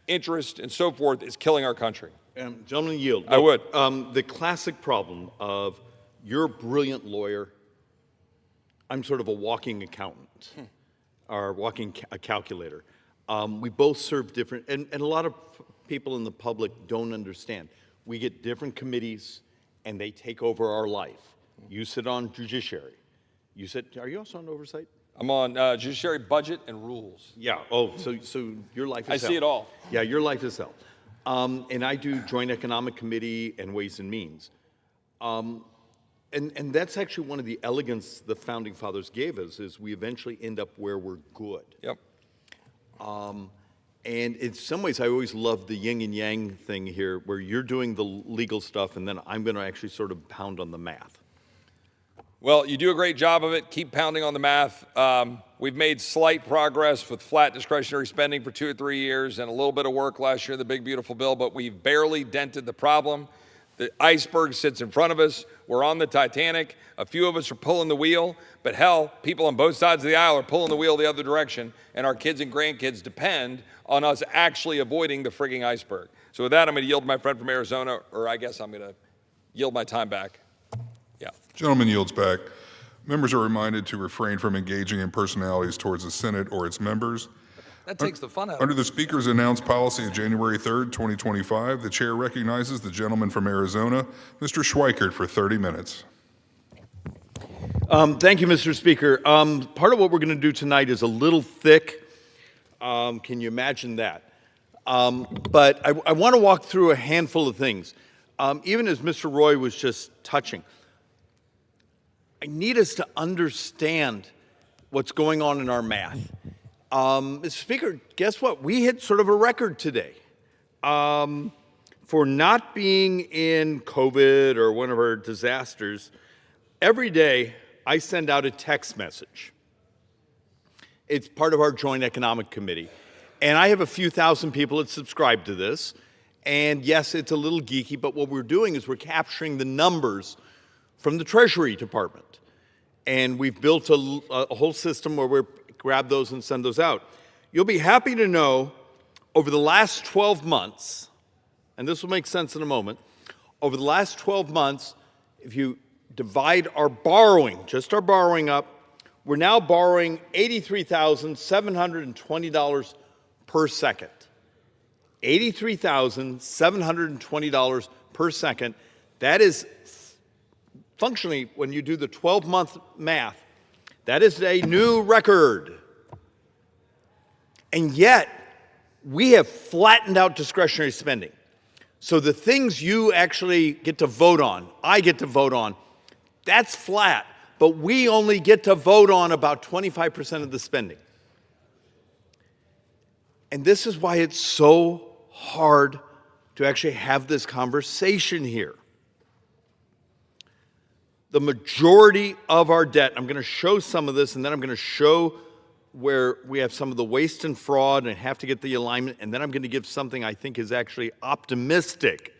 interest, and so forth is killing our country. Gentleman, yield. I would. The classic problem of you're a brilliant lawyer, I'm sort of a walking accountant, or walking calculator. We both serve different, and a lot of people in the public don't understand. We get different committees, and they take over our life. You sit on judiciary. You sit, are you also on oversight? I'm on judiciary, budget, and rules. Yeah, oh, so your life is hell. I see it all. Yeah, your life is hell. And I do Joint Economic Committee and Ways and Means. And that's actually one of the elegance the Founding Fathers gave us, is we eventually end up where we're good. Yep. And in some ways, I always love the yin and yang thing here, where you're doing the legal stuff, and then I'm going to actually sort of pound on the math. Well, you do a great job of it. Keep pounding on the math. We've made slight progress with flat discretionary spending for 2 or 3 years and a little bit of work last year, the big, beautiful bill, but we've barely dented the problem. The iceberg sits in front of us. We're on the Titanic. A few of us are pulling the wheel, but hell, people on both sides of the aisle are pulling the wheel the other direction, and our kids and grandkids depend on us actually avoiding the frigging iceberg. So with that, I'm going to yield to my friend from Arizona, or I guess I'm going to yield my time back. Yeah. Gentleman yields back. Members are reminded to refrain from engaging in personalities towards the Senate or its members. That takes the fun out of it. Under the Speaker's announced policy of January 3rd, 2025, the Chair recognizes the gentleman from Arizona, Mr. Schweikert, for 30 minutes. Thank you, Mr. Speaker. Part of what we're going to do tonight is a little thick. Can you imagine that? But I want to walk through a handful of things. Even as Mr. Roy was just touching, I need us to understand what's going on in our math. Mr. Speaker, guess what? We hit sort of a record today. For not being in COVID or one of our disasters, every day I send out a text message. It's part of our Joint Economic Committee. And I have a few thousand people that subscribe to this. And yes, it's a little geeky, but what we're doing is we're capturing the numbers from the Treasury Department. And we've built a whole system where we grab those and send those out. You'll be happy to know over the last 12 months, and this will make sense in a moment, over the last 12 months, if you divide our borrowing, just our borrowing up, we're now borrowing $83,720 per second. $83,720 per second. That is functionally, when you do the 12-month math, that is a new record. And yet, we have flattened out discretionary spending. So the things you actually get to vote on, I get to vote on, that's flat. But we only get to vote on about 25% of the spending. And this is why it's so hard to actually have this conversation here. The majority of our debt, I'm going to show some of this, and then I'm going to show where we have some of the waste and fraud and have to get the alignment, and then I'm going to give something I think is actually optimistic.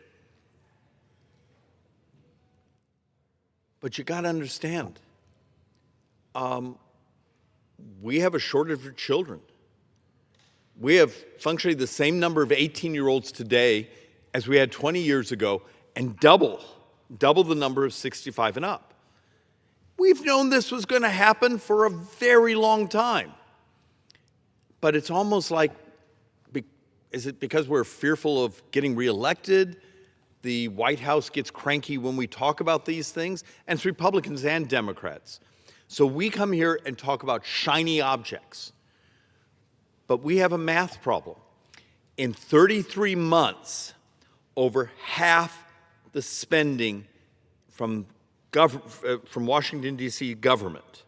But you got to understand, we have a shortage of children. We have functionally the same number of 18-year-olds today as we had 20 years ago, and double the number of 65 and up. We've known this was going to happen for a very long time. But it's almost like, is it because we're fearful of getting reelected? The White House gets cranky when we talk about these things, and it's Republicans and Democrats. So we come here and talk about shiny objects. But we have a math problem. In 33 months, over half the spending from Washington, D.C. government,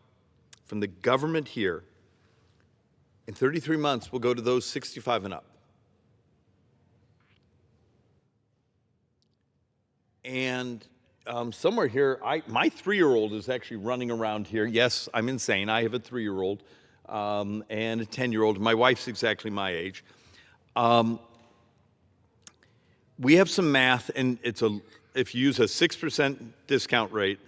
from the government here, in 33 months will go to those 65 and up. And somewhere here, my 3-year-old is actually running around here. Yes, I'm insane. I have a 3-year-old and a 10-year-old. My wife's exactly my age. We have some math, and if you use a 6% discount rate,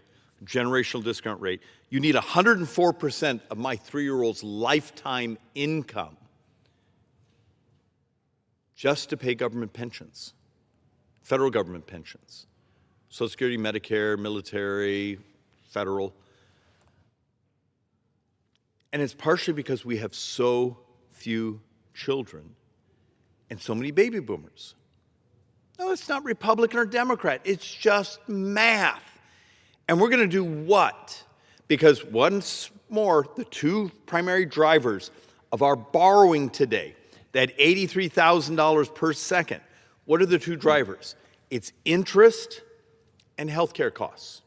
generational discount rate, you need 104% of my 3-year-old's lifetime income just to pay government pensions, federal government pensions, Social Security, Medicare, military, federal. And it's partially because we have so few children and so many baby boomers. No, it's not Republican or Democrat. It's just math. And we're going to do what? Because once more, the two primary drivers of our borrowing today, that $83,000 per second, what are the two drivers? It's interest and healthcare costs.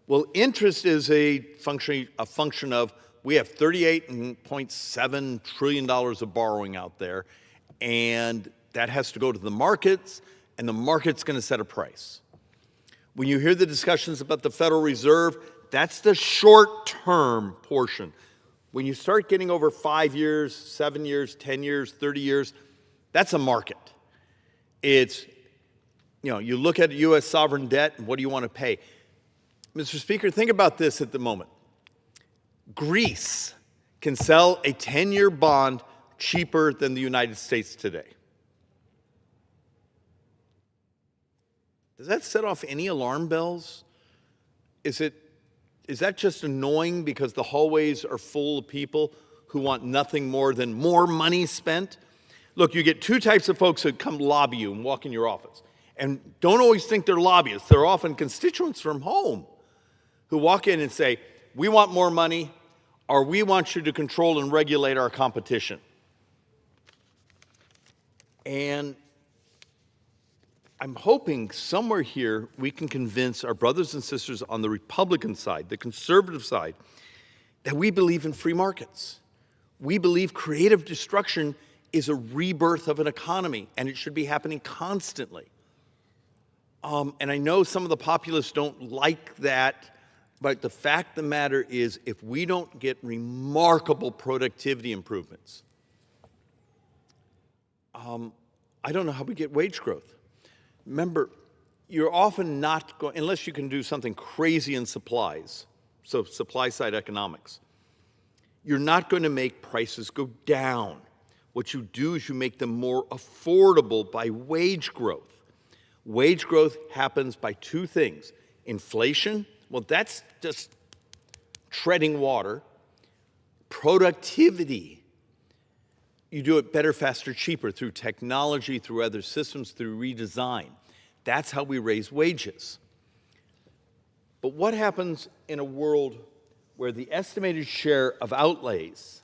Well, interest is a function of we have $38.7 trillion of borrowing out there, and that has to go to the markets, and the market's going to set a price. When you hear the discussions about the Federal Reserve, that's the short-term portion. When you start getting over 5 years, 7 years, 10 years, 30 years, that's a market. It's, you look at U.S. sovereign debt, and what do you want to pay? Mr. Speaker, think about this at the moment. Greece can sell a 10-year bond cheaper than the United States today. Does that set off any alarm bells? Is that just annoying because the hallways are full of people who want nothing more than more money spent. Look, you get two types of folks that come lobby you and walk in your office. And don't always think they're lobbyists. They're often constituents from home who walk in and say, we want more money, or we want you to control and regulate our competition. And I'm hoping somewhere here we can convince our brothers and sisters on the Republican side, the conservative side, that we believe in free markets. We believe creative destruction is a rebirth of an economy, and it should be happening constantly. And I know some of the populists don't like that, but the fact of the matter is, if we don't get remarkable productivity improvements, I don't know how we get wage growth. Remember, you're often not going, unless you can do something crazy in supplies, so supply-side economics, you're not going to make prices go down. What you do is you make them more affordable by wage growth. Wage growth happens by two things. Inflation, well, that's just treading water. Productivity, you do it better, faster, cheaper through technology, through other systems, through redesign. That's how we raise wages. But what happens in a world where the estimated share of outlays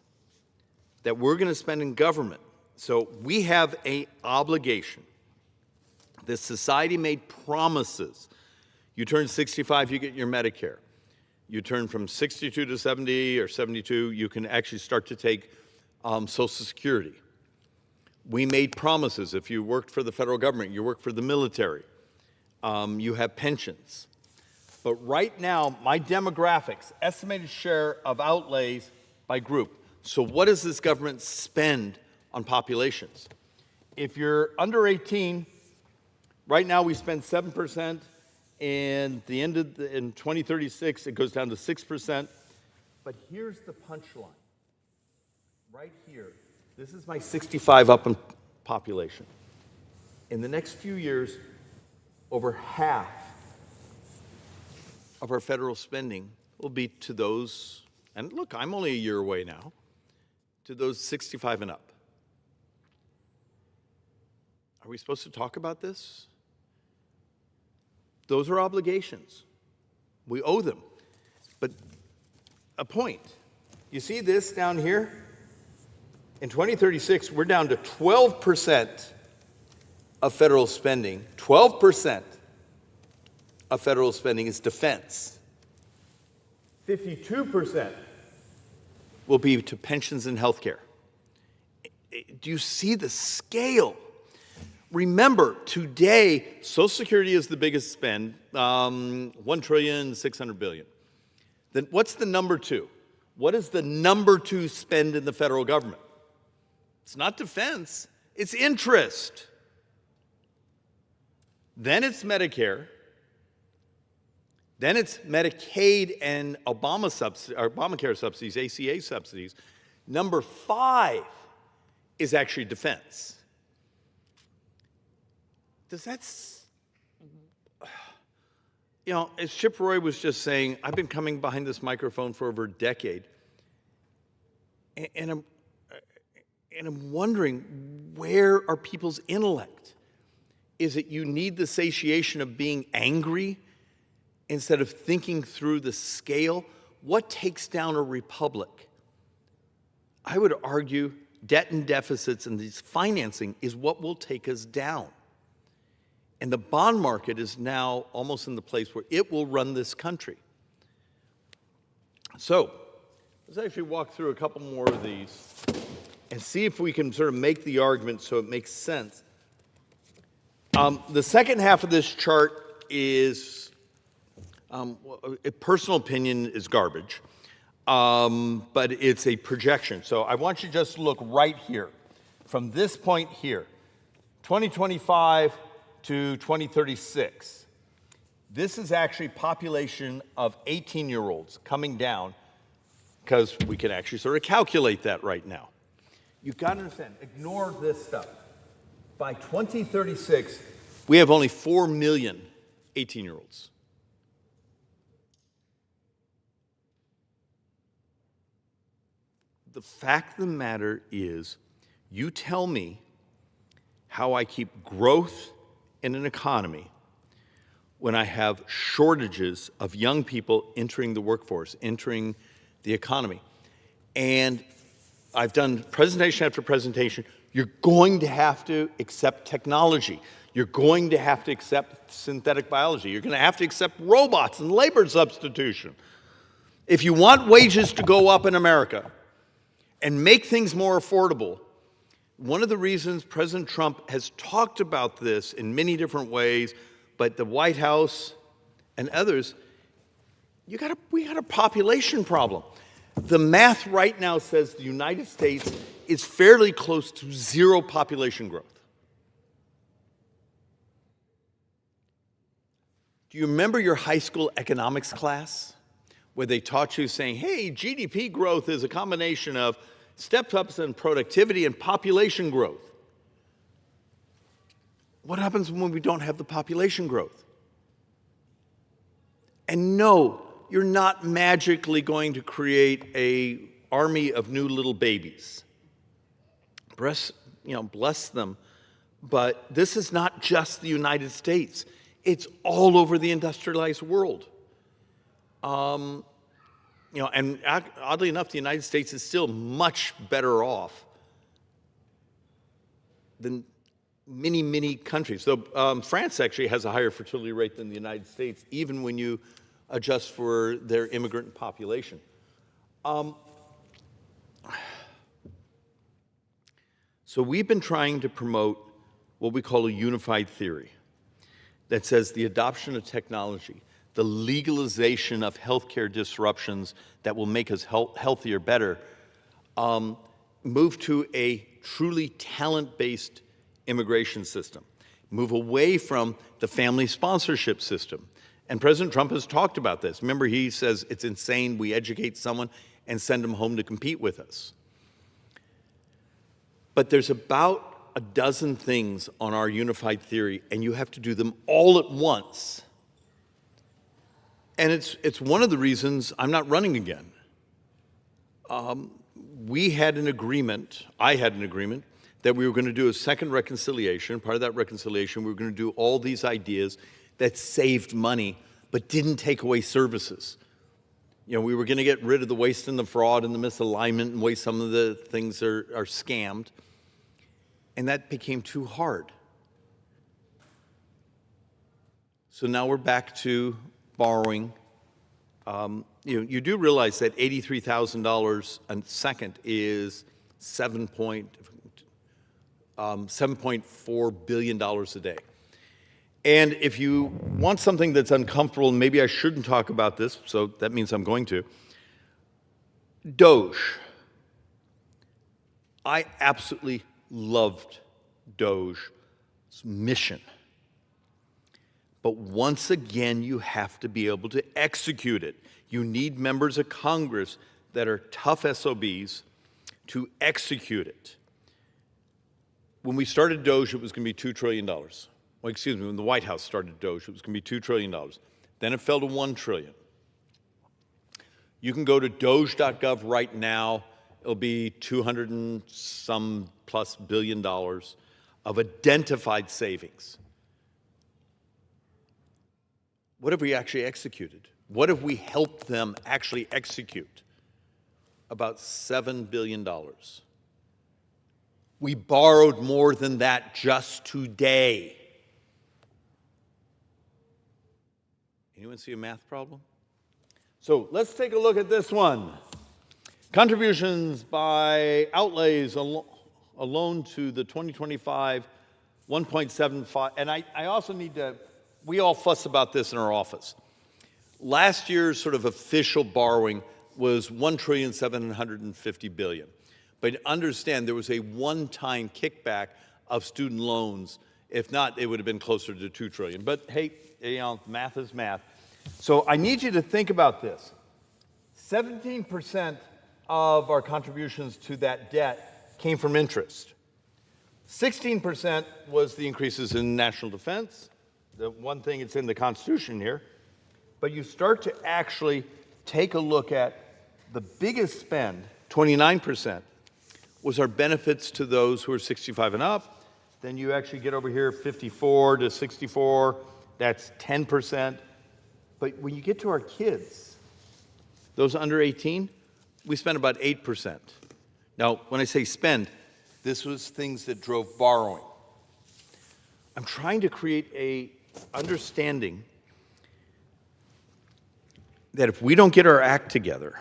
that we're going to spend in government, so we have an obligation. This society made promises. You turn 65, you get your Medicare. You turn from 62 to 70 or 72, you can actually start to take Social Security. We made promises. If you worked for the federal government, you worked for the military, you have pensions. But right now, my demographics, estimated share of outlays by group. So what does this government spend on populations? If you're under 18, right now we spend 7%, and in 2036 it goes down to 6%. But here's the punchline. Right here, this is my 65 up in population. In the next few years, over half of our federal spending will be to those, and look, I'm only a year away now, to those 65 and up. Are we supposed to talk about this? Those are obligations. We owe them. But a point. You see this down here? In 2036, we're down to 12% of federal spending. 12% of federal spending is defense. 52% will be to pensions and health care. Do you see the scale? Remember, today, Social Security is the biggest spend, $1.6 trillion. Then what's the number two? What is the number two spend in the federal government? It's not defense, it's interest. Then it's Medicare. Then it's Medicaid and Obamacare subsidies, ACA subsidies. Number 5 is actually defense. Does that, as Chip Roy was just saying, I've been coming behind this microphone for over a decade, and I'm wondering, where are people's intellect? Is it you need the satiation of being angry instead of thinking through the scale? What takes down a republic? I would argue debt and deficits and this financing is what will take us down. And the bond market is now almost in the place where it will run this country. So let's actually walk through a couple more of these and see if we can sort of make the argument so it makes sense. The second half of this chart is, a personal opinion is garbage, but it's a projection. So I want you to just look right here, from this point here, 2025 to 2036. This is actually population of 18-year-olds coming down, because we can actually sort of calculate that right now. You've got to understand, ignore this stuff. By 2036, we have only 4 million 18-year-olds. The fact of the matter is, you tell me how I keep growth in an economy when I have shortages of young people entering the workforce, entering the economy. And I've done presentation after presentation. You're going to have to accept technology. You're going to have to accept synthetic biology. You're going to have to accept robots and labor substitution. If you want wages to go up in America and make things more affordable, one of the reasons President Trump has talked about this in many different ways, but the White House and others, we got a population problem. The math right now says the United States is fairly close to zero population growth. Do you remember your high school economics class where they taught you saying, hey, GDP growth is a combination of step-ups in productivity and population growth? What happens when we don't have the population growth? And no, you're not magically going to create an army of new little babies. Bless them. But this is not just the United States. It's all over the industrialized world. And oddly enough, the United States is still much better off than many, many countries. Though France actually has a higher fertility rate than the United States, even when you adjust for their immigrant population. So we've been trying to promote what we call a unified theory that says the adoption of technology, the legalization of healthcare disruptions that will make us healthier, better, move to a truly talent-based immigration system, move away from the family sponsorship system. And President Trump has talked about this. Remember, he says it's insane we educate someone and send them home to compete with us. But there's about a dozen things on our unified theory, and you have to do them all at once. And it's one of the reasons I'm not running again. We had an agreement, I had an agreement, that we were going to do a second reconciliation. Part of that reconciliation, we were going to do all these ideas that saved money but didn't take away services. We were going to get rid of the waste and the fraud and the misalignment and way some of the things are scammed. And that became too hard. So now we're back to borrowing. You do realize that $83,000 a second is $7.4 billion a day. And if you want something that's uncomfortable, and maybe I shouldn't talk about this, so that means I'm going to, Doge. I absolutely loved Doge's mission. But once again, you have to be able to execute it. You need members of Congress that are tough SOBs to execute it. When we started Doge, it was going to be $2 trillion. Well, excuse me, when the White House started Doge, it was going to be $2 trillion. Then it fell to $1 trillion. You can go to doge.gov right now. It'll be 200 and some plus billion dollars of identified savings. What have we actually executed? What have we helped them actually execute? About $7 billion. We borrowed more than that just today. Anyone see a math problem? So let's take a look at this one. Contributions by outlays alone to the 2025 1.75. And I also need to, we all fuss about this in our office. Last year's sort of official borrowing was $1.75 trillion. But understand there was a one-time kickback of student loans. If not, it would have been closer to $2 trillion. But hey, math is math. So I need you to think about this. 17% of our contributions to that debt came from interest. 16% was the increases in national defense. The one thing it's in the Constitution here. But you start to actually take a look at the biggest spend, 29% was our benefits to those who are 65 and up. Then you actually get over here 54 to 64, that's 10%. But when you get to our kids, those under 18, we spend about 8%. Now, when I say spend, this was things that drove borrowing. I'm trying to create a understanding that if we don't get our act together,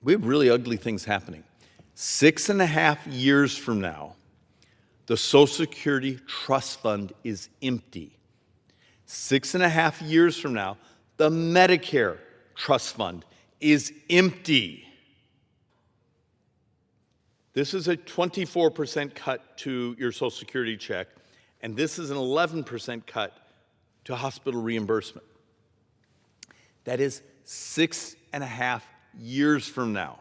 we have really ugly things happening. 6.5 years from now, the Social Security Trust Fund is empty. 6.5 years from now, the Medicare Trust Fund is empty. This is a 24% cut to your Social Security check, and this is an 11% cut to hospital reimbursement. That is 6.5 years from now.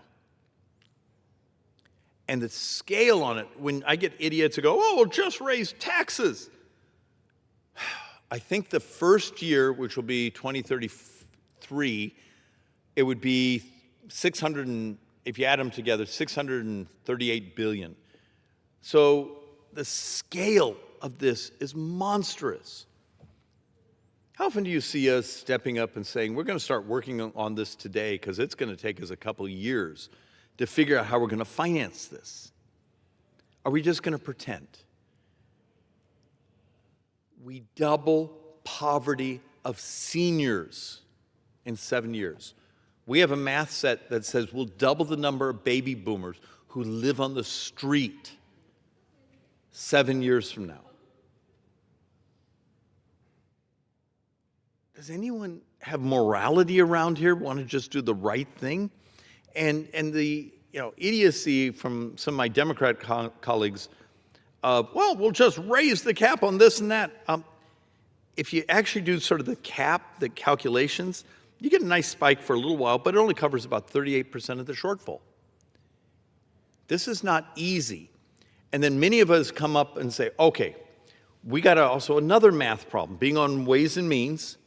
And the scale on it, when I get idiots who go, oh, we'll just raise taxes. I think the first year, which will be 2033, it would be 600, and if you add them together, 638 billion. So the scale of this is monstrous. How often do you see us stepping up and saying, we're going to start working on this today because it's going to take us a couple years to figure out how we're going to finance this? Are we just going to pretend? We double poverty of seniors in 7 years. We have a math set that says we'll double the number of baby boomers who live on the street 7 years from now. Does anyone have morality around here, want to just do the right thing? And the idiocy from some of my Democrat colleagues of, well, we'll just raise the cap on this and that. If you actually do sort of the calculations, you get a nice spike for a little while, but it only covers about 38% of the shortfall. This is not easy. And then many of us come up and say, okay, we got also another math problem. Being on Ways and Means,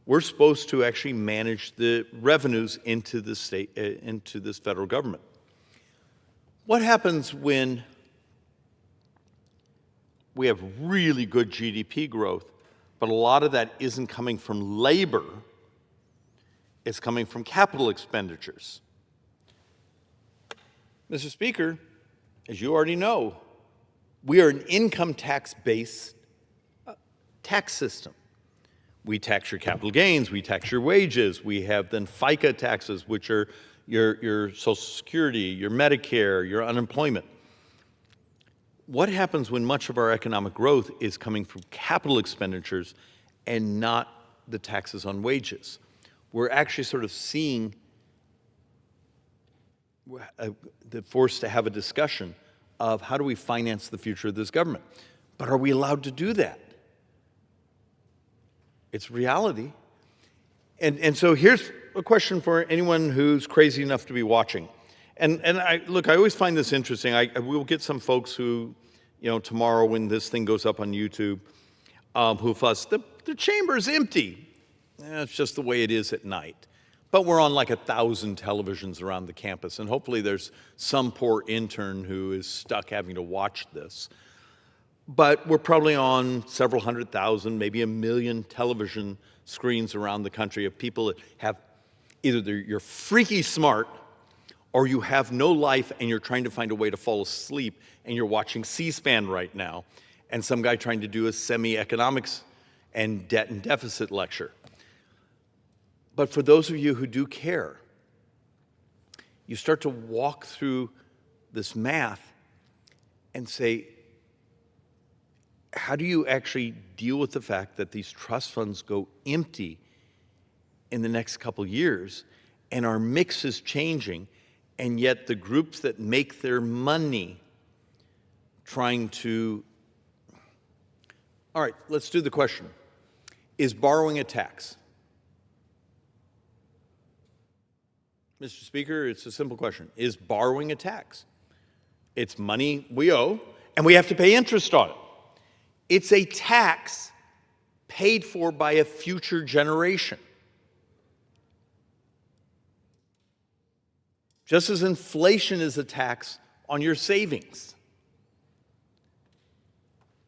we're supposed to actually manage the revenues into the state, into this federal government. What happens when we have really good GDP growth, but a lot of that isn't coming from labor, it's coming from capital expenditures? Mr. Speaker, as you already know, we are an income tax-based tax system. We tax your capital gains, we tax your wages, we have then FICA taxes, which are your Social Security, your Medicare, your unemployment. What happens when much of our economic growth is coming from capital expenditures and not the taxes on wages? We're actually sort of seeing the force to have a discussion of how do we finance the future of this government. But are we allowed to do that? It's reality. And so here's a question for anyone who's crazy enough to be watching. And I always find this interesting. I will get some folks who, tomorrow when this thing goes up on YouTube, who fuss, the chamber's empty. It's just the way it is at night. But we're on like 1,000 televisions around the campus, and hopefully there's some poor intern who is stuck having to watch this. But we're probably on several 100,000, maybe 1 million television screens around the country of people that have either you're freaky smart or you have no life and you're trying to find a way to fall asleep and you're watching C-SPAN right now and some guy trying to do a semi-economics and debt and deficit lecture. But for those of you who do care, you start to walk through this math and say, how do you actually deal with the fact that these trust funds go empty in the next couple years and our mix is changing, and yet the groups that make their money trying to... All right, let's do the question. Is borrowing a tax? Mr. Speaker, it's a simple question. Is borrowing a tax? It's money we owe, and we have to pay interest on it. It's a tax paid for by a future generation. just as inflation is a tax on your savings.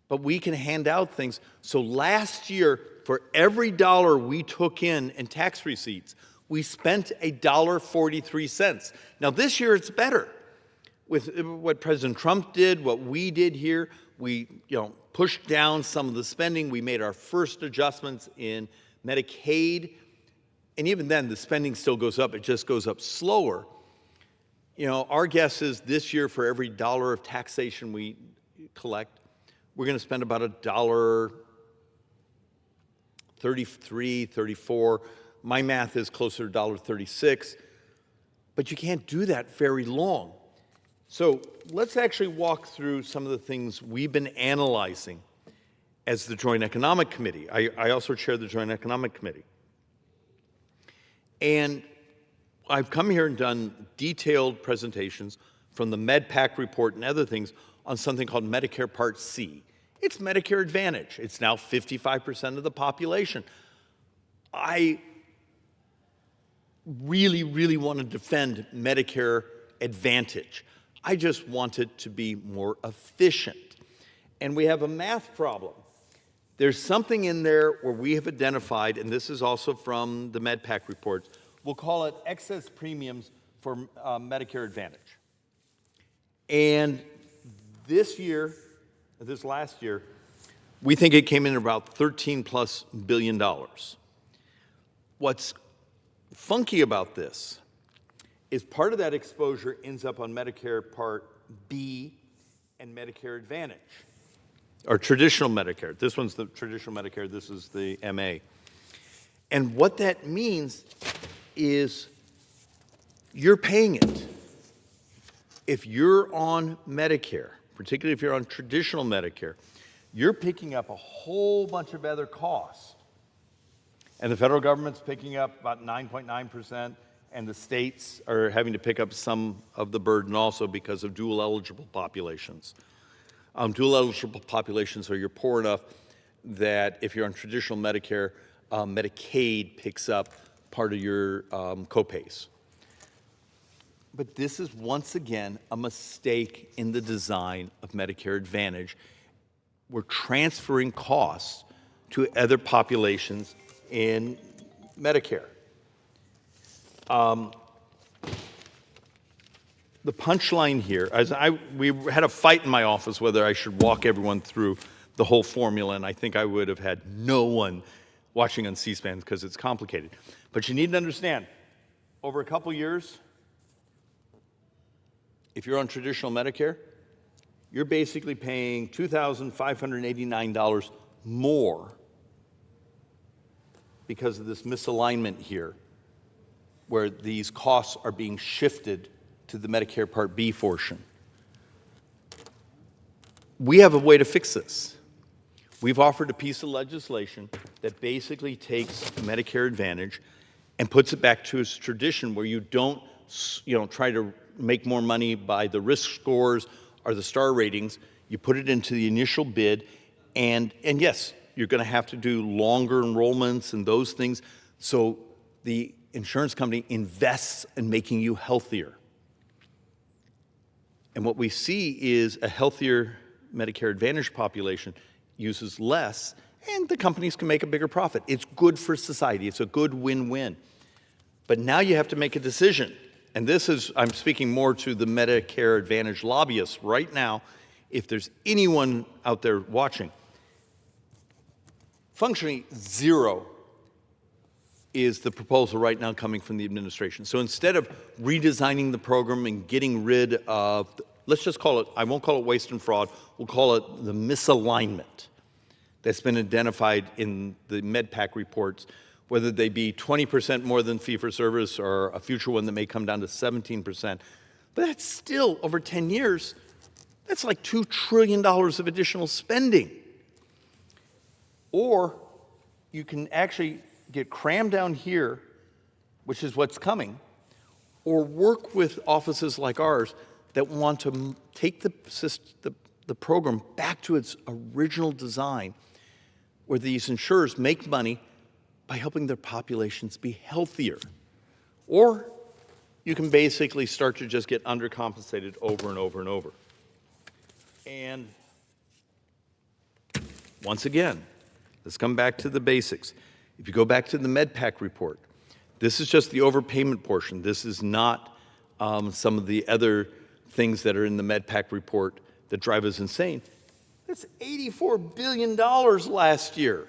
But we can hand out things. So last year, for every dollar we took in tax receipts, we spent $1.43. Now this year it's better. With what President Trump did, what we did here, we pushed down some of the spending. We made our first adjustments in Medicaid. And even then, the spending still goes up. It just goes up slower. Our guess is this year, for every dollar of taxation we collect, we're going to spend about $1.33, $34. My math is closer to $1.36. But you can't do that very long. So let's actually walk through some of the things we've been analyzing as the Joint Economic Committee. I also chair the Joint Economic Committee. And I've come here and done detailed presentations from the MedPAC report and other things on something called Medicare Part C. It's Medicare Advantage. It's now 55% of the population. I really, really want to defend Medicare Advantage. I just want it to be more efficient. And we have a math problem. There's something in there where we have identified, and this is also from the MedPAC reports, we'll call it excess premiums for Medicare Advantage. And this last year, we think it came in at about $13+ billion. What's funky about this is part of that exposure ends up on Medicare Part B and Medicare Advantage, or traditional Medicare. This one's the traditional Medicare, this is the MA. And what that means is you're paying it. If you're on Medicare, particularly if you're on traditional Medicare, you're picking up a whole bunch of other costs. And the federal government's picking up about 9.9%, and the states are having to pick up some of the burden also because of dual eligible populations. Dual eligible populations are you're poor enough that if you're on traditional Medicare, Medicaid picks up part of your copays. But this is once again a mistake in the design of Medicare Advantage. We're transferring costs to other populations in Medicare. The punchline here, we had a fight in my office whether I should walk everyone through the whole formula, and I think I would have had no one watching on C-SPAN because it's complicated. But you need to understand, over a couple years, if you're on traditional Medicare, you're basically paying $2,589 more because of this misalignment here, where these costs are being shifted to the Medicare Part B portion. We have a way to fix this. We've offered a piece of legislation that basically takes Medicare Advantage and puts it back to its tradition, where you don't try to make more money by the risk scores or the star ratings. You put it into the initial bid, and yes, you're going to have to do longer enrollments and those things, so the insurance company invests in making you healthier. And what we see is a healthier Medicare Advantage population uses less, and the companies can make a bigger profit. It's good for society. It's a good win-win. But now you have to make a decision. And this is, I'm speaking more to the Medicare Advantage lobbyists right now. If there's anyone out there watching, functionally zero is the proposal right now coming from the administration. So instead of redesigning the program and getting rid of, let's just call it, I won't call it waste and fraud, we'll call it the misalignment that's been identified in the MedPAC reports, whether they be 20% more than fee-for-service or a future one that may come down to 17%. But that's still, over 10 years, that's like $2 trillion of additional spending. Or you can actually get crammed down here, which is what's coming, or work with offices like ours that want to take the program back to its original design, where these insurers make money by helping their populations be healthier. Or you can basically start to just get undercompensated over and over and over. And once again, let's come back to the basics. If you go back to the MedPAC report, this is just the overpayment portion. This is not some of the other things that are in the MedPAC report that drive us insane. That's $84 billion last year.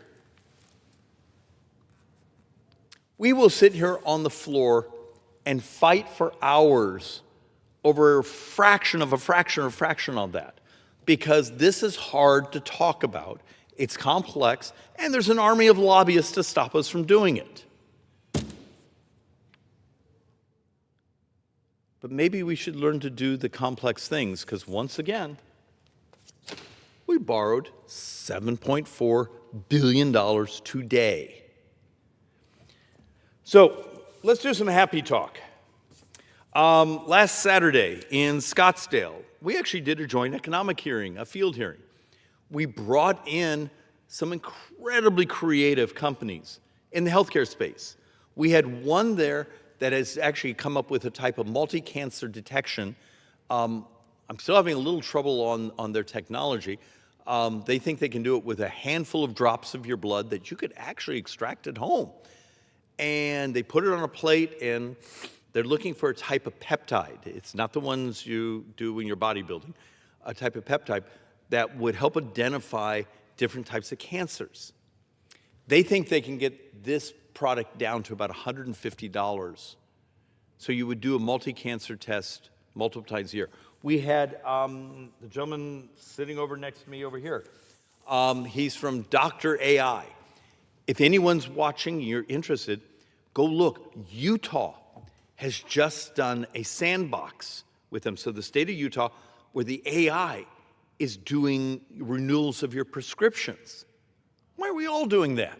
We will sit here on the floor and fight for hours over a fraction of a fraction of a fraction of that, because this is hard to talk about. It's complex, and there's an army of lobbyists to stop us from doing it. But maybe we should learn to do the complex things, because once again, we borrowed $7.4 billion today. So let's do some happy talk. Last Saturday in Scottsdale, we actually did a joint economic hearing, a field hearing. We brought in some incredibly creative companies in the healthcare space. We had one there that has actually come up with a type of multi-cancer detection. I'm still having a little trouble on their technology. They think they can do it with a handful of drops of your blood that you could actually extract at home. And they put it on a plate, and they're looking for a type of peptide. It's not the ones you do when you're bodybuilding, a type of peptide that would help identify different types of cancers. They think they can get this product down to about $150. So you would do a multi-cancer test multiple times a year. We had the gentleman sitting over next to me over here. He's from Dr. AI. If anyone's watching, you're interested, go look. Utah has just done a sandbox with them. So the state of Utah, where the AI is doing renewals of your prescriptions. Why are we all doing that?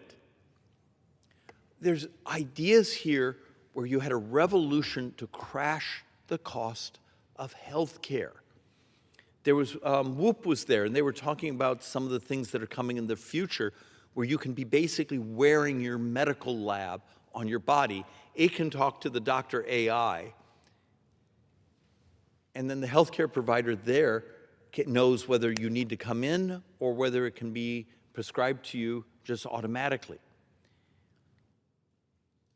There's ideas here where you had a revolution to crash the cost of health care. There was, Whoop was there, and they were talking about some of the things that are coming in the future where you can be basically wearing your medical lab on your body. It can talk to the Dr. AI, and then the healthcare provider there knows whether you need to come in or whether it can be prescribed to you just automatically.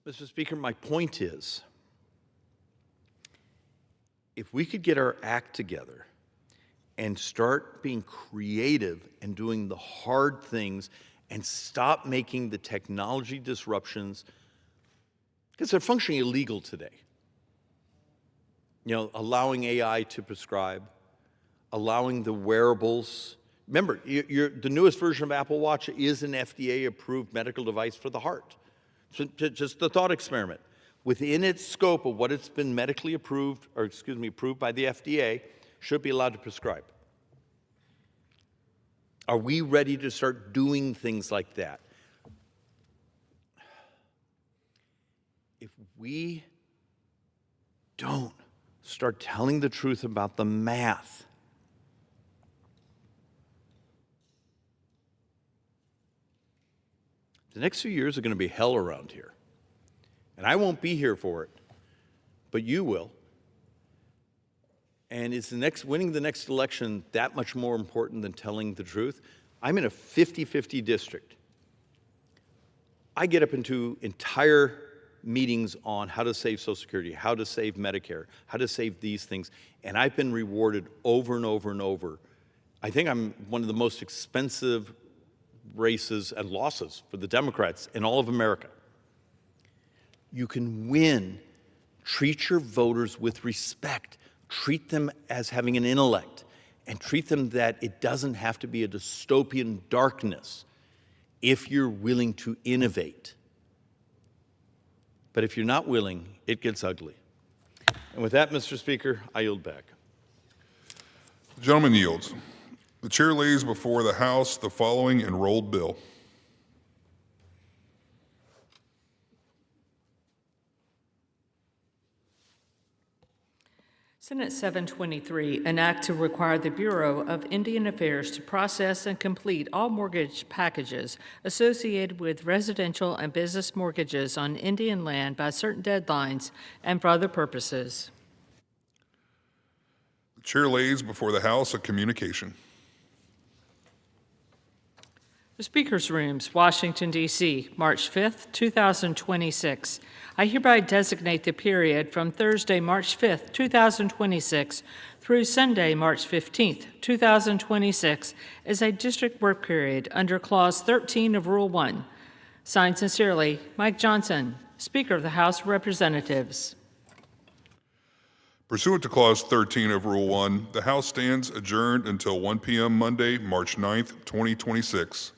Mr. Speaker, my point is, if we could get our act together and start being creative and doing the hard things and stop making the technology disruptions, because they're functionally illegal today. You know, allowing AI to prescribe, allowing the wearables. Remember, the newest version of Apple Watch is an FDA-approved medical device for the heart. So just the thought experiment. Within its scope of what it's been medically approved, or excuse me, approved by the FDA, should be allowed to prescribe. Are we ready to start doing things like that? If we don't start telling the truth about the math, the next few years are going to be hell around here. And I won't be here for it, but you will. And is winning the next election that much more important than telling the truth? I'm in a 50-50 district. I get up into entire meetings on how to save Social Security, how to save Medicare, how to save these things, and I've been rewarded over and over and over. I think I'm one of the most expensive races and losses for the Democrats in all of America. You can win. Treat your voters with respect. Treat them as having an intellect, and treat them that it doesn't have to be a dystopian darkness if you're willing to innovate. But if you're not willing, it gets ugly. And with that, Mr. Speaker, I yield back. The gentleman yields. The chair lays before the House the following enrolled bill. Senate 723, an act to require the Bureau of Indian Affairs to process and complete all mortgage packages associated with residential and business mortgages on Indian land by certain deadlines and for other purposes. The chair lays before the House a communication. The Speaker's Rooms, Washington, D.C., March 5th, 2026. I hereby designate the period from Thursday, March 5th, 2026 through Sunday, March 15th, 2026 as a district work period under Clause 13 of Rule 1. Signed sincerely, Mike Johnson, Speaker of the House of Representatives. Pursuant to Clause 13 of Rule 1, the House stands adjourned until 1 p.m. Monday, March 9th, 2026.